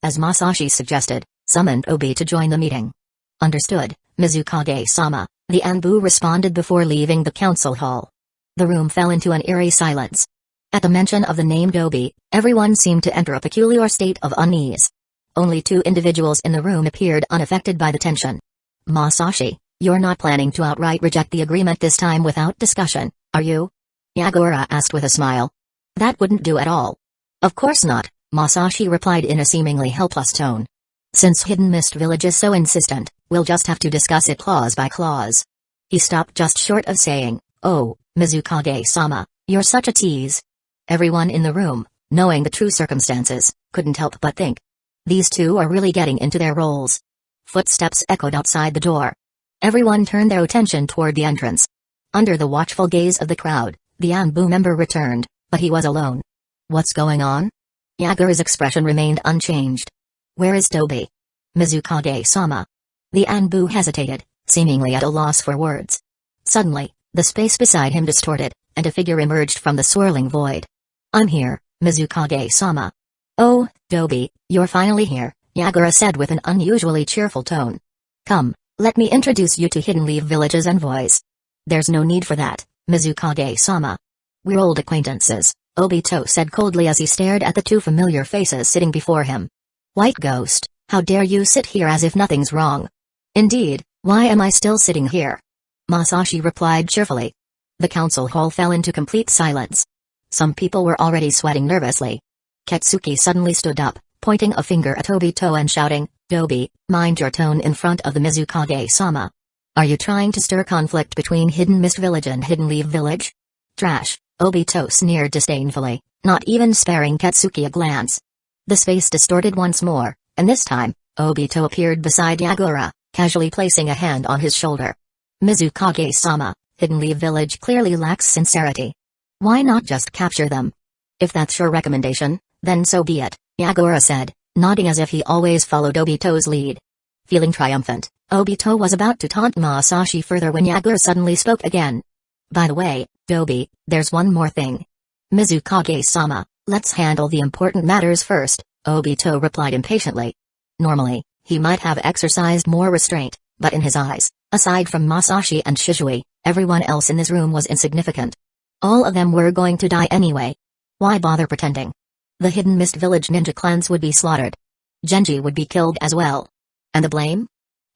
As Masashi suggested, summoned Obi to join the meeting. "Understood, Mizukage-sama," the Anbu responded before leaving the council hall. The room fell into an eerie silence. At the mention of the name Obi, everyone seemed to enter a peculiar state of unease. Only 2 individuals in the room appeared unaffected by the tension. "Masashi, you're not planning to outright reject the agreement this time without discussion, are you?" Yagura asked with a smile. "That wouldn't do at all." "Of course not," Masashi replied in a seemingly helpless tone. "Since Hidden Mist Village is so insistent, we'll just have to discuss it clause by clause." He stopped just short of saying, "Oh, Mizukage-sama, you're such a tease." Everyone in the room, knowing the true circumstances, couldn't help but think. These 2 are really getting into their roles. Footsteps echoed outside the door. Everyone turned their attention toward the entrance. Under the watchful gaze of the crowd, the Anbu member returned, but he was alone. "What's going on?" Yagura's expression remained unchanged. "Where is Tobi?" "Mizukage-sama." The Anbu hesitated, seemingly at a loss for words. Suddenly, the space beside him distorted, and a figure emerged from the swirling void. "I'm here, Mizukage-sama." "Oh, Tobi, you're finally here," Yagura said with an unusually cheerful tone. "Come, let me introduce you to Hidden Leaf Village's envoys." "There's no need for that, Mizukage-sama. We're old acquaintances," Obito said coldly as he stared at the 2 familiar faces sitting before him. "White Ghost, how dare you sit here as if nothing's wrong?" "Indeed, why am I still sitting here?" Masashi replied cheerfully. The council hall fell into complete silence. Some people were already sweating nervously. Katsuki suddenly stood up, pointing a finger at Obito and shouting, "Tobi, mind your tone in front of the Mizukage-sama. Are you trying to stir conflict between Hidden Mist Village and Hidden Leaf Village?" "Trash," Obito sneered disdainfully, not even sparing Katsuki a glance. The space distorted once more, and this time, Obito appeared beside Yagura, casually placing a hand on his shoulder. "Mizukage-sama, Hidden Leaf Village clearly lacks sincerity. Why not just capture them?" "If that's your recommendation, then so be it," Yagura said, nodding as if he always followed Obito's lead. Feeling triumphant, Obito was about to taunt Masashi further when Yagura suddenly spoke again. "By the way, Tobi, there's one more thing." "Mizukage-sama, let's handle the important matters first," Obito replied impatiently. Normally, he might have exercised more restraint, but in his eyes, aside from Masashi and Shizui, everyone else in this room was insignificant. All of them were going to die anyway. Why bother pretending? The Hidden Mist Village ninja clans would be slaughtered. Genji would be killed as well. And the blame?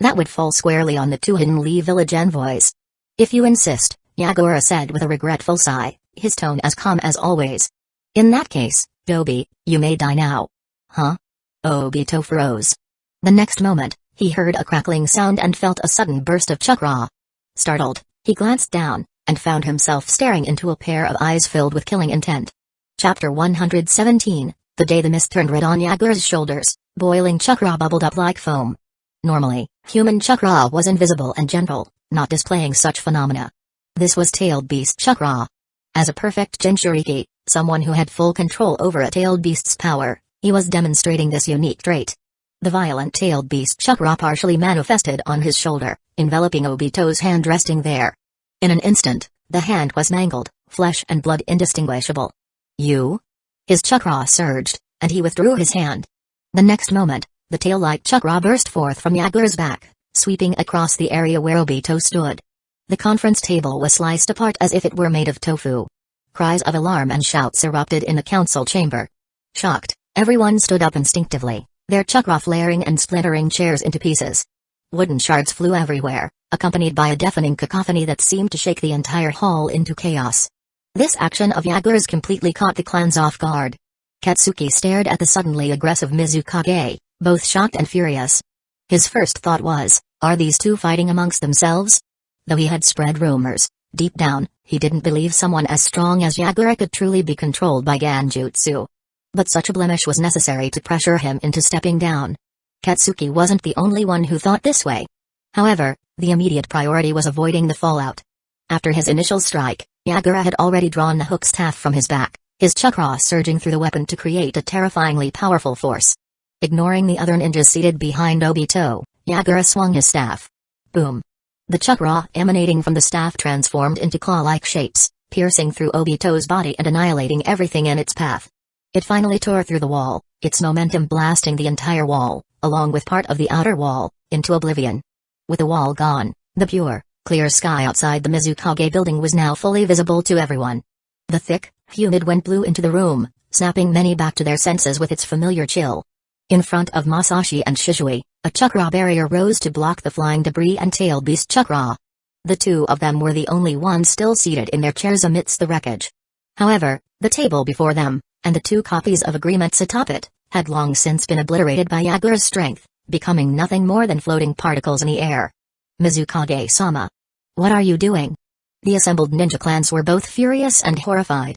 That would fall squarely on the two Hidden Lee village envoys. If you insist, Yagura said with a regretful sigh, his tone as calm as always. In that case, Dobi, you may die now. Huh? Obito froze. The next moment, he heard a crackling sound and felt a sudden burst of chakra. Startled, he glanced down, and found himself staring into a pair of eyes filled with killing intent. Chapter 117, the day the mist turned red on Yagura's shoulders, boiling chakra bubbled up like foam. Normally, human chakra was invisible and gentle, not displaying such phenomena. This was tailed beast chakra. As a perfect Jinchuriki, someone who had full control over a tailed beast's power, he was demonstrating this unique trait. The violent tailed beast chakra partially manifested on his shoulder, enveloping Obito's hand resting there. In an instant, the hand was mangled, flesh and blood indistinguishable. You? His chakra surged, and he withdrew his hand. The next moment, the tail-like chakra burst forth from Yagura's back, sweeping across the area where Obito stood. The conference table was sliced apart as if it were made of tofu. Cries of alarm and shouts erupted in the council chamber. Shocked, everyone stood up instinctively, their chakra flaring and splintering chairs into pieces. Wooden shards flew everywhere, accompanied by a deafening cacophony that seemed to shake the entire hall into chaos. This action of Yagura's completely caught the clans off guard. Katsuki stared at the suddenly aggressive Mizukage, both shocked and furious. His first thought was, are these two fighting amongst themselves? Though he had spread rumors, deep down, he didn't believe someone as strong as Yagura could truly be controlled by Genjutsu. But such a blemish was necessary to pressure him into stepping down. Katsuki wasn't the only one who thought this way. However, the immediate priority was avoiding the fallout. After his initial strike, Yagura had already drawn the hook staff from his back, his chakra surging through the weapon to create a terrifyingly powerful force. Ignoring the other ninjas seated behind Obito, Yagura swung his staff. Boom! The chakra emanating from the staff transformed into claw-like shapes, piercing through Obito's body and annihilating everything in its path. It finally tore through the wall, its momentum blasting the entire wall, along with part of the outer wall, into oblivion. With the wall gone, the pure, clear sky outside the Mizukage building was now fully visible to everyone. The thick, humid wind blew into the room, snapping many back to their senses with its familiar chill. In front of Masashi and Shizui, a chakra barrier rose to block the flying debris and tail beast chakra. The two of them were the only ones still seated in their chairs amidst the wreckage. However, the table before them, and the two copies of agreements atop it, had long since been obliterated by Yagura's strength, becoming nothing more than floating particles in the air. Mizukage-sama. What are you doing? The assembled ninja clans were both furious and horrified.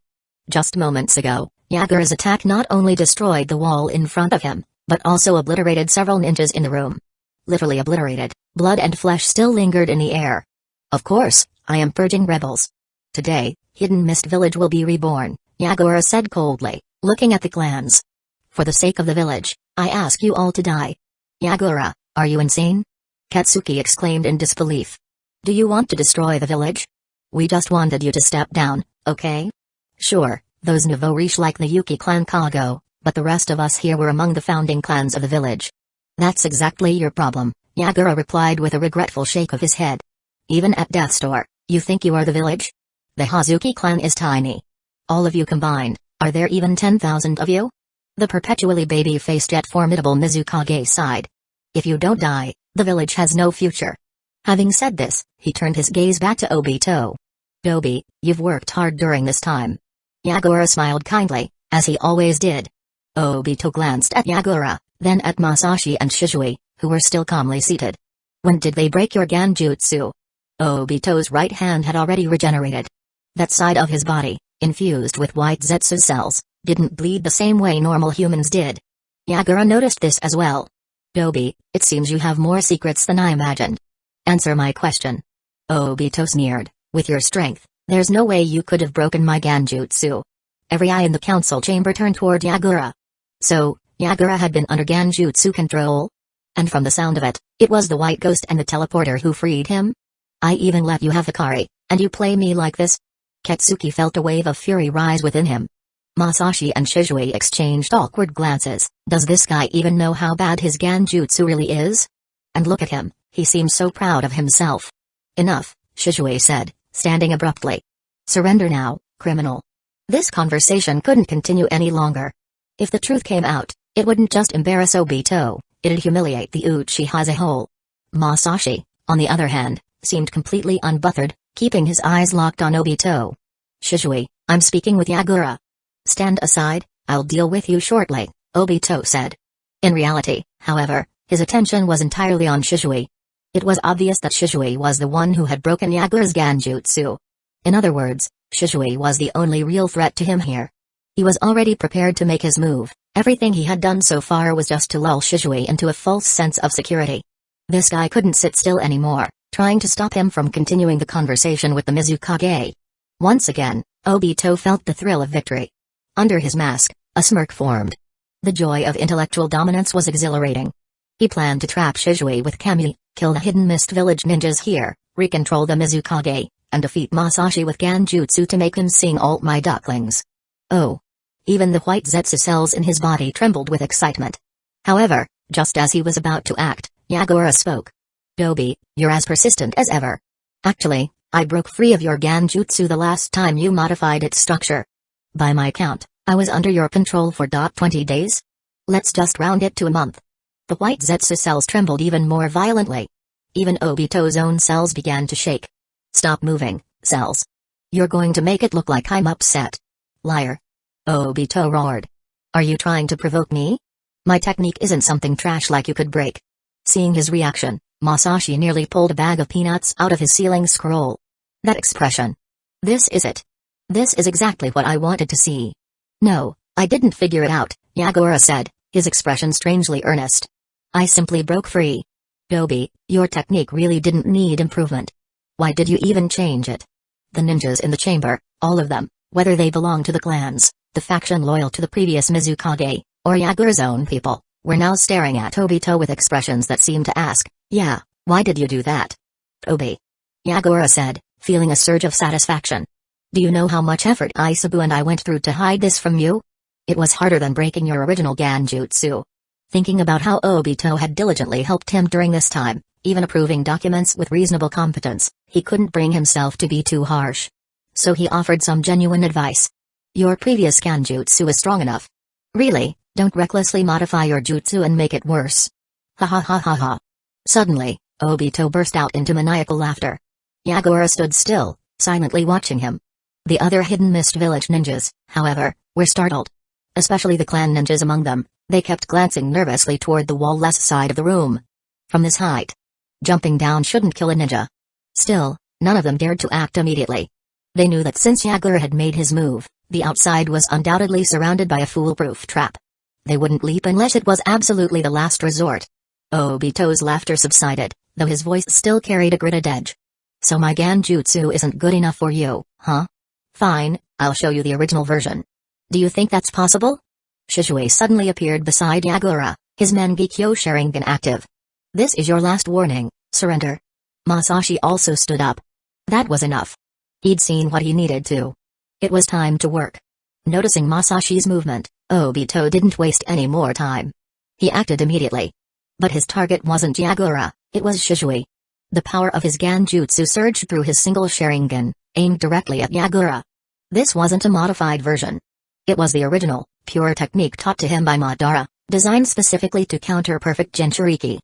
Just moments ago, Yagura's attack not only destroyed the wall in front of him, but also obliterated several ninjas in the room. Literally obliterated, blood and flesh still lingered in the air. Of course, I am purging rebels. Today, Hidden Mist Village will be reborn, Yagura said coldly, looking at the clans. For the sake of the village, I ask you all to die. Yagura, are you insane? Katsuki exclaimed in disbelief. Do you want to destroy the village? We just wanted you to step down, okay? Sure, those nouveau riche like the Yuki clan Kago, but the rest of us here were among the founding clans of the village. That's exactly your problem, Yagura replied with a regretful shake of his head. Even at death's door, you think you are the village? The Hazuki clan is tiny. All of you combined, are there even 10,000 of you? The perpetually baby-faced yet formidable Mizukage sighed. If you don't die, the village has no future. Having said this, he turned his gaze back to Obito. Dobi, you've worked hard during this time. Yagura smiled kindly, as he always did. Obito glanced at Yagura, then at Masashi and Shizui, who were still calmly seated. When did they break your Genjutsu? Obito's right hand had already regenerated. That side of his body, infused with white Zetsu cells, didn't bleed the same way normal humans did. Yagura noticed this as well. Dobi, it seems you have more secrets than I imagined. Answer my question. Obito sneered, with your strength, there's no way you could have broken my Genjutsu. Every eye in the council chamber turned toward Yagura. So, Yagura had been under Genjutsu control? And from the sound of it, it was the white ghost and the teleporter who freed him? I even let you have Hikari, and you play me like this? Katsuki felt a wave of fury rise within him. Masashi and Shizui exchanged awkward glances. Does this guy even know how bad his Genjutsu really is? And look at him, he seems so proud of himself. Enough, Shizui said, standing abruptly. Surrender now, criminal. This conversation couldn't continue any longer. If the truth came out, it wouldn't just embarrass Obito, it'd humiliate the Uchiha as a whole. Masashi, on the other hand, seemed completely unbothered, keeping his eyes locked on Obito. "Shisui, I'm speaking with Yagura. Stand aside, I'll deal with you shortly," Obito said. In reality, however, his attention was entirely on Shisui. It was obvious that Shisui was the one who had broken Yagura's Genjutsu. In other words, Shisui was the only real threat to him here. He was already prepared to make his move. Everything he had done so far was just to lull Shisui into a false sense of security. This guy couldn't sit still anymore, trying to stop him from continuing the conversation with the Mizukage. Once again, Obito felt the thrill of victory. Under his mask, a smirk formed. The joy of intellectual dominance was exhilarating. He planned to trap Shisui with Kami, kill the hidden mist village ninjas here, recontrol the Mizukage, and defeat Masashi with Genjutsu to make him sing "Alt My Ducklings." Oh! Even the white Zetsu cells in his body trembled with excitement. However, just as he was about to act, Yagura spoke. "Dobi, you're as persistent as ever. Actually, I broke free of your Genjutsu the last time you modified its structure. By my count, I was under your control for 20 days? Let's just round it to a month." The white Zetsu cells trembled even more violently. Even Obito's own cells began to shake. "Stop moving, cells. You're going to make it look like I'm upset. Liar." Obito roared. "Are you trying to provoke me? My technique isn't something trash like you could break." Seeing his reaction, Masashi nearly pulled a bag of peanuts out of his ceiling scroll. That expression. This is it. This is exactly what I wanted to see. "No, I didn't figure it out," Yagura said, his expression strangely earnest. "I simply broke free. Dobi, your technique really didn't need improvement. Why did you even change it?" The ninjas in the chamber, all of them, whether they belonged to the clans, the faction loyal to the previous Mizukage, or Yagura's own people, were now staring at Obito with expressions that seemed to ask, "Yeah, why did you do that?" "Obi," Yagura said, feeling a surge of satisfaction. "Do you know how much effort Isabu and I went through to hide this from you? It was harder than breaking your original Genjutsu." Thinking about how Obito had diligently helped him during this time, even approving documents with reasonable competence, he couldn't bring himself to be too harsh. So he offered some genuine advice. "Your previous Genjutsu is strong enough. Really, don't recklessly modify your jutsu and make it worse." Ha ha ha ha ha. Suddenly, Obito burst out into maniacal laughter. Yagura stood still, silently watching him. The other hidden mist village ninjas, however, were startled. Especially the clan ninjas among them, they kept glancing nervously toward the wall-less side of the room. From this height, jumping down shouldn't kill a ninja. Still, none of them dared to act immediately. They knew that since Yagura had made his move, the outside was undoubtedly surrounded by a foolproof trap. They wouldn't leap unless it was absolutely the last resort. Obito's laughter subsided, though his voice still carried a gritted edge. "So my Genjutsu isn't good enough for you, huh? Fine, I'll show you the original version. Do you think that's possible?" Shisui suddenly appeared beside Yagura, his Mangekyō Sharingan active. "This is your last warning, surrender." Masashi also stood up. That was enough. He'd seen what he needed to. It was time to work. Noticing Masashi's movement, Obito didn't waste any more time. He acted immediately. But his target wasn't Yagura, it was Shisui. The power of his Genjutsu surged through his single Sharingan, aimed directly at Yagura. This wasn't a modified version. It was the original, pure technique taught to him by Madara, designed specifically to counter perfect Jinchuriki.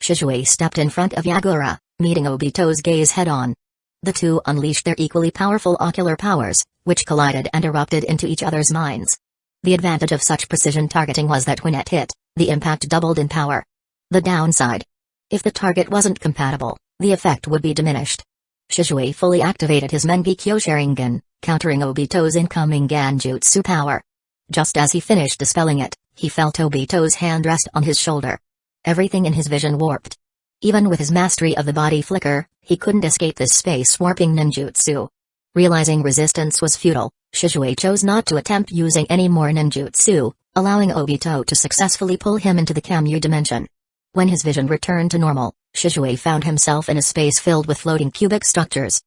Shisui stepped in front of Yagura, meeting Obito's gaze head-on. The two unleashed their equally powerful ocular powers, which collided and erupted into each other's minds. The advantage of such precision targeting was that when it hit, the impact doubled in power. The downside: if the target wasn't compatible, the effect would be diminished. Shisui fully activated his Mangekyō Sharingan, countering Obito's incoming Genjutsu power. Just as he finished dispelling it, he felt Obito's hand rest on his shoulder. Everything in his vision warped. Even with his mastery of the body flicker, he couldn't escape this space-warping ninjutsu. Realizing resistance was futile, Shisui chose not to attempt using any more ninjutsu, allowing Obito to successfully pull him into the Kamyu dimension. When his vision returned to normal, Shisui found himself in a space filled with floating cubic structures.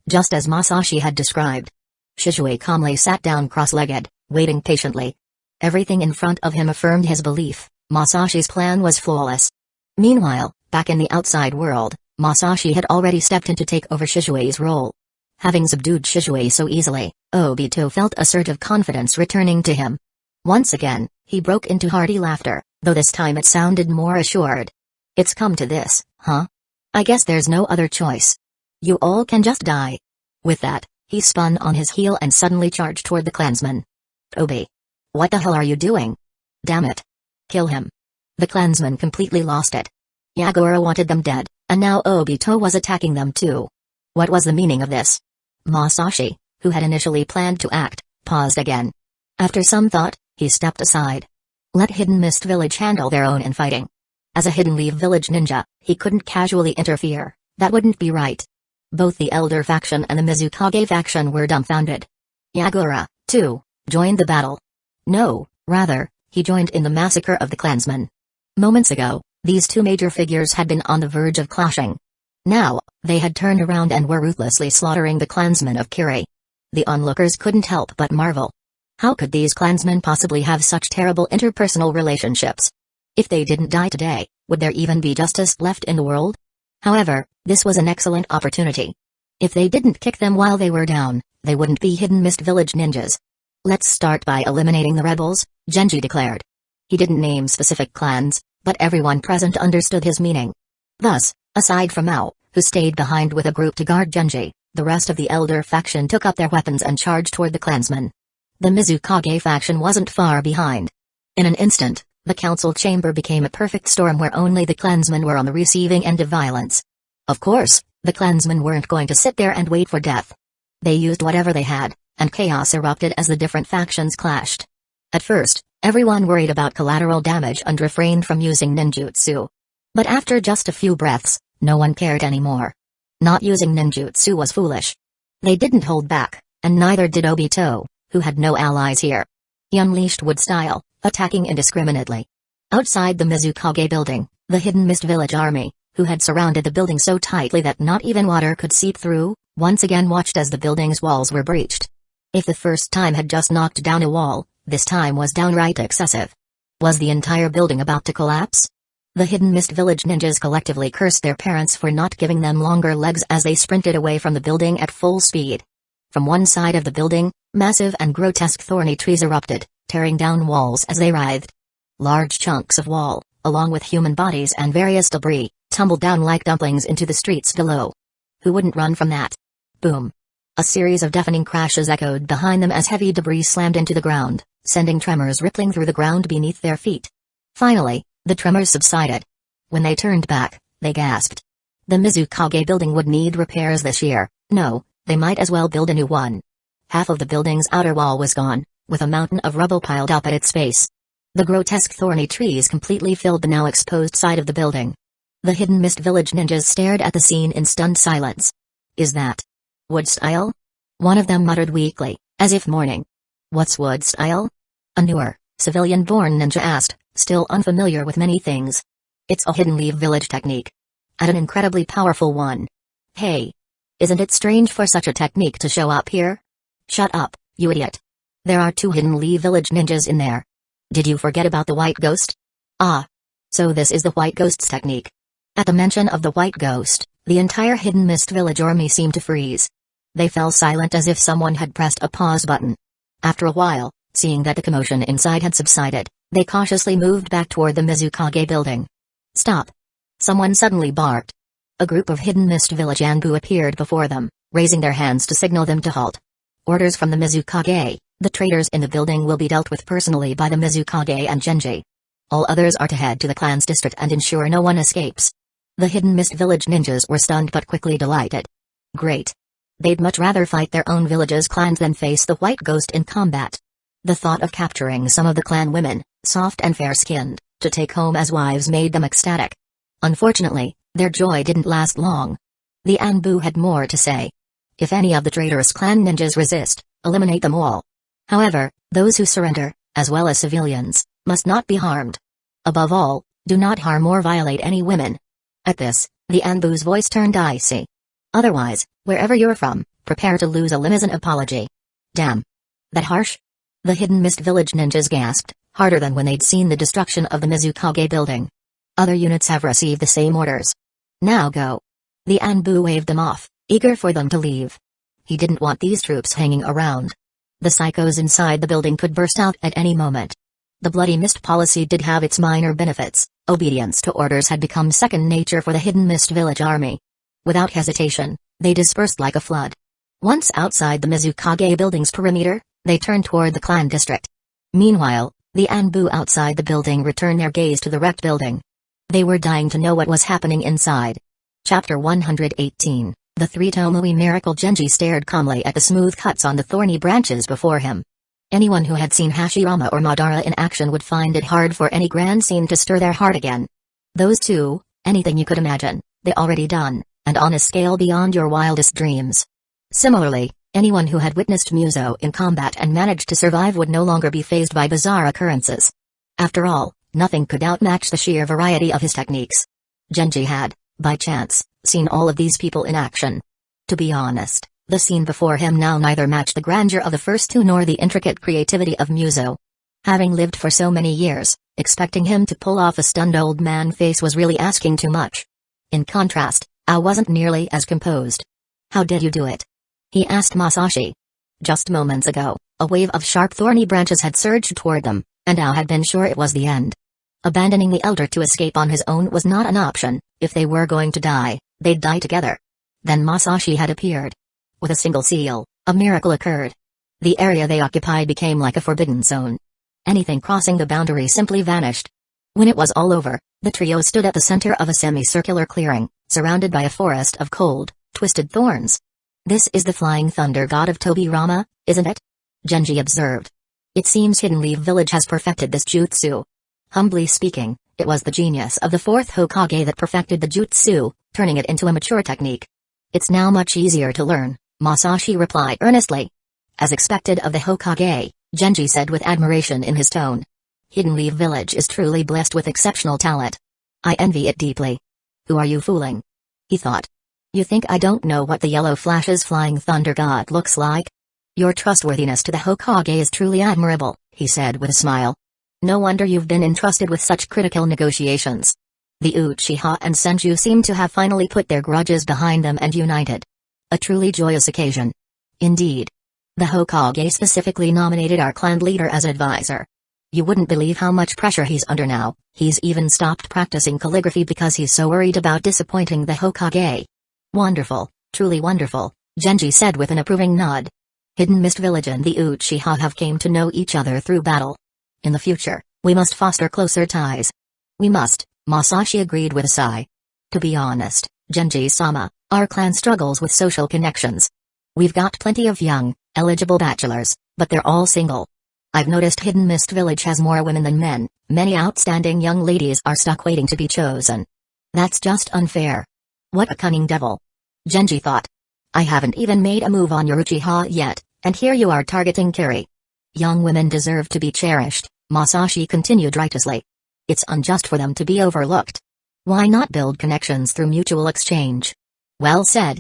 Just as Masashi had described. Shisui calmly sat down cross-legged, waiting patiently. Everything in front of him affirmed his belief: Masashi's plan was flawless. Meanwhile, back in the outside world, Masashi had already stepped in to take over Shisui's role. Having subdued Shisui so easily, Obito felt a surge of confidence returning to him. Once again, he broke into hearty laughter, though this time it sounded more assured. "It's come to this, huh? I guess there's no other choice. You all can just die. With that, he spun on his heel and suddenly charged toward the clansman. Obi. What the hell are you doing? Damn it. Kill him. The clansman completely lost it. Yagura wanted them dead, and now Obito was attacking them too. What was the meaning of this? Masashi, who had initially planned to act, paused again. After some thought, he stepped aside. Let Hidden Mist Village handle their own infighting. As a Hidden Leaf Village ninja, he couldn't casually interfere. That wouldn't be right. Both the Elder faction and the Mizukage faction were dumbfounded. Yagura, too, joined the battle. No, rather, he joined in the massacre of the clansmen. Moments ago, these two major figures had been on the verge of clashing. Now, they had turned around and were ruthlessly slaughtering the clansmen of Kiri. The onlookers couldn't help but marvel. How could these clansmen possibly have such terrible interpersonal relationships? If they didn't die today, would there even be justice left in the world? However, this was an excellent opportunity. If they didn't kick them while they were down, they wouldn't be Hidden Mist Village ninjas. Let's start by eliminating the rebels, Genji declared. He didn't name specific clans, but everyone present understood his meaning. Thus, aside from Mao, who stayed behind with a group to guard Genji, the rest of the Elder faction took up their weapons and charged toward the clansmen. The Mizukage faction wasn't far behind. In an instant, the council chamber became a perfect storm where only the clansmen were on the receiving end of violence. Of course, the clansmen weren't going to sit there and wait for death. They used whatever they had, and chaos erupted as the different factions clashed. At first, everyone worried about collateral damage and refrained from using ninjutsu. But after just a few breaths, no one cared anymore. Not using ninjutsu was foolish. They didn't hold back, and neither did Obito, who had no allies here. He unleashed wood style, attacking indiscriminately. Outside the Mizukage building, the Hidden Mist Village army, who had surrounded the building so tightly that not even water could seep through, once again watched as the building's walls were breached. If the first time had just knocked down a wall, this time was downright excessive. Was the entire building about to collapse? The Hidden Mist Village ninjas collectively cursed their parents for not giving them longer legs as they sprinted away from the building at full speed. From one side of the building, massive and grotesque thorny trees erupted, tearing down walls as they writhed. Large chunks of wall, along with human bodies and various debris, tumbled down like dumplings into the streets below. Who wouldn't run from that? Boom. A series of deafening crashes echoed behind them as heavy debris slammed into the ground, sending tremors rippling through the ground beneath their feet. Finally, the tremors subsided. When they turned back, they gasped. The Mizukage building would need repairs this year. No, they might as well build a new one. Half of the building's outer wall was gone, with a mountain of rubble piled up at its base. The grotesque thorny trees completely filled the now exposed side of the building. The Hidden Mist Village ninjas stared at the scene in stunned silence. Is that wood style? One of them muttered weakly, as if mourning. What's wood style? A newer, civilian-born ninja asked, still unfamiliar with many things. It's a Hidden Leaf Village technique. And an incredibly powerful one. Hey. Isn't it strange for such a technique to show up here? Shut up, you idiot. There are 2 Hidden Leaf Village ninjas in there. Did you forget about the White Ghost? Ah. So this is the White Ghost's technique. At the mention of the White Ghost, the entire Hidden Mist Village army seemed to freeze. They fell silent as if someone had pressed a pause button. After a while, seeing that the commotion inside had subsided, they cautiously moved back toward the Mizukage building. Stop. Someone suddenly barked. A group of Hidden Mist Village Anbu appeared before them, raising their hands to signal them to halt. Orders from the Mizukage, the traitors in the building will be dealt with personally by the Mizukage and Genji. All others are to head to the clan's district and ensure no one escapes. The Hidden Mist Village ninjas were stunned but quickly delighted. Great. They'd much rather fight their own village's clans than face the White Ghost in combat. The thought of capturing some of the clan women, soft and fair-skinned, to take home as wives made them ecstatic. Unfortunately, their joy didn't last long. The Anbu had more to say. If any of the traitorous clan ninjas resist, eliminate them all. However, those who surrender, as well as civilians, must not be harmed. Above all, do not harm or violate any women. At this, the Anbu's voice turned icy. Otherwise, wherever you're from, prepare to lose a limb as an apology. Damn. That harsh? The Hidden Mist Village ninjas gasped, harder than when they'd seen the destruction of the Mizukage building. Other units have received the same orders. Now go. The Anbu waved them off, eager for them to leave. He didn't want these troops hanging around. The psychos inside the building could burst out at any moment. The bloody mist policy did have its minor benefits. Obedience to orders had become second nature for the Hidden Mist Village army. Without hesitation, they dispersed like a flood. Once outside the Mizukage building's perimeter, they turned toward the clan district. Meanwhile, the Anbu outside the building returned their gaze to the wrecked building. They were dying to know what was happening inside. Chapter 118. The Three Tomoe Miracle. Genji stared calmly at the smooth cuts on the thorny branches before him. Anyone who had seen Hashirama or Madara in action would find it hard for any grand scene to stir their heart again. Those two, anything you could imagine, they already done, and on a scale beyond your wildest dreams. Similarly, anyone who had witnessed Muzo in combat and managed to survive would no longer be fazed by bizarre occurrences. After all, nothing could outmatch the sheer variety of his techniques. Genji had, by chance, seen all of these people in action. To be honest, the scene before him now neither matched the grandeur of the first two nor the intricate creativity of Muzo. Having lived for so many years, expecting him to pull off a stunned old man face was really asking too much. In contrast, Ao wasn't nearly as composed. "How did you do it?" he asked Masashi. Just moments ago, a wave of sharp thorny branches had surged toward them, and Ao had been sure it was the end. Abandoning the elder to escape on his own was not an option. If they were going to die, they'd die together. Then Masashi had appeared. With a single seal, a miracle occurred. The area they occupied became like a forbidden zone. Anything crossing the boundary simply vanished. When it was all over, the trio stood at the center of a semicircular clearing, surrounded by a forest of cold, twisted thorns. "This is the flying thunder god of Tobirama, isn't it?" Genji observed. "It seems Hidden Leaf Village has perfected this jutsu." Humbly speaking, it was the genius of the fourth Hokage that perfected the jutsu, turning it into a mature technique. "It's now much easier to learn," Masashi replied earnestly. As expected of the Hokage, Genji said with admiration in his tone. "Hidden Leaf Village is truly blessed with exceptional talent. I envy it deeply." "Who are you fooling?" he thought. "You think I don't know what the Yellow Flash's flying thunder god looks like?" "Your trustworthiness to the Hokage is truly admirable," he said with a smile. "No wonder you've been entrusted with such critical negotiations." The Uchiha and Senju seemed to have finally put their grudges behind them and united. A truly joyous occasion. Indeed. The Hokage specifically nominated our clan leader as advisor. You wouldn't believe how much pressure he's under now. He's even stopped practicing calligraphy because he's so worried about disappointing the Hokage. "Wonderful, truly wonderful," Genji said with an approving nod. Hidden Mist Village and the Uchiha have came to know each other through battle. In the future, we must foster closer ties. "We must," Masashi agreed with a sigh. "To be honest, Genji-sama, our clan struggles with social connections. We've got plenty of young, eligible bachelors, but they're all single. I've noticed Hidden Mist Village has more women than men. Many outstanding young ladies are stuck waiting to be chosen. That's just unfair." "What a cunning devil," Genji thought. "I haven't even made a move on your Uchiha yet, and here you are targeting Kiri." "Young women deserve to be cherished," Masashi continued righteously. "It's unjust for them to be overlooked. Why not build connections through mutual exchange?" "Well said.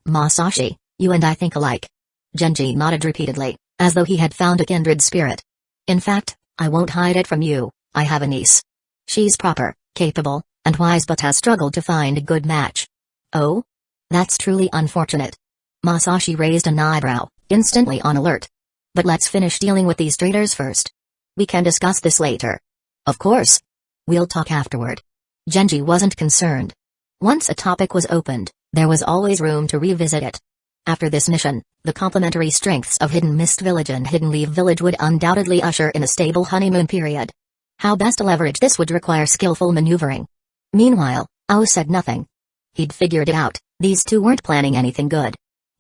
Masashi, you and I think alike." Genji nodded repeatedly, as though he had found a kindred spirit. "In fact, I won't hide it from you, I have a niece. She's proper, capable, and wise but has struggled to find a good match." "Oh? That's truly unfortunate." Masashi raised an eyebrow, instantly on alert. "But let's finish dealing with these traitors first. We can discuss this later." "Of course. We'll talk afterward." Genji wasn't concerned. Once a topic was opened, there was always room to revisit it. After this mission, the complementary strengths of Hidden Mist Village and Hidden Leaf Village would undoubtedly usher in a stable honeymoon period. How best to leverage this would require skillful maneuvering. Meanwhile, Ao said nothing. He'd figured it out, these two weren't planning anything good.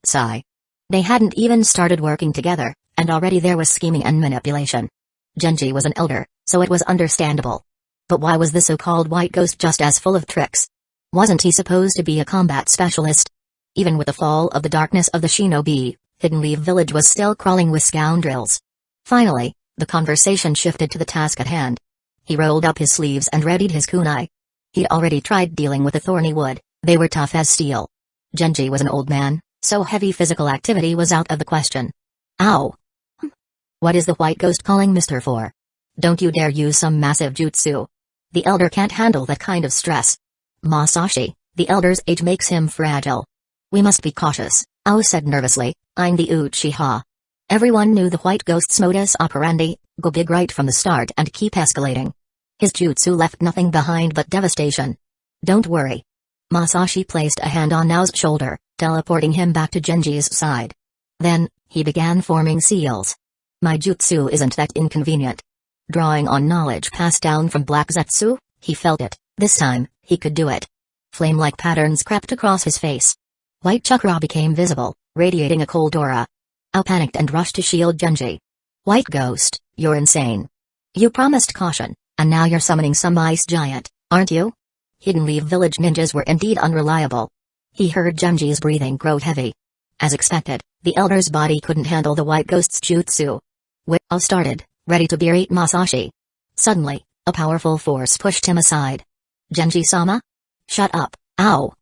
Sigh. They hadn't even started working together, and already there was scheming and manipulation. Genji was an elder, so it was understandable. But why was the so-called White Ghost just as full of tricks? Wasn't he supposed to be a combat specialist? Even with the fall of the darkness of the shinobi, Hidden Leaf Village was still crawling with scoundrels. Finally, the conversation shifted to the task at hand. He rolled up his sleeves and readied his kunai. He'd already tried dealing with the thorny wood, they were tough as steel. Genji was an old man, so heavy physical activity was out of the question. "Ow! What is the White Ghost calling Mr. for? Don't you dare use some massive jutsu. The elder can't handle that kind of stress." "Masashi, the elder's age makes him fragile. We must be cautious," Ao said nervously. "I'm the Uchiha." Everyone knew the White Ghost's modus operandi: go big right from the start and keep escalating. His jutsu left nothing behind but devastation. Don't worry. Masashi placed a hand on Nao's shoulder, teleporting him back to Genji's side. Then, he began forming seals. My jutsu isn't that inconvenient. Drawing on knowledge passed down from Black Zetsu, he felt it. This time, he could do it. Flame-like patterns crept across his face. White chakra became visible, radiating a cold aura. Ao panicked and rushed to shield Genji. White Ghost, you're insane. You promised caution, and now you're summoning some ice giant, aren't you? Hidden Leaf Village ninjas were indeed unreliable. He heard Genji's breathing grow heavy. As expected, the elder's body couldn't handle the White Ghost's jutsu. Hueco started, ready to berate Masashi. Suddenly, a powerful force pushed him aside. Genji-sama? Shut up, ow!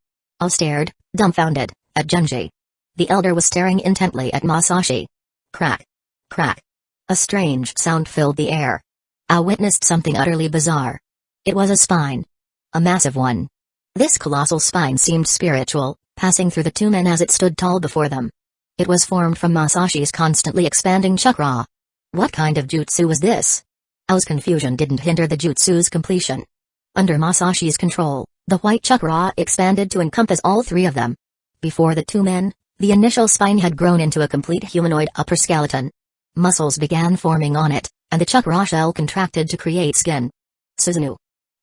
Ao stared, dumbfounded, at Genji. The elder was staring intently at Masashi. Crack. Crack. A strange sound filled the air. Ao witnessed something utterly bizarre. It was a spine. A massive one. This colossal spine seemed spiritual, passing through the two men as it stood tall before them. It was formed from Masashi's constantly expanding chakra. What kind of jutsu was this? Ao's confusion didn't hinder the jutsu's completion. Under Masashi's control, the white chakra expanded to encompass all three of them. Before the two men, the initial spine had grown into a complete humanoid upper skeleton. Muscles began forming on it, and the chakra shell contracted to create skin. Susanoo.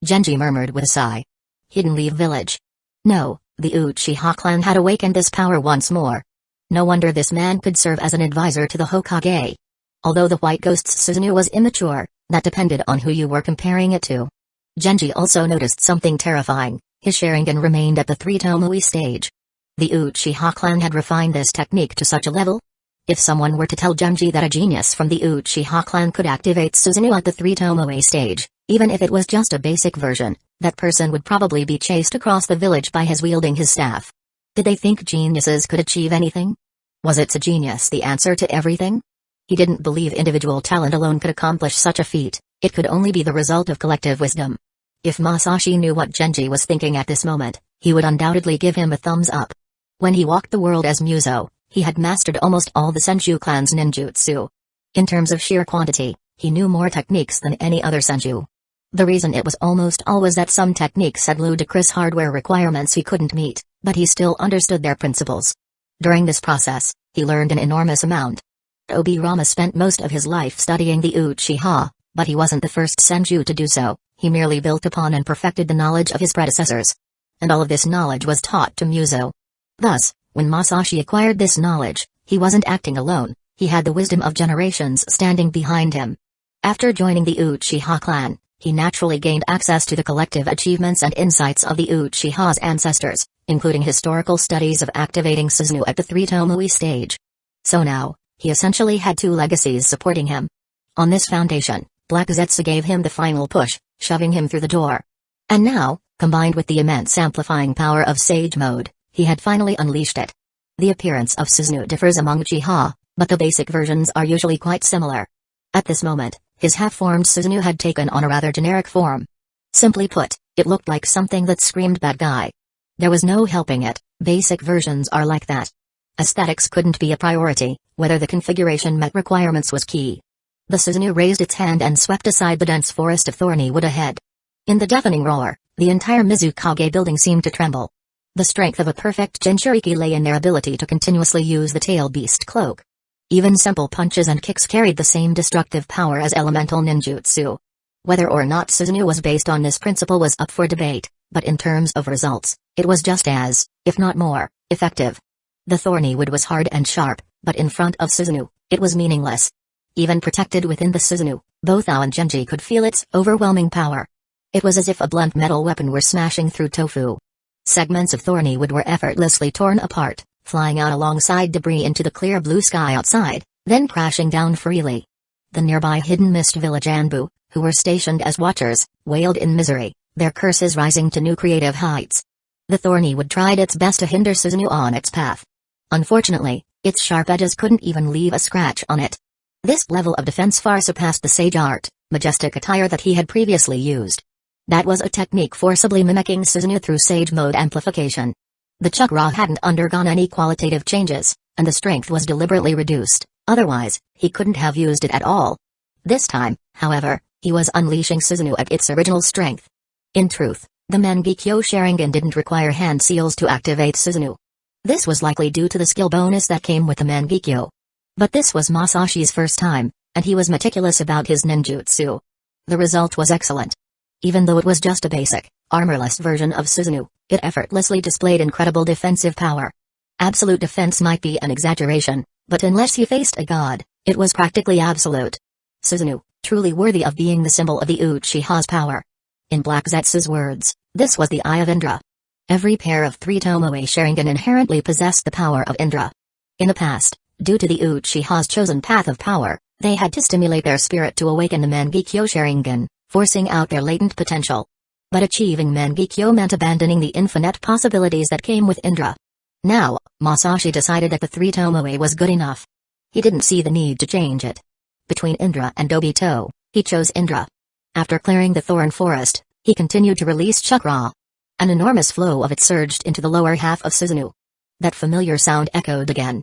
Genji murmured with a sigh. Hidden Leaf Village. No, the Uchiha clan had awakened this power once more. No wonder this man could serve as an advisor to the Hokage. Although the White Ghost's Susanoo was immature, that depended on who you were comparing it to. Genji also noticed something terrifying: his Sharingan remained at the 3 Tomoe stage. The Uchiha clan had refined this technique to such a level? If someone were to tell Genji that a genius from the Uchiha clan could activate Susanoo at the 3 Tomoe stage, even if it was just a basic version, that person would probably be chased across the village by his wielding his staff. Did they think geniuses could achieve anything? Was its a genius the answer to everything? He didn't believe individual talent alone could accomplish such a feat. It could only be the result of collective wisdom. If Masashi knew what Genji was thinking at this moment, he would undoubtedly give him a thumbs up. When he walked the world as Muzo, he had mastered almost all the Senju clan's ninjutsu. In terms of sheer quantity, he knew more techniques than any other Senju. The reason it was almost always that some techniques had ludicrous hardware requirements he couldn't meet, but he still understood their principles. During this process, he learned an enormous amount. Obirama spent most of his life studying the Uchiha, but he wasn't the first Senju to do so. He merely built upon and perfected the knowledge of his predecessors. And all of this knowledge was taught to Muzo. Thus, when Masashi acquired this knowledge, he wasn't acting alone, he had the wisdom of generations standing behind him. After joining the Uchiha clan, he naturally gained access to the collective achievements and insights of the Uchiha's ancestors, including historical studies of activating Susanoo at the 3 Tomoe stage. So now, he essentially had two legacies supporting him. On this foundation, Black Zetsu gave him the final push, shoving him through the door. And now, combined with the immense amplifying power of Sage Mode, he had finally unleashed it. The appearance of Susanoo differs among Uchiha, but the basic versions are usually quite similar. At this moment, his half-formed Susanoo had taken on a rather generic form. Simply put, it looked like something that screamed bad guy. There was no helping it, basic versions are like that. Aesthetics couldn't be a priority, whether the configuration met requirements was key. The Susanoo raised its hand and swept aside the dense forest of thorny wood ahead. In the deafening roar, the entire Mizukage building seemed to tremble. The strength of a perfect Jinchuriki lay in their ability to continuously use the tail beast cloak. Even simple punches and kicks carried the same destructive power as elemental ninjutsu. Whether or not Susanoo was based on this principle was up for debate, but in terms of results, it was just as, if not more, effective. The thorny wood was hard and sharp, but in front of Susanoo, it was meaningless. Even protected within the Susanoo, both Ao and Genji could feel its overwhelming power. It was as if a blunt metal weapon were smashing through tofu. Segments of thorny wood were effortlessly torn apart, flying out alongside debris into the clear blue sky outside, then crashing down freely. The nearby hidden mist village Anbu, who were stationed as watchers, wailed in misery, their curses rising to new creative heights. The thorny wood tried its best to hinder Susanoo on its path. Unfortunately, its sharp edges couldn't even leave a scratch on it. This level of defense far surpassed the sage art, majestic attire that he had previously used. That was a technique forcibly mimicking Susanoo through sage mode amplification. The chakra hadn't undergone any qualitative changes, and the strength was deliberately reduced, Otherwise, he couldn't have used it at all. This time, however, he was unleashing Susanoo at its original strength. In truth, the Mangekyō Sharingan didn't require hand seals to activate Susanoo. This was likely due to the skill bonus that came with the Mangekyō. But this was Masashi's first time, and he was meticulous about his ninjutsu. The result was excellent. Even though it was just a basic, armorless version of Susanoo, it effortlessly displayed incredible defensive power. Absolute defense might be an exaggeration, but unless he faced a god, it was practically absolute. Susanoo, truly worthy of being the symbol of the Uchiha's power. In Black Zetsu's words, this was the Eye of Indra. Every pair of 3 Tomoe Sharingan inherently possessed the power of Indra. In the past, due to the Uchiha's chosen path of power, they had to stimulate their spirit to awaken the Mangekyō Sharingan, forcing out their latent potential. But achieving Mangekyō meant abandoning the infinite possibilities that came with Indra. Now, Masashi decided that the 3 Tomoe was good enough. He didn't see the need to change it. Between Indra and Obito, he chose Indra. After clearing the thorn forest, he continued to release chakra. An enormous flow of it surged into the lower half of Susanoo. That familiar sound echoed again.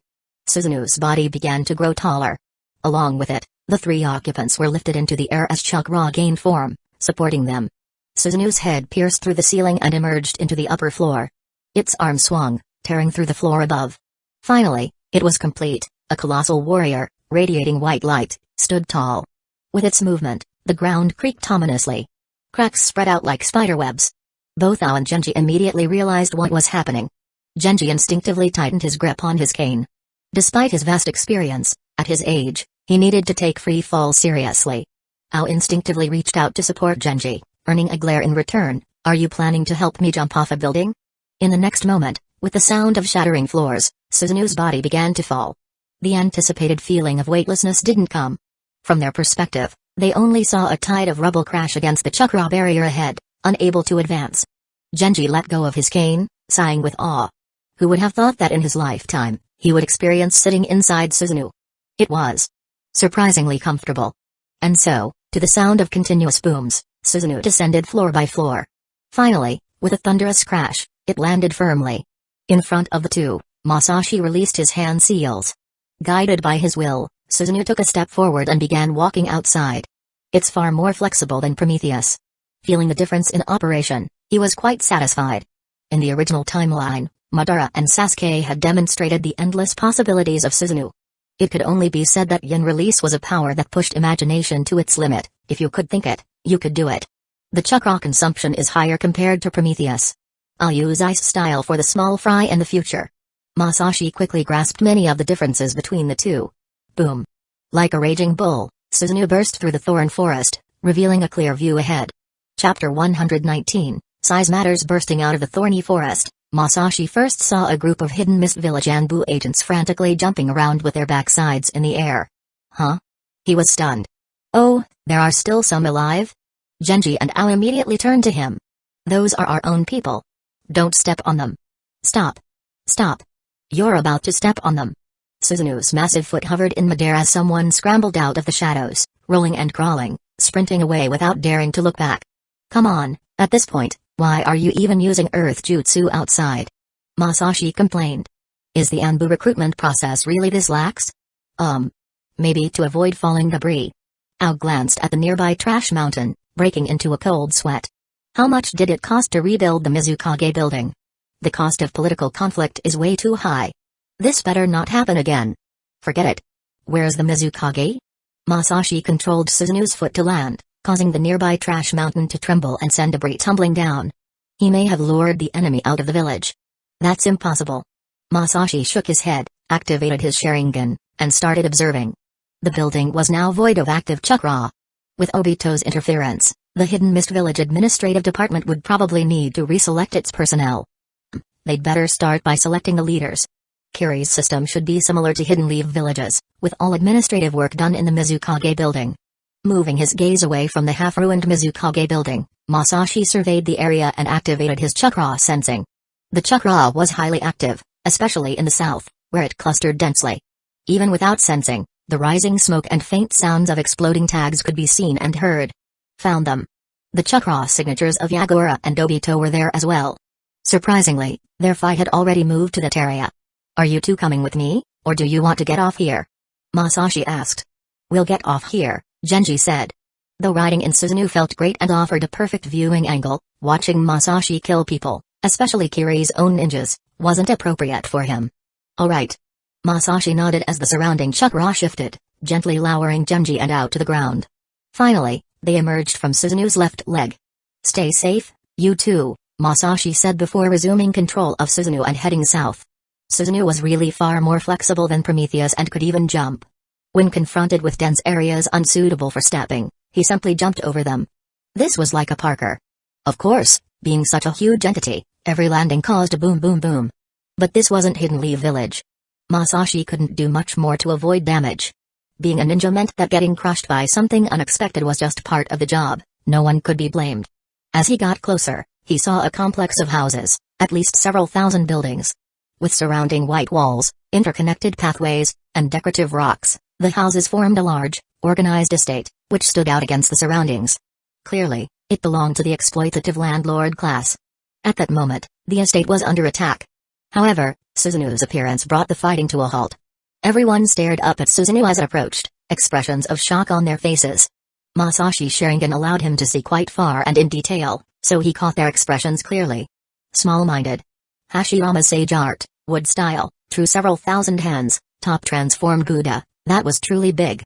Susanoo's body began to grow taller. Along with it, the 3 occupants were lifted into the air as chakra gained form, supporting them. Susanoo's head pierced through the ceiling and emerged into the upper floor. Its arm swung, tearing through the floor above. Finally, it was complete. A colossal warrior, radiating white light, stood tall. With its movement, the ground creaked ominously. Cracks spread out like spiderwebs. Both Ao and Genji immediately realized what was happening. Genji instinctively tightened his grip on his cane. Despite his vast experience, at his age, he needed to take free fall seriously. Ao instinctively reached out to support Genji, earning a glare in return. Are you planning to help me jump off a building? In the next moment, with the sound of shattering floors, Susanoo's body began to fall. The anticipated feeling of weightlessness didn't come. From their perspective, they only saw a tide of rubble crash against the chakra barrier ahead, unable to advance. Genji let go of his cane, sighing with awe. Who would have thought that in his lifetime, he would experience sitting inside Susanoo? It was surprisingly comfortable. And so, to the sound of continuous booms, Susanoo descended floor by floor. Finally, with a thunderous crash, it landed firmly. In front of the 2, Masashi released his hand seals. Guided by his will, Susanoo took a step forward and began walking outside. It's far more flexible than Prometheus. Feeling the difference in operation, he was quite satisfied. In the original timeline, Madara and Sasuke had demonstrated the endless possibilities of Susanoo. It could only be said that yin release was a power that pushed imagination to its limit. If you could think it, you could do it. The chakra consumption is higher compared to Prometheus. I'll use ice style for the small fry in the future. Masashi quickly grasped many of the differences between the 2. Boom. Like a raging bull, Susanoo burst through the thorn forest, revealing a clear view ahead. Chapter 119, Size Matters. Bursting out of the thorny forest, Masashi first saw a group of hidden Mist Village Anbu agents frantically jumping around with their backsides in the air. Huh? He was stunned. Oh, there are still some alive? Genji and Ao immediately turned to him. Those are our own people. Don't step on them. Stop. Stop. You're about to step on them. Susanoo's massive foot hovered in midair as someone scrambled out of the shadows, rolling and crawling, sprinting away without daring to look back. Come on, at this point, why are you even using earth jutsu outside? Masashi complained. Is the Anbu recruitment process really this lax? Maybe to avoid falling debris. Ao glanced at the nearby trash mountain, breaking into a cold sweat. How much did it cost to rebuild the Mizukage building? The cost of political conflict is way too high. This better not happen again. Forget it. Where's the Mizukage? Masashi controlled Susanoo's foot to land, causing the nearby trash mountain to tremble and send debris tumbling down. He may have lured the enemy out of the village. That's impossible. Masashi shook his head, activated his Sharingan, and started observing. The building was now void of active chakra. With Obito's interference, the Hidden Mist Village Administrative Department would probably need to reselect its personnel. They'd better start by selecting the leaders. Kiri's system should be similar to Hidden Leaf villages, with all administrative work done in the Mizukage building. Moving his gaze away from the half-ruined Mizukage building, Masashi surveyed the area and activated his chakra sensing. The chakra was highly active, especially in the south, where it clustered densely. Even without sensing, the rising smoke and faint sounds of exploding tags could be seen and heard. Found them. The chakra signatures of Yagura and Obito were there as well. Surprisingly, their fight had already moved to that area. Are you two coming with me, or do you want to get off here? Masashi asked. "We'll get off here," Genji said. Though riding in Susanoo felt great and offered a perfect viewing angle, watching Masashi kill people, especially Kiri's own ninjas, wasn't appropriate for him. "Alright." Masashi nodded as the surrounding chakra shifted, gently lowering Genji and out to the ground. Finally, they emerged from Susanoo's left leg. "Stay safe, you two," Masashi said before resuming control of Susanoo and heading south. Susanoo was really far more flexible than Prometheus and could even jump. When confronted with dense areas unsuitable for stepping, he simply jumped over them. This was like a parkour. Of course, being such a huge entity, every landing caused a boom boom boom. But this wasn't Hidden Leaf Village. Masashi couldn't do much more to avoid damage. Being a ninja meant that getting crushed by something unexpected was just part of the job, no one could be blamed. As he got closer, he saw a complex of houses, at least several thousand buildings. With surrounding white walls, interconnected pathways, and decorative rocks, the houses formed a large, organized estate, which stood out against the surroundings. Clearly, it belonged to the exploitative landlord class. At that moment, the estate was under attack. However, Susanoo's appearance brought the fighting to a halt. Everyone stared up at Susanoo as it approached, expressions of shock on their faces. Masashi's Sharingan allowed him to see quite far and in detail, so he caught their expressions clearly. Small-minded. Hashirama's sage art, wood style, true several thousand hands, top transformed Buddha, that was truly big.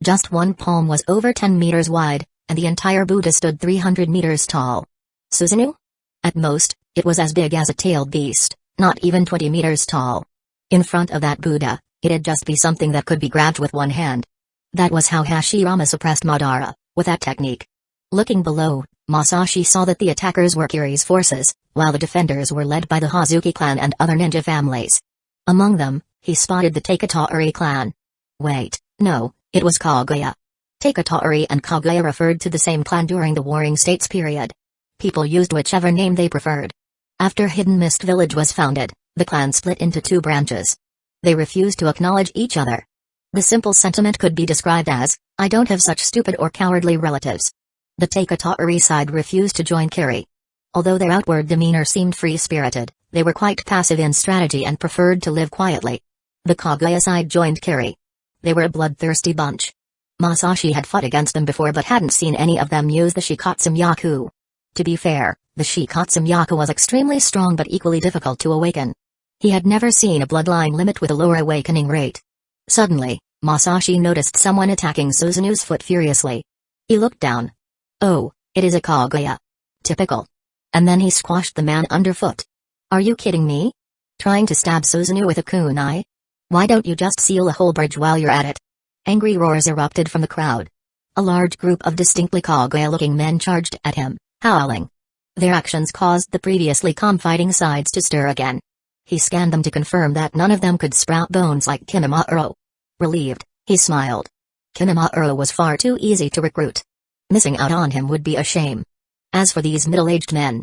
Just one palm was over 10 meters wide, and the entire Buddha stood 300 meters tall. Susanoo? At most, it was as big as a tailed beast, not even 20 meters tall. In front of that Buddha, it'd just be something that could be grabbed with one hand. That was how Hashirama suppressed Madara, with that technique. Looking below, Masashi saw that the attackers were Kiri's forces, while the defenders were led by the Hazuki clan and other ninja families. Among them, he spotted the Takataori clan. Wait, no, it was Kaguya. Takataori and Kaguya referred to the same clan during the Warring States period. People used whichever name they preferred. After Hidden Mist Village was founded, the clan split into two branches. They refused to acknowledge each other. The simple sentiment could be described as, "I don't have such stupid or cowardly relatives." The Takataori side refused to join Kiri. Although their outward demeanor seemed free-spirited, they were quite passive in strategy and preferred to live quietly. The Kaguya side joined Kiri. They were a bloodthirsty bunch. Masashi had fought against them before but hadn't seen any of them use the Shikatsu Myaku. To be fair, the Shikatsu Myaku was extremely strong but equally difficult to awaken. He had never seen a bloodline limit with a lower awakening rate. Suddenly, Masashi noticed someone attacking Susanoo's foot furiously. He looked down. Oh, it is a Kaguya. Typical. And then he squashed the man underfoot. Are you kidding me? Trying to stab Susanoo with a kunai? Why don't you just seal a whole bridge while you're at it? Angry roars erupted from the crowd. A large group of distinctly Kaguya-looking men charged at him, howling. Their actions caused the previously calm fighting sides to stir again. He scanned them to confirm that none of them could sprout bones like Kinamaru. Relieved, he smiled. Kinamaru was far too easy to recruit. Missing out on him would be a shame. As for these middle-aged men,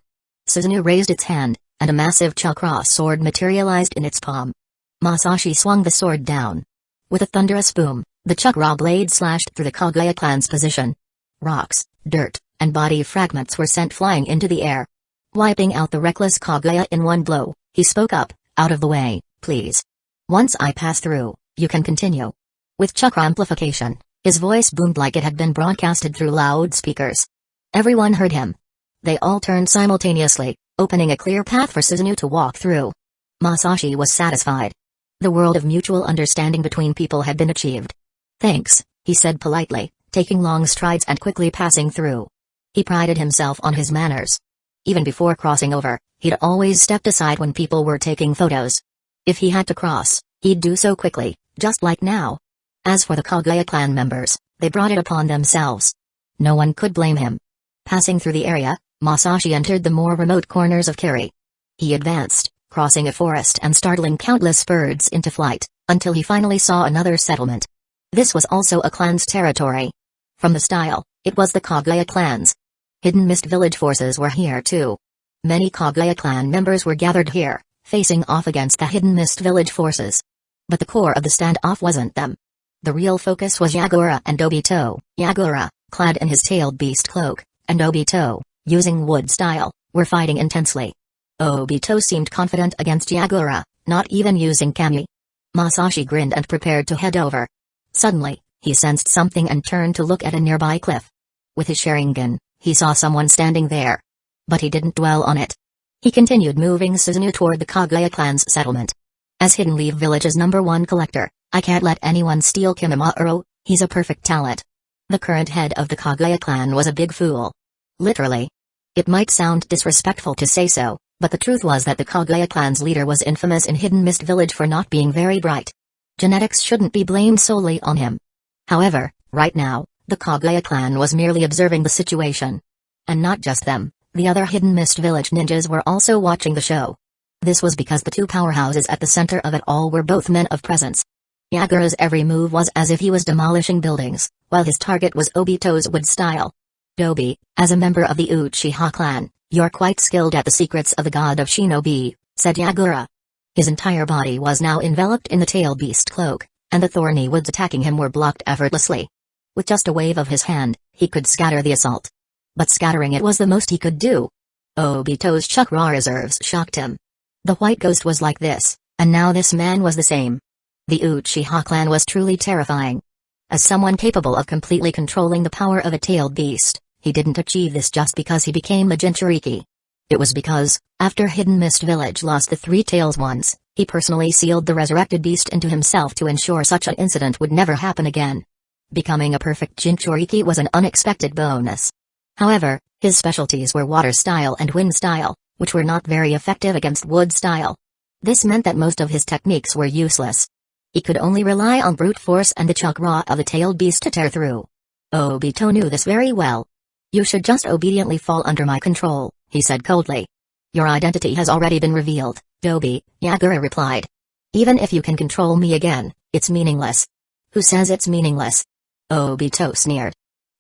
Susanoo raised its hand, and a massive chakra sword materialized in its palm. Masashi swung the sword down. With a thunderous boom, the chakra blade slashed through the Kaguya clan's position. Rocks, dirt, and body fragments were sent flying into the air. Wiping out the reckless Kaguya in one blow, he spoke up, "Out of the way, please. Once I pass through, you can continue." With chakra amplification, his voice boomed like it had been broadcasted through loudspeakers. Everyone heard him. They all turned simultaneously, opening a clear path for Susanoo to walk through. Masashi was satisfied. The world of mutual understanding between people had been achieved. "Thanks," he said politely, taking long strides and quickly passing through. He prided himself on his manners. Even before crossing over, he'd always stepped aside when people were taking photos. If he had to cross, he'd do so quickly, just like now. As for the Kaguya clan members, they brought it upon themselves. No one could blame him. Passing through the area, Masashi entered the more remote corners of Kiri. He advanced, crossing a forest and startling countless birds into flight, until he finally saw another settlement. This was also a clan's territory. From the style, it was the Kaguya clan's. Hidden Mist Village forces were here too. Many Kaguya clan members were gathered here, facing off against the Hidden Mist Village forces. But the core of the standoff wasn't them. The real focus was Yagura and Obito. Yagura, clad in his tailed beast cloak, and Obito, using wood style, were fighting intensely. Obito seemed confident against Yagura, not even using Kami. Masashi grinned and prepared to head over. Suddenly, he sensed something and turned to look at a nearby cliff. With his Sharingan, he saw someone standing there. But he didn't dwell on it. He continued moving Susanoo toward the Kaguya clan's settlement. As Hidden Leaf Village's #1 collector, I can't let anyone steal Kimimaro, he's a perfect talent. The current head of the Kaguya clan was a big fool. Literally. It might sound disrespectful to say so, but the truth was that the Kaguya clan's leader was infamous in Hidden Mist Village for not being very bright. Genetics shouldn't be blamed solely on him. However, right now, the Kaguya clan was merely observing the situation. And not just them, the other Hidden Mist Village ninjas were also watching the show. This was because the two powerhouses at the center of it all were both men of presence. Yagura's every move was as if he was demolishing buildings, while his target was Obito's wood style. Dobi, as a member of the Uchiha clan, you're quite skilled at the secrets of the god of shinobi, said Yagura. His entire body was now enveloped in the tail beast cloak, and the thorny woods attacking him were blocked effortlessly. With just a wave of his hand, he could scatter the assault. But scattering it was the most he could do. Obito's chakra reserves shocked him. The White Ghost was like this, and now this man was the same. The Uchiha clan was truly terrifying. As someone capable of completely controlling the power of a tailed beast, he didn't achieve this just because he became a Jinchuriki. It was because, after Hidden Mist Village lost the Three Tails once, he personally sealed the resurrected beast into himself to ensure such an incident would never happen again. Becoming a perfect Jinchuriki was an unexpected bonus. However, his specialties were water style and wind style, which were not very effective against wood style. This meant that most of his techniques were useless. He could only rely on brute force and the chakra of the tailed beast to tear through. Obito knew this very well. You should just obediently fall under my control, he said coldly. Your identity has already been revealed, Dobi, Yagura replied. Even if you can control me again, it's meaningless. Who says it's meaningless? Obito sneered.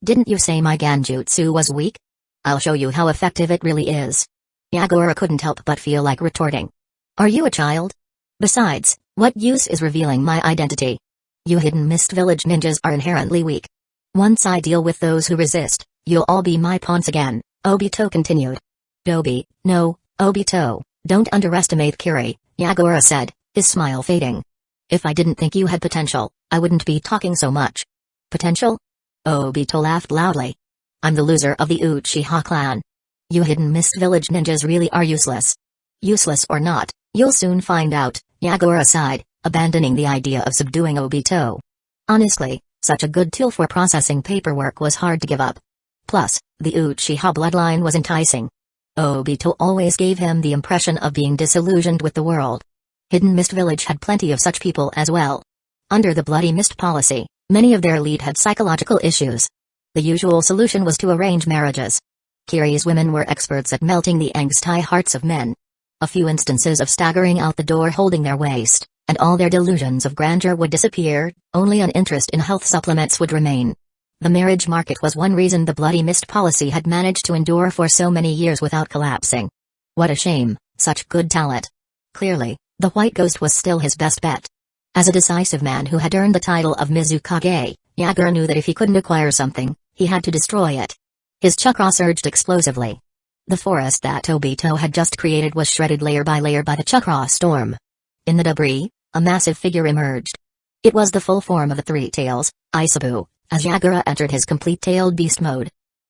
Didn't you say my Genjutsu was weak? I'll show you how effective it really is. Yagura couldn't help but feel like retorting. Are you a child? Besides, what use is revealing my identity? You Hidden Mist Village ninjas are inherently weak. Once I deal with those who resist, you'll all be my pawns again, Obito continued. Dobi, no, Obito, don't underestimate Kiri, Yagura said, his smile fading. If I didn't think you had potential, I wouldn't be talking so much. Potential? Obito laughed loudly. I'm the loser of the Uchiha clan. You Hidden Mist Village ninjas really are useless. Useless or not, you'll soon find out, Yagura sighed, abandoning the idea of subduing Obito. Honestly, such a good tool for processing paperwork was hard to give up. Plus, the Uchiha bloodline was enticing. Obito always gave him the impression of being disillusioned with the world. Hidden Mist Village had plenty of such people as well. Under the Bloody Mist policy, many of their elite had psychological issues. The usual solution was to arrange marriages. Kiri's women were experts at melting the angsty hearts of men. A few instances of staggering out the door holding their waist, and all their delusions of grandeur would disappear, only an interest in health supplements would remain. The marriage market was one reason the Bloody Mist policy had managed to endure for so many years without collapsing. What a shame, such good talent. Clearly, the White Ghost was still his best bet. As a decisive man who had earned the title of Mizukage, Yagura knew that if he couldn't acquire something, he had to destroy it. His chakra surged explosively. The forest that Obito had just created was shredded layer by layer by the chakra storm. In the debris, a massive figure emerged. It was the full form of the Three Tails, Aisabu, as Yagura entered his complete tailed beast mode.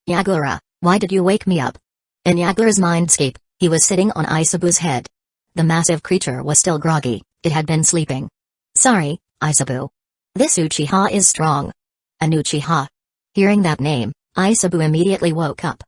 Yagura, why did you wake me up? In Yagura's mindscape, he was sitting on Aisabu's head. The massive creature was still groggy, it had been sleeping. Sorry, Aisabu. This Uchiha is strong. An Uchiha. Hearing that name, Aisabu immediately woke up.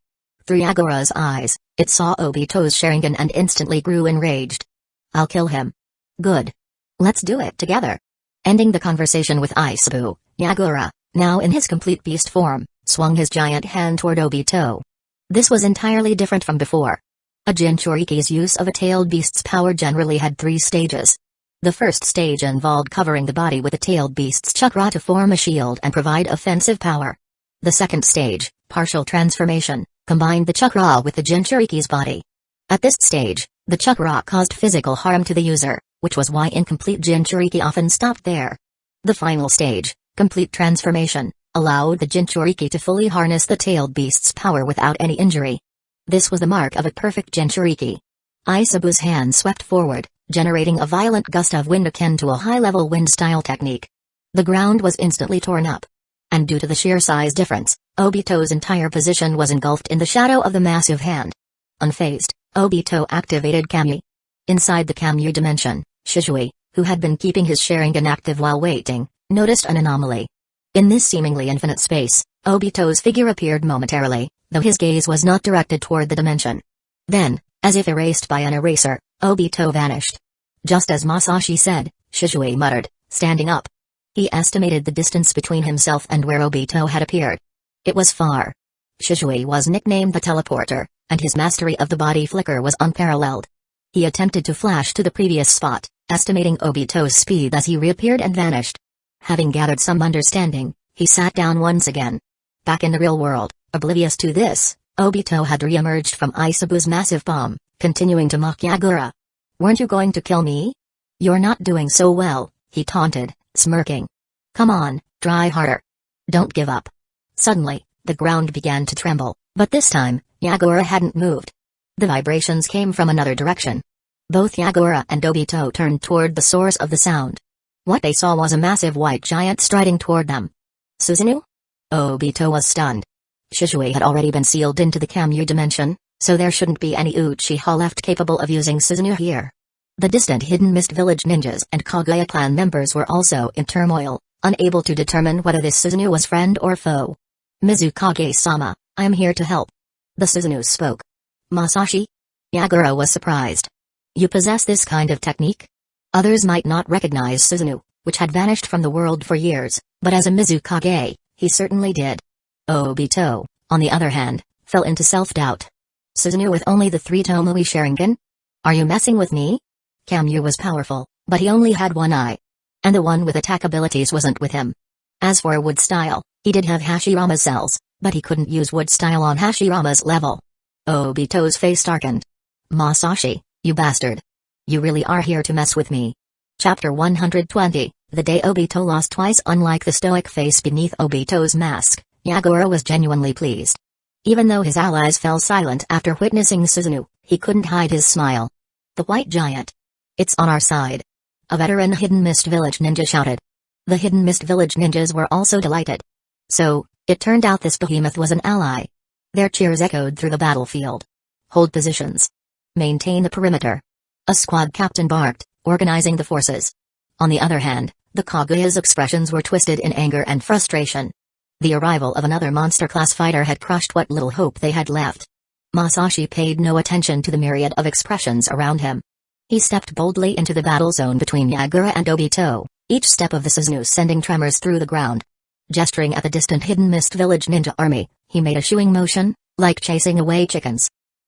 Through Yagura's eyes, it saw Obito's Sharingan and instantly grew enraged. I'll kill him. Good. Let's do it together. Ending the conversation with Aisabu, Yagura, now in his complete beast form, swung his giant hand toward Obito. This was entirely different from before. A Jinchuriki's use of a tailed beast's power generally had 3 stages. The first stage involved covering the body with a tailed beast's chakra to form a shield and provide offensive power. The second stage, partial transformation, combined the chakra with the Jinchuriki's body. At this stage, the chakra caused physical harm to the user, which was why incomplete Jinchuriki often stopped there. The final stage, complete transformation, allowed the Jinchuriki to fully harness the tailed beast's power without any injury. This was the mark of a perfect Jinchuriki. Aisabu's hand swept forward, generating a violent gust of wind akin to a high-level wind-style technique. The ground was instantly torn up. And due to the sheer size difference, Obito's entire position was engulfed in the shadow of the massive hand. Unfazed, Obito activated Kamui. Inside the Kamui dimension, Shisui, who had been keeping his Sharingan active while waiting, noticed an anomaly. In this seemingly infinite space, Obito's figure appeared momentarily, though his gaze was not directed toward the dimension. Then, as if erased by an eraser, Obito vanished. Just as Masashi said, Shisui muttered, standing up. He estimated the distance between himself and where Obito had appeared. It was far. Shisui was nicknamed the Teleporter, and his mastery of the body flicker was unparalleled. He attempted to flash to the previous spot, estimating Obito's speed as he reappeared and vanished. Having gathered some understanding, he sat down once again. Back in the real world, oblivious to this, Obito had re-emerged from Isabu's massive palm, continuing to mock Yagura. "Weren't you going to kill me? You're not doing so well," he taunted, smirking. "Come on, try harder. Don't give up." Suddenly, the ground began to tremble, but this time, Yagura hadn't moved. The vibrations came from another direction. Both Yagura and Obito turned toward the source of the sound. What they saw was a massive white giant striding toward them. Susanoo? Obito was stunned. Shisui had already been sealed into the Kamui dimension, so there shouldn't be any Uchiha left capable of using Susanoo here. The distant Hidden Mist Village ninjas and Kaguya clan members were also in turmoil, unable to determine whether this Susanoo was friend or foe. "Mizukage-sama, I am here to help." The Susanoo spoke. "Masashi?" Yagura was surprised. "You possess this kind of technique?" Others might not recognize Susanoo, which had vanished from the world for years, but as a Mizukage, he certainly did. Obito, on the other hand, fell into self-doubt. Susanoo with only the 3 Tomoe Sharingan? Are you messing with me? Kamui was powerful, but he only had one eye. And the one with attack abilities wasn't with him. As for wood style, he did have Hashirama's cells, but he couldn't use wood style on Hashirama's level. Obito's face darkened. "Masashi, you bastard. You really are here to mess with me." Chapter 120, The Day Obito Lost Twice. Unlike the stoic face beneath Obito's mask, Yagura was genuinely pleased. Even though his allies fell silent after witnessing Susanoo, he couldn't hide his smile. "The white giant. It's on our side," a veteran Hidden Mist Village ninja shouted. The Hidden Mist Village ninjas were also delighted. So, it turned out this behemoth was an ally. Their cheers echoed through the battlefield. "Hold positions. Maintain the perimeter." A squad captain barked, organizing the forces. On the other hand, the Kaguya's expressions were twisted in anger and frustration. The arrival of another monster-class fighter had crushed what little hope they had left. Masashi paid no attention to the myriad of expressions around him. He stepped boldly into the battle zone between Yagura and Obito, each step of the Susanoo sending tremors through the ground. Gesturing at the distant Hidden Mist Village ninja army, he made a shooing motion, like chasing away chickens.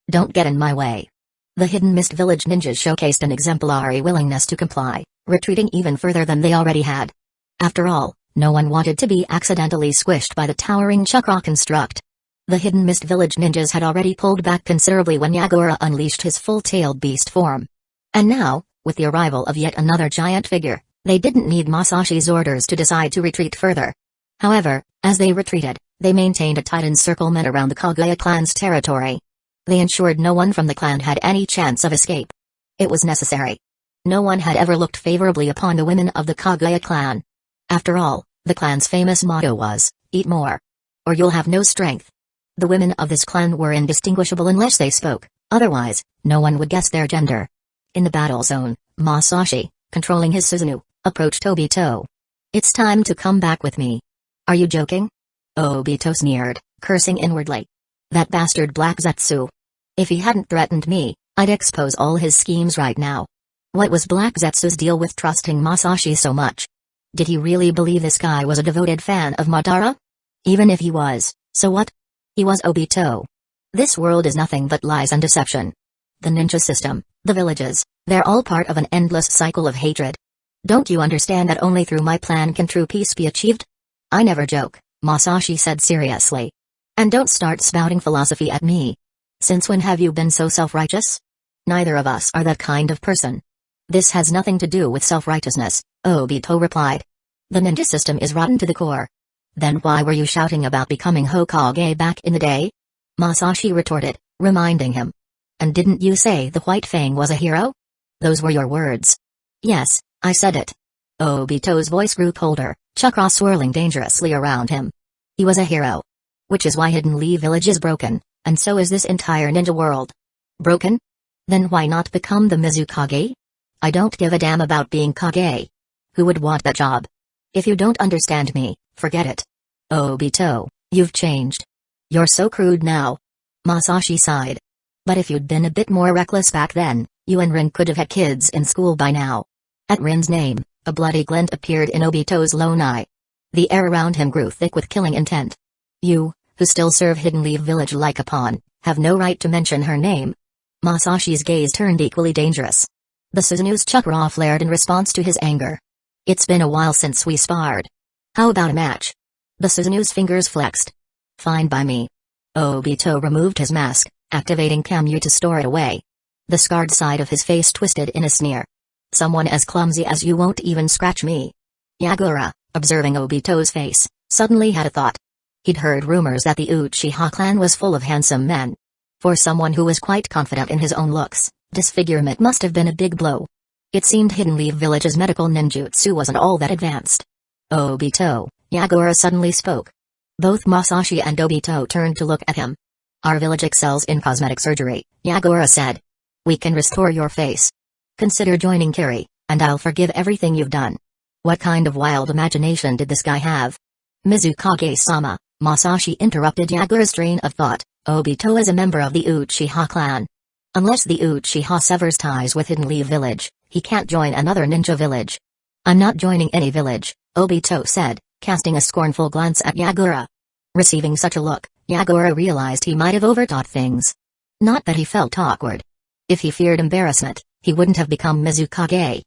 "Don't get in my way." The Hidden Mist Village ninjas showcased an exemplary willingness to comply, retreating even further than they already had. After all, no one wanted to be accidentally squished by the towering chakra construct. The Hidden Mist Village ninjas had already pulled back considerably when Yagura unleashed his full-tailed beast form. And now, with the arrival of yet another giant figure, they didn't need Masashi's orders to decide to retreat further. However, as they retreated, they maintained a tight encirclement around the Kaguya clan's territory. They ensured no one from the clan had any chance of escape. It was necessary. No one had ever looked favorably upon the women of the Kaguya clan. After all, the clan's famous motto was, "Eat more, or you'll have no strength." The women of this clan were indistinguishable unless they spoke, otherwise, no one would guess their gender. In the battle zone, Masashi, controlling his Susanoo, approached Obito. "It's time to come back with me." "Are you joking?" Obito sneered, cursing inwardly. "That bastard Black Zetsu. If he hadn't threatened me, I'd expose all his schemes right now." What was Black Zetsu's deal with trusting Masashi so much? Did he really believe this guy was a devoted fan of Madara? Even if he was, so what? He was Obito. This world is nothing but lies and deception. The ninja system, the villages, they're all part of an endless cycle of hatred. Don't you understand that only through my plan can true peace be achieved? "I never joke," Masashi said seriously. "And don't start spouting philosophy at me. Since when have you been so self-righteous? Neither of us are that kind of person." "This has nothing to do with self-righteousness," Obito replied. "The ninja system is rotten to the core." "Then why were you shouting about becoming Hokage back in the day?" Masashi retorted, reminding him. "And didn't you say the White Fang was a hero?" "Those were your words." "Yes, I said it." Obito's voice grew colder, chakra swirling dangerously around him. He was a hero. Which is why Hidden Leaf Village is broken, and so is this entire ninja world. Broken? Then why not become the Mizukage? I don't give a damn about being Kage. Who would want that job? If you don't understand me, forget it. Obito, you've changed. You're so crude now. Masashi sighed. But if you'd been a bit more reckless back then, you and Rin could have had kids in school by now. At Rin's name, a bloody glint appeared in Obito's lone eye. The air around him grew thick with killing intent. You, who still serve Hidden Leaf Village like a pawn, have no right to mention her name. Masashi's gaze turned equally dangerous. The Suzunu's chakra flared in response to his anger. It's been a while since we sparred. How about a match? The Suzunu's fingers flexed. Fine by me. Obito removed his mask, activating Kamyu to store it away. The scarred side of his face twisted in a sneer. Someone as clumsy as you won't even scratch me. Yagura, observing Obito's face, suddenly had a thought. He'd heard rumors that the Uchiha clan was full of handsome men. For someone who was quite confident in his own looks, disfigurement must have been a big blow. It seemed Hidden Leaf Village's medical ninjutsu wasn't all that advanced. Obito, Yagura suddenly spoke. Both Masashi and Obito turned to look at him. Our village excels in cosmetic surgery, Yagura said. We can restore your face. Consider joining Kiri, and I'll forgive everything you've done. What kind of wild imagination did this guy have? Mizukage-sama, Masashi interrupted Yagura's train of thought. Obito is a member of the Uchiha clan. Unless the Uchiha severs ties with Hidden Leaf Village, he can't join another ninja village. I'm not joining any village, Obito said, casting a scornful glance at Yagura. Receiving such a look, Yagura realized he might have overthought things. Not that he felt awkward. If he feared embarrassment, he wouldn't have become Mizukage.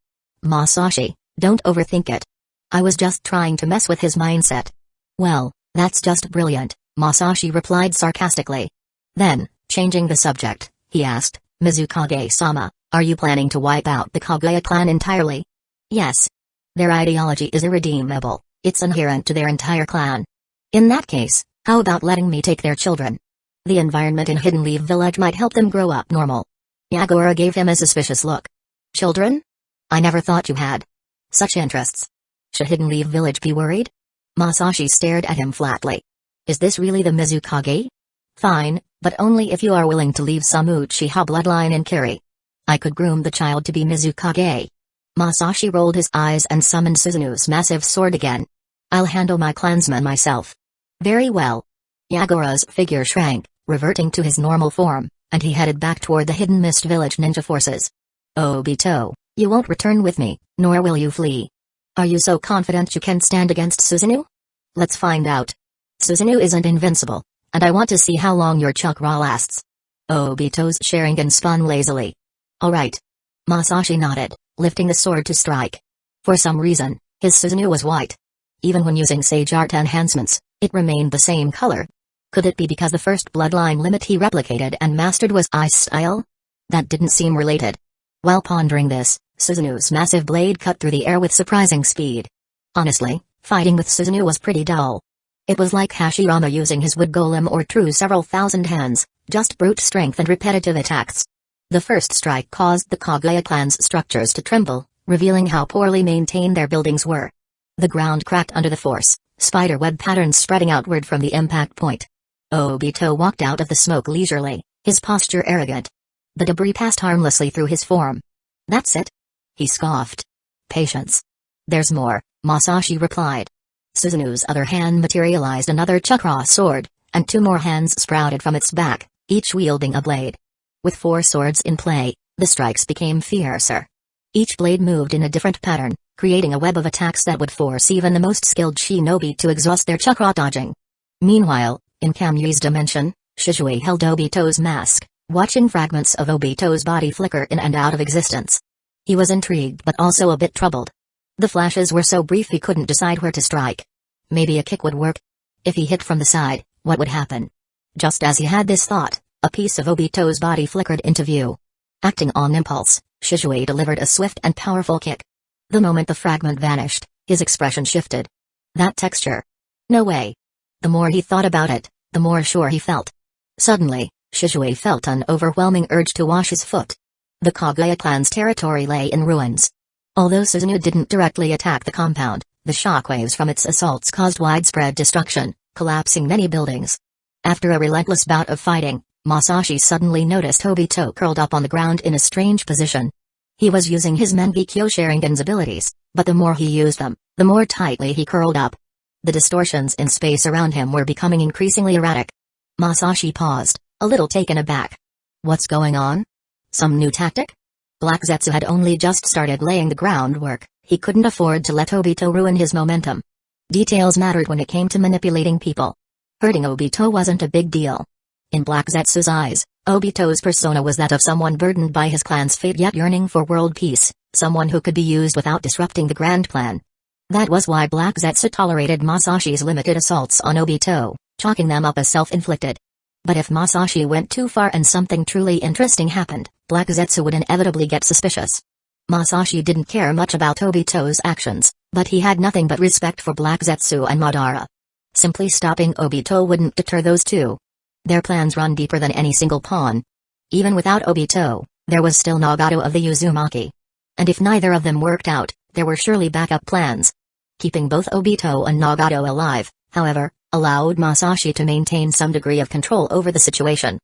Masashi, don't overthink it. I was just trying to mess with his mindset. Well, that's just brilliant, Masashi replied sarcastically. Then, changing the subject, he asked, Mizukage-sama, are you planning to wipe out the Kaguya clan entirely? Yes. Their ideology is irredeemable, it's inherent to their entire clan. In that case, how about letting me take their children? The environment in Hidden Leaf Village might help them grow up normal. Yagura gave him a suspicious look. Children? I never thought you had such interests. Should Hidden Leaf Village be worried? Masashi stared at him flatly. Is this really the Mizukage? Fine, but only if you are willing to leave some Uchiha bloodline in Kiri. I could groom the child to be Mizukage. Masashi rolled his eyes and summoned Suzunu's massive sword again. I'll handle my clansmen myself. Very well. Yagura's figure shrank, reverting to his normal form, and he headed back toward the Hidden Mist Village ninja forces. Obito, you won't return with me, nor will you flee. Are you so confident you can stand against Suzunu? Let's find out. Suzunu isn't invincible, and I want to see how long your chakra lasts. Obito's Sharingan spun lazily. Alright. Masashi nodded, lifting the sword to strike. For some reason, his Suzunu was white. Even when using Sage Art enhancements, it remained the same color. Could it be because the first bloodline limit he replicated and mastered was Ice Style? That didn't seem related. While pondering this, Suzunu's massive blade cut through the air with surprising speed. Honestly, fighting with Suzunu was pretty dull. It was like Hashirama using his wood golem or True several thousand hands, just brute strength and repetitive attacks. The first strike caused the Kaguya clan's structures to tremble, revealing how poorly maintained their buildings were. The ground cracked under the force, spiderweb patterns spreading outward from the impact point. Obito walked out of the smoke leisurely, his posture arrogant. The debris passed harmlessly through his form. That's it? He scoffed. Patience. There's more, Masashi replied. Suzunu's other hand materialized another chakra sword, and two more hands sprouted from its back, each wielding a blade. With four swords in play, the strikes became fiercer. Each blade moved in a different pattern, creating a web of attacks that would force even the most skilled shinobi to exhaust their chakra dodging. Meanwhile, in Kamyu's dimension, Shizue held Obito's mask, watching fragments of Obito's body flicker in and out of existence. He was intrigued but also a bit troubled. The flashes were so brief he couldn't decide where to strike. Maybe a kick would work. If he hit from the side, what would happen? Just as he had this thought, a piece of Obito's body flickered into view. Acting on impulse, Shizue delivered a swift and powerful kick. The moment the fragment vanished, his expression shifted. That texture. No way. The more he thought about it, the more sure he felt. Suddenly, Shizue felt an overwhelming urge to wash his foot. The Kaguya clan's territory lay in ruins. Although Suzunu didn't directly attack the compound, The shockwaves from its assaults caused widespread destruction, collapsing many buildings. After a relentless bout of fighting, Masashi suddenly noticed Obito curled up on the ground in a strange position. He was using his Mangekyō Sharingan's abilities, but the more he used them, the more tightly he curled up. The distortions in space around him were becoming increasingly erratic. Masashi paused, a little taken aback. What's going on? Some new tactic? Black Zetsu had only just started laying the groundwork. He couldn't afford to let Obito ruin his momentum. Details mattered when it came to manipulating people. Hurting Obito wasn't a big deal. In Black Zetsu's eyes, Obito's persona was that of someone burdened by his clan's fate yet yearning for world peace, someone who could be used without disrupting the grand plan. That was why Black Zetsu tolerated Masashi's limited assaults on Obito, chalking them up as self-inflicted. But if Masashi went too far and something truly interesting happened, Black Zetsu would inevitably get suspicious. Masashi didn't care much about Obito's actions, but he had nothing but respect for Black Zetsu and Madara. Simply stopping Obito wouldn't deter those two. Their plans run deeper than any single pawn. Even without Obito, there was still Nagato of the Uzumaki. And if neither of them worked out, there were surely backup plans. Keeping both Obito and Nagato alive, however, allowed Masashi to maintain some degree of control over the situation.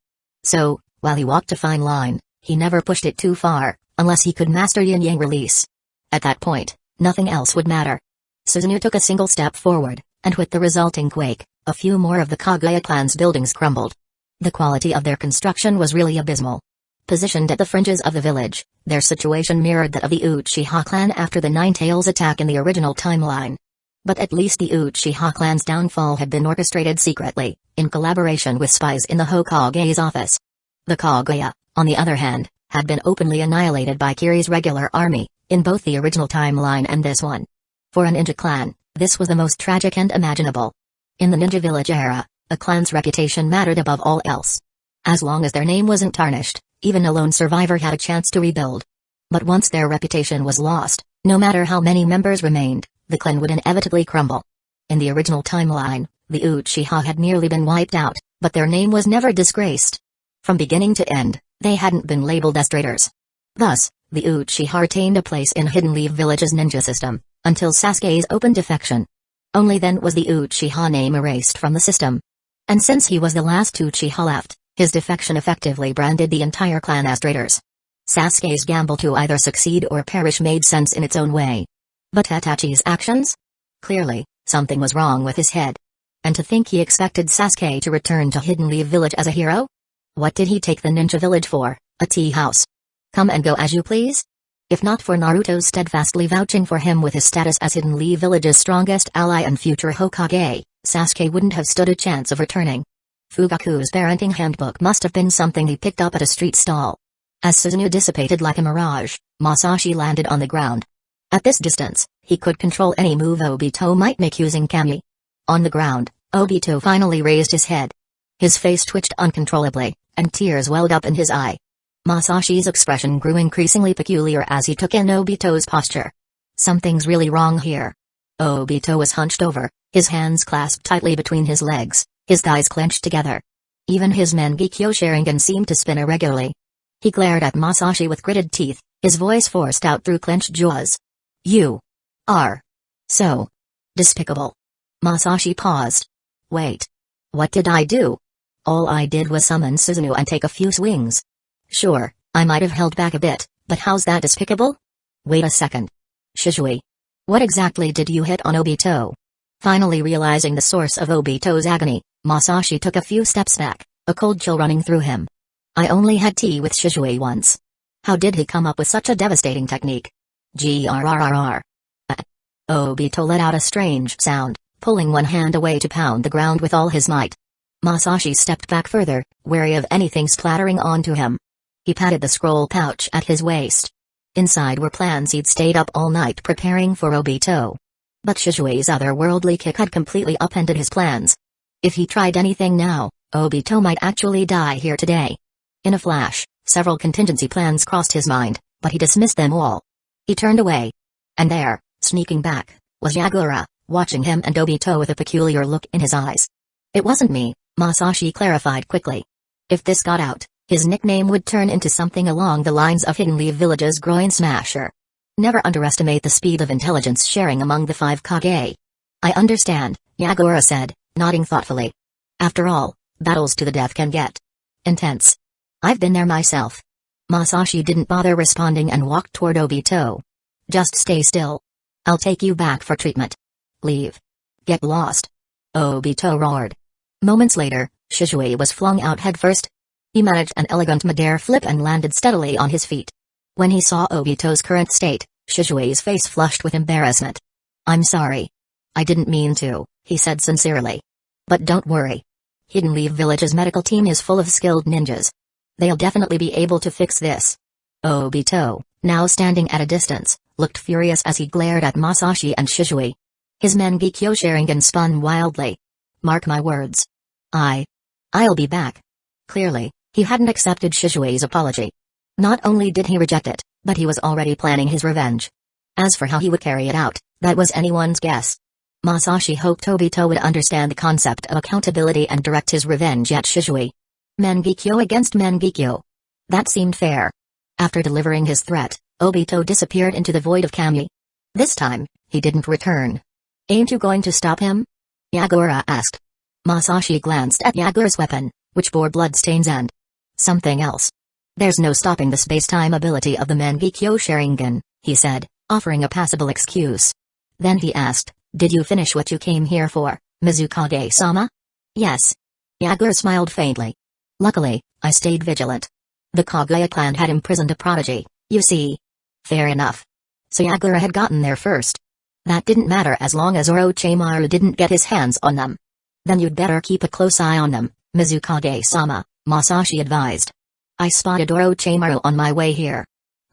So, while he walked a fine line, he never pushed it too far, unless he could master yin-yang release. At that point, nothing else would matter. Susanoo took a single step forward, and with the resulting quake, a few more of the Kaguya clan's buildings crumbled. The quality of their construction was really abysmal. Positioned at the fringes of the village, their situation mirrored that of the Uchiha clan after the Nine-Tails attack in the original timeline. But at least the Uchiha clan's downfall had been orchestrated secretly, in collaboration with spies in the Hokage's office. The Kaguya, on the other hand, had been openly annihilated by Kiri's regular army, in both the original timeline and this one. For a ninja clan, this was the most tragic and imaginable. In the ninja village era, a clan's reputation mattered above all else. As long as their name wasn't tarnished, even a lone survivor had a chance to rebuild. But once their reputation was lost, no matter how many members remained, the clan would inevitably crumble. In the original timeline, the Uchiha had nearly been wiped out, but their name was never disgraced. From beginning to end, they hadn't been labeled as traitors. Thus, the Uchiha retained a place in Hidden Leaf Village's ninja system, until Sasuke's open defection. Only then was the Uchiha name erased from the system. And since he was the last Uchiha left, his defection effectively branded the entire clan as traitors. Sasuke's gamble to either succeed or perish made sense in its own way. But Itachi's actions? Clearly, something was wrong with his head. And to think he expected Sasuke to return to Hidden Leaf Village as a hero? What did he take the ninja village for, a tea house? Come and go as you please? If not for Naruto steadfastly vouching for him with his status as Hidden Leaf Village's strongest ally and future Hokage, Sasuke wouldn't have stood a chance of returning. Fugaku's parenting handbook must have been something he picked up at a street stall. As Susanoo dissipated like a mirage, Masashi landed on the ground. At this distance, he could control any move Obito might make using Kami. On the ground, Obito finally raised his head. His face twitched uncontrollably, and tears welled up in his eye. Masashi's expression grew increasingly peculiar as he took in Obito's posture. Something's really wrong here. Obito was hunched over, his hands clasped tightly between his legs, his thighs clenched together. Even his Mangekyō Sharingan seemed to spin irregularly. He glared at Masashi with gritted teeth, his voice forced out through clenched jaws. You are so despicable. Masashi paused. Wait. What did I do? All I did was summon Susanoo and take a few swings. Sure, I might have held back a bit, but how's that despicable? Wait a second. Shizui. What exactly did you hit on Obito? Finally realizing the source of Obito's agony, Masashi took a few steps back, a cold chill running through him. I only had tea with Shizui once. How did he come up with such a devastating technique? Grrrr. Obito let out a strange sound, pulling one hand away to pound the ground with all his might. Masashi stepped back further, wary of anything splattering onto him. He patted the scroll pouch at his waist. Inside were plans he'd stayed up all night preparing for Obito. But Shizui's otherworldly kick had completely upended his plans. If he tried anything now, Obito might actually die here today. In a flash, several contingency plans crossed his mind, but he dismissed them all. He turned away. And there, sneaking back, was Yagura, watching him and Obito with a peculiar look in his eyes. It wasn't me, Masashi clarified quickly. If this got out, his nickname would turn into something along the lines of Hidden Leaf Village's groin smasher. Never underestimate the speed of intelligence sharing among the 5 Kage. I understand, Yagura said, nodding thoughtfully. After all, battles to the death can get intense. I've been there myself. Masashi didn't bother responding and walked toward Obito. Just stay still. I'll take you back for treatment. Leave. Get lost. Obito roared. Moments later, Shisui was flung out headfirst. He managed an elegant midair flip and landed steadily on his feet. When he saw Obito's current state, Shisui's face flushed with embarrassment. I'm sorry. I didn't mean to, he said sincerely. But don't worry. Hidden Leaf Village's medical team is full of skilled ninjas. They'll definitely be able to fix this. Obito, now standing at a distance, looked furious as he glared at Masashi and Shisui. His Mangekyō Sharingan spun wildly. Mark my words. I'll be back. Clearly, he hadn't accepted Shisui's apology. Not only did he reject it, but he was already planning his revenge. As for how he would carry it out, that was anyone's guess. Masashi hoped Obito would understand the concept of accountability and direct his revenge at Shisui. Mangekyō against Mangekyō. That seemed fair. After delivering his threat, Obito disappeared into the void of Kami. This time, he didn't return. Ain't you going to stop him? Yagura asked. Masashi glanced at Yagura's weapon, which bore bloodstains and something else. There's no stopping the space-time ability of the Mangekyō Sharingan, he said, offering a passable excuse. Then he asked, did you finish what you came here for, Mizukage-sama? Yes. Yagura smiled faintly. Luckily, I stayed vigilant. The Kaguya clan had imprisoned a prodigy, you see. Fair enough. So Yagura had gotten there first. That didn't matter as long as Orochimaru didn't get his hands on them. Then you'd better keep a close eye on them, Mizukage-sama, Masashi advised. I spotted Orochimaru on my way here.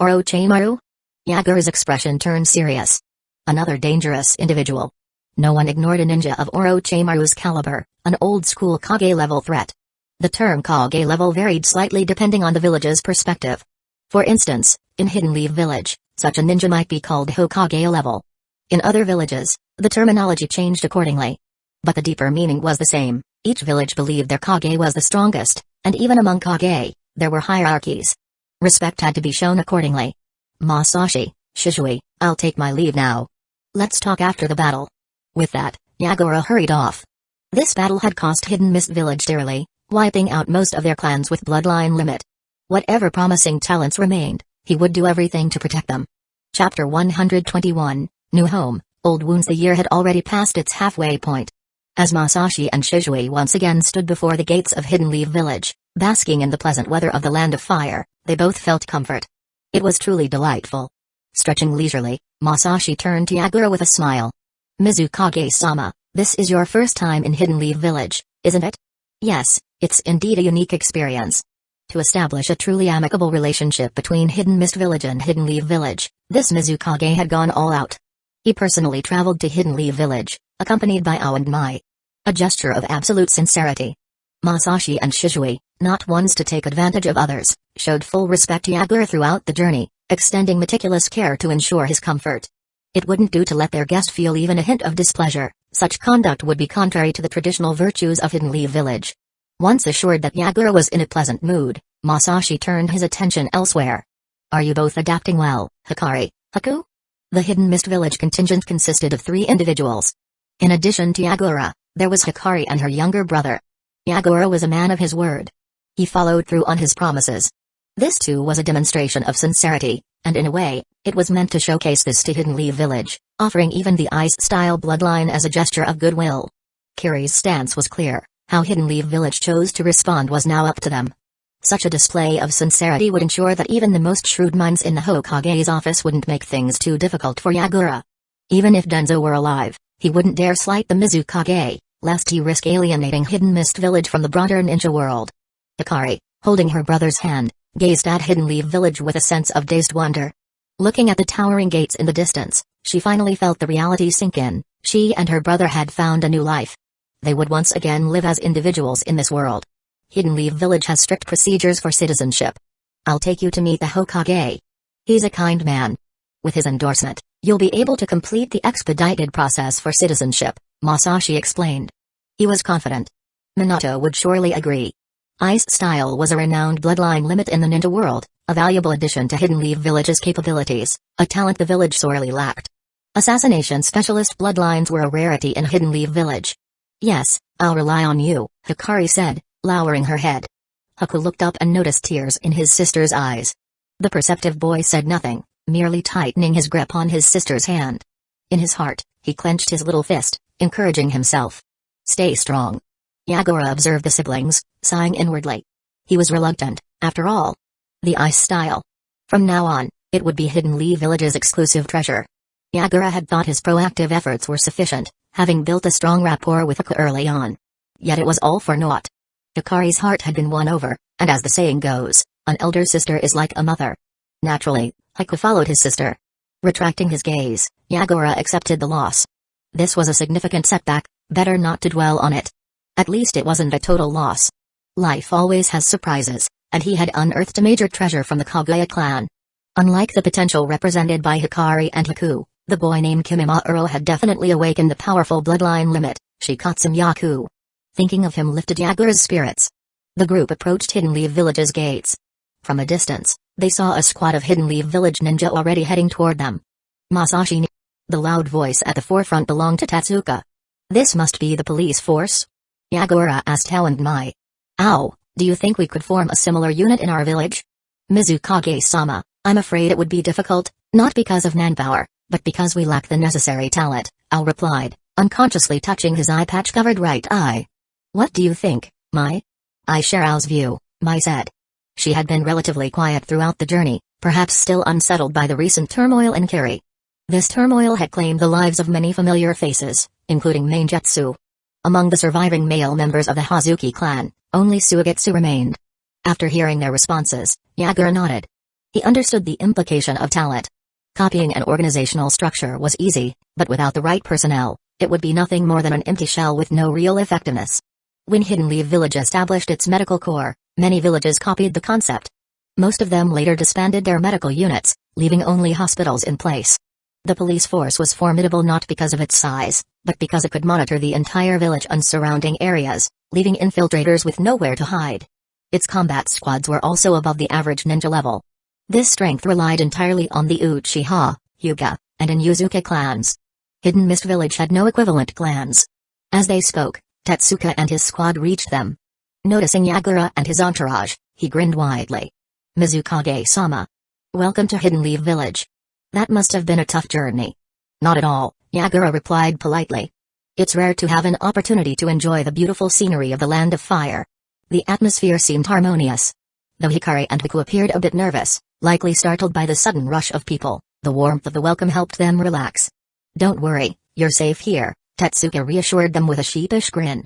Orochimaru? Yagura's expression turned serious. Another dangerous individual. No one ignored a ninja of Orochimaru's caliber, an old-school Kage-level threat. The term Kage level varied slightly depending on the village's perspective. For instance, in Hidden Leaf Village, such a ninja might be called Hokage level. In other villages, the terminology changed accordingly. But the deeper meaning was the same. Each village believed their Kage was the strongest, and even among Kage, there were hierarchies. Respect had to be shown accordingly. Masashi, Shisui, I'll take my leave now. Let's talk after the battle. With that, Yagura hurried off. This battle had cost Hidden Mist Village dearly, wiping out most of their clans with bloodline limit. Whatever promising talents remained, he would do everything to protect them. Chapter 121, New Home, Old Wounds. The year had already passed its halfway point. As Masashi and Shisui once again stood before the gates of Hidden Leaf Village, basking in the pleasant weather of the Land of Fire, they both felt comfort. It was truly delightful. Stretching leisurely, Masashi turned to Yagura with a smile. Mizukage-sama, this is your first time in Hidden Leaf Village, isn't it? Yes, it's indeed a unique experience. To establish a truly amicable relationship between Hidden Mist Village and Hidden Leaf Village, this Mizukage had gone all out. He personally traveled to Hidden Leaf Village, accompanied by Ao and Mai. A gesture of absolute sincerity. Masashi and Shisui, not ones to take advantage of others, showed full respect to Yagura throughout the journey, extending meticulous care to ensure his comfort. It wouldn't do to let their guest feel even a hint of displeasure. Such conduct would be contrary to the traditional virtues of Hidden Leaf Village. Once assured that Yagura was in a pleasant mood, Masashi turned his attention elsewhere. Are you both adapting well, Hikari, Haku? The Hidden Mist Village contingent consisted of 3 individuals. In addition to Yagura, there was Hikari and her younger brother. Yagura was a man of his word. He followed through on his promises. This too was a demonstration of sincerity, and in a way, it was meant to showcase this to Hidden Leaf Village, offering even the Ice-style bloodline as a gesture of goodwill. Kiri's stance was clear. How Hidden Leaf Village chose to respond was now up to them. Such a display of sincerity would ensure that even the most shrewd minds in the Hokage's office wouldn't make things too difficult for Yagura. Even if Danzo were alive, he wouldn't dare slight the Mizukage, lest he risk alienating Hidden Mist Village from the broader ninja world. Hikari, holding her brother's hand, gazed at Hidden Leaf Village with a sense of dazed wonder. Looking at the towering gates in the distance, she finally felt the reality sink in. She and her brother had found a new life. They would once again live as individuals in this world. Hidden Leaf Village has strict procedures for citizenship. I'll take you to meet the Hokage. He's a kind man. With his endorsement, you'll be able to complete the expedited process for citizenship, Masashi explained. He was confident. Minato would surely agree. Ice style was a renowned bloodline limit in the ninja world, A valuable addition to Hidden Leaf Village's capabilities, a talent the village sorely lacked. Assassination specialist bloodlines were a rarity in Hidden Leaf Village. Yes, I'll rely on you, Hikari said, lowering her head. Hueco looked up and noticed tears in his sister's eyes. The perceptive boy said nothing, merely tightening his grip on his sister's hand. In his heart, he clenched his little fist, encouraging himself. Stay strong. Yagura observed the siblings, sighing inwardly. He was reluctant, after all. The ice style. From now on, it would be Hidden Leaf Village's exclusive treasure. Yagura had thought his proactive efforts were sufficient, having built a strong rapport with Hueco early on. Yet it was all for naught. Hikari's heart had been won over, and as the saying goes, an elder sister is like a mother. Naturally, Hueco followed his sister. Retracting his gaze, Yagura accepted the loss. This was a significant setback, better not to dwell on it. At least it wasn't a total loss. Life always has surprises, and he had unearthed a major treasure from the Kaguya clan. Unlike the potential represented by Hikari and Hueco, the boy named Kimimaro had definitely awakened the powerful bloodline limit, Shikatsu Yaku. Thinking of him lifted Yagura's spirits. The group approached Hidden Leaf Village's gates. From a distance, they saw a squad of Hidden Leaf Village ninja already heading toward them. Masashi. The loud voice at the forefront belonged to Tetsuka. This must be the police force? Yagura asked how and why. Ow, do you think we could form a similar unit in our village? Mizukage-sama, I'm afraid it would be difficult, not because of manpower, but because we lack the necessary talent, Ao replied, unconsciously touching his eye-patch-covered right eye. What do you think, Mai? I share Ao's view, Mai said. She had been relatively quiet throughout the journey, perhaps still unsettled by the recent turmoil in Kiri. This turmoil had claimed the lives of many familiar faces, including Mangekyō. Among the surviving male members of the Hazuki clan, only Suigetsu remained. After hearing their responses, Yagura nodded. He understood the implication of talent. Copying an organizational structure was easy, but without the right personnel, it would be nothing more than an empty shell with no real effectiveness. When Hidden Leaf Village established its medical corps, many villages copied the concept. Most of them later disbanded their medical units, leaving only hospitals in place. The police force was formidable not because of its size, but because it could monitor the entire village and surrounding areas, leaving infiltrators with nowhere to hide. Its combat squads were also above the average ninja level. This strength relied entirely on the Uchiha, Hyuga, and Inuzuka clans. Hidden Mist Village had no equivalent clans. As they spoke, Tetsuka and his squad reached them. Noticing Yagura and his entourage, he grinned widely. Mizukage-sama. Welcome to Hidden Leaf Village. That must have been a tough journey. Not at all, Yagura replied politely. It's rare to have an opportunity to enjoy the beautiful scenery of the Land of Fire. The atmosphere seemed harmonious. Though Hikari and Hueco appeared a bit nervous, likely startled by the sudden rush of people, the warmth of the welcome helped them relax. Don't worry, you're safe here, Tetsuka reassured them with a sheepish grin.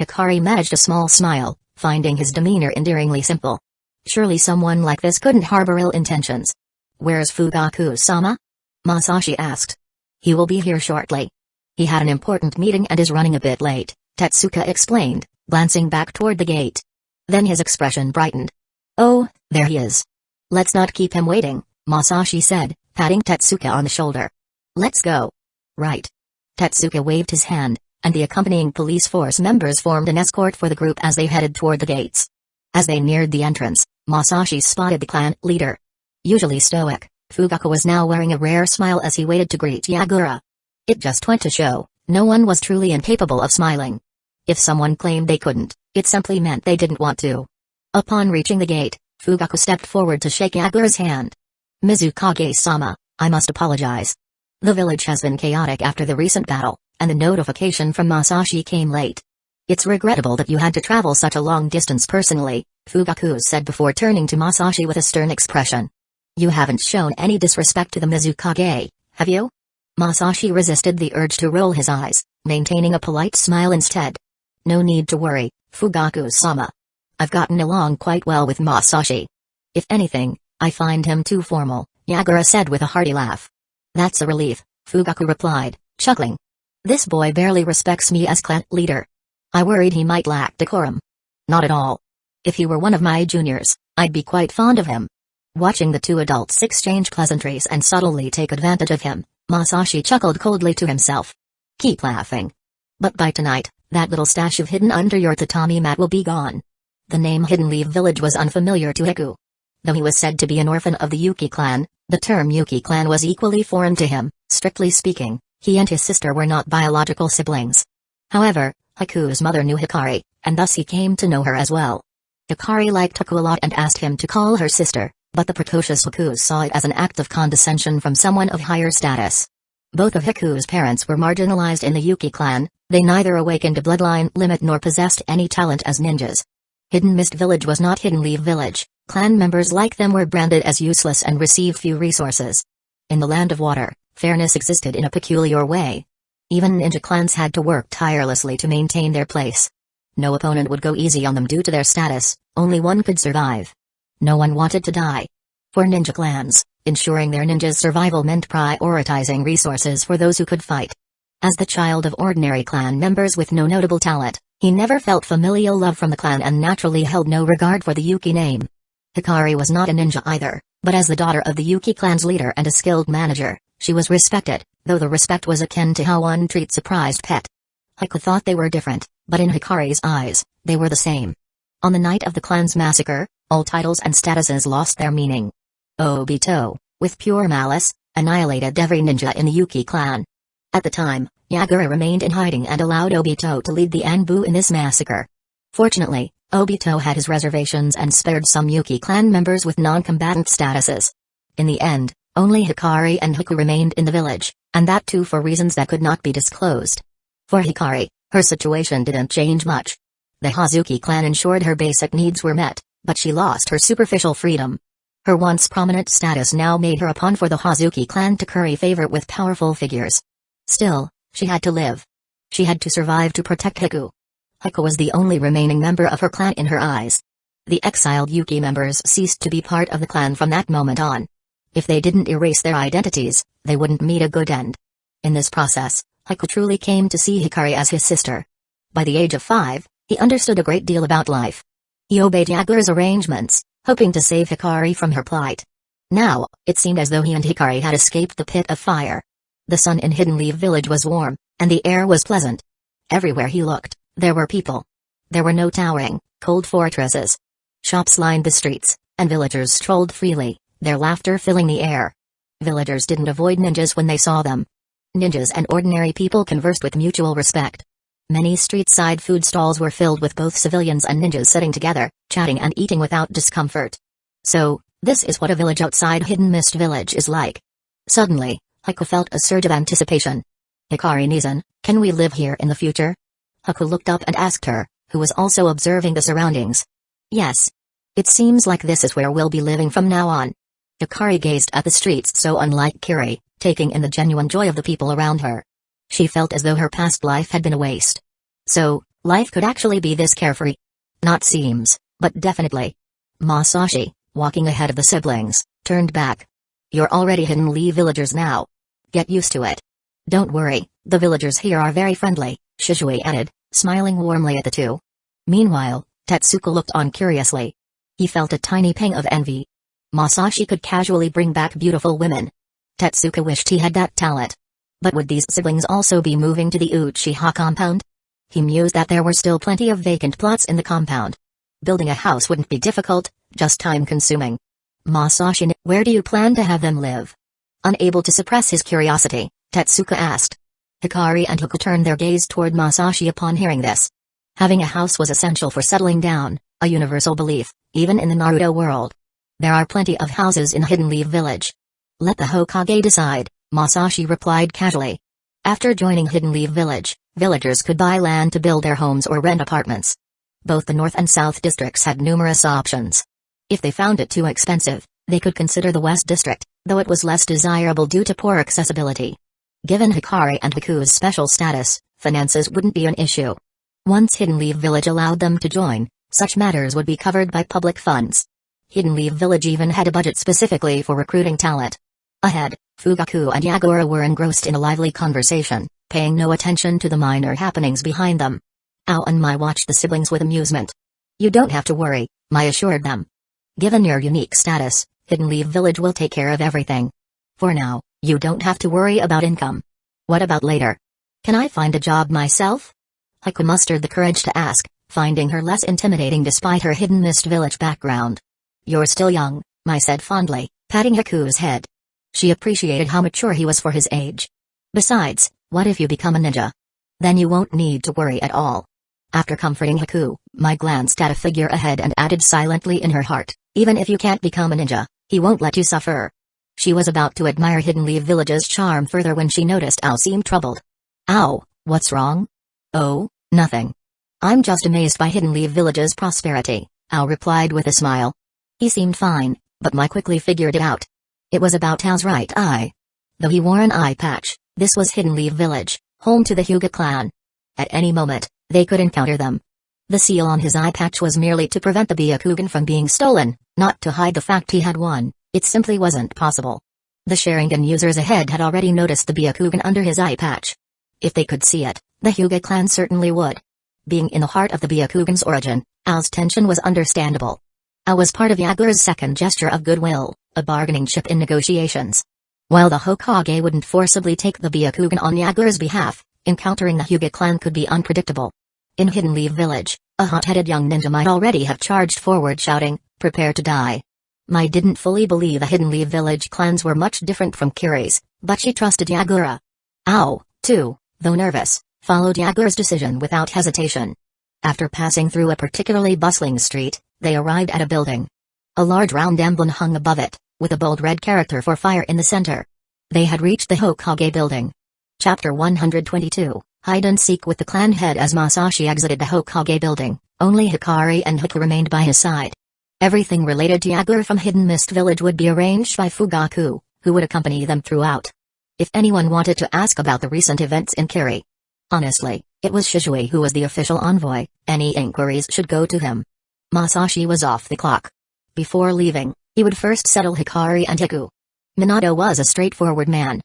Hikari managed a small smile, finding his demeanor endearingly simple. Surely someone like this couldn't harbor ill intentions. Where's Fugaku-sama? Masashi asked. He will be here shortly. He had an important meeting and is running a bit late, Tetsuka explained, glancing back toward the gate. Then his expression brightened. Oh, there he is. Let's not keep him waiting, Masashi said, patting Tetsuka on the shoulder. Let's go. Right. Tetsuka waved his hand, and the accompanying police force members formed an escort for the group as they headed toward the gates. As they neared the entrance, Masashi spotted the clan leader. Usually stoic, Fugaku was now wearing a rare smile as he waited to greet Yagura. It just went to show, no one was truly incapable of smiling. If someone claimed they couldn't, it simply meant they didn't want to. Upon reaching the gate, Fugaku stepped forward to shake Yagura's hand. Mizukage-sama, I must apologize. The village has been chaotic after the recent battle, and the notification from Masashi came late. It's regrettable that you had to travel such a long distance personally, Fugaku said before turning to Masashi with a stern expression. You haven't shown any disrespect to the Mizukage, have you? Masashi resisted the urge to roll his eyes, maintaining a polite smile instead. No need to worry, Fugaku-sama. I've gotten along quite well with Masashi. If anything, I find him too formal, Yagura said with a hearty laugh. That's a relief, Fugaku replied, chuckling. This boy barely respects me as clan leader. I worried he might lack decorum. Not at all. If he were one of my juniors, I'd be quite fond of him. Watching the two adults exchange pleasantries and subtly take advantage of him, Masashi chuckled coldly to himself. Keep laughing. But by tonight, that little stash of hidden under your tatami mat will be gone. The name Hidden Leaf Village was unfamiliar to Hueco. Though he was said to be an orphan of the Yuki clan, the term Yuki clan was equally foreign to him. Strictly speaking, he and his sister were not biological siblings. However, Haku's mother knew Hikari, and thus he came to know her as well. Hikari liked Haku a lot and asked him to call her sister, but the precocious Haku saw it as an act of condescension from someone of higher status. Both of Haku's parents were marginalized in the Yuki clan. They neither awakened a bloodline limit nor possessed any talent as ninjas. Hidden Mist Village was not Hidden Leaf Village. Clan members like them were branded as useless and received few resources. In the Land of Water, fairness existed in a peculiar way. Even ninja clans had to work tirelessly to maintain their place. No opponent would go easy on them due to their status, only one could survive. No one wanted to die. For ninja clans, ensuring their ninjas' survival meant prioritizing resources for those who could fight. As the child of ordinary clan members with no notable talent, he never felt familial love from the clan and naturally held no regard for the Yuki name. Hikari was not a ninja either, but as the daughter of the Yuki clan's leader and a skilled manager, she was respected, though the respect was akin to how one treats a prized pet. Haku thought they were different, but in Hikari's eyes, they were the same. On the night of the clan's massacre, all titles and statuses lost their meaning. Obito, with pure malice, annihilated every ninja in the Yuki clan. At the time, Yagura remained in hiding and allowed Obito to lead the Anbu in this massacre. Fortunately, Obito had his reservations and spared some Yuki clan members with non-combatant statuses. In the end, only Hikari and Haku remained in the village, and that too for reasons that could not be disclosed. For Hikari, her situation didn't change much. The Hazuki clan ensured her basic needs were met, but she lost her superficial freedom. Her once prominent status now made her a pawn for the Hazuki clan to curry favor with powerful figures. Still, she had to live. She had to survive to protect Haku. Haku was the only remaining member of her clan in her eyes. The exiled Yuki members ceased to be part of the clan from that moment on. If they didn't erase their identities, they wouldn't meet a good end. In this process, Haku truly came to see Hikari as his sister. By the age of 5, he understood a great deal about life. He obeyed Yagura's arrangements, hoping to save Hikari from her plight. Now, it seemed as though he and Hikari had escaped the pit of fire. The sun in Hidden Leaf Village was warm, and the air was pleasant. Everywhere he looked, there were people. There were no towering, cold fortresses. Shops lined the streets, and villagers strolled freely, their laughter filling the air. Villagers didn't avoid ninjas when they saw them. Ninjas and ordinary people conversed with mutual respect. Many street-side food stalls were filled with both civilians and ninjas sitting together, chatting and eating without discomfort. So, this is what a village outside Hidden Mist Village is like. Suddenly, Haku felt a surge of anticipation. Hikari-Nizan, can we live here in the future? Haku looked up and asked her, who was also observing the surroundings. Yes. It seems like this is where we'll be living from now on. Hikari gazed at the streets so unlike Kiri, taking in the genuine joy of the people around her. She felt as though her past life had been a waste. So, life could actually be this carefree. Not seems, but definitely. Masashi, walking ahead of the siblings, turned back. You're already Hidden Leaf villagers now. Get used to it. Don't worry, the villagers here are very friendly, Shizue added, smiling warmly at the two. Meanwhile, Tetsuka looked on curiously. He felt a tiny pang of envy. Masashi could casually bring back beautiful women. Tetsuka wished he had that talent. But would these siblings also be moving to the Uchiha compound? He mused that there were still plenty of vacant plots in the compound. Building a house wouldn't be difficult, just time-consuming. Masashi, where do you plan to have them live? Unable to suppress his curiosity, Tetsuka asked. Hikari and Haku turned their gaze toward Masashi upon hearing this. Having a house was essential for settling down, a universal belief, even in the Naruto world. There are plenty of houses in Hidden Leaf Village. Let the Hokage decide, Masashi replied casually. After joining Hidden Leaf Village, villagers could buy land to build their homes or rent apartments. Both the North and South districts had numerous options. If they found it too expensive, they could consider the West district, though it was less desirable due to poor accessibility. Given Hikari and Haku's special status, finances wouldn't be an issue. Once Hidden Leaf Village allowed them to join, such matters would be covered by public funds. Hidden Leaf Village even had a budget specifically for recruiting talent. Ahead, Fugaku and Yagura were engrossed in a lively conversation, paying no attention to the minor happenings behind them. Ao and Mai watched the siblings with amusement. You don't have to worry, Mai assured them. Given your unique status, Hidden Leaf Village will take care of everything. For now, you don't have to worry about income. What about later? Can I find a job myself? Haku mustered the courage to ask, finding her less intimidating despite her Hidden Mist Village background. You're still young, Mai said fondly, patting Haku's head. She appreciated how mature he was for his age. Besides, what if you become a ninja? Then you won't need to worry at all. After comforting Haku, Mai glanced at a figure ahead and added silently in her heart, even if you can't become a ninja, he won't let you suffer. She was about to admire Hidden Leaf Village's charm further when she noticed Ao seemed troubled. Ow, what's wrong? Oh, nothing. I'm just amazed by Hidden Leaf Village's prosperity, Ao replied with a smile. He seemed fine, but Mai quickly figured it out. It was about Ao's right eye. Though he wore an eye patch, this was Hidden Leaf Village, home to the Hyuga clan. At any moment, they could encounter them. The seal on his eye patch was merely to prevent the Byakugan from being stolen, not to hide the fact he had one. It simply wasn't possible. The Sharingan users ahead had already noticed the Byakugan under his eye patch. If they could see it, the Hyuga clan certainly would. Being in the heart of the Byakugan's origin, Ao's tension was understandable. Ao was part of Yaguara's second gesture of goodwill, a bargaining chip in negotiations. While the Hokage wouldn't forcibly take the Byakugan on Yaguara's behalf, encountering the Hyuga clan could be unpredictable. In Hidden Leaf Village, a hot-headed young ninja might already have charged forward shouting, "Prepare to die." Mai didn't fully believe the Hidden Leaf Village clans were much different from Kiri's, but she trusted Yaguara. Ao, too, though nervous, followed Yaguara's decision without hesitation. After passing through a particularly bustling street, they arrived at a building. A large round emblem hung above it, with a bold red character for fire in the center. They had reached the Hokage building. Chapter 122, Hide and Seek. With the clan head as Masashi exited the Hokage building, only Hikari and Hueco remained by his side. Everything related to Yaguara from Hidden Mist Village would be arranged by Fugaku, who would accompany them throughout. If anyone wanted to ask about the recent events in Kiri, honestly, it was Shizui who was the official envoy. Any inquiries should go to him. Masashi was off the clock. Before leaving, he would first settle Hikari and Hiku. Minato was a straightforward man.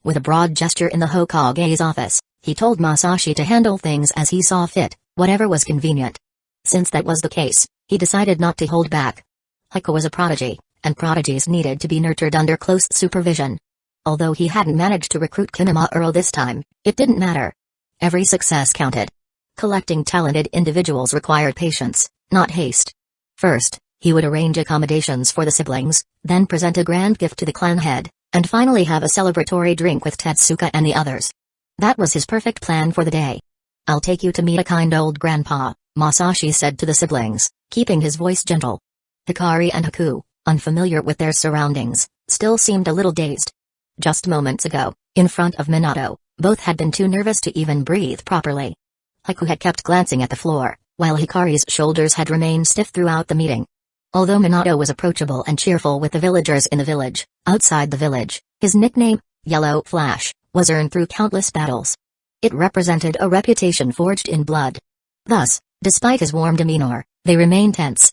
With a broad gesture in the Hokage's office, he told Masashi to handle things as he saw fit, whatever was convenient. Since that was the case, he decided not to hold back. Hueco was a prodigy, and prodigies needed to be nurtured under close supervision. Although he hadn't managed to recruit Kinema Earl this time, it didn't matter. Every success counted. Collecting talented individuals required patience, not haste. First, he would arrange accommodations for the siblings, then present a grand gift to the clan head, and finally have a celebratory drink with Tetsuka and the others. That was his perfect plan for the day. "I'll take you to meet a kind old grandpa," Masashi said to the siblings, keeping his voice gentle. Hikari and Haku, unfamiliar with their surroundings, still seemed a little dazed. Just moments ago, in front of Minato, both had been too nervous to even breathe properly. Haku had kept glancing at the floor, while Hikari's shoulders had remained stiff throughout the meeting. Although Minato was approachable and cheerful with the villagers in the village, outside the village, his nickname, Yellow Flash, was earned through countless battles. It represented a reputation forged in blood. Thus, despite his warm demeanor, they remained tense.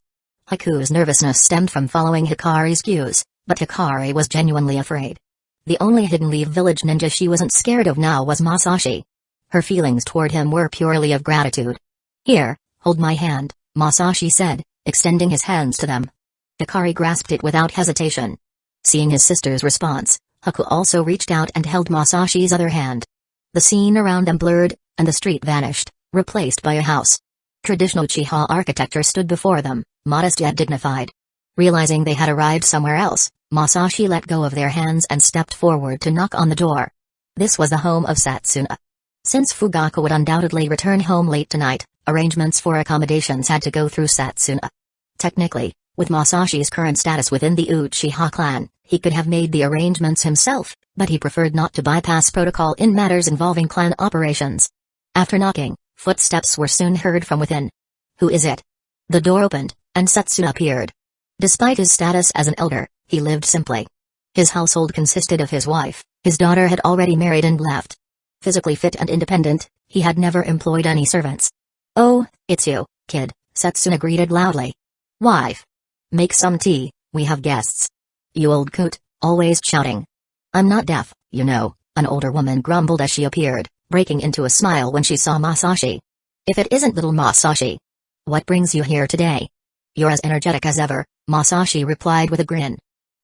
Haku's nervousness stemmed from following Hikari's cues, but Hikari was genuinely afraid. The only Hidden Leaf Village ninja she wasn't scared of now was Masashi. Her feelings toward him were purely of gratitude. "Here, hold my hand," Masashi said, extending his hands to them. Hikari grasped it without hesitation. Seeing his sister's response, Haku also reached out and held Masashi's other hand. The scene around them blurred, and the street vanished, replaced by a house. Traditional Uchiha architecture stood before them, modest yet dignified. Realizing they had arrived somewhere else, Masashi let go of their hands and stepped forward to knock on the door. This was the home of Satsuna. Since Fugaku would undoubtedly return home late tonight, arrangements for accommodations had to go through Satsuna. Technically, with Masashi's current status within the Uchiha clan, he could have made the arrangements himself, but he preferred not to bypass protocol in matters involving clan operations. After knocking, footsteps were soon heard from within. "Who is it?" The door opened, and Satsuna appeared. Despite his status as an elder, he lived simply. His household consisted of his wife, his daughter had already married and left. Physically fit and independent, he had never employed any servants. "Oh, it's you, kid," Satsuna greeted loudly. "Wife. Make some tea, we have guests." "You old coot, always shouting." "I'm not deaf, you know," an older woman grumbled as she appeared, breaking into a smile when she saw Masashi. "If it isn't little Masashi. What brings you here today?" "You're as energetic as ever," Masashi replied with a grin.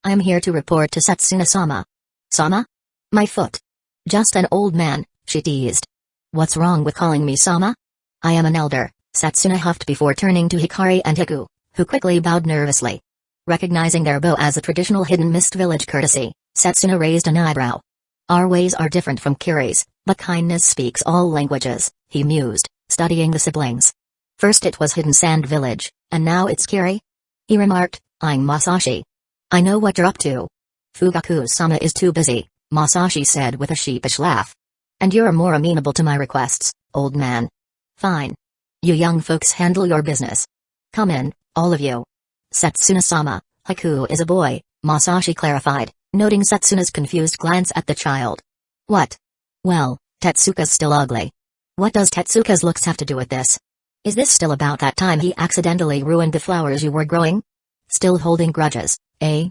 "I'm here to report to Satsuna-sama." "Sama? My foot." "Just an old man," she teased. "What's wrong with calling me Sama?" "I am an elder," Satsuna huffed before turning to Hikari and Hiku, who quickly bowed nervously. Recognizing their bow as a traditional hidden mist village courtesy, Setsuna raised an eyebrow. Our ways are different from Kiri's, but kindness speaks all languages, he mused, studying the siblings. First it was Hidden Sand Village, and now it's Kiri? He remarked, eyeing Masashi. I know what you're up to. Fugaku-sama is too busy, Masashi said with a sheepish laugh. And you're more amenable to my requests, old man. Fine. You young folks handle your business. Come in, all of you. Setsuna-sama, Haku is a boy, Masashi clarified, noting Setsuna's confused glance at the child. What? Well, Tetsuka's still ugly. What does Tetsuka's looks have to do with this? Is this still about that time he accidentally ruined the flowers you were growing? Still holding grudges, eh?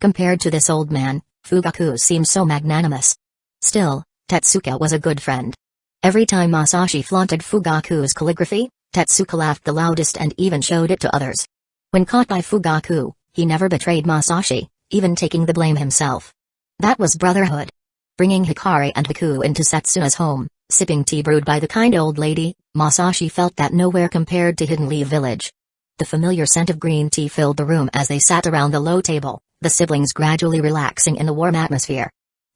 Compared to this old man, Fugaku seems so magnanimous. Still, Tetsuka was a good friend. Every time Masashi flaunted Fugaku's calligraphy, Tetsuka laughed the loudest and even showed it to others. When caught by Fugaku, he never betrayed Masashi, even taking the blame himself. That was brotherhood. Bringing Hikari and Haku into Setsuna's home, sipping tea brewed by the kind old lady, Masashi felt that nowhere compared to Hidden Leaf Village. The familiar scent of green tea filled the room as they sat around the low table, the siblings gradually relaxing in the warm atmosphere.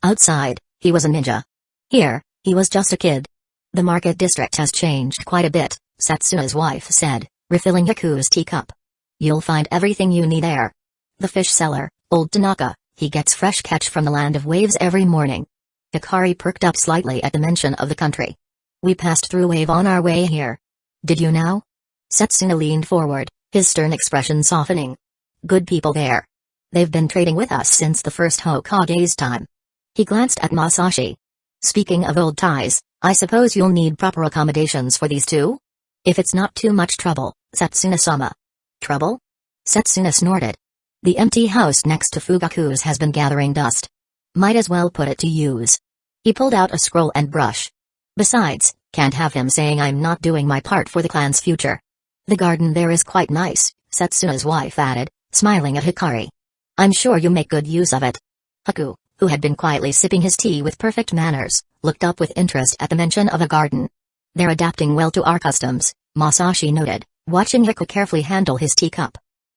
Outside, he was a ninja. Here, he was just a kid. The market district has changed quite a bit, Setsuna's wife said, refilling Haku's teacup. You'll find everything you need there. The fish seller, old Tanaka, he gets fresh catch from the land of waves every morning. Hikari perked up slightly at the mention of the country. We passed through Wave on our way here. Did you now? Setsuna leaned forward, his stern expression softening. Good people there. They've been trading with us since the first Hokage's time. He glanced at Masashi. Speaking of old ties, I suppose you'll need proper accommodations for these two? If it's not too much trouble, Setsuna-sama. Trouble? Setsuna snorted. The empty house next to Fugaku's has been gathering dust. Might as well put it to use. He pulled out a scroll and brush. Besides, can't have him saying I'm not doing my part for the clan's future. The garden there is quite nice, Setsuna's wife added, smiling at Hikari. I'm sure you make good use of it. Haku, who had been quietly sipping his tea with perfect manners, looked up with interest at the mention of a garden. They're adapting well to our customs, Masashi noted, watching Haku carefully handle his teacup.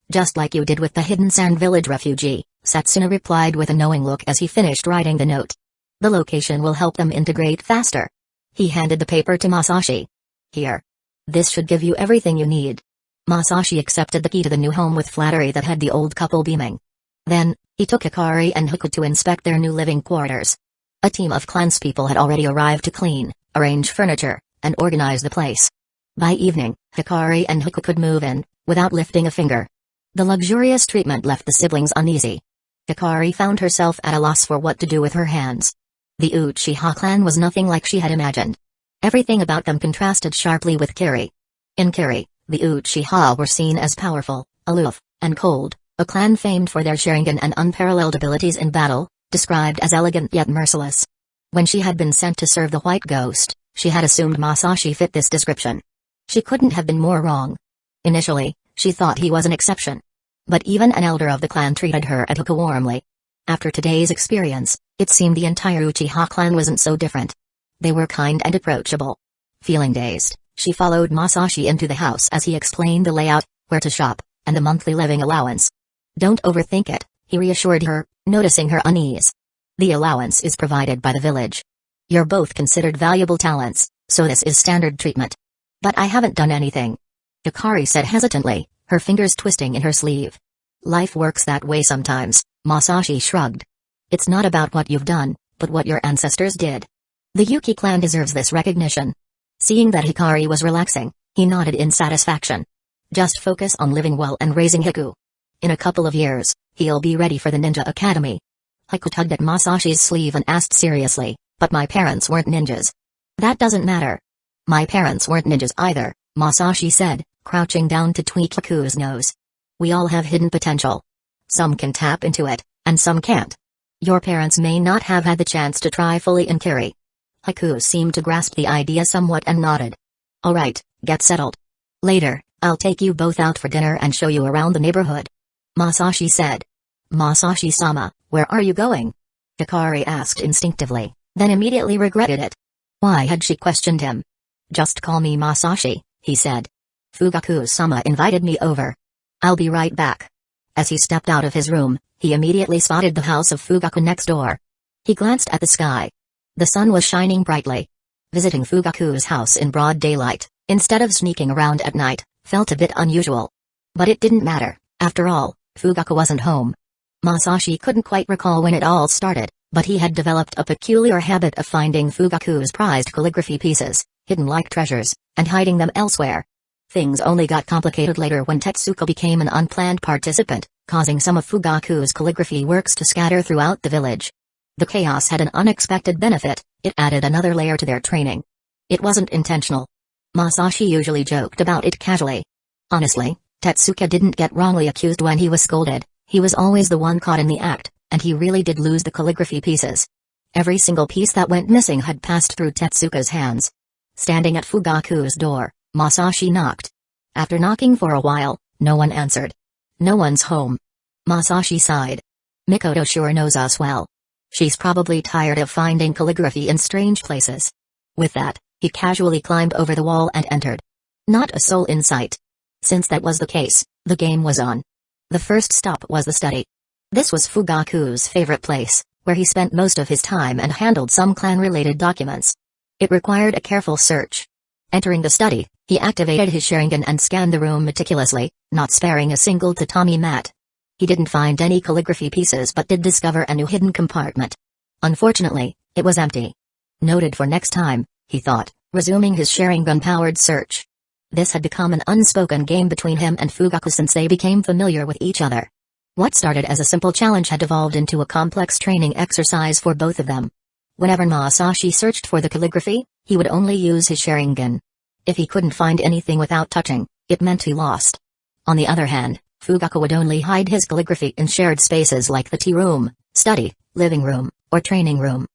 Just like you did with the Hidden Sand Village refugee, Setsuna replied with a knowing look as he finished writing the note. The location will help them integrate faster. He handed the paper to Masashi. Here. This should give you everything you need. Masashi accepted the key to the new home with flattery that had the old couple beaming. Then, he took Hikari and Haku to inspect their new living quarters. A team of clanspeople had already arrived to clean, arrange furniture, and organize the place. By evening, Hikari and Haku could move in, without lifting a finger. The luxurious treatment left the siblings uneasy. Hikari found herself at a loss for what to do with her hands. The Uchiha clan was nothing like she had imagined. Everything about them contrasted sharply with Kiri. In Kiri, the Uchiha were seen as powerful, aloof, and cold, a clan famed for their Sharingan and unparalleled abilities in battle, described as elegant yet merciless. When she had been sent to serve the White Ghost, she had assumed Masashi fit this description. She couldn't have been more wrong. Initially, she thought he was an exception. But even an elder of the clan treated her and Haku warmly. After today's experience, it seemed the entire Uchiha clan wasn't so different. They were kind and approachable. Feeling dazed, she followed Masashi into the house as he explained the layout, where to shop, and the monthly living allowance. Don't overthink it, he reassured her, noticing her unease. The allowance is provided by the village. You're both considered valuable talents, so this is standard treatment. But I haven't done anything. Hikari said hesitantly, her fingers twisting in her sleeve. Life works that way sometimes, Masashi shrugged. It's not about what you've done, but what your ancestors did. The Yuki clan deserves this recognition. Seeing that Hikari was relaxing, he nodded in satisfaction. Just focus on living well and raising Haku. In a couple of years, he'll be ready for the ninja academy. Haku tugged at Masashi's sleeve and asked seriously, but my parents weren't ninjas. That doesn't matter. My parents weren't ninjas either, Masashi said, crouching down to tweak Haku's nose. We all have hidden potential. Some can tap into it, and some can't. Your parents may not have had the chance to try fully in Kiri. Haku seemed to grasp the idea somewhat and nodded. Alright, get settled. Later, I'll take you both out for dinner and show you around the neighborhood. Masashi said. Masashi-sama, where are you going? Hikari asked instinctively, then immediately regretted it. Why had she questioned him? Just call me Masashi, he said. Fugaku-sama invited me over. I'll be right back. As he stepped out of his room, he immediately spotted the house of Fugaku next door. He glanced at the sky. The sun was shining brightly. Visiting Fugaku's house in broad daylight, instead of sneaking around at night, felt a bit unusual. But it didn't matter. After all, Fugaku wasn't home. Masashi couldn't quite recall when it all started, but he had developed a peculiar habit of finding Fugaku's prized calligraphy pieces, hidden like treasures, and hiding them elsewhere. Things only got complicated later when Tetsuko became an unplanned participant, causing some of Fugaku's calligraphy works to scatter throughout the village. The chaos had an unexpected benefit: it added another layer to their training. It wasn't intentional. Masashi usually joked about it casually. Honestly, Tetsuka didn't get wrongly accused when he was scolded. He was always the one caught in the act, and he really did lose the calligraphy pieces. Every single piece that went missing had passed through Tetsuka's hands. Standing at Fugaku's door, Masashi knocked. After knocking for a while, no one answered. No one's home. Masashi sighed. Mikoto sure knows us well. She's probably tired of finding calligraphy in strange places. With that, he casually climbed over the wall and entered. Not a soul in sight. Since that was the case, the game was on. The first stop was the study. This was Fugaku's favorite place, where he spent most of his time and handled some clan-related documents. It required a careful search. Entering the study, he activated his Sharingan and scanned the room meticulously, not sparing a single tatami mat. He didn't find any calligraphy pieces but did discover a new hidden compartment. Unfortunately, it was empty. Noted for next time, he thought, resuming his Sharingan-powered search. This had become an unspoken game between him and Fugaku since they became familiar with each other. What started as a simple challenge had evolved into a complex training exercise for both of them. Whenever Masashi searched for the calligraphy, he would only use his Sharingan. If he couldn't find anything without touching, it meant he lost. On the other hand, Fugaku would only hide his calligraphy in shared spaces like the tea room, study, living room, or training room.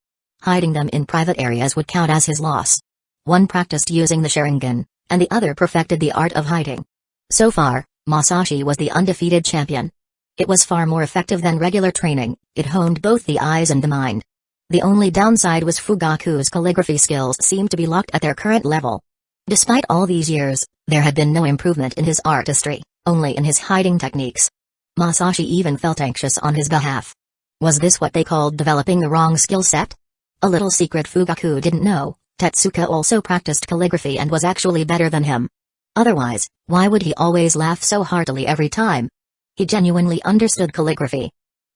Hiding them in private areas would count as his loss. One practiced using the Sharingan, and the other perfected the art of hiding. So far, Masashi was the undefeated champion. It was far more effective than regular training. It honed both the eyes and the mind. The only downside was Fugaku's calligraphy skills seemed to be locked at their current level. Despite all these years, there had been no improvement in his artistry, only in his hiding techniques. Masashi even felt anxious on his behalf. Was this what they called developing the wrong skill set? A little secret Fugaku didn't know: Tetsuka also practiced calligraphy and was actually better than him. Otherwise, why would he always laugh so heartily every time? He genuinely understood calligraphy.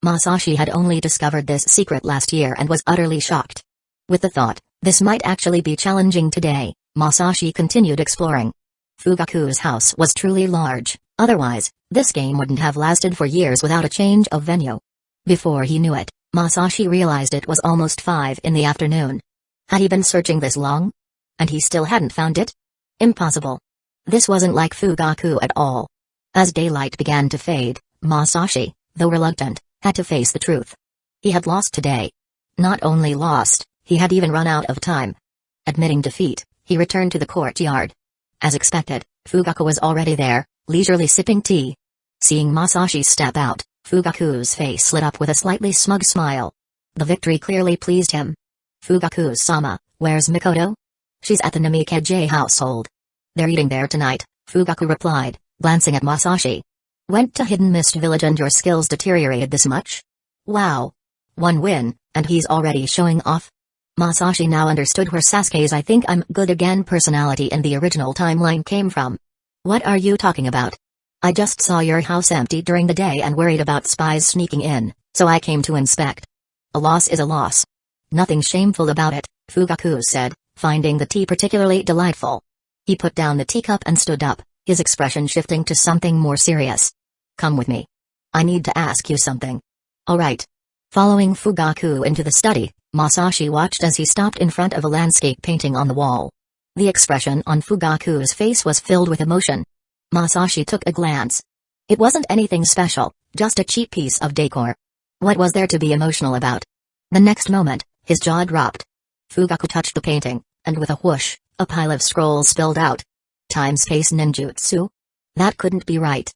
Masashi had only discovered this secret last year and was utterly shocked. With the thought, this might actually be challenging today, Masashi continued exploring. Fugaku's house was truly large, otherwise, this game wouldn't have lasted for years without a change of venue. Before he knew it, Masashi realized it was almost 5 in the afternoon. Had he been searching this long? And he still hadn't found it? Impossible. This wasn't like Fugaku at all. As daylight began to fade, Masashi, though reluctant, had to face the truth. He had lost today. Not only lost, he had even run out of time. Admitting defeat, he returned to the courtyard. As expected, Fugaku was already there, leisurely sipping tea. Seeing Masashi step out, Fugaku's face lit up with a slightly smug smile. The victory clearly pleased him. Fugaku-sama, where's Mikoto? She's at the Namikaze household. They're eating there tonight, Fugaku replied, glancing at Masashi. Went to Hidden Mist Village and your skills deteriorated this much? Wow. One win, and he's already showing off? Masashi now understood where Sasuke's "I think I'm good again" personality in the original timeline came from. What are you talking about? I just saw your house empty during the day and worried about spies sneaking in, so I came to inspect. A loss is a loss. Nothing shameful about it, Fugaku said, finding the tea particularly delightful. He put down the teacup and stood up, his expression shifting to something more serious. Come with me. I need to ask you something. All right. Following Fugaku into the study, Masashi watched as he stopped in front of a landscape painting on the wall. The expression on Fugaku's face was filled with emotion. Masashi took a glance. It wasn't anything special, just a cheap piece of decor. What was there to be emotional about? The next moment, his jaw dropped. Fugaku touched the painting, and with a whoosh, a pile of scrolls spilled out. Time-space ninjutsu? That couldn't be right.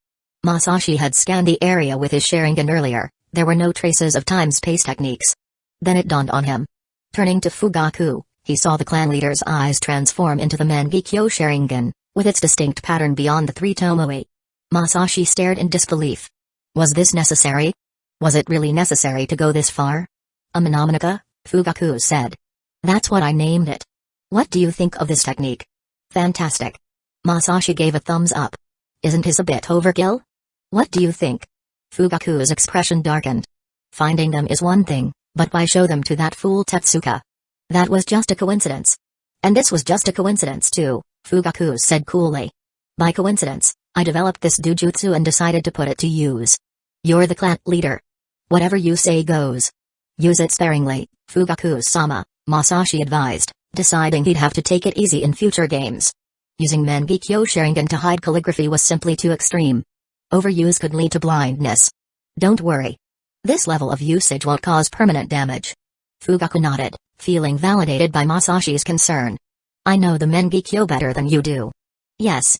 Masashi had scanned the area with his Sharingan earlier. There were no traces of time-space techniques. Then it dawned on him. Turning to Fugaku, he saw the clan leader's eyes transform into the Mangekyō Sharingan, with its distinct pattern beyond the 3 tomoe. Masashi stared in disbelief. Was this necessary? Was it really necessary to go this far? Mnemonic, Fugaku said. That's what I named it. What do you think of this technique? Fantastic. Masashi gave a thumbs up. Isn't this a bit overkill? What do you think? Fugaku's expression darkened. Finding them is one thing, but why show them to that fool Tetsuka? That was just a coincidence. And this was just a coincidence too, Fugaku said coolly. By coincidence, I developed this dujutsu and decided to put it to use. You're the clan leader. Whatever you say goes. Use it sparingly, Fugaku-sama, Masashi advised, deciding he'd have to take it easy in future games. Using Mangekyō Sharingan to hide calligraphy was simply too extreme. Overuse could lead to blindness. Don't worry. This level of usage won't cause permanent damage. Fugaku nodded, feeling validated by Masashi's concern. I know the Mangekyō better than you do. Yes,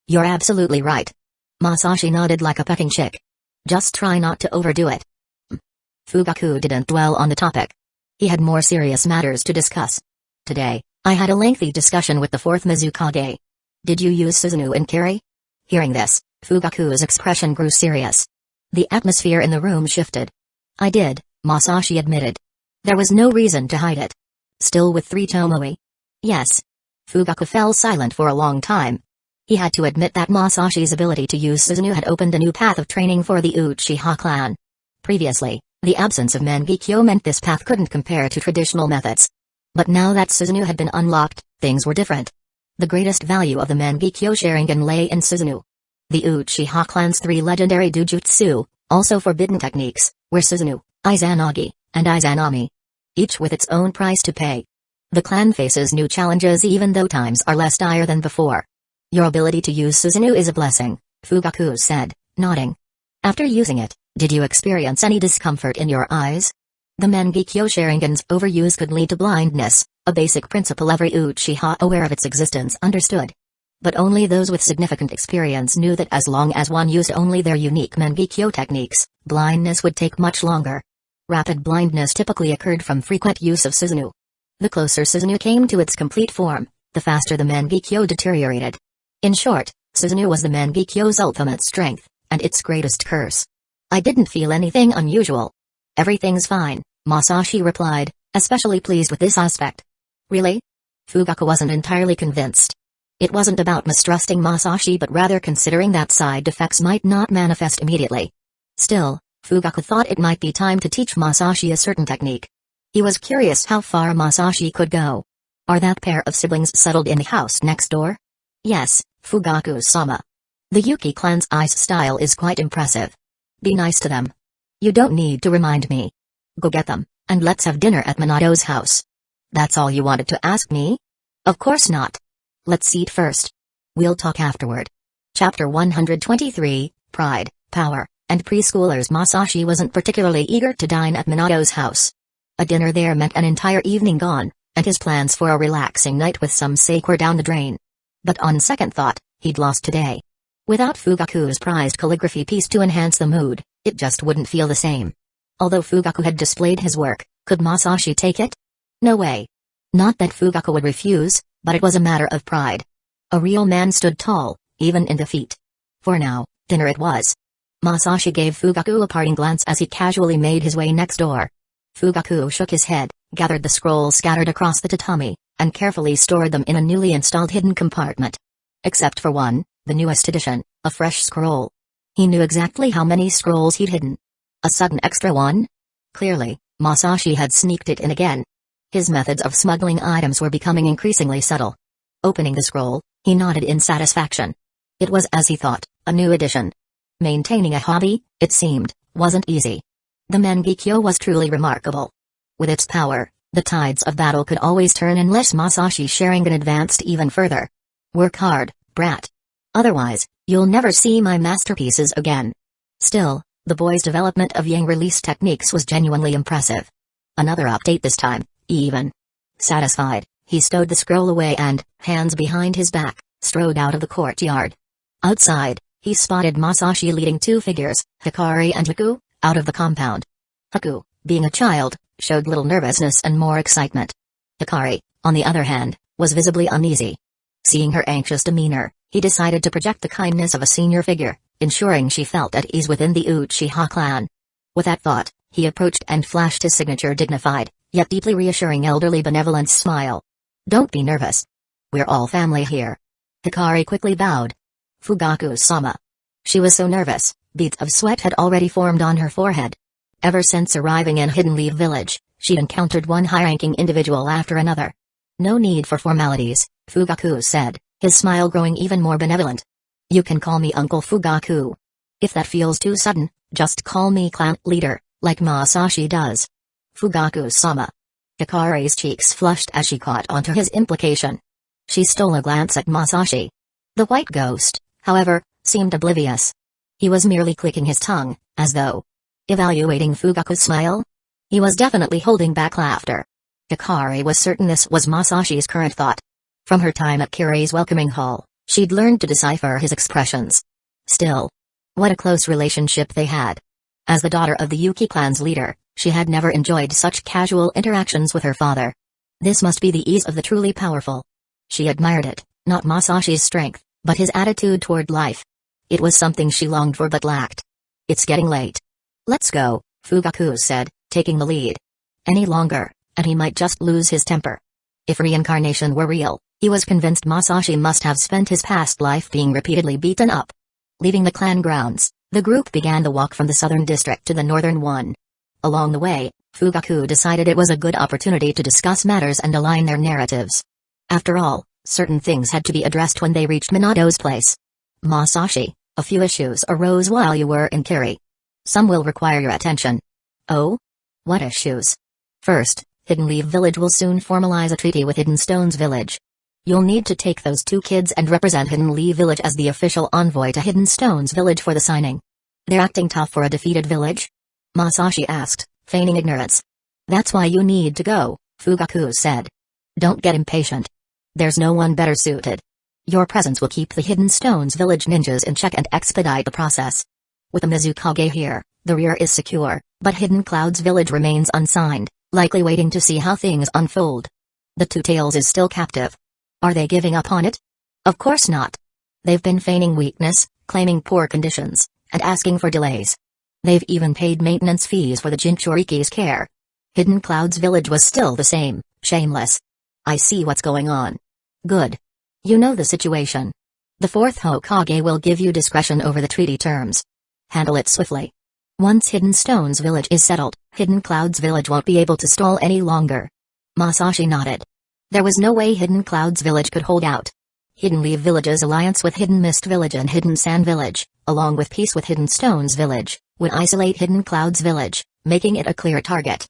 you're absolutely right. Masashi nodded like a pecking chick. Just try not to overdo it. Fugaku didn't dwell on the topic. He had more serious matters to discuss. Today, I had a lengthy discussion with the fourth Mizukage. Did you use Susanoo in Kiri? Hearing this, Fugaku's expression grew serious. The atmosphere in the room shifted. I did, Masashi admitted. There was no reason to hide it. Still with 3 Tomoe? Yes. Fugaku fell silent for a long time. He had to admit that Masashi's ability to use Susanoo had opened a new path of training for the Uchiha clan. Previously, the absence of Mangekyō meant this path couldn't compare to traditional methods. But now that Susanoo had been unlocked, things were different. The greatest value of the Mangekyō Sharingan lay in Susanoo. The Uchiha clan's 3 legendary dujutsu, also forbidden techniques, were Susanoo, Izanagi, and Izanami. Each with its own price to pay. The clan faces new challenges even though times are less dire than before. Your ability to use Susanoo is a blessing, Fugaku said, nodding. After using it, did you experience any discomfort in your eyes? The Mangekyō Sharingan's overuse could lead to blindness, a basic principle every Uchiha aware of its existence understood. But only those with significant experience knew that as long as one used only their unique Mangekyō techniques, blindness would take much longer. Rapid blindness typically occurred from frequent use of Susanoo. The closer Susanoo came to its complete form, the faster the Mangekyō deteriorated. In short, Susanoo was the Mangekyō's ultimate strength, and its greatest curse. I didn't feel anything unusual. Everything's fine, Masashi replied, especially pleased with this aspect. Really? Fugaku wasn't entirely convinced. It wasn't about mistrusting Masashi but rather considering that side effects might not manifest immediately. Still, Fugaku thought it might be time to teach Masashi a certain technique. He was curious how far Masashi could go. Are that pair of siblings settled in the house next door? Yes, Fugaku-sama. The Yuki clan's ice style is quite impressive. Be nice to them. You don't need to remind me. Go get them, and let's have dinner at Minato's house. That's all you wanted to ask me? Of course not. Let's eat first. We'll talk afterward. Chapter 123, Pride, Power, and Preschoolers. Masashi wasn't particularly eager to dine at Minato's house. A dinner there meant an entire evening gone, and his plans for a relaxing night with some sake were down the drain. But on second thought, he'd lost today. Without Fugaku's prized calligraphy piece to enhance the mood, it just wouldn't feel the same. Although Fugaku had displayed his work, could Masashi take it? No way. Not that Fugaku would refuse, but it was a matter of pride. A real man stood tall, even in defeat. For now, dinner it was. Masashi gave Fugaku a parting glance as he casually made his way next door. Fugaku shook his head, gathered the scrolls scattered across the tatami, and carefully stored them in a newly installed hidden compartment. Except for one, the newest edition, a fresh scroll. He knew exactly how many scrolls he'd hidden. A sudden extra one? Clearly, Masashi had sneaked it in again. His methods of smuggling items were becoming increasingly subtle. Opening the scroll, he nodded in satisfaction. It was as he thought, a new edition. Maintaining a hobby, it seemed, wasn't easy. The Mangekyō was truly remarkable. With its power, the tides of battle could always turn unless Masashi's Sharingan advanced even further. Work hard, brat. Otherwise, you'll never see my masterpieces again. Still, the boy's development of Yang release techniques was genuinely impressive. Another update this time, even. Satisfied, he stowed the scroll away and, hands behind his back, strode out of the courtyard. Outside, he spotted Masashi leading 2 figures, Hikari and Hueco, out of the compound. Hueco, being a child, showed little nervousness and more excitement. Hikari, on the other hand, was visibly uneasy. Seeing her anxious demeanor, he decided to project the kindness of a senior figure, ensuring she felt at ease within the Uchiha clan. With that thought, he approached and flashed his signature dignified, yet deeply reassuring elderly benevolence smile. "Don't be nervous. We're all family here." Hikari quickly bowed. "Fugaku-sama." She was so nervous, beads of sweat had already formed on her forehead. Ever since arriving in Hidden Leaf Village, she'd encountered one high-ranking individual after another. "No need for formalities," Fugaku said, his smile growing even more benevolent. "You can call me Uncle Fugaku. If that feels too sudden, just call me clan leader, like Masashi does." "Fugaku-sama." Hikari's cheeks flushed as she caught onto his implication. She stole a glance at Masashi. The white ghost, however, seemed oblivious. He was merely clicking his tongue, as though evaluating Fugaku's smile. He was definitely holding back laughter. Hikari was certain this was Masashi's current thought. From her time at Kiri's welcoming hall, she'd learned to decipher his expressions. Still, what a close relationship they had. As the daughter of the Yuki clan's leader, she had never enjoyed such casual interactions with her father. This must be the ease of the truly powerful. She admired it, not Masashi's strength, but his attitude toward life. It was something she longed for but lacked. "It's getting late. Let's go," Fugaku said, taking the lead. Any longer, and he might just lose his temper. If reincarnation were real, he was convinced Masashi must have spent his past life being repeatedly beaten up. Leaving the clan grounds, the group began the walk from the southern district to the northern one. Along the way, Fugaku decided it was a good opportunity to discuss matters and align their narratives. After all, certain things had to be addressed when they reached Minato's place. "Masashi, a few issues arose while you were in Kiri. Some will require your attention." "Oh? What issues?" "First, Hidden Leaf Village will soon formalize a treaty with Hidden Stones Village. You'll need to take those two kids and represent Hidden Leaf Village as the official envoy to Hidden Stones Village for the signing." "They're acting tough for a defeated village?" Masashi asked, feigning ignorance. "That's why you need to go," Fugaku said. "Don't get impatient. There's no one better suited. Your presence will keep the Hidden Stones Village ninjas in check and expedite the process. With the Mizukage here, the rear is secure, but Hidden Clouds Village remains unsigned, likely waiting to see how things unfold. The Two Tails is still captive. Are they giving up on it? Of course not. They've been feigning weakness, claiming poor conditions, and asking for delays. They've even paid maintenance fees for the Jinchuriki's care. Hidden Clouds Village was still the same, shameless. I see what's going on. Good. You know the situation. The fourth Hokage will give you discretion over the treaty terms. Handle it swiftly. Once Hidden Stones Village is settled, Hidden Clouds Village won't be able to stall any longer." Masashi nodded. There was no way Hidden Clouds Village could hold out. Hidden Leaf Village's alliance with Hidden Mist Village and Hidden Sand Village, along with peace with Hidden Stones Village, would isolate Hidden Clouds Village, making it a clear target.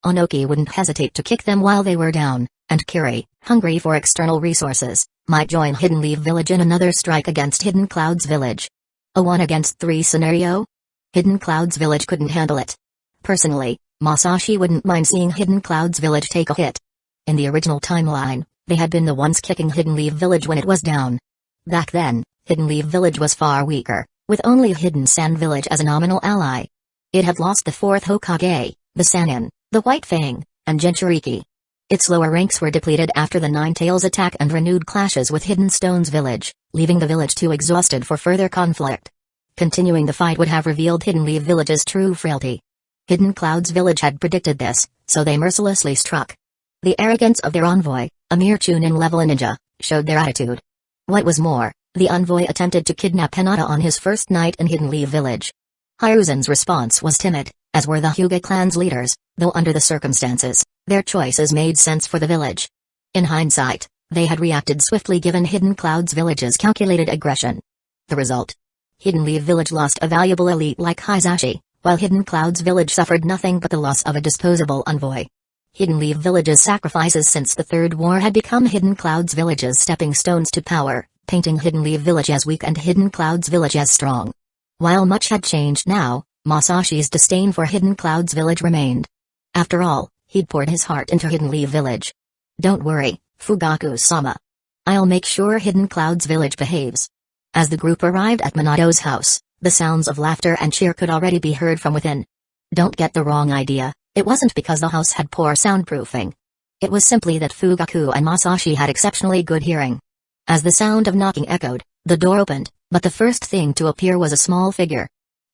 Onoki wouldn't hesitate to kick them while they were down, and Kiri, hungry for external resources, might join Hidden Leaf Village in another strike against Hidden Clouds Village. A 1-against-3 scenario? Hidden Clouds Village couldn't handle it. Personally, Masashi wouldn't mind seeing Hidden Clouds Village take a hit. In the original timeline, they had been the ones kicking Hidden Leaf Village when it was down. Back then, Hidden Leaf Village was far weaker, with only Hidden Sand Village as a nominal ally. It had lost the fourth Hokage, the Sannin, the White Fang, and Jinchuriki. Its lower ranks were depleted after the Nine Tails attack and renewed clashes with Hidden Stones Village, leaving the village too exhausted for further conflict. Continuing the fight would have revealed Hidden Leaf Village's true frailty. Hidden Clouds Village had predicted this, so they mercilessly struck. The arrogance of their envoy, a mere Chunin-level ninja, showed their attitude. What was more, the envoy attempted to kidnap Hinata on his first night in Hidden Leaf Village. Hiruzen's response was timid, as were the Hyuga clan's leaders, though under the circumstances, their choices made sense for the village. In hindsight, they had reacted swiftly given Hidden Clouds Village's calculated aggression. The result? Hidden Leaf Village lost a valuable elite like Hizashi, while Hidden Clouds Village suffered nothing but the loss of a disposable envoy. Hidden Leaf Village's sacrifices since the Third War had become Hidden Clouds Village's stepping stones to power, painting Hidden Leaf Village as weak and Hidden Clouds Village as strong. While much had changed now, Masashi's disdain for Hidden Clouds Village remained. After all, he'd poured his heart into Hidden Leaf Village. "Don't worry, Fugaku-sama. I'll make sure Hidden Clouds Village behaves." As the group arrived at Minato's house, the sounds of laughter and cheer could already be heard from within. Don't get the wrong idea, it wasn't because the house had poor soundproofing. It was simply that Fugaku and Masashi had exceptionally good hearing. As the sound of knocking echoed, the door opened, But the first thing to appear was a small figure.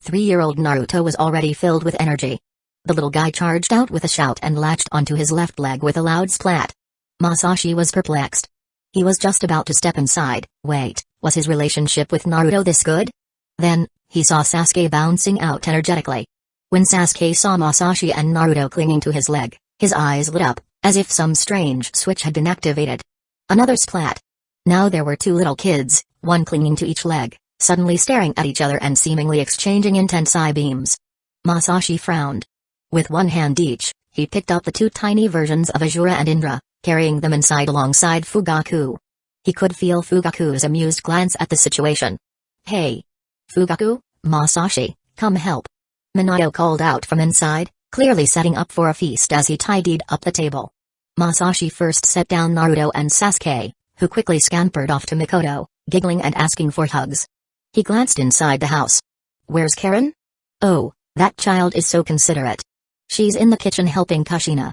3-year-old Naruto was already filled with energy. The little guy charged out with a shout and latched onto his left leg with a loud splat. Masashi was perplexed. He was just about to step inside. Wait, was his relationship with Naruto this good? Then, he saw Sasuke bouncing out energetically. When Sasuke saw Masashi and Naruto clinging to his leg, his eyes lit up, as if some strange switch had been activated. Another splat. Now there were 2 little kids, one clinging to each leg, suddenly staring at each other and seemingly exchanging intense eye beams. Masashi frowned. With one hand each, he picked up the 2 tiny versions of Azura and Indra, carrying them inside alongside Fugaku. He could feel Fugaku's amused glance at the situation. Hey! Fugaku, Masashi, come help. Minato called out from inside, clearly setting up for a feast as he tidied up the table. Masashi first set down Naruto and Sasuke, who quickly scampered off to Mikoto, giggling and asking for hugs. He glanced inside the house. Where's Karen? Oh, that child is so considerate. She's in the kitchen helping Kushina.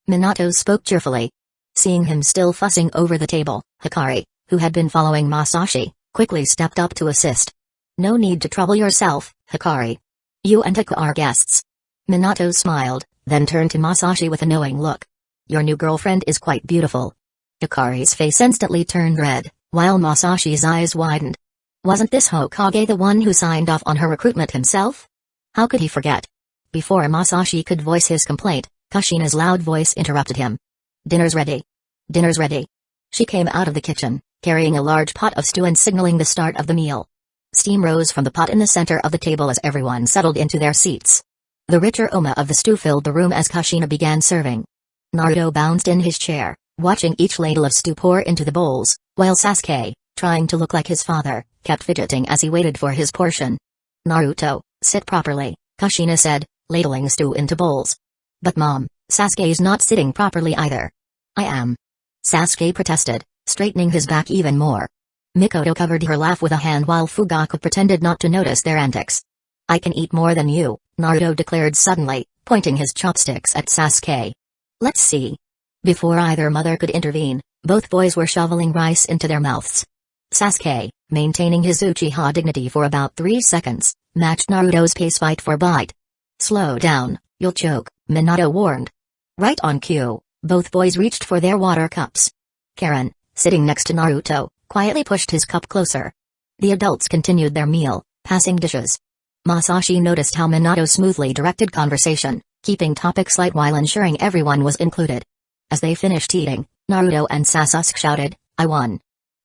Minato spoke cheerfully. Seeing him still fussing over the table, Hikari, who had been following Masashi, quickly stepped up to assist. No need to trouble yourself, Hikari. You and Hiko are guests. Minato smiled, then turned to Masashi with a knowing look. Your new girlfriend is quite beautiful. Hikari's face instantly turned red, while Masashi's eyes widened. Wasn't this Hokage the one who signed off on her recruitment himself? How could he forget? Before Masashi could voice his complaint, Kushina's loud voice interrupted him. Dinner's ready. Dinner's ready. She came out of the kitchen, carrying a large pot of stew and signaling the start of the meal. Steam rose from the pot in the center of the table as everyone settled into their seats. The rich aroma of the stew filled the room as Kushina began serving. Naruto bounced in his chair, watching each ladle of stew pour into the bowls, while Sasuke, trying to look like his father, kept fidgeting as he waited for his portion. Naruto, sit properly, Kushina said, ladling stew into bowls. But Mom, Sasuke's not sitting properly either. I am. Sasuke protested, straightening his back even more. Mikoto covered her laugh with a hand while Fugaku pretended not to notice their antics. I can eat more than you, Naruto declared suddenly, pointing his chopsticks at Sasuke. Let's see. Before either mother could intervene, both boys were shoveling rice into their mouths. Sasuke, maintaining his Uchiha dignity for about 3 seconds, matched Naruto's pace bite for bite. Slow down, you'll choke, Minato warned. Right on cue, both boys reached for their water cups. Karen, sitting next to Naruto, quietly pushed his cup closer. The adults continued their meal, passing dishes. Masashi noticed how Minato smoothly directed conversation, keeping topics light while ensuring everyone was included. As they finished eating, Naruto and Sasuke shouted, I won.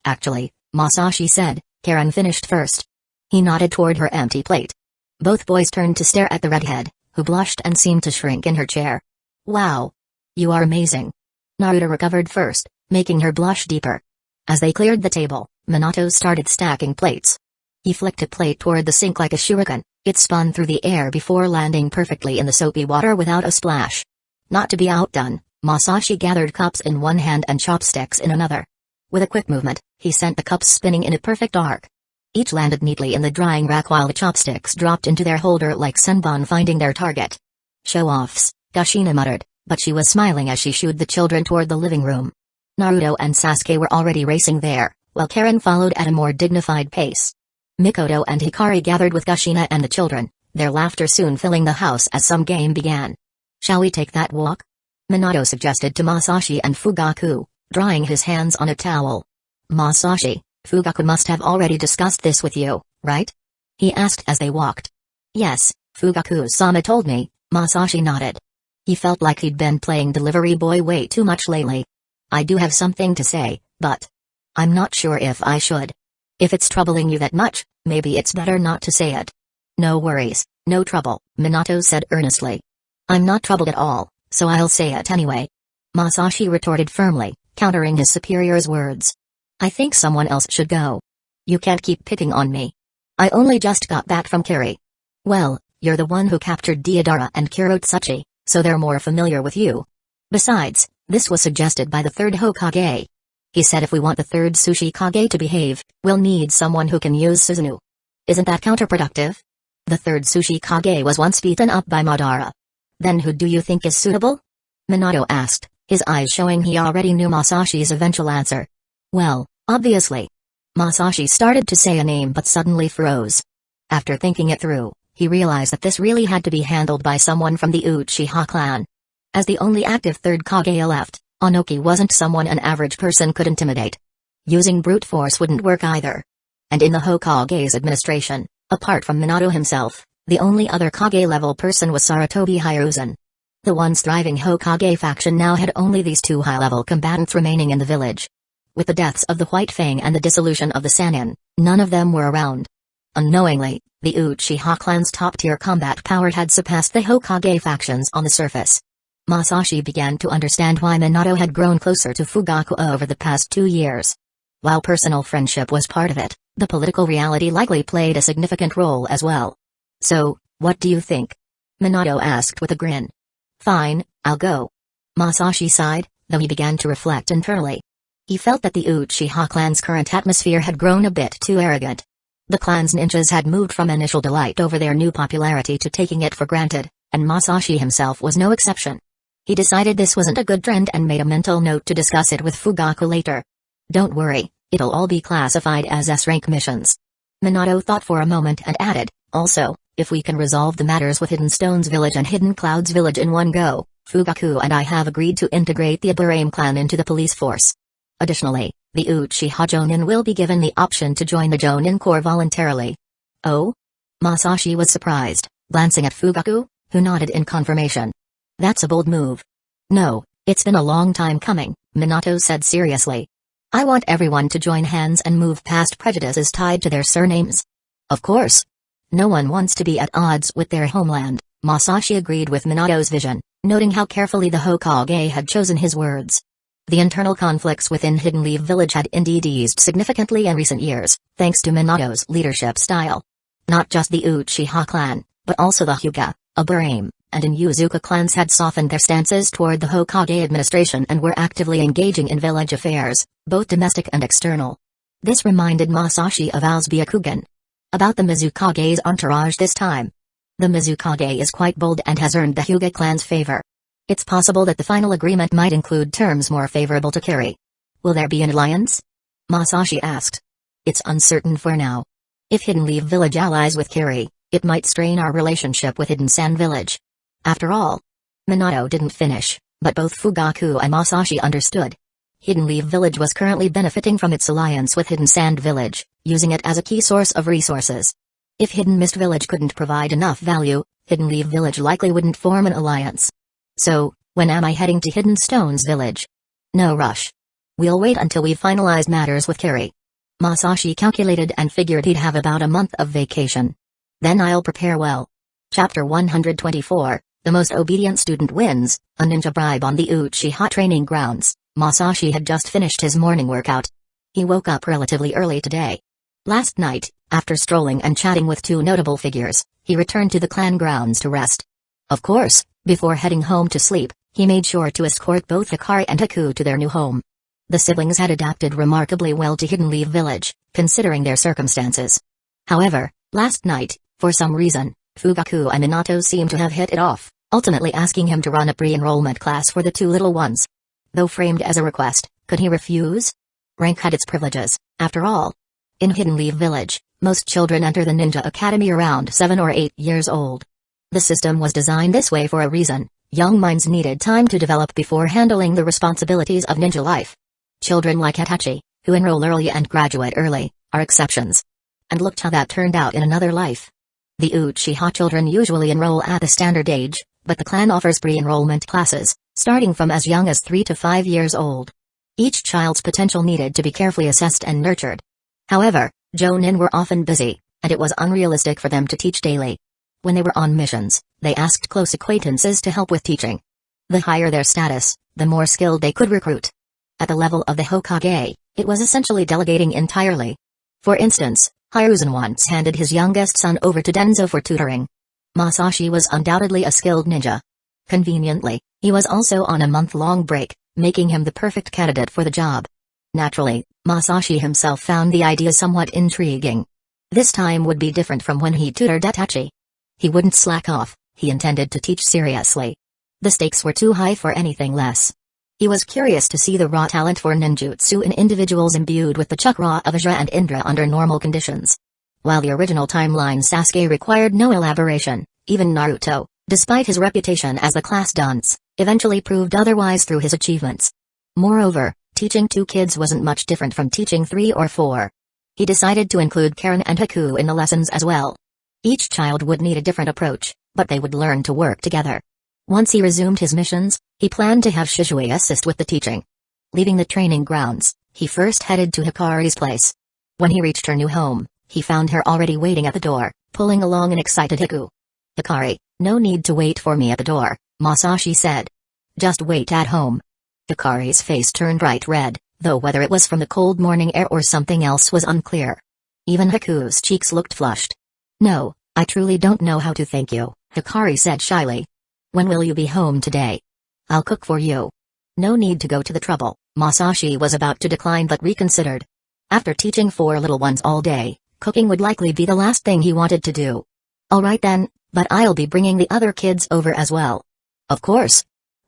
Actually, Masashi said, Karen finished first. He nodded toward her empty plate. Both boys turned to stare at the redhead, who blushed and seemed to shrink in her chair. Wow! You are amazing. Naruto recovered first, making her blush deeper. As they cleared the table, Minato started stacking plates. He flicked a plate toward the sink like a shuriken. It spun through the air before landing perfectly in the soapy water without a splash. Not to be outdone, Masashi gathered cups in one hand and chopsticks in another. With a quick movement, he sent the cups spinning in a perfect arc. Each landed neatly in the drying rack while the chopsticks dropped into their holder like senbon finding their target. Show-offs, Kushina muttered, but she was smiling as she shooed the children toward the living room. Naruto and Sasuke were already racing there, while Karen followed at a more dignified pace. Mikoto and Hikari gathered with Kushina and the children, their laughter soon filling the house as some game began. Shall we take that walk? Minato suggested to Masashi and Fugaku, drying his hands on a towel. Masashi, Fugaku must have already discussed this with you, right? He asked as they walked. Yes, Fugaku-sama told me, Masashi nodded. He felt like he'd been playing delivery boy way too much lately. I do have something to say, but I'm not sure if I should. If it's troubling you that much, maybe it's better not to say it. No worries, no trouble, Minato said earnestly. I'm not troubled at all, so I'll say it anyway. Masashi retorted firmly, countering his superior's words. I think someone else should go. You can't keep picking on me. I only just got back from Kiri. Well, you're the one who captured Deidara and Kurotsuchi, so they're more familiar with you. Besides, this was suggested by the third Hokage. He said if we want the third Tsuchikage to behave, we'll need someone who can use Susanoo. Isn't that counterproductive? The third Tsuchikage was once beaten up by Madara. Then who do you think is suitable? Minato asked, his eyes showing he already knew Masashi's eventual answer. Well, obviously. Masashi started to say a name but suddenly froze. After thinking it through, he realized that this really had to be handled by someone from the Uchiha clan. As the only active third Kage left, Onoki wasn't someone an average person could intimidate. Using brute force wouldn't work either. And in the Hokage's administration, apart from Minato himself, the only other Kage-level person was Sarutobi Hiruzen. The once thriving Hokage faction now had only these two high-level combatants remaining in the village. With the deaths of the White Fang and the dissolution of the Sannin, none of them were around. Unknowingly, the Uchiha clan's top-tier combat power had surpassed the Hokage factions on the surface. Masashi began to understand why Minato had grown closer to Fugaku over the past 2 years. While personal friendship was part of it, the political reality likely played a significant role as well. "So, what do you think?" Minato asked with a grin. "Fine, I'll go." Masashi sighed, though he began to reflect internally. He felt that the Uchiha clan's current atmosphere had grown a bit too arrogant. The clan's ninjas had moved from initial delight over their new popularity to taking it for granted, and Masashi himself was no exception. He decided this wasn't a good trend and made a mental note to discuss it with Fugaku later. "Don't worry, it'll all be classified as S-rank missions." Minato thought for a moment and added, "Also, if we can resolve the matters with Hidden Stones Village and Hidden Clouds Village in one go, Fugaku and I have agreed to integrate the Aburame clan into the police force. Additionally, the Uchiha Jonin will be given the option to join the Jonin Corps voluntarily." "Oh?" Masashi was surprised, glancing at Fugaku, who nodded in confirmation. "That's a bold move." "No, it's been a long time coming," Minato said seriously. "I want everyone to join hands and move past prejudices tied to their surnames." "Of course. No one wants to be at odds with their homeland," Masashi agreed with Minato's vision, noting how carefully the Hokage had chosen his words. The internal conflicts within Hidden Leaf Village had indeed eased significantly in recent years, thanks to Minato's leadership style. Not just the Uchiha clan, but also the Hyuga, Aburame, and Inuzuka clans had softened their stances toward the Hokage administration and were actively engaging in village affairs, both domestic and external. This reminded Masashi of Ao's Byakugan. About the Mizukage's entourage this time. The Mizukage is quite bold and has earned the Hyuga clan's favor. It's possible that the final agreement might include terms more favorable to Kiri. "Will there be an alliance?" Masashi asked. "It's uncertain for now. If Hidden Leaf Village allies with Kiri, it might strain our relationship with Hidden Sand Village. After all." Minato didn't finish, but both Fugaku and Masashi understood. Hidden Leaf Village was currently benefiting from its alliance with Hidden Sand Village, using it as a key source of resources. If Hidden Mist Village couldn't provide enough value, Hidden Leaf Village likely wouldn't form an alliance. "So, when am I heading to Hidden Stones Village?" "No rush. We'll wait until we've finalized matters with Kiri." Masashi calculated and figured he'd have about a month of vacation. "Then I'll prepare well." Chapter 124, The Most Obedient Student Wins, a ninja bribe on the Uchiha training grounds. Masashi had just finished his morning workout. He woke up relatively early today. Last night, after strolling and chatting with two notable figures, he returned to the clan grounds to rest. Of course, before heading home to sleep, he made sure to escort both Hikari and Haku to their new home. The siblings had adapted remarkably well to Hidden Leaf Village, considering their circumstances. However, last night, for some reason, Fugaku and Minato seemed to have hit it off, ultimately asking him to run a pre-enrollment class for the two little ones. Though framed as a request, could he refuse? Rank had its privileges, after all. In Hidden Leaf Village, most children enter the ninja academy around 7 or 8 years old. The system was designed this way for a reason. Young minds needed time to develop before handling the responsibilities of ninja life. Children like Hitachi, who enroll early and graduate early, are exceptions. And looked how that turned out in another life. The Uchiha children usually enroll at the standard age, but the clan offers pre-enrollment classes, starting from as young as 3 to 5 years old. Each child's potential needed to be carefully assessed and nurtured. However, Jonin were often busy, and it was unrealistic for them to teach daily. When they were on missions, they asked close acquaintances to help with teaching. The higher their status, the more skilled they could recruit. At the level of the Hokage, it was essentially delegating entirely. For instance, Hiruzen once handed his youngest son over to Danzo for tutoring. Masashi was undoubtedly a skilled ninja. Conveniently, he was also on a month-long break, making him the perfect candidate for the job. Naturally, Masashi himself found the idea somewhat intriguing. This time would be different from when he tutored Hitachi. He wouldn't slack off, he intended to teach seriously. The stakes were too high for anything less. He was curious to see the raw talent for ninjutsu in individuals imbued with the chakra of Ajra and Indra under normal conditions. While the original timeline Sasuke required no elaboration, even Naruto, despite his reputation as the class dunce, eventually proved otherwise through his achievements. Moreover, teaching 2 kids wasn't much different from teaching 3 or 4. He decided to include Karen and Hueco in the lessons as well. Each child would need a different approach, but they would learn to work together. Once he resumed his missions, he planned to have Shizue assist with the teaching. Leaving the training grounds, he first headed to Hikari's place. When he reached her new home, he found her already waiting at the door, pulling along an excited Hueco. "Hikari, no need to wait for me at the door," Masashi said. "Just wait at home." Hikari's face turned bright red, though whether it was from the cold morning air or something else was unclear. Even Hiku's cheeks looked flushed. "No, I truly don't know how to thank you," Hikari said shyly. "When will you be home today? I'll cook for you." "No need to go to the trouble," Masashi was about to decline but reconsidered. After teaching 4 little ones all day, cooking would likely be the last thing he wanted to do. "Alright then, but I'll be bringing the other kids over as well." "Of course."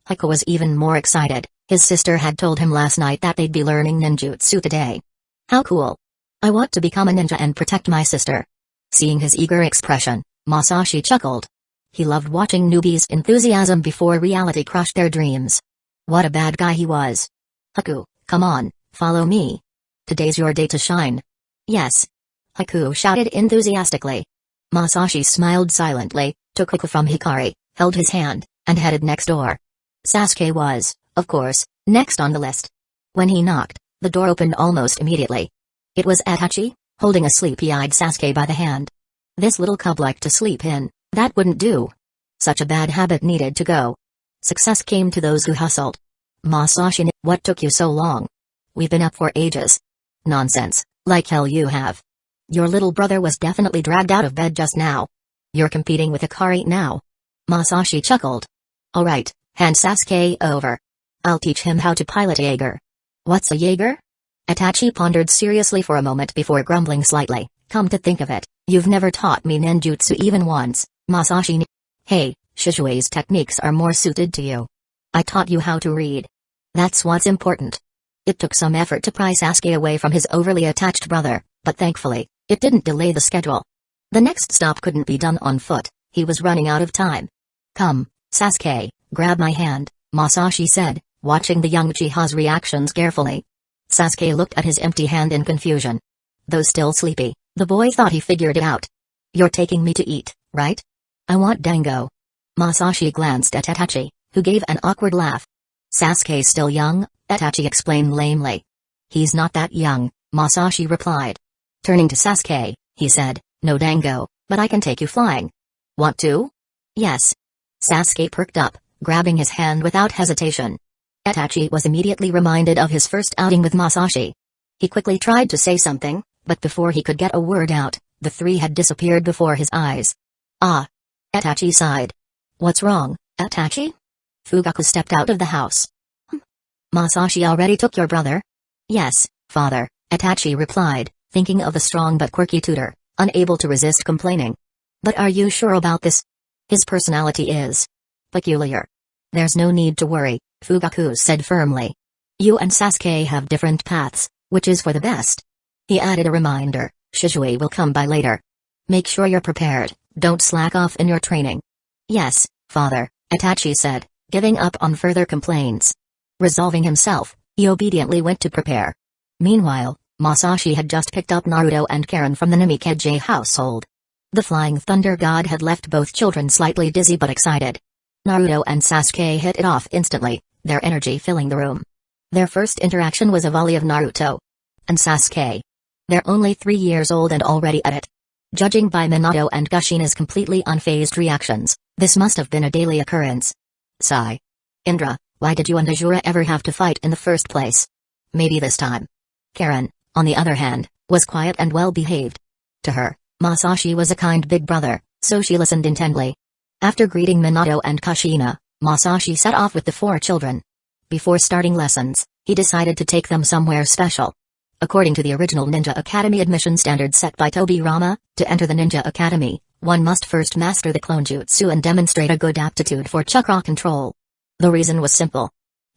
Hueco was even more excited. His sister had told him last night that they'd be learning ninjutsu today. "How cool. I want to become a ninja and protect my sister." Seeing his eager expression, Masashi chuckled. He loved watching newbies' enthusiasm before reality crushed their dreams. What a bad guy he was. "Hueco, come on, follow me. Today's your day to shine." "Yes." Hueco shouted enthusiastically. Masashi smiled silently, took Hueco from Hikari, held his hand, and headed next door. Sasuke was, of course, next on the list. When he knocked, the door opened almost immediately. It was Itachi, holding a sleepy-eyed Sasuke by the hand. This little cub liked to sleep in. That wouldn't do. Such a bad habit needed to go. Success came to those who hustled. "Masashi, what took you so long? We've been up for ages." "Nonsense, like hell you have. Your little brother was definitely dragged out of bed just now. You're competing with Hikari now." Masashi chuckled. "Alright, hand Sasuke over. I'll teach him how to pilot a Jaeger." "What's a Jaeger?" Itachi pondered seriously for a moment before grumbling slightly. "Come to think of it, you've never taught me ninjutsu even once, Masashi." "Hey, Shishue's techniques are more suited to you. I taught you how to read. That's what's important." It took some effort to pry Sasuke away from his overly attached brother, but thankfully, it didn't delay the schedule. The next stop couldn't be done on foot, he was running out of time. "Come, Sasuke, grab my hand," Masashi said, watching the young Uchiha's reactions carefully. Sasuke looked at his empty hand in confusion. Though still sleepy, the boy thought he figured it out. "You're taking me to eat, right? I want dango." Masashi glanced at Itachi, who gave an awkward laugh. "Sasuke's still young," Itachi explained lamely. "He's not that young," Masashi replied. Turning to Sasuke, he said, "No dango, but I can take you flying. Want to?" "Yes." Sasuke perked up, grabbing his hand without hesitation. Itachi was immediately reminded of his first outing with Masashi. He quickly tried to say something, but before he could get a word out, the 3 had disappeared before his eyes. "Ah!" Itachi sighed. "What's wrong, Itachi?" Fugaku stepped out of the house. "Masashi already took your brother?" "Yes, father," Itachi replied, thinking of the strong but quirky tutor, unable to resist complaining. "But are you sure about this? His personality is peculiar." "There's no need to worry," Fugaku said firmly. "You and Sasuke have different paths, which is for the best." He added a reminder, "Shizue will come by later. Make sure you're prepared, don't slack off in your training." "Yes, father," Itachi said, giving up on further complaints. Resolving himself, he obediently went to prepare. Meanwhile, Masashi had just picked up Naruto and Karen from the Namikaze household. The Flying Thunder God had left both children slightly dizzy but excited. Naruto and Sasuke hit it off instantly, their energy filling the room. Their first interaction was a volley of Naruto and Sasuke. They're only 3 years old and already at it. Judging by Minato and Kushina's completely unfazed reactions, this must have been a daily occurrence. Sigh. "Indra, why did you and Azura ever have to fight in the first place? Maybe this time." Karen, on the other hand, was quiet and well-behaved. To her, Masashi was a kind big brother, so she listened intently. After greeting Minato and Kushina, Masashi set off with the 4 children. Before starting lessons, he decided to take them somewhere special. According to the original Ninja Academy admission standards set by Tobirama, to enter the Ninja Academy, one must first master the clone jutsu and demonstrate a good aptitude for chakra control. The reason was simple.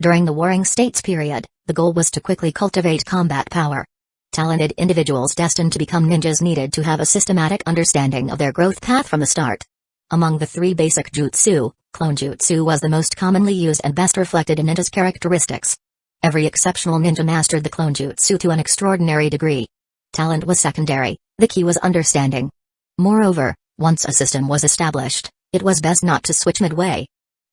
During the Warring States period, the goal was to quickly cultivate combat power. Talented individuals destined to become ninjas needed to have a systematic understanding of their growth path from the start. Among the 3 basic jutsu, clone jutsu was the most commonly used and best reflected in ninjas' characteristics. Every exceptional ninja mastered the clone jutsu to an extraordinary degree. Talent was secondary, the key was understanding. Moreover, once a system was established, it was best not to switch midway.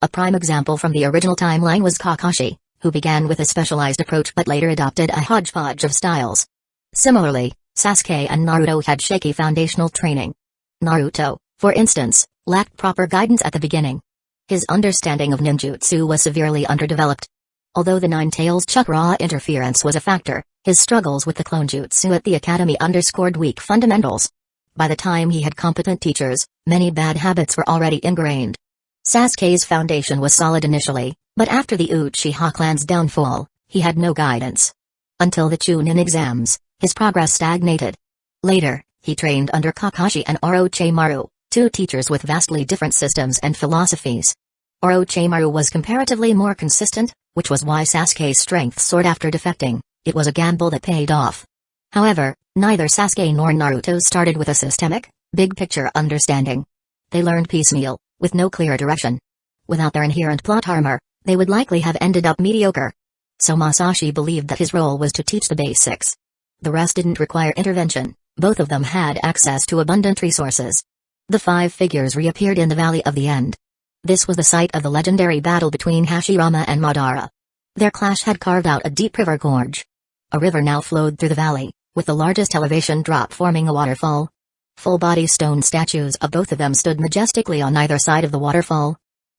A prime example from the original timeline was Kakashi, who began with a specialized approach but later adopted a hodgepodge of styles. Similarly, Sasuke and Naruto had shaky foundational training. Naruto, for instance, lacked proper guidance at the beginning. His understanding of ninjutsu was severely underdeveloped. Although the Nine-Tails chakra interference was a factor, his struggles with the clone jutsu at the academy underscored weak fundamentals. By the time he had competent teachers, many bad habits were already ingrained. Sasuke's foundation was solid initially, but after the Uchiha clan's downfall, he had no guidance. Until the Chunin exams, his progress stagnated. Later, he trained under Kakashi and Orochimaru, 2 teachers with vastly different systems and philosophies. Orochimaru was comparatively more consistent, which was why Sasuke's strength soared after defecting. It was a gamble that paid off. However, neither Sasuke nor Naruto started with a systemic, big-picture understanding. They learned piecemeal, with no clear direction. Without their inherent plot armor, they would likely have ended up mediocre. So Masashi believed that his role was to teach the basics. The rest didn't require intervention, both of them had access to abundant resources. The 5 figures reappeared in the Valley of the End. This was the site of the legendary battle between Hashirama and Madara. Their clash had carved out a deep river gorge. A river now flowed through the valley, with the largest elevation drop forming a waterfall. Full-body stone statues of both of them stood majestically on either side of the waterfall.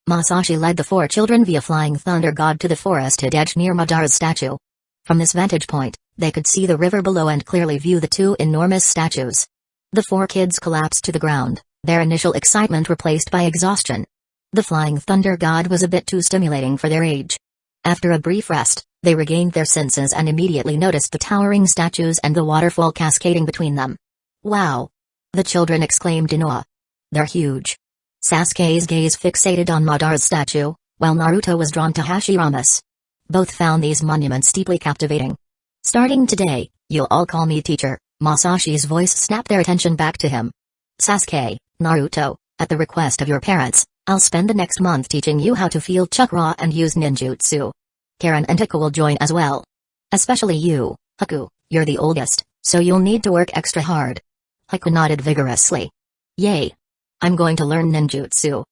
Masashi led the 4 children via Flying Thunder God to the forested edge near Madara's statue. From this vantage point, they could see the river below and clearly view the 2 enormous statues. The 4 kids collapsed to the ground, their initial excitement replaced by exhaustion. The Flying Thunder God was a bit too stimulating for their age. After a brief rest, they regained their senses and immediately noticed the towering statues and the waterfall cascading between them. "Wow!" the children exclaimed in awe. "They're huge." Sasuke's gaze fixated on Madara's statue, while Naruto was drawn to Hashirama's. Both found these monuments deeply captivating. "Starting today, you'll all call me teacher," Masashi's voice snapped their attention back to him. "Sasuke, Naruto, at the request of your parents, I'll spend the next month teaching you how to feel chakra and use ninjutsu. Karen and Hueco will join as well. Especially you, Hueco, you're the oldest, so you'll need to work extra hard." Hueco nodded vigorously. "Yay! I'm going to learn ninjutsu,"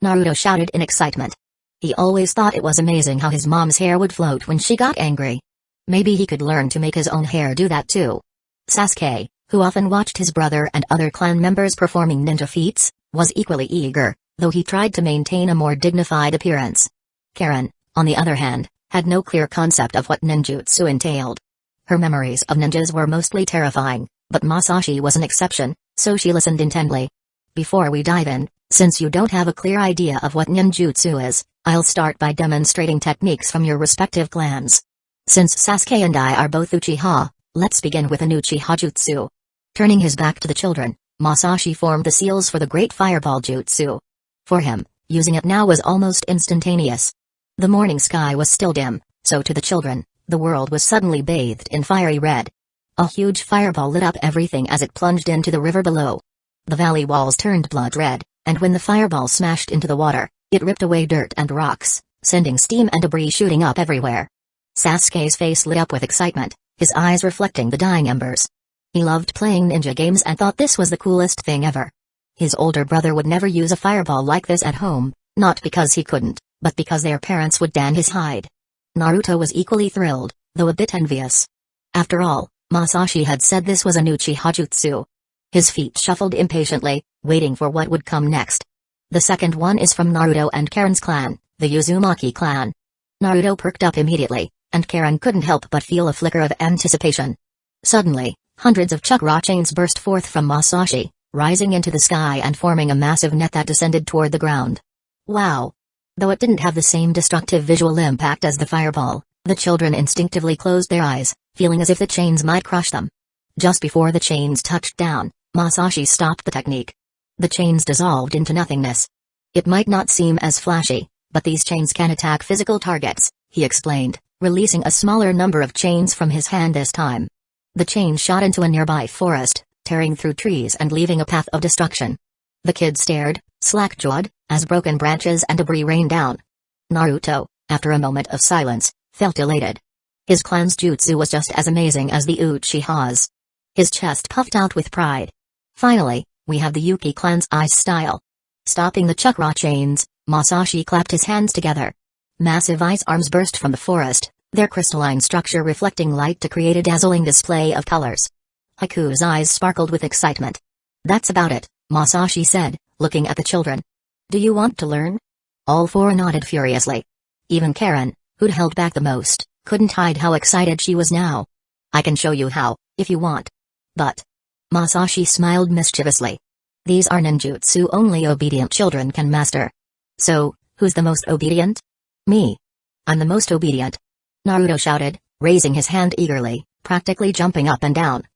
Naruto shouted in excitement. He always thought it was amazing how his mom's hair would float when she got angry. Maybe he could learn to make his own hair do that too. Sasuke, who often watched his brother and other clan members performing ninja feats, was equally eager, though he tried to maintain a more dignified appearance. Karen, on the other hand, had no clear concept of what ninjutsu entailed. Her memories of ninjas were mostly terrifying, but Masashi was an exception, so she listened intently. "Before we dive in, since you don't have a clear idea of what ninjutsu is, I'll start by demonstrating techniques from your respective clans. Since Sasuke and I are both Uchiha, let's begin with an Uchiha jutsu." Turning his back to the children, Masashi formed the seals for the Great Fireball Jutsu. For him, using it now was almost instantaneous. The morning sky was still dim, so to the children, the world was suddenly bathed in fiery red. A huge fireball lit up everything as it plunged into the river below. The valley walls turned blood red, and when the fireball smashed into the water, it ripped away dirt and rocks, sending steam and debris shooting up everywhere. Sasuke's face lit up with excitement, his eyes reflecting the dying embers. He loved playing ninja games and thought this was the coolest thing ever. His older brother would never use a fireball like this at home, not because he couldn't, but because their parents would tan his hide. Naruto was equally thrilled, though a bit envious. After all, Masashi had said this was an Uchiha jutsu. His feet shuffled impatiently, waiting for what would come next. "The second one is from Naruto and Karen's clan, the Uzumaki clan." Naruto perked up immediately, and Karen couldn't help but feel a flicker of anticipation. Suddenly, hundreds of chakra chains burst forth from Masashi, rising into the sky and forming a massive net that descended toward the ground. Wow! Though it didn't have the same destructive visual impact as the fireball, the children instinctively closed their eyes, feeling as if the chains might crush them. Just before the chains touched down, Masashi stopped the technique. The chains dissolved into nothingness. It might not seem as flashy, but these chains can attack physical targets, he explained, releasing a smaller number of chains from his hand this time. The chain shot into a nearby forest, tearing through trees and leaving a path of destruction. The kid stared, slack-jawed, as broken branches and debris rained down. Naruto, after a moment of silence, felt elated. His clan's jutsu was just as amazing as the Uchiha's. His chest puffed out with pride. Finally, we have the Yuki clan's ice style. Stopping the chakra chains, Masashi clapped his hands together. Massive ice arms burst from the forest, their crystalline structure reflecting light to create a dazzling display of colors. Haku's eyes sparkled with excitement. "That's about it," Masashi said, looking at the children. "Do you want to learn?" All four nodded furiously. Even Karen, who'd held back the most, couldn't hide how excited she was now. "I can show you how, if you want." "But..." Masashi smiled mischievously. "These are ninjutsu only obedient children can master." "So, who's the most obedient?" "Me. I'm the most obedient," Naruto shouted, raising his hand eagerly, practically jumping up and down.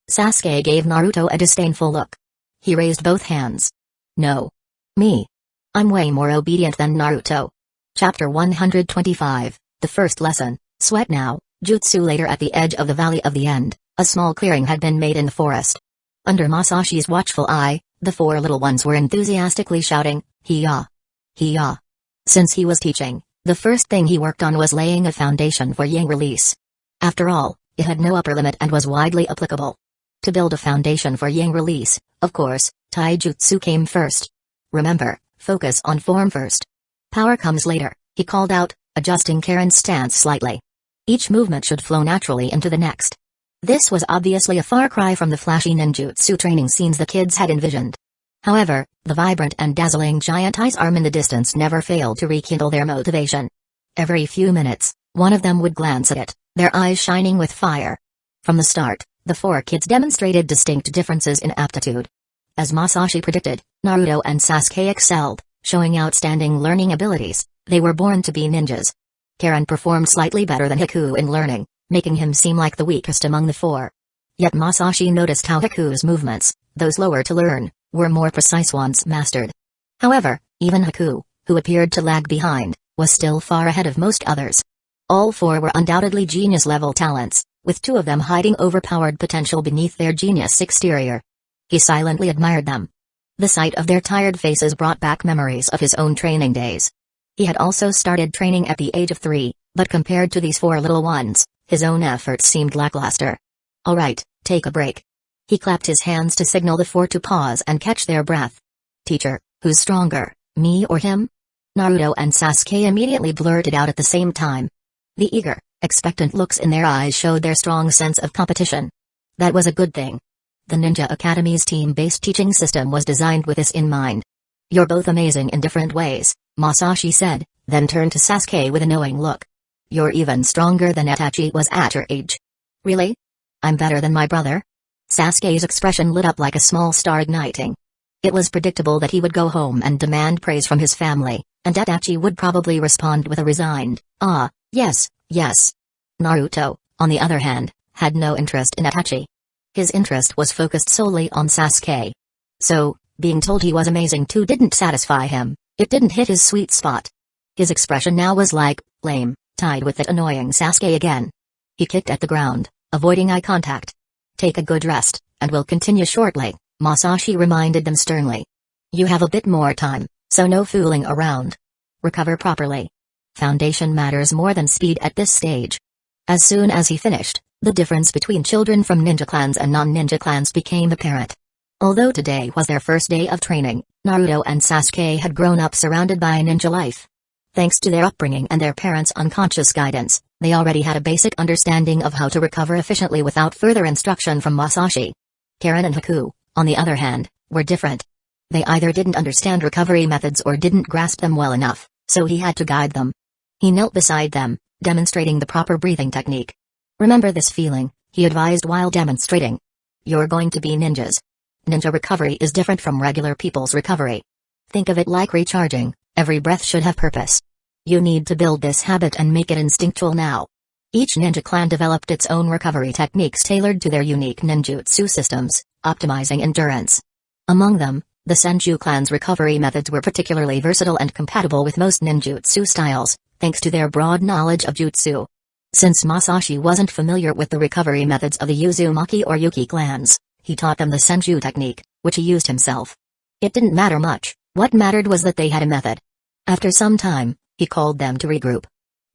Sasuke gave Naruto a disdainful look. He raised both hands. "No. Me. I'm way more obedient than Naruto." Chapter 125, The First Lesson, Sweat Now, Jutsu. Later at the edge of the Valley of the End, a small clearing had been made in the forest. Under Masashi's watchful eye, the four little ones were enthusiastically shouting, "Hiya! Hiya!" Since he was teaching, the first thing he worked on was laying a foundation for yang release. After all, it had no upper limit and was widely applicable. To build a foundation for yang release, of course, taijutsu came first. "Remember, focus on form first. Power comes later," he called out, adjusting Karen's stance slightly. Each movement should flow naturally into the next. This was obviously a far cry from the flashy ninjutsu training scenes the kids had envisioned. However, the vibrant and dazzling giant ice arm in the distance never failed to rekindle their motivation. Every few minutes, one of them would glance at it, their eyes shining with fire. From the start, the four kids demonstrated distinct differences in aptitude. As Masashi predicted, Naruto and Sasuke excelled, showing outstanding learning abilities. They were born to be ninjas. Karen performed slightly better than Haku in learning, making him seem like the weakest among the four. Yet Masashi noticed how Haku's movements, though slower to learn, were more precise once mastered. However, even Haku, who appeared to lag behind, was still far ahead of most others. All four were undoubtedly genius-level talents, with two of them hiding overpowered potential beneath their genius exterior. He silently admired them. The sight of their tired faces brought back memories of his own training days. He had also started training at the age of 3, but compared to these four little ones, his own efforts seemed lackluster. "All right, take a break." He clapped his hands to signal the four to pause and catch their breath. "Teacher, who's stronger, me or him?" Naruto and Sasuke immediately blurted out at the same time. The eager, expectant looks in their eyes showed their strong sense of competition. That was a good thing. The Ninja Academy's team-based teaching system was designed with this in mind. "You're both amazing in different ways," Masashi said, then turned to Sasuke with a knowing look. "You're even stronger than Itachi was at your age." "Really? I'm better than my brother?" Sasuke's expression lit up like a small star igniting. It was predictable that he would go home and demand praise from his family, and Itachi would probably respond with a resigned, "Ah, yes, yes." Naruto, on the other hand, had no interest in Itachi. His interest was focused solely on Sasuke. So, being told he was amazing too didn't satisfy him, it didn't hit his sweet spot. His expression now was like, lame, tied with that annoying Sasuke again. He kicked at the ground, avoiding eye contact. "Take a good rest, and we'll continue shortly," Masashi reminded them sternly. "You have a bit more time, so no fooling around. Recover properly. Foundation matters more than speed at this stage." As soon as he finished, the difference between children from ninja clans and non-ninja clans became apparent. Although today was their first day of training, Naruto and Sasuke had grown up surrounded by ninja life. Thanks to their upbringing and their parents' unconscious guidance, they already had a basic understanding of how to recover efficiently without further instruction from Masashi. Karen and Haku, on the other hand, were different. They either didn't understand recovery methods or didn't grasp them well enough, so he had to guide them. He knelt beside them, demonstrating the proper breathing technique. "Remember this feeling," he advised while demonstrating. "You're going to be ninjas. Ninja recovery is different from regular people's recovery. Think of it like recharging, every breath should have purpose. You need to build this habit and make it instinctual now." Each ninja clan developed its own recovery techniques tailored to their unique ninjutsu systems, optimizing endurance. Among them, the Senju clan's recovery methods were particularly versatile and compatible with most ninjutsu styles, thanks to their broad knowledge of jutsu. Since Masashi wasn't familiar with the recovery methods of the Uzumaki or Yuki clans, he taught them the senju technique, which he used himself. It didn't matter much, what mattered was that they had a method. After some time, he called them to regroup.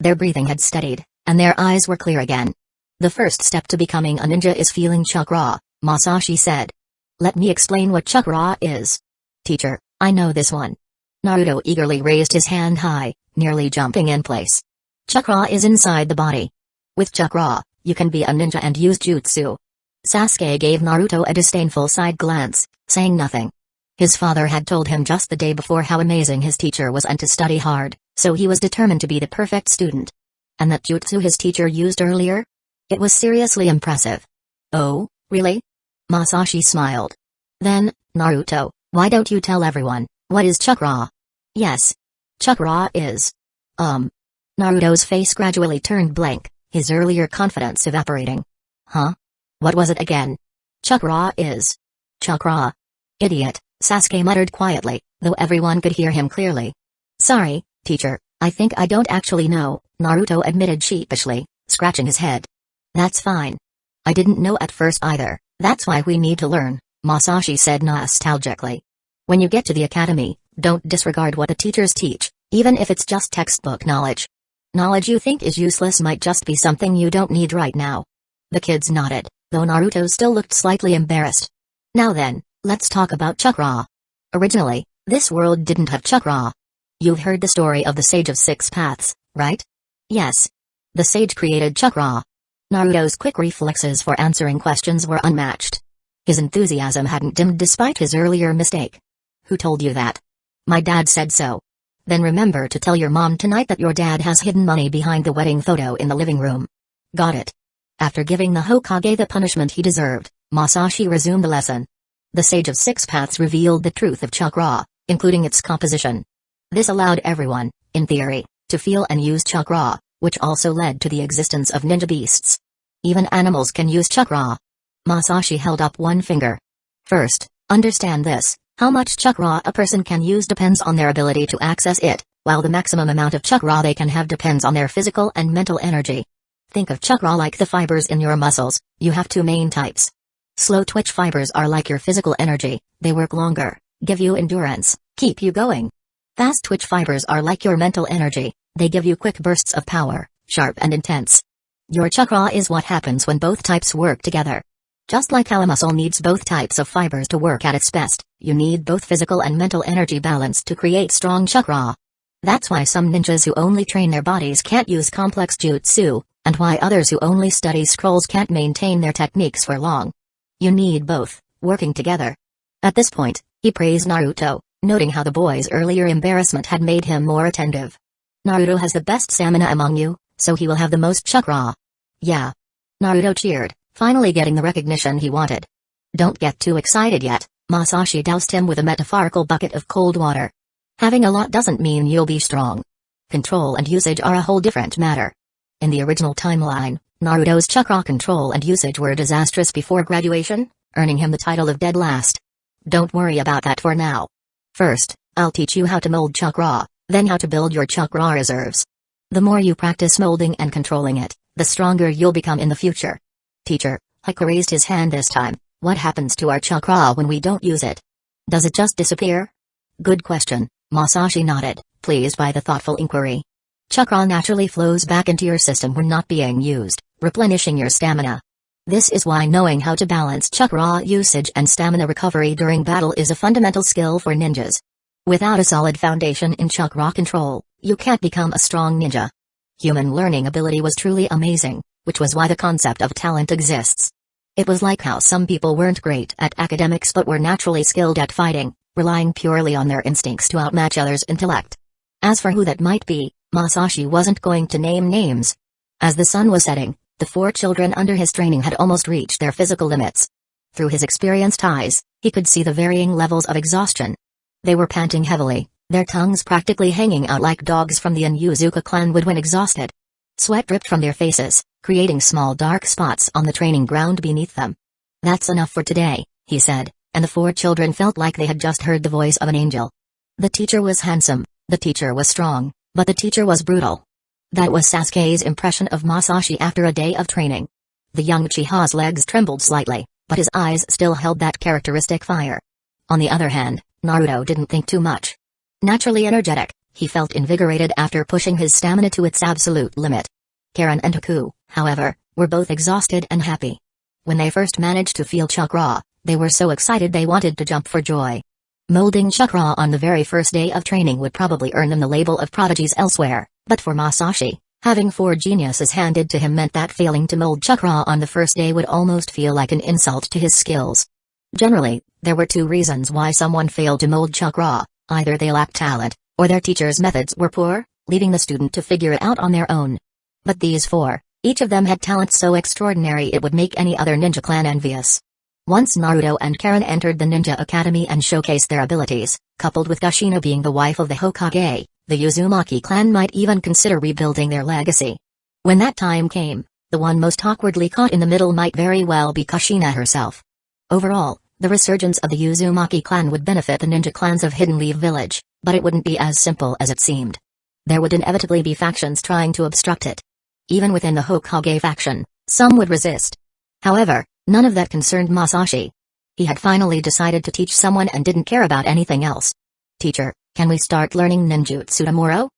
Their breathing had steadied, and their eyes were clear again. The first step to becoming a ninja is feeling chakra, Masashi said. Let me explain what chakra is. Teacher, I know this one. Naruto eagerly raised his hand high, nearly jumping in place. Chakra is inside the body. With chakra, you can be a ninja and use jutsu. Sasuke gave Naruto a disdainful side glance, saying nothing. His father had told him just the day before how amazing his teacher was and to study hard, so he was determined to be the perfect student. And that jutsu his teacher used earlier? It was seriously impressive. Oh, really? Masashi smiled. Then, Naruto, why don't you tell everyone, what is chakra? Yes. Chakra is... Naruto's face gradually turned blank, his earlier confidence evaporating. Huh? What was it again? Chakra is... Chakra. Idiot, Sasuke muttered quietly, though everyone could hear him clearly. Sorry, teacher, I think I don't actually know, Naruto admitted sheepishly, scratching his head. That's fine. I didn't know at first either, that's why we need to learn, Masashi said nostalgically. When you get to the academy, don't disregard what the teachers teach, even if it's just textbook knowledge. Knowledge you think is useless might just be something you don't need right now. The kids nodded, though Naruto still looked slightly embarrassed. Now then, let's talk about chakra. Originally, this world didn't have chakra. You've heard the story of the Sage of Six Paths, right? Yes. The sage created chakra. Naruto's quick reflexes for answering questions were unmatched. His enthusiasm hadn't dimmed despite his earlier mistake. Who told you that? My dad said so. Then remember to tell your mom tonight that your dad has hidden money behind the wedding photo in the living room. Got it. After giving the Hokage the punishment he deserved, Masashi resumed the lesson. The Sage of Six Paths revealed the truth of chakra, including its composition. This allowed everyone, in theory, to feel and use chakra, which also led to the existence of ninja beasts. Even animals can use chakra. Masashi held up one finger. First, understand this. How much chakra a person can use depends on their ability to access it, while the maximum amount of chakra they can have depends on their physical and mental energy. Think of chakra like the fibers in your muscles. You have two main types. Slow twitch fibers are like your physical energy, they work longer, give you endurance, keep you going. Fast twitch fibers are like your mental energy, they give you quick bursts of power, sharp and intense. Your chakra is what happens when both types work together. Just like how a muscle needs both types of fibers to work at its best, you need both physical and mental energy balance to create strong chakra. That's why some ninjas who only train their bodies can't use complex jutsu, and why others who only study scrolls can't maintain their techniques for long. You need both, working together. At this point, he praised Naruto, noting how the boy's earlier embarrassment had made him more attentive. Naruto has the best stamina among you, so he will have the most chakra. Yeah. Naruto cheered, finally getting the recognition he wanted. Don't get too excited yet, Masashi doused him with a metaphorical bucket of cold water. Having a lot doesn't mean you'll be strong. Control and usage are a whole different matter. In the original timeline, Naruto's chakra control and usage were disastrous before graduation, earning him the title of dead last. Don't worry about that for now. First, I'll teach you how to mold chakra, then how to build your chakra reserves. The more you practice molding and controlling it, the stronger you'll become in the future. Teacher, Hueco raised his hand this time. What happens to our chakra when we don't use it? Does it just disappear? Good question, Masashi nodded, pleased by the thoughtful inquiry. Chakra naturally flows back into your system when not being used, replenishing your stamina. This is why knowing how to balance chakra usage and stamina recovery during battle is a fundamental skill for ninjas. Without a solid foundation in chakra control, you can't become a strong ninja. Human learning ability was truly amazing, which was why the concept of talent exists. It was like how some people weren't great at academics but were naturally skilled at fighting, relying purely on their instincts to outmatch others' intellect. As for who that might be, Masashi wasn't going to name names. As the sun was setting, the 4 children under his training had almost reached their physical limits. Through his experienced eyes, he could see the varying levels of exhaustion. They were panting heavily, their tongues practically hanging out like dogs from the Inuzuka clan would when exhausted. Sweat dripped from their faces, creating small dark spots on the training ground beneath them. That's enough for today, he said, and the 4 children felt like they had just heard the voice of an angel. The teacher was handsome, the teacher was strong, but the teacher was brutal. That was Sasuke's impression of Masashi after a day of training. The young Uchiha's legs trembled slightly, but his eyes still held that characteristic fire. On the other hand, Naruto didn't think too much. Naturally energetic, he felt invigorated after pushing his stamina to its absolute limit. Karen and Haku, however, were both exhausted and happy. When they first managed to feel chakra, they were so excited they wanted to jump for joy. Molding chakra on the very first day of training would probably earn them the label of prodigies elsewhere, but for Masashi, having 4 geniuses handed to him meant that failing to mold chakra on the first day would almost feel like an insult to his skills. Generally, there were 2 reasons why someone failed to mold chakra: either they lacked talent, or their teacher's methods were poor, leaving the student to figure it out on their own. But these 4, each of them had talents so extraordinary it would make any other ninja clan envious. Once Naruto and Karen entered the Ninja Academy and showcased their abilities, coupled with Kushina being the wife of the Hokage, the Uzumaki clan might even consider rebuilding their legacy. When that time came, the one most awkwardly caught in the middle might very well be Kushina herself. Overall, the resurgence of the Uzumaki clan would benefit the ninja clans of Hidden Leaf Village, but it wouldn't be as simple as it seemed. There would inevitably be factions trying to obstruct it. Even within the Hokage faction, some would resist. However, none of that concerned Masashi. He had finally decided to teach someone and didn't care about anything else. "Teacher, can we start learning ninjutsu tomorrow?"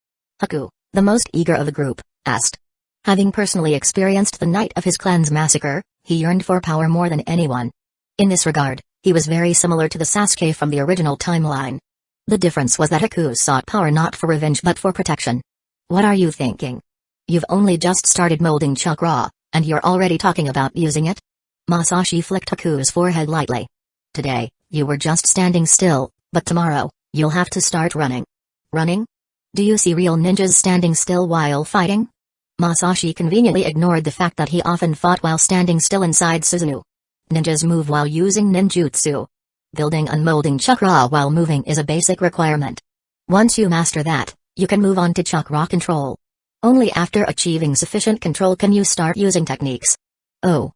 Haku, the most eager of the group, asked. Having personally experienced the night of his clan's massacre, he yearned for power more than anyone. In this regard, he was very similar to the Sasuke from the original timeline. The difference was that Haku sought power not for revenge but for protection. "What are you thinking? You've only just started molding chakra, and you're already talking about using it?" Masashi flicked Haku's forehead lightly. "Today, you were just standing still, but tomorrow, you'll have to start running." "Running? Do you see real ninjas standing still while fighting?" Masashi conveniently ignored the fact that he often fought while standing still inside Susanoo. Ninjas move while using ninjutsu. Building and molding chakra while moving is a basic requirement. Once you master that, you can move on to chakra control. Only after achieving sufficient control can you start using techniques. "Oh."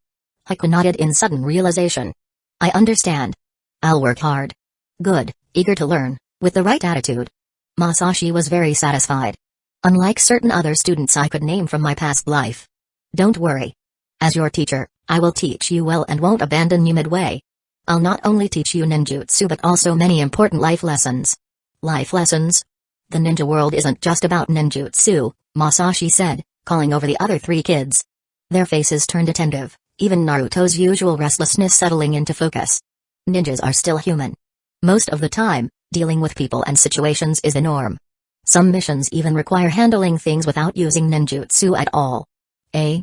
Haku nodded in sudden realization. "I understand. I'll work hard." "Good," eager to learn, with the right attitude. Masashi was very satisfied. "Unlike certain other students I could name from my past life. Don't worry. As your teacher, I will teach you well and won't abandon you midway. I'll not only teach you ninjutsu but also many important life lessons." "Life lessons? The ninja world isn't just about ninjutsu," Masashi said, calling over the other 3 kids. Their faces turned attentive, even Naruto's usual restlessness settling into focus. Ninjas are still human. Most of the time, dealing with people and situations is the norm. Some missions even require handling things without using ninjutsu at all. "Eh?"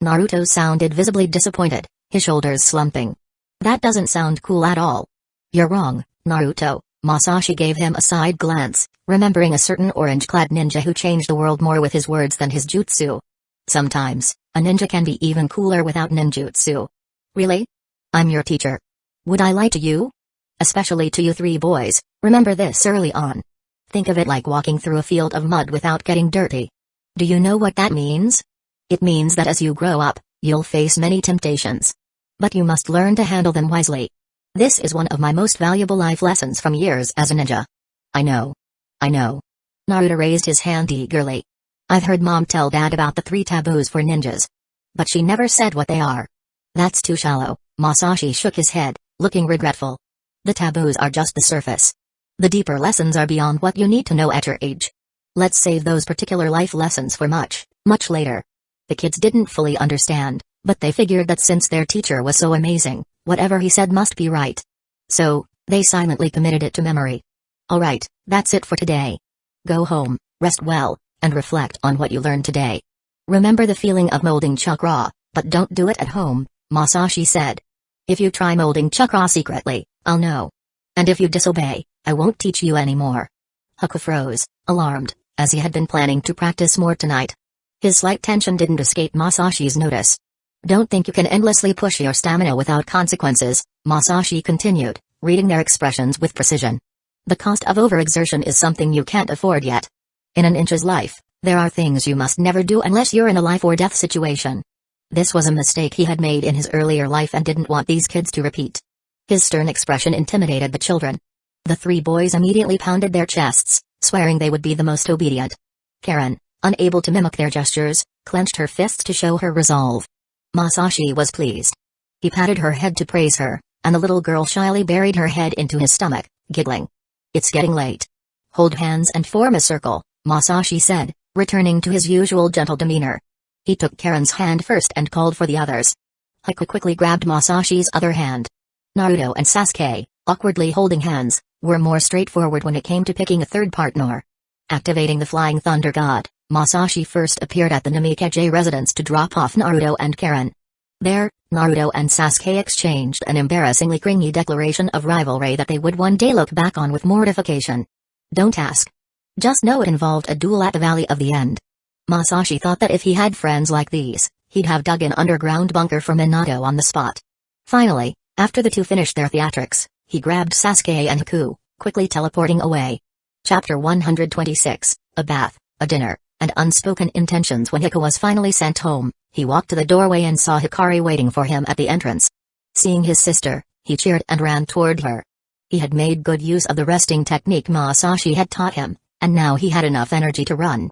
Naruto sounded visibly disappointed, his shoulders slumping. "That doesn't sound cool at all." "You're wrong, Naruto." Masashi gave him a side glance, remembering a certain orange-clad ninja who changed the world more with his words than his jutsu. "Sometimes, a ninja can be even cooler without ninjutsu." "Really? I'm your teacher. Would I lie to you? Especially to you 3 boys, remember this early on. Think of it like walking through a field of mud without getting dirty. Do you know what that means? It means that as you grow up, you'll face many temptations. But you must learn to handle them wisely. This is one of my most valuable life lessons from years as a ninja." I know. Naruto raised his hand eagerly. "I've heard Mom tell Dad about the 3 taboos for ninjas. But she never said what they are." "That's too shallow." Masashi shook his head, looking regretful. "The taboos are just the surface. The deeper lessons are beyond what you need to know at your age. Let's save those particular life lessons for much, much later." The kids didn't fully understand, but they figured that since their teacher was so amazing, whatever he said must be right. So, they silently committed it to memory. "Alright, that's it for today. Go home, rest well, and reflect on what you learned today. Remember the feeling of molding chakra, but don't do it at home," Masashi said. "If you try molding chakra secretly, I'll know. And if you disobey, I won't teach you anymore." Haku froze, alarmed, as he had been planning to practice more tonight. His slight tension didn't escape Masashi's notice. "Don't think you can endlessly push your stamina without consequences," Masashi continued, reading their expressions with precision. "The cost of overexertion is something you can't afford yet. In an ninja's life, there are things you must never do unless you're in a life-or-death situation." This was a mistake he had made in his earlier life and didn't want these kids to repeat. His stern expression intimidated the children. The 3 boys immediately pounded their chests, swearing they would be the most obedient. Karen, unable to mimic their gestures, clenched her fists to show her resolve. Masashi was pleased. He patted her head to praise her, and the little girl shyly buried her head into his stomach, giggling. It's getting late. Hold hands and form a circle, Masashi said, returning to his usual gentle demeanor. He took Karen's hand first and called for the others. Hueco quickly grabbed Masashi's other hand. Naruto and Sasuke, awkwardly holding hands, were more straightforward when it came to picking a third partner. Activating the Flying Thunder God, Masashi first appeared at the Namikaze residence to drop off Naruto and Karen. There, Naruto and Sasuke exchanged an embarrassingly cringy declaration of rivalry that they would one day look back on with mortification. Don't ask. Just know it involved a duel at the Valley of the End. Masashi thought that if he had friends like these, he'd have dug an underground bunker for Minato on the spot. Finally, after the two finished their theatrics, he grabbed Sasuke and Hueco, quickly teleporting away. Chapter 126, A Bath, a Dinner, and Unspoken Intentions. When Hueco was finally sent home, he walked to the doorway and saw Hikari waiting for him at the entrance. Seeing his sister, he cheered and ran toward her. He had made good use of the resting technique Masashi had taught him, and now he had enough energy to run.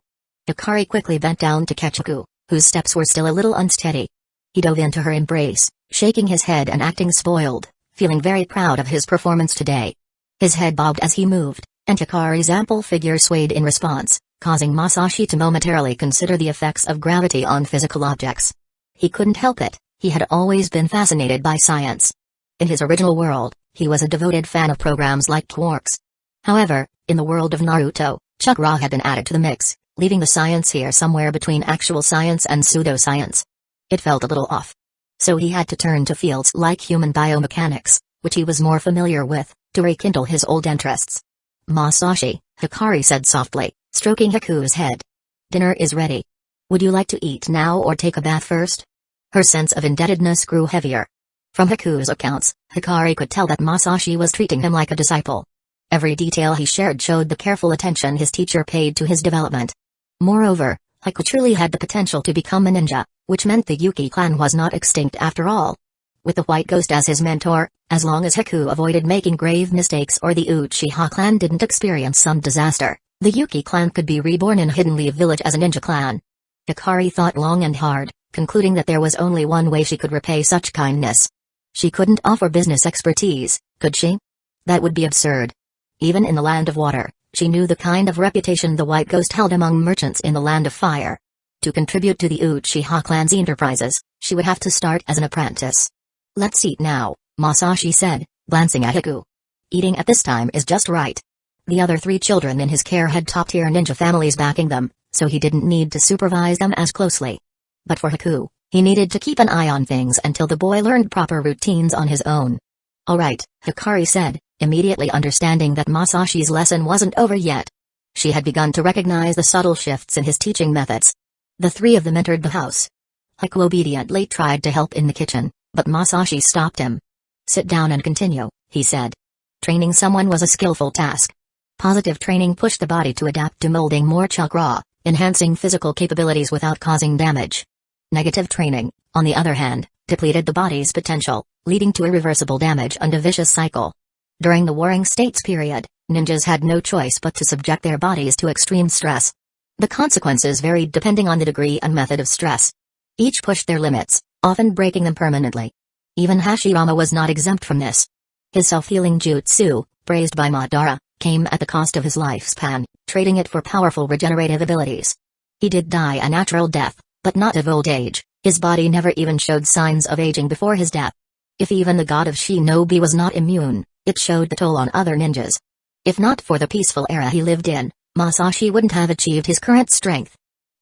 Hikari quickly bent down to catch Hueco, whose steps were still a little unsteady. He dove into her embrace, shaking his head and acting spoiled, feeling very proud of his performance today. His head bobbed as he moved, and Hikari's ample figure swayed in response, causing Masashi to momentarily consider the effects of gravity on physical objects. He couldn't help it, he had always been fascinated by science. In his original world, he was a devoted fan of programs like Quarks. However, in the world of Naruto, chakra had been added to the mix, leaving the science here somewhere between actual science and pseudoscience. It felt a little off. So he had to turn to fields like human biomechanics, which he was more familiar with, to rekindle his old interests. Masashi, Hikari said softly, stroking Haku's head. Dinner is ready. Would you like to eat now or take a bath first? Her sense of indebtedness grew heavier. From Haku's accounts, Hikari could tell that Masashi was treating him like a disciple. Every detail he shared showed the careful attention his teacher paid to his development. Moreover, Hueco truly had the potential to become a ninja, which meant the Yuki clan was not extinct after all. With the White Ghost as his mentor, as long as Hueco avoided making grave mistakes or the Uchiha clan didn't experience some disaster, the Yuki clan could be reborn in Hidden Leaf Village as a ninja clan. Hikari thought long and hard, concluding that there was only one way she could repay such kindness. She couldn't offer business expertise, could she? That would be absurd. Even in the Land of Water, she knew the kind of reputation the White Ghost held among merchants in the Land of Fire. To contribute to the Uchiha clan's enterprises, she would have to start as an apprentice. Let's eat now, Masashi said, glancing at Hueco. Eating at this time is just right. The other 3 children in his care had top-tier ninja families backing them, so he didn't need to supervise them as closely. But for Hueco, he needed to keep an eye on things until the boy learned proper routines on his own. All right, Hikari said, immediately understanding that Masashi's lesson wasn't over yet. She had begun to recognize the subtle shifts in his teaching methods. The 3 of them entered the house. Hueco obediently tried to help in the kitchen, but Masashi stopped him. Sit down and continue, he said. Training someone was a skillful task. Positive training pushed the body to adapt to molding more chakra, enhancing physical capabilities without causing damage. Negative training, on the other hand, depleted the body's potential, leading to irreversible damage and a vicious cycle. During the Warring States period, ninjas had no choice but to subject their bodies to extreme stress. The consequences varied depending on the degree and method of stress. Each pushed their limits, often breaking them permanently. Even Hashirama was not exempt from this. His self-healing jutsu, praised by Madara, came at the cost of his lifespan, trading it for powerful regenerative abilities. He did die a natural death, but not of old age. His body never even showed signs of aging before his death. If even the god of shinobi was not immune, it showed the toll on other ninjas. If not for the peaceful era he lived in, Masashi wouldn't have achieved his current strength.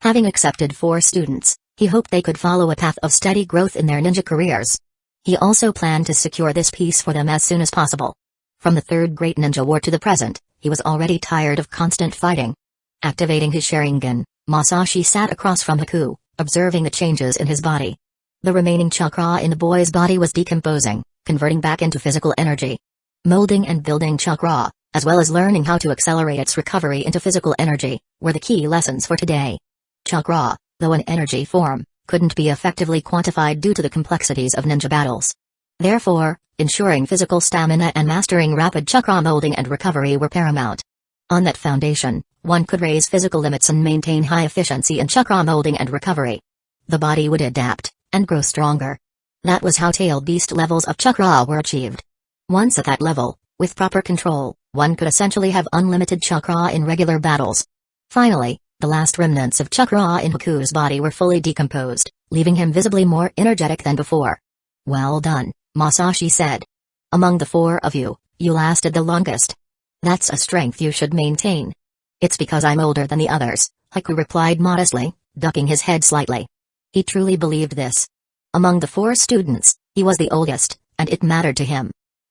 Having accepted 4 students, he hoped they could follow a path of steady growth in their ninja careers. He also planned to secure this peace for them as soon as possible. From the Third Great Ninja War to the present, he was already tired of constant fighting. Activating his Sharingan, Masashi sat across from Hueco, observing the changes in his body. The remaining chakra in the boy's body was decomposing, converting back into physical energy. Molding and building chakra, as well as learning how to accelerate its recovery into physical energy, were the key lessons for today. Chakra, though an energy form, couldn't be effectively quantified due to the complexities of ninja battles. Therefore, ensuring physical stamina and mastering rapid chakra molding and recovery were paramount. On that foundation, one could raise physical limits and maintain high efficiency in chakra molding and recovery. The body would adapt, and grow stronger. That was how tailed beast levels of chakra were achieved. Once at that level, with proper control, one could essentially have unlimited chakra in regular battles. Finally, the last remnants of chakra in Hueco's body were fully decomposed, leaving him visibly more energetic than before. "Well done," Masashi said. "Among the four of you, you lasted the longest. That's a strength you should maintain." "It's because I'm older than the others," Hueco replied modestly, ducking his head slightly. He truly believed this. Among the four students, he was the oldest, and it mattered to him.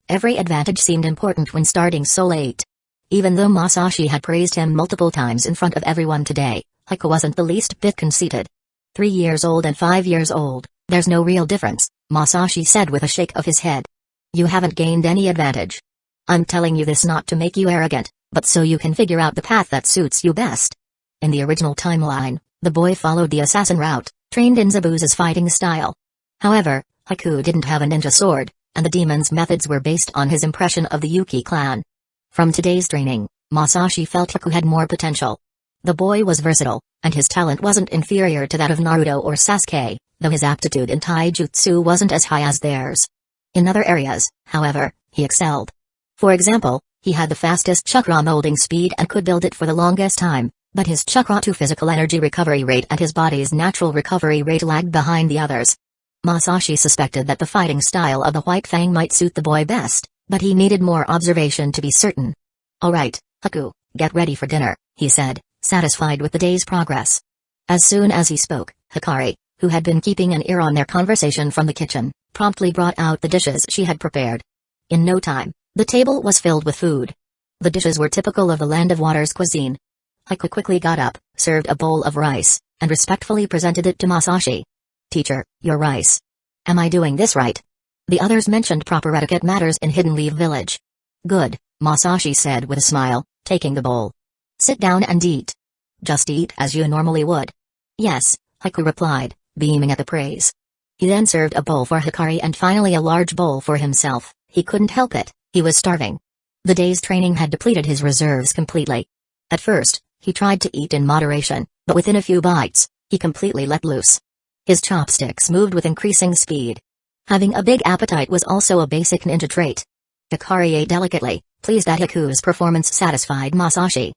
Every advantage seemed important when starting so late. Even though Masashi had praised him multiple times in front of everyone today, Hueco wasn't the least bit conceited. 3 years old and 5 years old, there's no real difference, Masashi said with a shake of his head. You haven't gained any advantage. I'm telling you this not to make you arrogant, but so you can figure out the path that suits you best. In the original timeline, the boy followed the assassin route, trained in Zabuza's fighting style. However, Hueco didn't have a ninja sword, and the demon's methods were based on his impression of the Yuki clan. From today's training, Masashi felt Hueco had more potential. The boy was versatile, and his talent wasn't inferior to that of Naruto or Sasuke, though his aptitude in taijutsu wasn't as high as theirs. In other areas, however, he excelled. For example, he had the fastest chakra molding speed and could build it for the longest time, but his chakra to physical energy recovery rate and his body's natural recovery rate lagged behind the others. Masashi suspected that the fighting style of the White Fang might suit the boy best, but he needed more observation to be certain. "Alright, Hueco, get ready for dinner," he said, satisfied with the day's progress. As soon as he spoke, Hikari, who had been keeping an ear on their conversation from the kitchen, promptly brought out the dishes she had prepared. In no time, the table was filled with food. The dishes were typical of the Land of Water's cuisine. Hueco quickly got up, served a bowl of rice, and respectfully presented it to Masashi. "Teacher, your rice. Am I doing this right?" The others mentioned proper etiquette matters in Hidden Leaf Village. "Good," Masashi said with a smile, taking the bowl. "Sit down and eat. Just eat as you normally would." "Yes," Hueco replied, beaming at the praise. He then served a bowl for Hikari and finally a large bowl for himself. He couldn't help it, he was starving. The day's training had depleted his reserves completely. At first, he tried to eat in moderation, but within a few bites, he completely let loose. His chopsticks moved with increasing speed. Having a big appetite was also a basic ninja trait. Hikari ate delicately, pleased that Hueco's performance satisfied Masashi.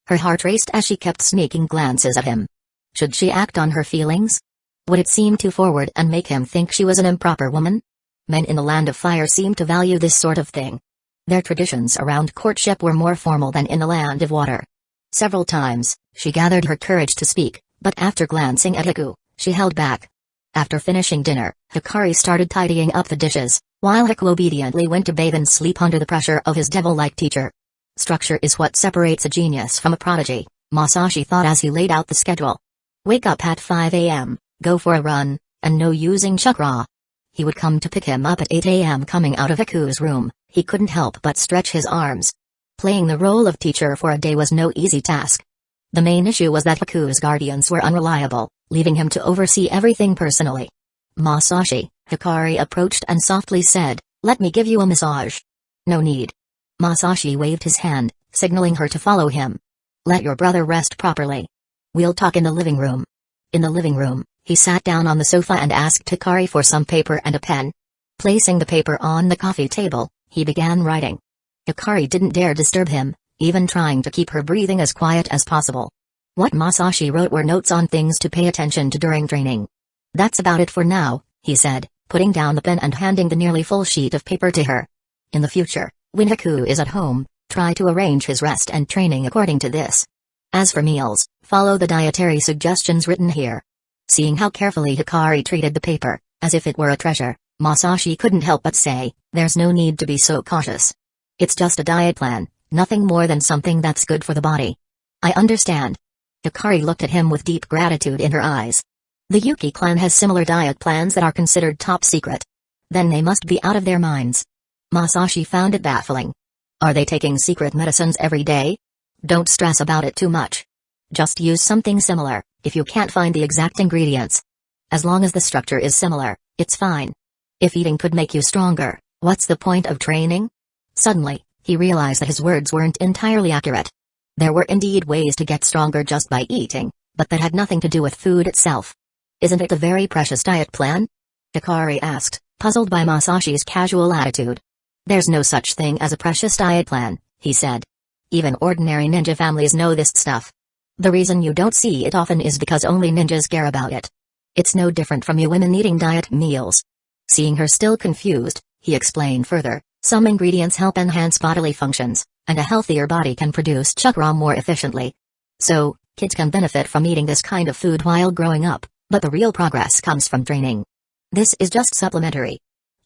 Her heart raced as she kept sneaking glances at him. Should she act on her feelings? Would it seem too forward and make him think she was an improper woman? Men in the Land of Fire seemed to value this sort of thing. Their traditions around courtship were more formal than in the Land of Water. Several times, she gathered her courage to speak, but after glancing at Hueco, she held back. After finishing dinner, Hikari started tidying up the dishes, while Hueco obediently went to bathe and sleep under the pressure of his devil-like teacher. Structure is what separates a genius from a prodigy, Masashi thought as he laid out the schedule. Wake up at 5 a.m., go for a run, and no using chakra. He would come to pick him up at 8 a.m. Coming out of Hueco's room, he couldn't help but stretch his arms. Playing the role of teacher for a day was no easy task. The main issue was that Hueco's guardians were unreliable, leaving him to oversee everything personally. "Masashi," Hikari approached and softly said, "Let me give you a massage." "No need." Masashi waved his hand, signaling her to follow him. "Let your brother rest properly. We'll talk in the living room." In the living room, he sat down on the sofa and asked Hikari for some paper and a pen. Placing the paper on the coffee table, he began writing. Hikari didn't dare disturb him, even trying to keep her breathing as quiet as possible. What Masashi wrote were notes on things to pay attention to during training. "That's about it for now," he said, putting down the pen and handing the nearly full sheet of paper to her. "In the future, when Hueco is at home, try to arrange his rest and training according to this. As for meals, follow the dietary suggestions written here." Seeing how carefully Hikari treated the paper, as if it were a treasure, Masashi couldn't help but say, "There's no need to be so cautious. It's just a diet plan, nothing more than something that's good for the body." "I understand." Hikari looked at him with deep gratitude in her eyes. The Yuki clan has similar diet plans that are considered top secret. Then they must be out of their minds. Masashi found it baffling. Are they taking secret medicines every day? Don't stress about it too much. Just use something similar, if you can't find the exact ingredients. As long as the structure is similar, it's fine. If eating could make you stronger, what's the point of training? Suddenly, he realized that his words weren't entirely accurate. There were indeed ways to get stronger just by eating, but that had nothing to do with food itself. Isn't it a very precious diet plan? Hikari asked, puzzled by Masashi's casual attitude. There's no such thing as a precious diet plan, he said. Even ordinary ninja families know this stuff. The reason you don't see it often is because only ninjas care about it. It's no different from you women eating diet meals. Seeing her still confused, he explained further, some ingredients help enhance bodily functions, and a healthier body can produce chakra more efficiently. So, kids can benefit from eating this kind of food while growing up, but the real progress comes from training. This is just supplementary.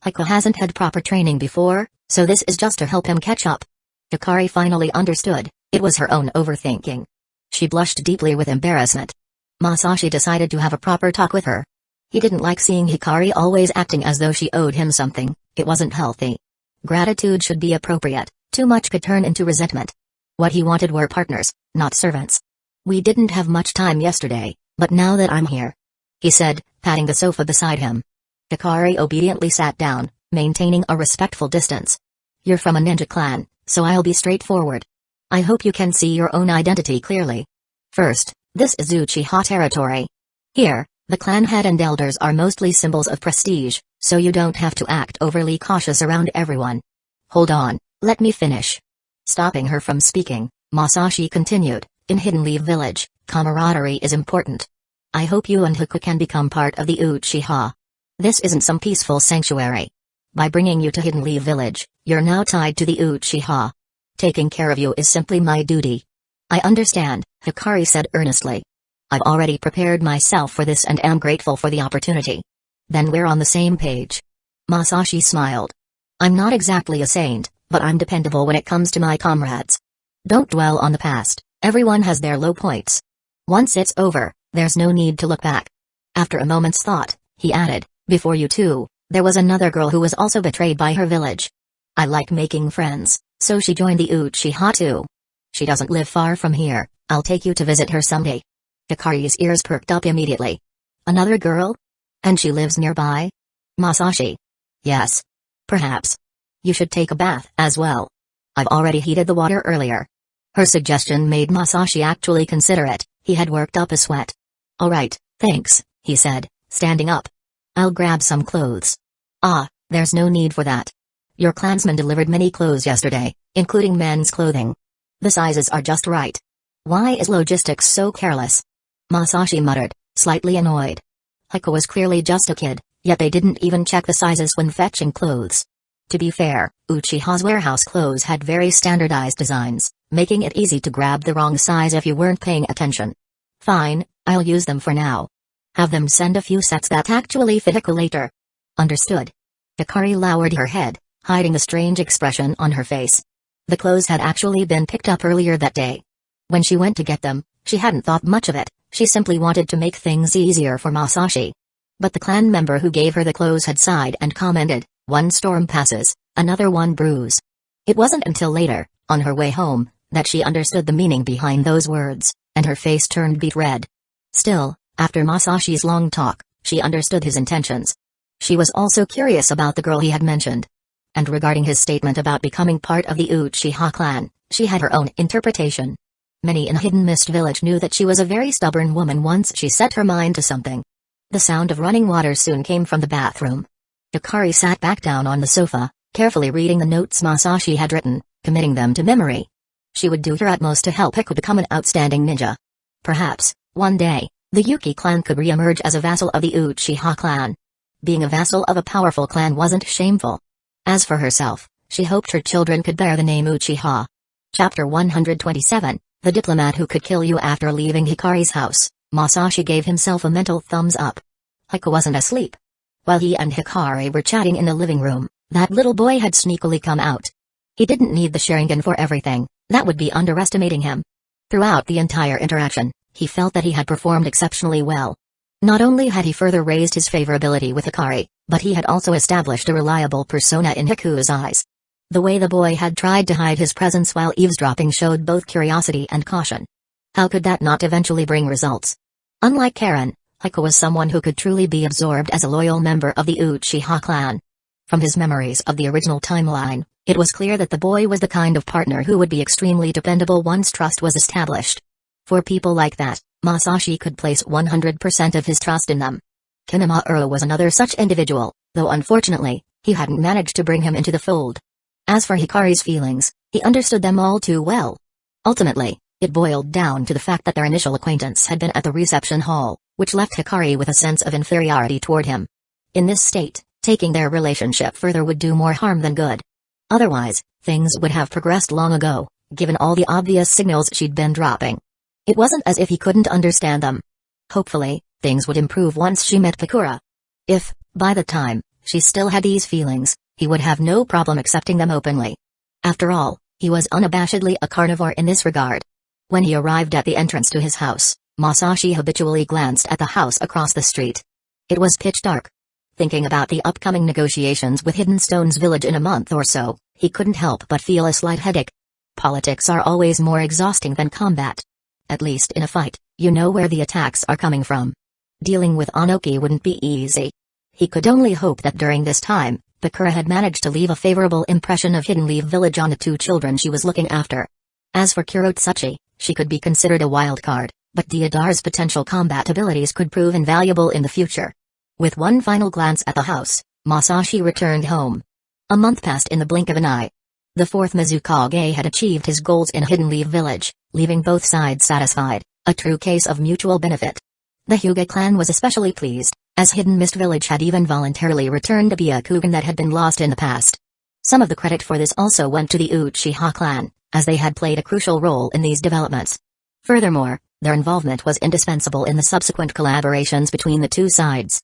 Hueco hasn't had proper training before, so this is just to help him catch up. Hikari finally understood, it was her own overthinking. She blushed deeply with embarrassment. Masashi decided to have a proper talk with her. He didn't like seeing Hikari always acting as though she owed him something, it wasn't healthy. Gratitude should be appropriate, too much could turn into resentment. What he wanted were partners, not servants. We didn't have much time yesterday, but now that I'm here, he said, patting the sofa beside him. Hikari obediently sat down, maintaining a respectful distance. You're from a ninja clan, so I'll be straightforward. I hope you can see your own identity clearly. First, this is Uchiha territory. Here, the clan head and elders are mostly symbols of prestige, so you don't have to act overly cautious around everyone. Hold on, let me finish. Stopping her from speaking, Masashi continued, in Hidden Leaf Village, camaraderie is important. I hope you and Hueco can become part of the Uchiha. This isn't some peaceful sanctuary. By bringing you to Hidden Leaf Village, you're now tied to the Uchiha. Taking care of you is simply my duty. I understand, Hikari said earnestly. I've already prepared myself for this and am grateful for the opportunity. Then we're on the same page. Masashi smiled. I'm not exactly a saint, but I'm dependable when it comes to my comrades. Don't dwell on the past, everyone has their low points. Once it's over, there's no need to look back. After a moment's thought, he added, before you two, there was another girl who was also betrayed by her village. I like making friends, so she joined the Uchiha too. She doesn't live far from here, I'll take you to visit her someday. Hikari's ears perked up immediately. Another girl? And she lives nearby? Masashi. Yes. Perhaps. You should take a bath as well. I've already heated the water earlier. Her suggestion made Masashi actually consider it, he had worked up a sweat. Alright, thanks, he said, standing up. I'll grab some clothes. Ah, there's no need for that. Your clansman delivered many clothes yesterday, including men's clothing. The sizes are just right. Why is logistics so careless? Masashi muttered, slightly annoyed. Hueco was clearly just a kid, yet they didn't even check the sizes when fetching clothes. To be fair, Uchiha's warehouse clothes had very standardized designs, making it easy to grab the wrong size if you weren't paying attention. Fine, I'll use them for now. Have them send a few sets that actually fit Hueco later. Understood. Hikari lowered her head, hiding the strange expression on her face. The clothes had actually been picked up earlier that day. When she went to get them, she hadn't thought much of it, she simply wanted to make things easier for Masashi. But the clan member who gave her the clothes had sighed and commented, one storm passes, another one brews. It wasn't until later, on her way home, that she understood the meaning behind those words, and her face turned beet red. Still, after Masashi's long talk, she understood his intentions. She was also curious about the girl he had mentioned. And regarding his statement about becoming part of the Uchiha clan, she had her own interpretation. Many in Hidden Mist Village knew that she was a very stubborn woman once she set her mind to something. The sound of running water soon came from the bathroom. Hikari sat back down on the sofa, carefully reading the notes Masashi had written, committing them to memory. She would do her utmost to help Hueco become an outstanding ninja. Perhaps, one day, the Yuki clan could re-emerge as a vassal of the Uchiha clan. Being a vassal of a powerful clan wasn't shameful. As for herself, she hoped her children could bear the name Uchiha. Chapter 127, The Diplomat Who Could Kill You. After leaving Hikari's house, Masashi gave himself a mental thumbs up. Hueco wasn't asleep. While he and Hikari were chatting in the living room, that little boy had sneakily come out. He didn't need the Sharingan for everything, that would be underestimating him. Throughout the entire interaction, he felt that he had performed exceptionally well. Not only had he further raised his favorability with Hikari, but he had also established a reliable persona in Hiku's eyes. The way the boy had tried to hide his presence while eavesdropping showed both curiosity and caution. How could that not eventually bring results? Unlike Karen, Hueco was someone who could truly be absorbed as a loyal member of the Uchiha clan. From his memories of the original timeline, it was clear that the boy was the kind of partner who would be extremely dependable once trust was established. For people like that, Masashi could place 100% of his trust in them. Kinamaru was another such individual, though unfortunately, he hadn't managed to bring him into the fold. As for Hikari's feelings, he understood them all too well. Ultimately, it boiled down to the fact that their initial acquaintance had been at the reception hall, which left Hikari with a sense of inferiority toward him. In this state, taking their relationship further would do more harm than good. Otherwise, things would have progressed long ago, given all the obvious signals she'd been dropping. It wasn't as if he couldn't understand them. Hopefully, things would improve once she met Pakura. If, by the time, she still had these feelings, he would have no problem accepting them openly. After all, he was unabashedly a carnivore in this regard. When he arrived at the entrance to his house, Masashi habitually glanced at the house across the street. It was pitch dark. Thinking about the upcoming negotiations with Hidden Stone's village in a month or so, he couldn't help but feel a slight headache. Politics are always more exhausting than combat. At least in a fight, you know where the attacks are coming from. Dealing with Anoki wouldn't be easy. He could only hope that during this time, Pakura had managed to leave a favorable impression of Hidden Leaf Village on the two children she was looking after. As for Kurotsuchi, she could be considered a wild card, but Deodar's potential combat abilities could prove invaluable in the future. With one final glance at the house, Masashi returned home. A month passed in the blink of an eye. The fourth Mizukage had achieved his goals in Hidden Leaf Village, leaving both sides satisfied, a true case of mutual benefit. The Hyuga clan was especially pleased, as Hidden Mist Village had even voluntarily returned a Byakugan that had been lost in the past. Some of the credit for this also went to the Uchiha clan, as they had played a crucial role in these developments. Furthermore, their involvement was indispensable in the subsequent collaborations between the two sides.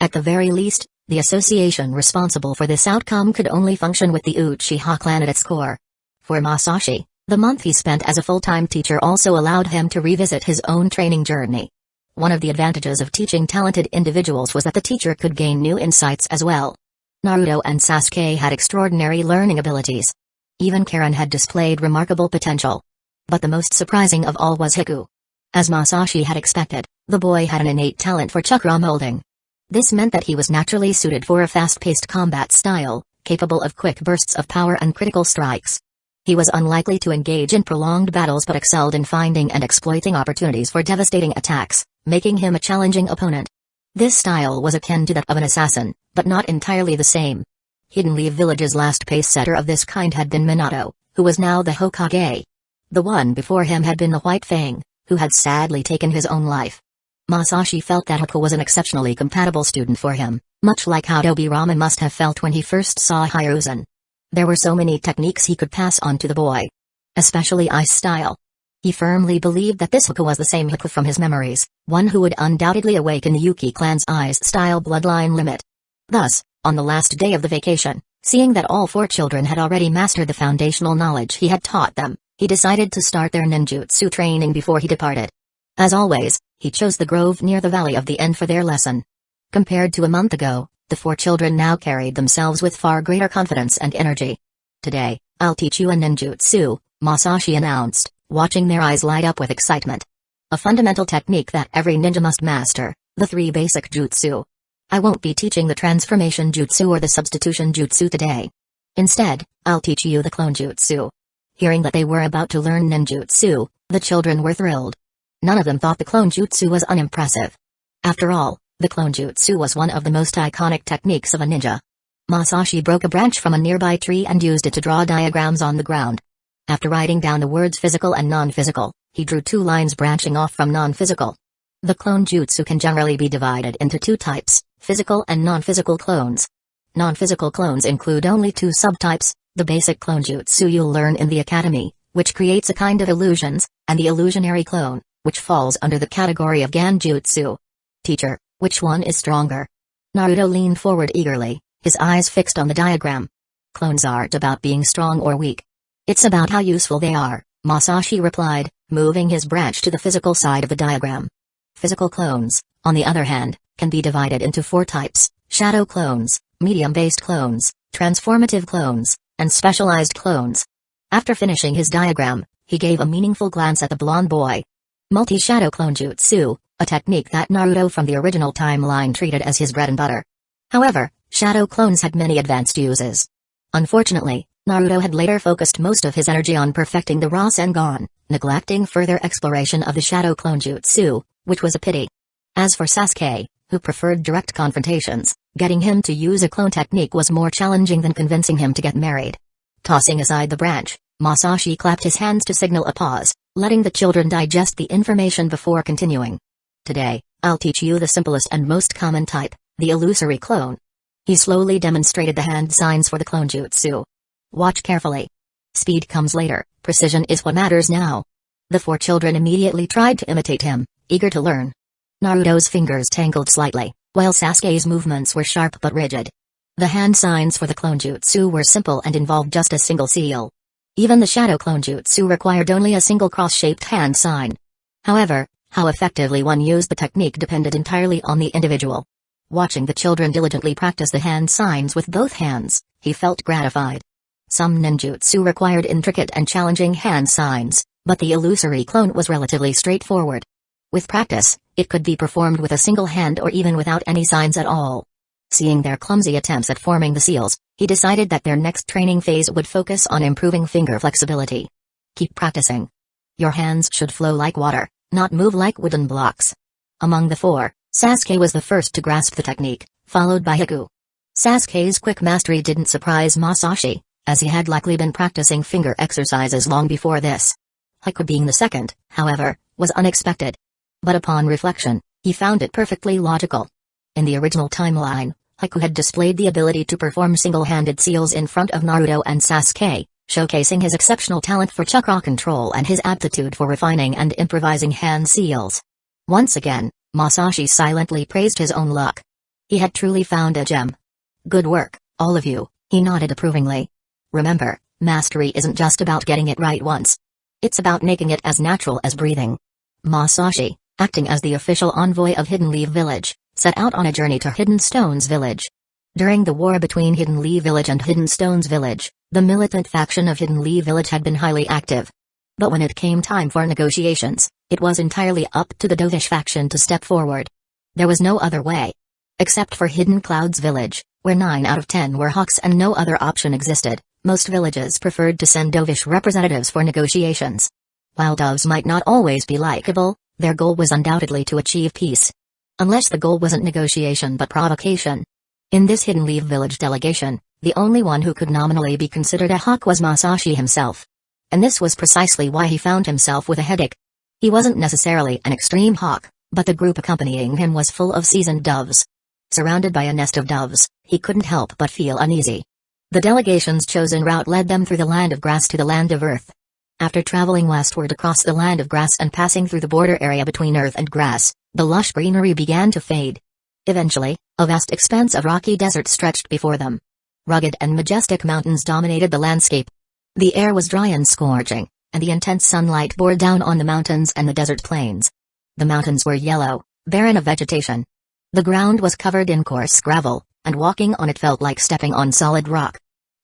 At the very least, the association responsible for this outcome could only function with the Uchiha clan at its core. For Masashi, the month he spent as a full-time teacher also allowed him to revisit his own training journey. One of the advantages of teaching talented individuals was that the teacher could gain new insights as well. Naruto and Sasuke had extraordinary learning abilities. Even Karen had displayed remarkable potential. But the most surprising of all was Hiku. As Masashi had expected, the boy had an innate talent for chakra molding. This meant that he was naturally suited for a fast-paced combat style, capable of quick bursts of power and critical strikes. He was unlikely to engage in prolonged battles but excelled in finding and exploiting opportunities for devastating attacks, making him a challenging opponent. This style was akin to that of an assassin, but not entirely the same. Hidden Leaf Village's last pace-setter of this kind had been Minato, who was now the Hokage. The one before him had been the White Fang, who had sadly taken his own life. Masashi felt that Hueco was an exceptionally compatible student for him, much like how Tobirama must have felt when he first saw Hiruzen. There were so many techniques he could pass on to the boy. Especially ice style. He firmly believed that this Hueco was the same Hueco from his memories, one who would undoubtedly awaken the Yuki clan's ice style bloodline limit. Thus, on the last day of the vacation, seeing that all four children had already mastered the foundational knowledge he had taught them, he decided to start their ninjutsu training before he departed. As always, he chose the grove near the Valley of the End for their lesson. Compared to a month ago, the four children now carried themselves with far greater confidence and energy. "Today, I'll teach you a ninjutsu," Masashi announced, watching their eyes light up with excitement. "A fundamental technique that every ninja must master, the three basic jutsu. I won't be teaching the transformation jutsu or the substitution jutsu today. Instead, I'll teach you the clone jutsu." Hearing that they were about to learn ninjutsu, the children were thrilled. None of them thought the clone jutsu was unimpressive. After all, the clone jutsu was one of the most iconic techniques of a ninja. Masashi broke a branch from a nearby tree and used it to draw diagrams on the ground. After writing down the words physical and non-physical, he drew two lines branching off from non-physical. The clone jutsu can generally be divided into two types, physical and non-physical clones. Non-physical clones include only two subtypes, the basic clone jutsu you'll learn in the academy, which creates a kind of illusions, and the illusionary clone, which falls under the category of Ganjutsu. "Teacher, which one is stronger?" Naruto leaned forward eagerly, his eyes fixed on the diagram. "Clones aren't about being strong or weak. It's about how useful they are," Masashi replied, moving his branch to the physical side of the diagram. Physical clones, on the other hand, can be divided into four types: shadow clones, medium-based clones, transformative clones, and specialized clones. After finishing his diagram, he gave a meaningful glance at the blonde boy. Multi-shadow clone jutsu, a technique that Naruto from the original timeline treated as his bread and butter. However, shadow clones had many advanced uses. Unfortunately, Naruto had later focused most of his energy on perfecting the Rasengan, neglecting further exploration of the shadow clone jutsu, which was a pity. As for Sasuke, who preferred direct confrontations, getting him to use a clone technique was more challenging than convincing him to get married. Tossing aside the branch, Masashi clapped his hands to signal a pause, letting the children digest the information before continuing. Today, I'll teach you the simplest and most common type, the illusory clone. He slowly demonstrated the hand signs for the clone jutsu. Watch carefully. Speed comes later, precision is what matters now. The 4 children immediately tried to imitate him, eager to learn. Naruto's fingers tangled slightly, while Sasuke's movements were sharp but rigid. The hand signs for the clone jutsu were simple and involved just a single seal. Even the shadow clone jutsu required only a single cross-shaped hand sign. However, how effectively one used the technique depended entirely on the individual. Watching the children diligently practice the hand signs with both hands, he felt gratified. Some ninjutsu required intricate and challenging hand signs, but the illusory clone was relatively straightforward. With practice, it could be performed with a single hand or even without any signs at all. Seeing their clumsy attempts at forming the seals, he decided that their next training phase would focus on improving finger flexibility. Keep practicing. Your hands should flow like water, not move like wooden blocks. Among the 4, Sasuke was the first to grasp the technique, followed by Hueco. Sasuke's quick mastery didn't surprise Masashi, as he had likely been practicing finger exercises long before this. Hueco being the second, however, was unexpected. But upon reflection, he found it perfectly logical. In the original timeline, Hueco had displayed the ability to perform single-handed seals in front of Naruto and Sasuke, showcasing his exceptional talent for chakra control and his aptitude for refining and improvising hand seals. Once again, Masashi silently praised his own luck. He had truly found a gem. Good work, all of you, he nodded approvingly. Remember, mastery isn't just about getting it right once. It's about making it as natural as breathing. Masashi, acting as the official envoy of Hidden Leaf Village, set out on a journey to Hidden Stones Village. During the war between Hidden Leaf Village and Hidden Stones Village, the militant faction of Hidden Leaf Village had been highly active. But when it came time for negotiations, it was entirely up to the Dovish faction to step forward. There was no other way. Except for Hidden Clouds Village, where 9 out of 10 were hawks and no other option existed, most villages preferred to send Dovish representatives for negotiations. While doves might not always be likable, their goal was undoubtedly to achieve peace. Unless the goal wasn't negotiation but provocation. In this Hidden Leaf Village delegation, the only one who could nominally be considered a hawk was Masashi himself. And this was precisely why he found himself with a headache. He wasn't necessarily an extreme hawk, but the group accompanying him was full of seasoned doves. Surrounded by a nest of doves, he couldn't help but feel uneasy. The delegation's chosen route led them through the land of grass to the land of earth. After traveling westward across the land of grass and passing through the border area between earth and grass, the lush greenery began to fade. Eventually, a vast expanse of rocky desert stretched before them. Rugged and majestic mountains dominated the landscape. The air was dry and scorching, and the intense sunlight bore down on the mountains and the desert plains. The mountains were yellow, barren of vegetation. The ground was covered in coarse gravel, and walking on it felt like stepping on solid rock.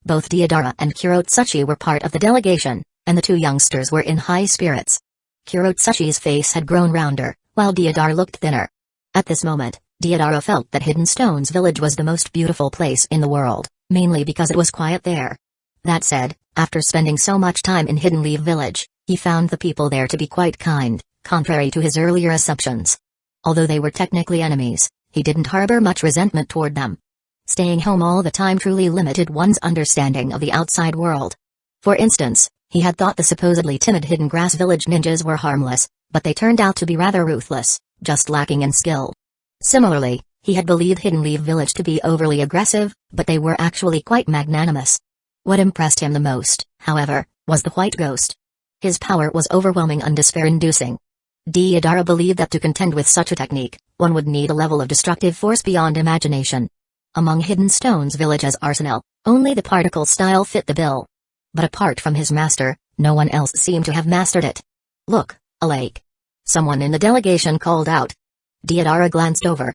Both Deidara and Kurotsuchi were part of the delegation, and the 2 youngsters were in high spirits. Kurotsuchi's face had grown rounder, while Deidara looked thinner. At this moment, Deidara felt that Hidden Stones Village was the most beautiful place in the world, mainly because it was quiet there. That said, after spending so much time in Hidden Leaf Village, he found the people there to be quite kind, contrary to his earlier assumptions. Although they were technically enemies, he didn't harbor much resentment toward them. Staying home all the time truly limited one's understanding of the outside world. For instance, he had thought the supposedly timid Hidden Grass Village ninjas were harmless, but they turned out to be rather ruthless, just lacking in skill. Similarly, he had believed Hidden Leaf Village to be overly aggressive, but they were actually quite magnanimous. What impressed him the most, however, was the White Ghost. His power was overwhelming and despair-inducing. Deidara believed that to contend with such a technique, one would need a level of destructive force beyond imagination. Among Hidden Stones Village's arsenal, only the particle style fit the bill. But apart from his master, no one else seemed to have mastered it. Look, a lake. Someone in the delegation called out. Deidara glanced over,